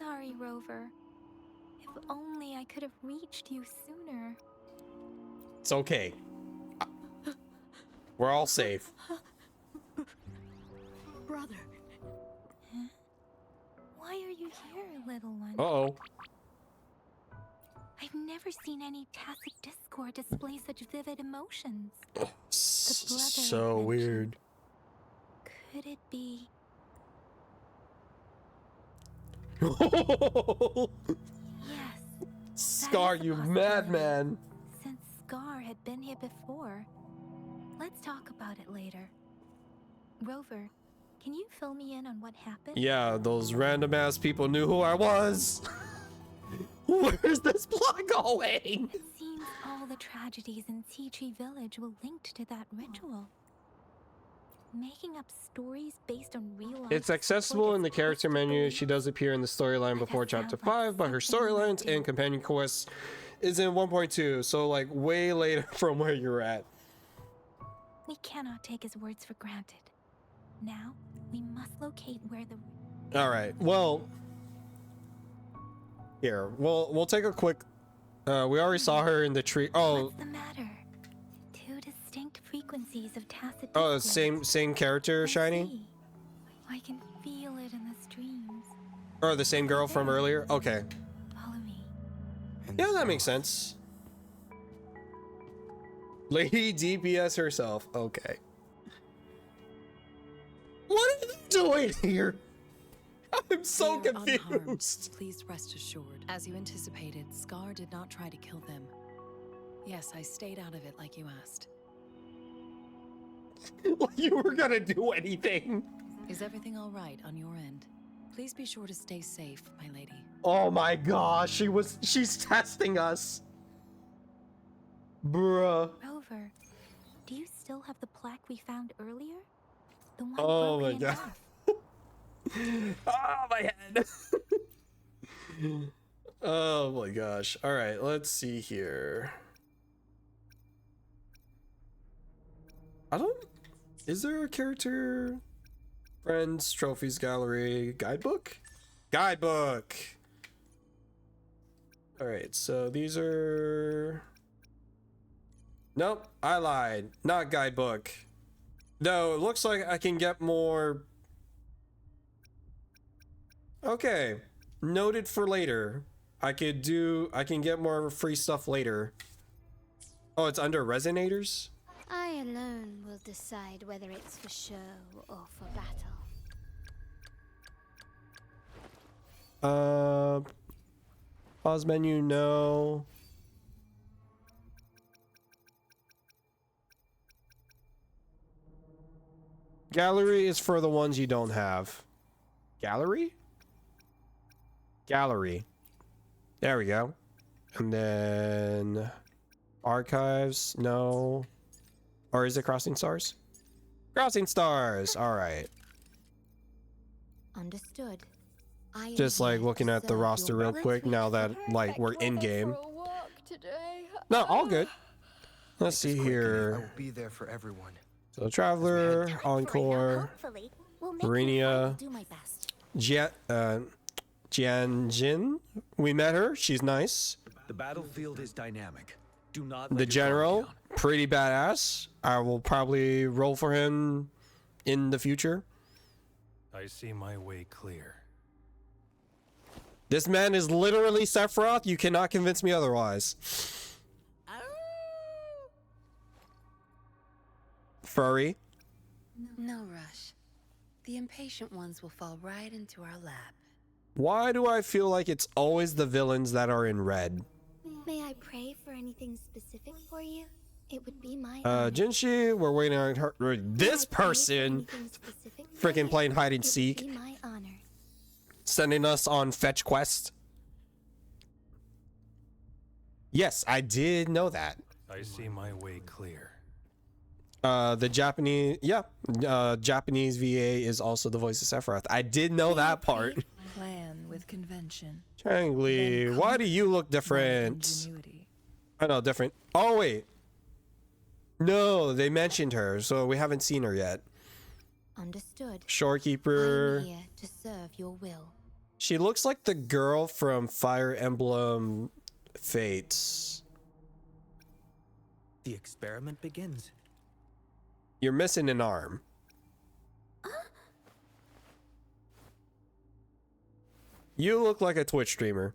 Sorry, Rover. If only I could have reached you sooner. It's okay. We're all safe. Brother. Huh? Why are you here, little one? Uh-oh. I've never seen any tacit discord display such vivid emotions. So weird. Could it be? Yes. Scar, you madman. Since Scar had been here before. Let's talk about it later. Rover, can you fill me in on what happened? Yeah, those random ass people knew who I was. Where's this plot going? It seems all the tragedies in Tea Tree Village were linked to that ritual. Making up stories based on real life. It's accessible in the character menu. She does appear in the storyline before chapter 5, but her storylines and companion quests is in 1.2, so like way later from where you're at. We cannot take his words for granted. Now, we must locate where the... Alright, well... Here, we'll take a quick... we already saw her in the tree... Oh... What's the matter? Two distinct frequencies of tacit... Oh, same character, Shiny? I can feel it in the streams. Or the same girl from earlier? Okay. Follow me. Yeah, that makes sense. Lady DPS herself. Okay. What are they doing here? I'm so They are confused. unharmed. Please rest assured. As you anticipated, Scar did not try to kill them. Yes, I stayed out of it like you asked. Like you were gonna do anything. Is everything all right on your end? Please be sure to stay safe, my lady. Oh my gosh, she's testing us. Bruh. Rover, do you still have the plaque we found earlier? The one Oh my broken in god. half. Oh, my head. Oh my gosh. All right, let's see here. Is there a character friends, trophies, gallery, guidebook? Guidebook. All right, so these are... Nope, I lied. Not guidebook. No, it looks like I can get more... Okay, noted for later. I can get more free stuff later. Oh, it's under resonators? I alone will decide whether it's for show or for battle. Pause menu, no. Gallery is for the ones you don't have. Gallery? Gallery. There we go. And then archives, no. Or is it Crossing Stars? Crossing Stars. All right. Understood. Just like looking at the roster real quick now that like we're in game. No, all good. Let's see I here. will be there for everyone. So Traveler, Encore, Hopefully, we'll make Marinia, do my best. Jianjin. We met her. She's nice. The battlefield is dynamic. Do not let The your guard General, down. pretty badass. I will probably roll for him in the future. I see my way clear. This man is literally Sephiroth. You cannot convince me otherwise. furry. No rush. The impatient ones will fall right into our lap. Why do I feel like it's always the villains that are in red? May I pray for anything specific for you? It would be my Jinshi, we're waiting on her. This person freaking playing hide and seek, It would be my honor. sending us on fetch quest. Yes, I did know that. I see my way clear. The Japanese, Japanese VA is also the voice of Sephiroth. I did know that part. Plan with convention. Changli, why do you look different? I know, different. Oh, wait. No, they mentioned her, so we haven't seen her yet. Understood. Shorekeeper. I'm here to serve your will. She looks like the girl from Fire Emblem Fates. The experiment begins. You're missing an arm. You look like a Twitch streamer.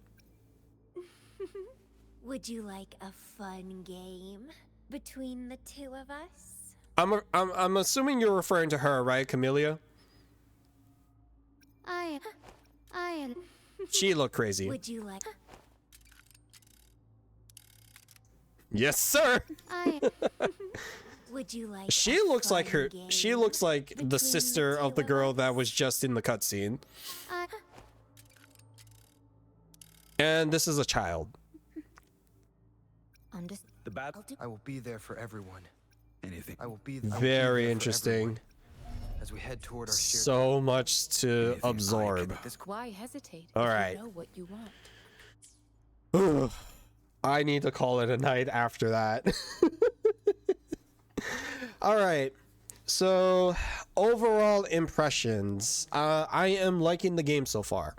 Would you like a fun game between the two of us? I'm assuming you're referring to her, right, Camellia? I am. She looked crazy. Would you like? Yes, sir. Would you like? She looks like her. She looks like the sister of the girl that was just in the cutscene. And this is a child. The battle. I will be there for everyone. Anything. I will be Very interesting. As we head toward our shared. So much to absorb. Why hesitate? All if right. You know what you want. I need to call it a night after that. All right. So, overall impressions. I am liking the game so far.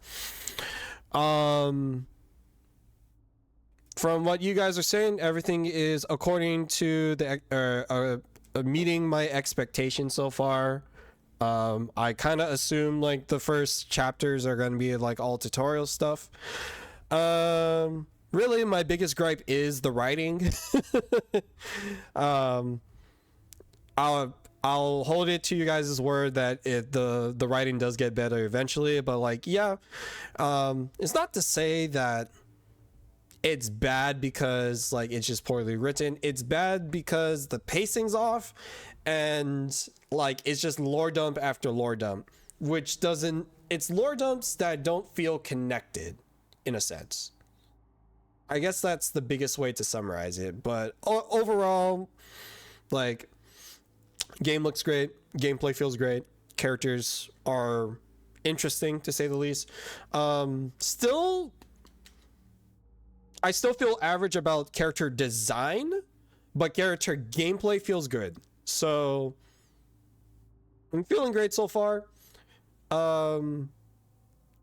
From what you guys are saying, everything is according to the meeting my expectations so far. I kind of assume like the first chapters are going to be like all tutorial stuff. Really, my biggest gripe is the writing. I'll hold it to you guys' word that the writing does get better eventually, but like, yeah, it's not to say that it's bad because like it's just poorly written. It's bad because the pacing's off, and like it's just lore dump after lore dump, which doesn't. It's lore dumps that don't feel connected, in a sense. I guess that's the biggest way to summarize it. But overall, like, game looks great, gameplay feels great, characters are interesting to say the least. I still feel average about character design, but character gameplay feels good. So I'm feeling great so far.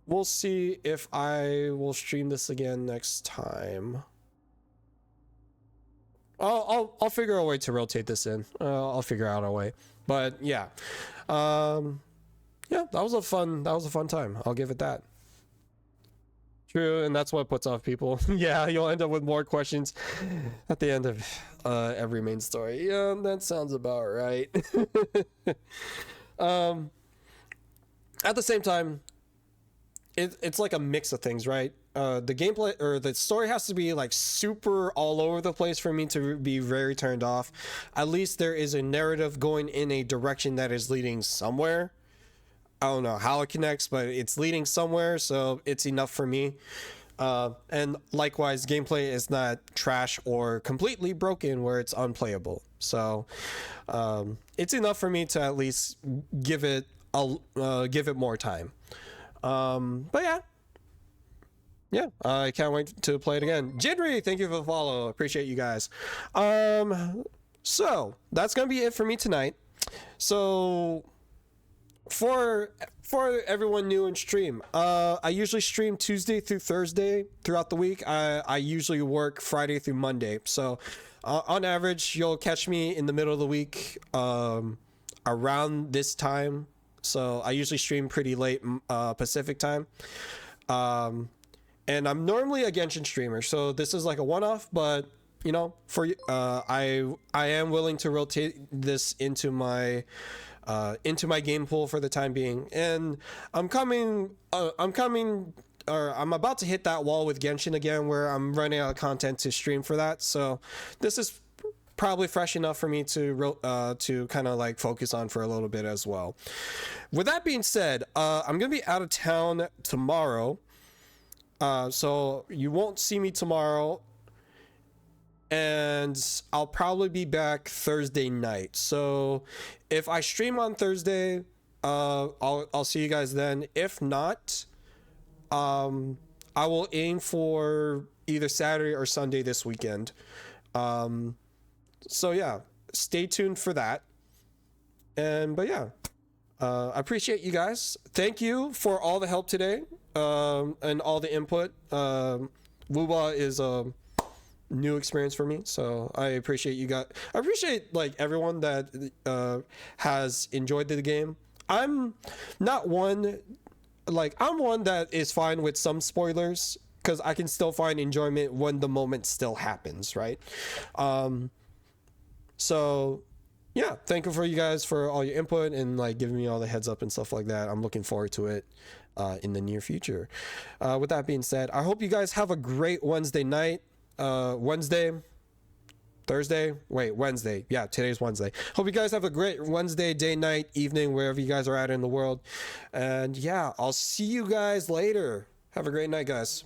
We'll see if I will stream this again next time. I'll figure a way to rotate this in. I'll figure out a way. But yeah. Yeah, that was a fun time. I'll give it that. True, and that's what puts off people. Yeah, you'll end up with more questions at the end of every main story. Yeah, that sounds about right. At the same time, it's like a mix of things, right? The gameplay or the story has to be like super all over the place for me to be very turned off. At least there is a narrative going in a direction that is leading somewhere. I don't know how it connects, but it's leading somewhere, so it's enough for me. And likewise, gameplay is not trash or completely broken where it's unplayable. So it's enough for me to at least give it more time. But yeah, I can't wait to play it again. Jinri, thank you for the follow. Appreciate you guys. So that's gonna be it for me tonight. So for everyone new in stream, I usually stream Tuesday through Thursday throughout the week. I usually work Friday through Monday. So on average, you'll catch me in the middle of the week around this time. So I usually stream pretty late Pacific time. And I'm normally a Genshin streamer, so this is like a one-off, but you know, for I am willing to rotate this into my game pool for the time being, and I'm about to hit that wall with Genshin again, where I'm running out of content to stream for that. So this is probably fresh enough for me to kind of like focus on for a little bit as well. With that being said, I'm gonna be out of town tomorrow, so you won't see me tomorrow, and I'll probably be back Thursday night. So if I stream on Thursday, I'll see you guys then. If not, I will aim for either Saturday or Sunday this weekend. So yeah, stay tuned for that. But yeah, I appreciate you guys. Thank you for all the help today, and all the input. Wuba is a new experience for me, so I appreciate you guys. I appreciate like everyone that has enjoyed the game. I'm one that is fine with some spoilers, because I can still find enjoyment when the moment still happens, right? So yeah, thank you for you guys for all your input and like giving me all the heads up and stuff like that. I'm looking forward to it in the near future. With that being said, I hope you guys have a great Wednesday night. Wednesday. Yeah, today's Wednesday. Hope you guys have a great Wednesday, day, night, evening, wherever you guys are at in the world. And yeah, I'll see you guys later. Have a great night, guys.